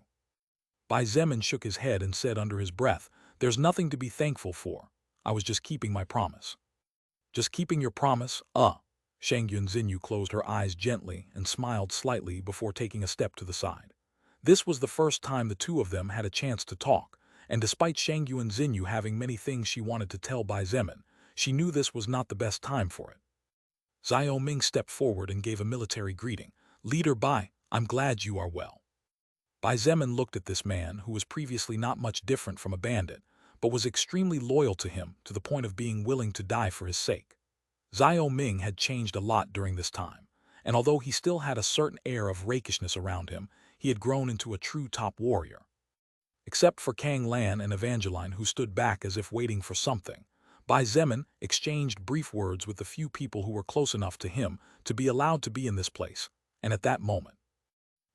Bai Zemin shook his head and said under his breath, There's nothing to be thankful for. I was just keeping my promise. Just keeping your promise? Shangyuan Xinyu closed her eyes gently and smiled slightly before taking a step to the side. This was the first time the two of them had a chance to talk, and despite Shangyuan Xinyu having many things she wanted to tell Bai Zemin, she knew this was not the best time for it. Xiao Ming stepped forward and gave a military greeting. Leader Bai, I'm glad you are well. Bai Zemin looked at this man who was previously not much different from a bandit, but was extremely loyal to him to the point of being willing to die for his sake. Xiao Ming had changed a lot during this time, and although he still had a certain air of rakishness around him, he had grown into a true top warrior. Except for Kang Lan and Evangeline, who stood back as if waiting for something, Bai Zemin exchanged brief words with the few people who were close enough to him to be allowed to be in this place, and at that moment,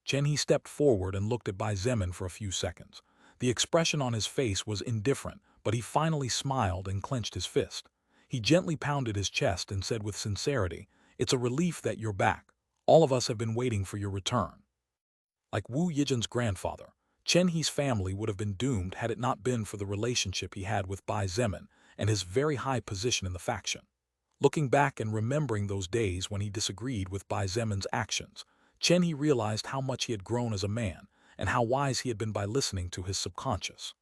Chen He stepped forward and looked at Bai Zemin for a few seconds. The expression on his face was indifferent, but he finally smiled and clenched his fist. He gently pounded his chest and said with sincerity, It's a relief that you're back. All of us have been waiting for your return. Like Wu Yijin's grandfather, Chen He's family would have been doomed had it not been for the relationship he had with Bai Zemin and his very high position in the faction. Looking back and remembering those days when he disagreed with Bai Zemin's actions, Chen He realized how much he had grown as a man and how wise he had been by listening to his subconscious.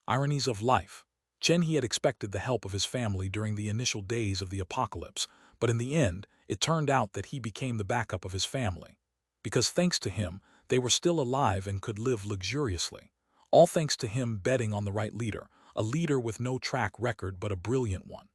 Ironies of life. Chen He had expected the help of his family during the initial days of the apocalypse, but in the end, it turned out that he became the backup of his family. Because thanks to him, they were still alive and could live luxuriously. All thanks to him betting on the right leader, a leader with no track record but a brilliant one.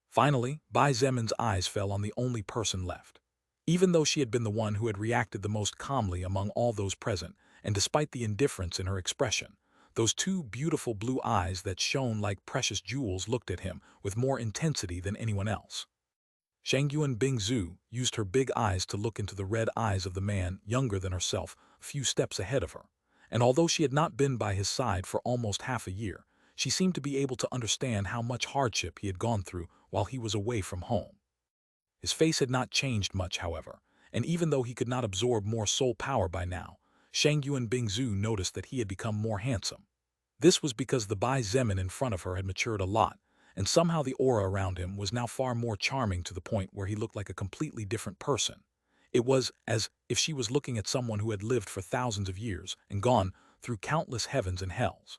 Finally, Bai Zemin's eyes fell on the only person left. Even though she had been the one who had reacted the most calmly among all those present, and despite the indifference in her expression, those two beautiful blue eyes that shone like precious jewels looked at him with more intensity than anyone else. Shangyuan Bingzu used her big eyes to look into the red eyes of the man younger than herself, a few steps ahead of her, and although she had not been by his side for almost half a year, she seemed to be able to understand how much hardship he had gone through while he was away from home. His face had not changed much, however, and even though he could not absorb more soul power by now, Shangyuan Bingzu noticed that he had become more handsome. This was because the Bai Zemin in front of her had matured a lot, and somehow the aura around him was now far more charming to the point where he looked like a completely different person. It was as if she was looking at someone who had lived for thousands of years and gone through countless heavens and hells.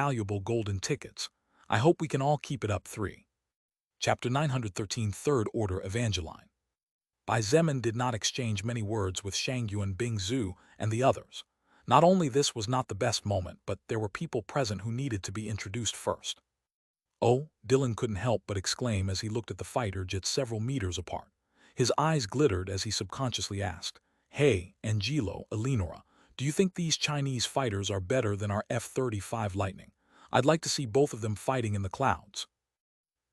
valuable golden tickets. I hope we can all keep it up. 3. Chapter 913 Third Order Evangeline. Bai Zemin did not exchange many words with Shangyuan, Bing Zhu, and the others. Not only this was not the best moment, but there were people present who needed to be introduced first. "Oh," Dylan couldn't help but exclaim as he looked at the fighter jet several meters apart. His eyes glittered as he subconsciously asked, "Hey, Angelo, Eleonora, do you think these Chinese fighters are better than our F-35 Lightning? I'd like to see both of them fighting in the clouds."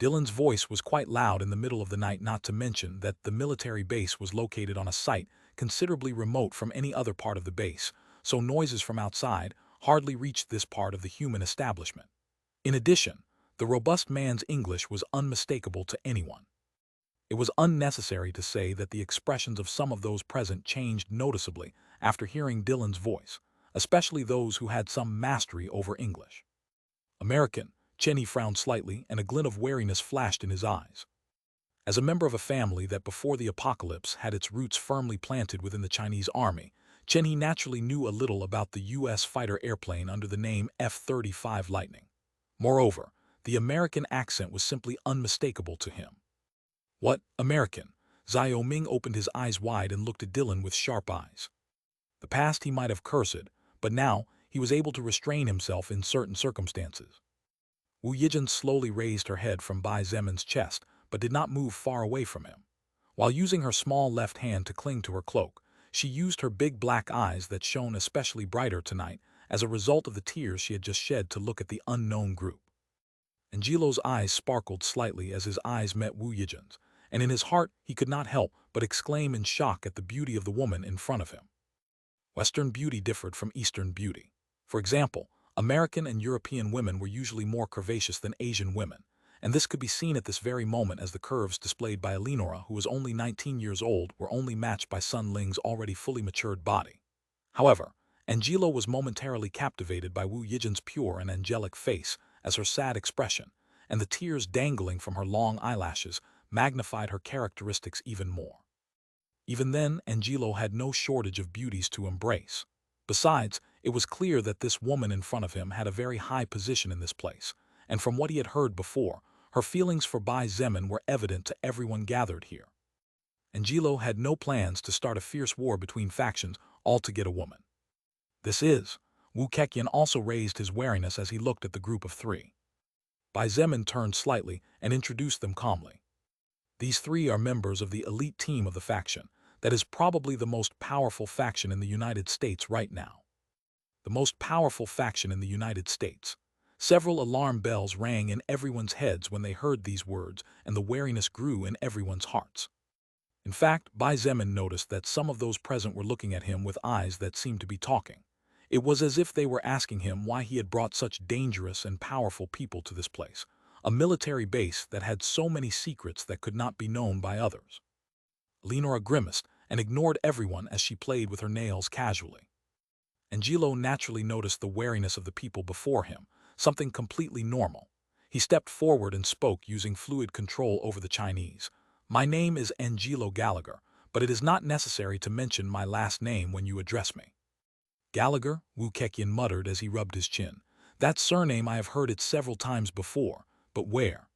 Dylan's voice was quite loud in the middle of the night, not to mention that the military base was located on a site considerably remote from any other part of the base, so noises from outside hardly reached this part of the human establishment. In addition, the robust man's English was unmistakable to anyone. It was unnecessary to say that the expressions of some of those present changed noticeably after hearing Dylan's voice, especially those who had some mastery over English. "American," Cheney frowned slightly, and a glint of wariness flashed in his eyes. As a member of a family that before the apocalypse had its roots firmly planted within the Chinese army, Cheney naturally knew a little about the U.S. fighter airplane under the name F-35 Lightning. Moreover, the American accent was simply unmistakable to him. "What, American?" Xiao Ming opened his eyes wide and looked at Dylan with sharp eyes. The past he might have cursed, but now he was able to restrain himself in certain circumstances. Wu Yijin slowly raised her head from Bai Zemin's chest, but did not move far away from him. While using her small left hand to cling to her cloak, she used her big black eyes that shone especially brighter tonight as a result of the tears she had just shed to look at the unknown group. Angelo's eyes sparkled slightly as his eyes met Wu Yijin's, and in his heart he could not help but exclaim in shock at the beauty of the woman in front of him. Western beauty differed from Eastern beauty. For example, American and European women were usually more curvaceous than Asian women, and this could be seen at this very moment as the curves displayed by Eleonora, who was only 19 years old, were only matched by Sun Ling's already fully matured body. However, Angelo was momentarily captivated by Wu Yijin's pure and angelic face, as her sad expression, and the tears dangling from her long eyelashes, magnified her characteristics even more. Even then, Angelo had no shortage of beauties to embrace. Besides, it was clear that this woman in front of him had a very high position in this place, and from what he had heard before, her feelings for Bai Zemin were evident to everyone gathered here. Angelo had no plans to start a fierce war between factions all to get a woman. "This is..." Wu Keqian also raised his wariness as he looked at the group of three. Bai Zemin turned slightly and introduced them calmly. "These three are members of the elite team of the faction that is probably the most powerful faction in the United States right now." The most powerful faction in the United States. Several alarm bells rang in everyone's heads when they heard these words, and the wariness grew in everyone's hearts. In fact, Bai Zemin noticed that some of those present were looking at him with eyes that seemed to be talking. It was as if they were asking him why he had brought such dangerous and powerful people to this place, a military base that had so many secrets that could not be known by others. Leonora grimaced and ignored everyone as she played with her nails casually. Angelo naturally noticed the wariness of the people before him, something completely normal. He stepped forward and spoke using fluid control over the Chinese. "My name is Angelo Gallagher, but it is not necessary to mention my last name when you address me." "Gallagher?" Wu Keqian muttered as he rubbed his chin. "That surname, I have heard it several times before, but where?"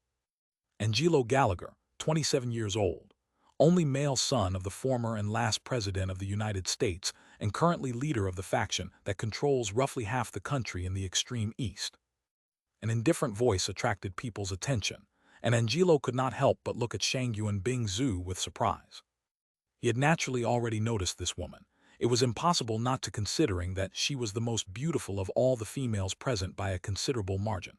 Angelo Gallagher, 27 years old, only male son of the former and last president of the United States and currently leader of the faction that controls roughly half the country in the extreme east. An indifferent voice attracted people's attention, and Angelo could not help but look at Shangyuan Bing Zhu with surprise. He had naturally already noticed this woman. It was impossible not to, considering that she was the most beautiful of all the females present by a considerable margin.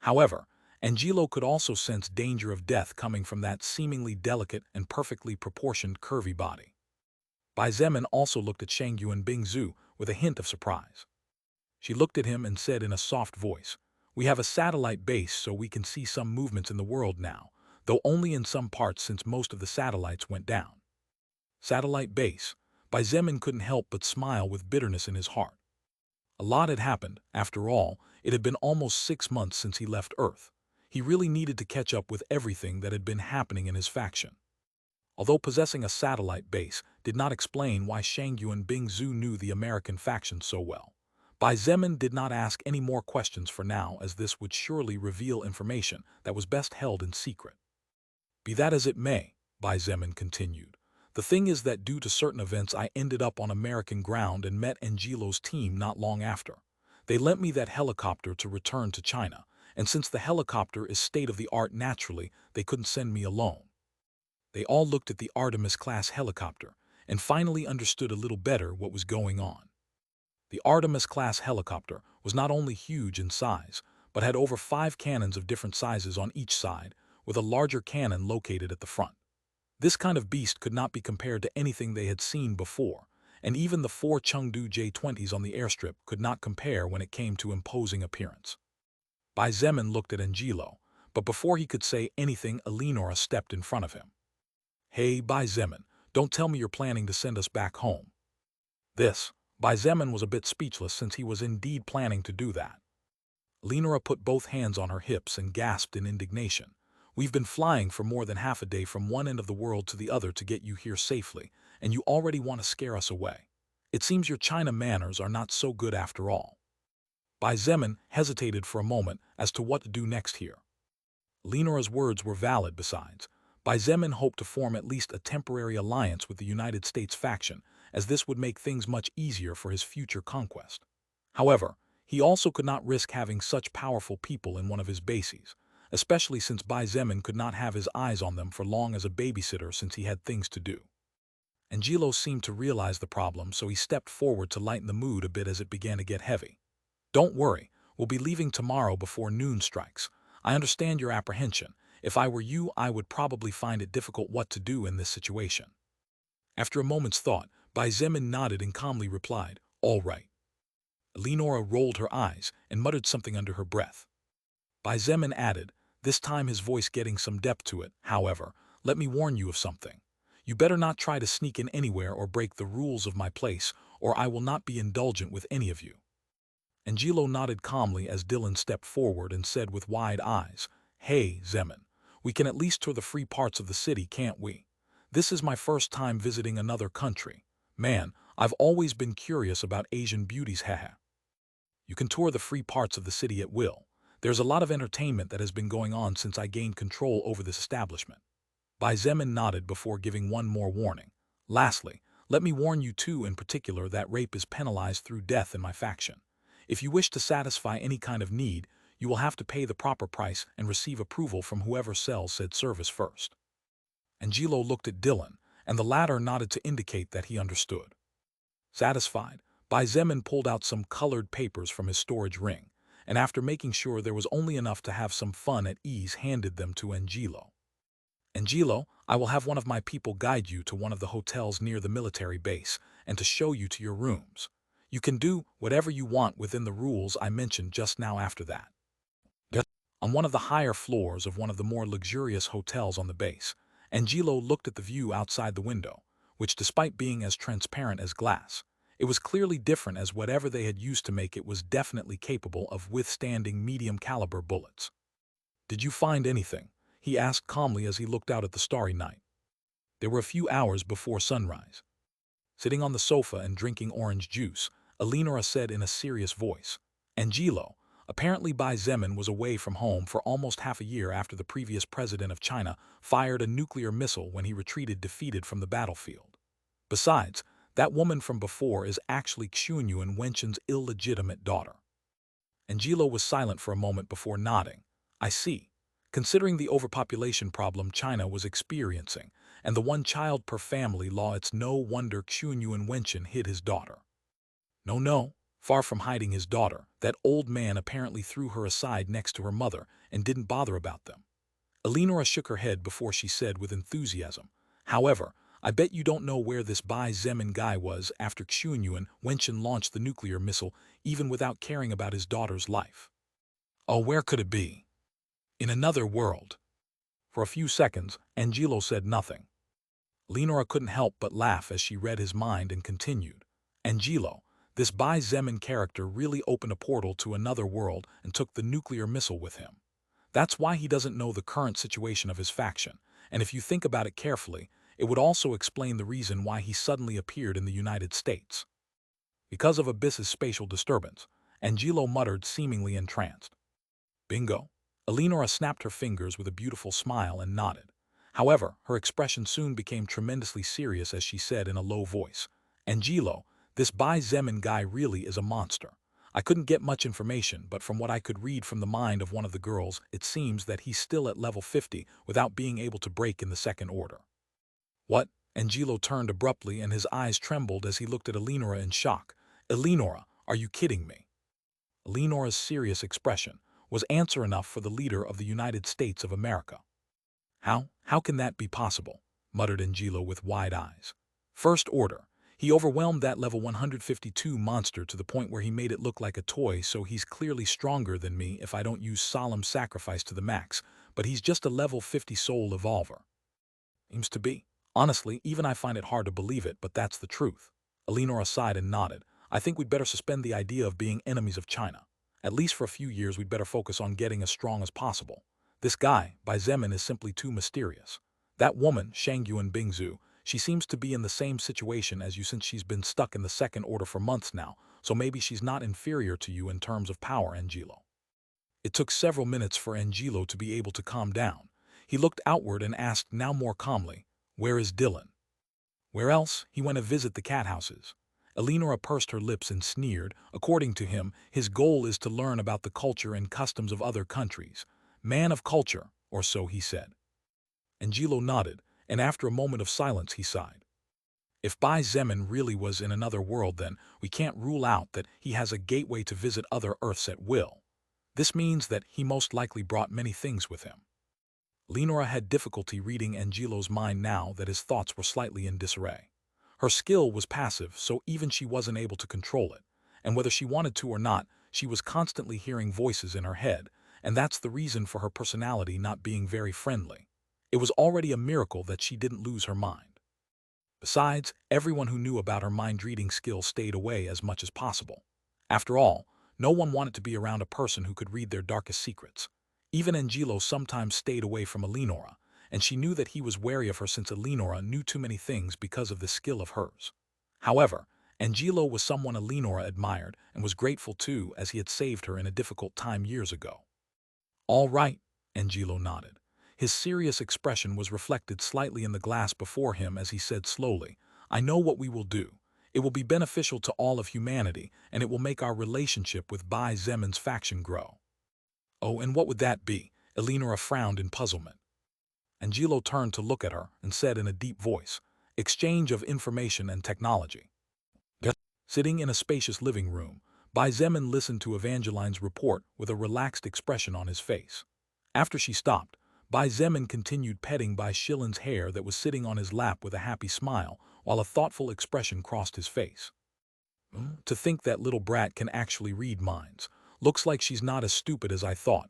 However, Angelo could also sense danger of death coming from that seemingly delicate and perfectly proportioned curvy body. Bai Zemin also looked at Shangyuan Bing Zhu with a hint of surprise. She looked at him and said in a soft voice, "We have a satellite base so we can see some movements in the world now, though only in some parts since most of the satellites went down." Satellite base. Bai Zemin couldn't help but smile with bitterness in his heart. A lot had happened. After all, it had been almost 6 months since he left Earth. He really needed to catch up with everything that had been happening in his faction. Although possessing a satellite base did not explain why Shangyuan Bing Zhu knew the American faction so well, Bai Zemin did not ask any more questions for now, as this would surely reveal information that was best held in secret. "Be that as it may," Bai Zemin continued, "the thing is that due to certain events I ended up on American ground and met Angelo's team not long after. They lent me that helicopter to return to China, and since the helicopter is state-of-the-art, naturally, they couldn't send me alone." They all looked at the Artemis-class helicopter and finally understood a little better what was going on. The Artemis-class helicopter was not only huge in size, but had over 5 cannons of different sizes on each side, with a larger cannon located at the front. This kind of beast could not be compared to anything they had seen before, and even the 4 Chengdu J-20s on the airstrip could not compare when it came to imposing appearance. Bai Zemin looked at Angelo, but before he could say anything, Eleonora stepped in front of him. "Hey, Bai Zemin, don't tell me you're planning to send us back home." Bai Zemin was a bit speechless since he was indeed planning to do that. Eleonora put both hands on her hips and gasped in indignation. "We've been flying for more than half a day from one end of the world to the other to get you here safely, and you already want to scare us away. It seems your China manners are not so good after all." Bai Zemin hesitated for a moment as to what to do next here. Leonora's words were valid. Besides, Bai Zemin hoped to form at least a temporary alliance with the United States faction, as this would make things much easier for his future conquest. However, he also could not risk having such powerful people in one of his bases, especially since Bai Zemin could not have his eyes on them for long as a babysitter since he had things to do. Angelo seemed to realize the problem, so he stepped forward to lighten the mood a bit as it began to get heavy. "Don't worry, we'll be leaving tomorrow before noon strikes. I understand your apprehension. If I were you, I would probably find it difficult what to do in this situation." After a moment's thought, Bai Zemin nodded and calmly replied, "All right." Eleonora rolled her eyes and muttered something under her breath. Bai Zemin added, this time his voice getting some depth to it, "However, let me warn you of something. You better not try to sneak in anywhere or break the rules of my place, or I will not be indulgent with any of you." Angelo nodded calmly as Dylan stepped forward and said with wide eyes, "Hey, Zemin, we can at least tour the free parts of the city, can't we? This is my first time visiting another country. Man, I've always been curious about Asian beauties, haha." "You can tour the free parts of the city at will. There's a lot of entertainment that has been going on since I gained control over this establishment." Bai Zemin nodded before giving one more warning. "Lastly, let me warn you too in particular that rape is penalized through death in my faction. If you wish to satisfy any kind of need, you will have to pay the proper price and receive approval from whoever sells said service first." Angelo looked at Dylan, and the latter nodded to indicate that he understood. Satisfied, Bai Zemin pulled out some colored papers from his storage ring, and after making sure there was only enough to have some fun at ease, handed them to Angelo. "Angelo, I will have one of my people guide you to one of the hotels near the military base and to show you to your rooms. You can do whatever you want within the rules I mentioned just now after that." on one of the higher floors of one of the more luxurious hotels on the base. Angelo looked at the view outside the window, which despite being as transparent as glass, it was clearly different as whatever they had used to make it was definitely capable of withstanding medium-caliber bullets. "Did you find anything?" he asked calmly as he looked out at the starry night. There were a few hours before sunrise. Sitting on the sofa and drinking orange juice, Eleonora said in a serious voice. Angelo, apparently Bai Zemin was away from home for almost half a year after the previous president of China fired a nuclear missile when he retreated defeated from the battlefield. Besides, that woman from before is actually Xuanyuan Wenchen's illegitimate daughter. Angelo was silent for a moment before nodding. "I see. Considering the overpopulation problem China was experiencing, and the one-child per family law, it's no wonder Xuanyuan Wenchen hid his daughter." No, far from hiding his daughter, that old man apparently threw her aside next to her mother and didn't bother about them. Eleonora shook her head before she said with enthusiasm, "However, I bet you don't know where this Bai Zemin guy was after Xuanyuan Wenchen launched the nuclear missile, even without caring about his daughter's life." "Oh, where could it be?" "In another world." For a few seconds, Angelo said nothing. Eleonora couldn't help but laugh as she read his mind and continued. "Angelo, this Bai Zemin character really opened a portal to another world and took the nuclear missile with him. That's why he doesn't know the current situation of his faction, and if you think about it carefully, it would also explain the reason why he suddenly appeared in the United States. Because of Abyss's spatial disturbance," Angelo muttered, seemingly entranced. "Bingo." Eleonora snapped her fingers with a beautiful smile and nodded. However, her expression soon became tremendously serious as she said in a low voice, "Angelo, this Bai Zemin guy really is a monster. I couldn't get much information, but from what I could read from the mind of one of the girls, it seems that he's still at level 50 without being able to break in the second order." "What?" Angelo turned abruptly and his eyes trembled as he looked at Eleonora in shock. "Eleonora, are you kidding me?" Eleonora's serious expression was answer enough for the leader of the United States of America. How can that be possible?" muttered Angelo with wide eyes. "First order. He overwhelmed that level 152 monster to the point where he made it look like a toy, so he's clearly stronger than me if I don't use solemn sacrifice to the max, but he's just a level 50 soul evolver." "Seems to be. Honestly, even I find it hard to believe it, but that's the truth." Eleonora sighed and nodded. "I think we'd better suspend the idea of being enemies of China. At least for a few years we'd better focus on getting as strong as possible. This guy, Bai Zemin, is simply too mysterious. That woman, Shangyuan Bingzu, she seems to be in the same situation as you since she's been stuck in the second order for months now, so maybe she's not inferior to you in terms of power, Angelo." It took several minutes for Angelo to be able to calm down. He looked outward and asked now more calmly, "Where is Dylan?" "Where else? He went to visit the cat houses." Eleonora pursed her lips and sneered. "According to him, his goal is to learn about the culture and customs of other countries. Man of culture, or so he said." Angelo nodded, and after a moment of silence he sighed. "If Bai Zemin really was in another world, then we can't rule out that he has a gateway to visit other Earths at will. This means that he most likely brought many things with him." Eleonora had difficulty reading Angelo's mind now that his thoughts were slightly in disarray. Her skill was passive, so even she wasn't able to control it, and whether she wanted to or not, she was constantly hearing voices in her head, and that's the reason for her personality not being very friendly. It was already a miracle that she didn't lose her mind. Besides, everyone who knew about her mind-reading skill stayed away as much as possible. After all, no one wanted to be around a person who could read their darkest secrets. Even Angelo sometimes stayed away from Eleonora, and she knew that he was wary of her since Eleonora knew too many things because of this skill of hers. However, Angelo was someone Eleonora admired and was grateful to, as he had saved her in a difficult time years ago. "All right," Angelo nodded. His serious expression was reflected slightly in the glass before him as he said slowly, "I know what we will do. It will be beneficial to all of humanity, and it will make our relationship with Bai Zemin's faction grow." "Oh, and what would that be?" Eleonora frowned in puzzlement. Angelo turned to look at her and said in a deep voice, "Exchange of information and technology." Sitting in a spacious living room, Bai Zemin listened to Evangeline's report with a relaxed expression on his face. After she stopped, Bai Zemin continued petting Bai Shilin's hair that was sitting on his lap with a happy smile, while a thoughtful expression crossed his face. "To think that little brat can actually read minds. Looks like she's not as stupid as I thought.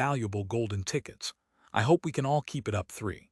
valuable golden tickets. I hope we can all keep it up 3.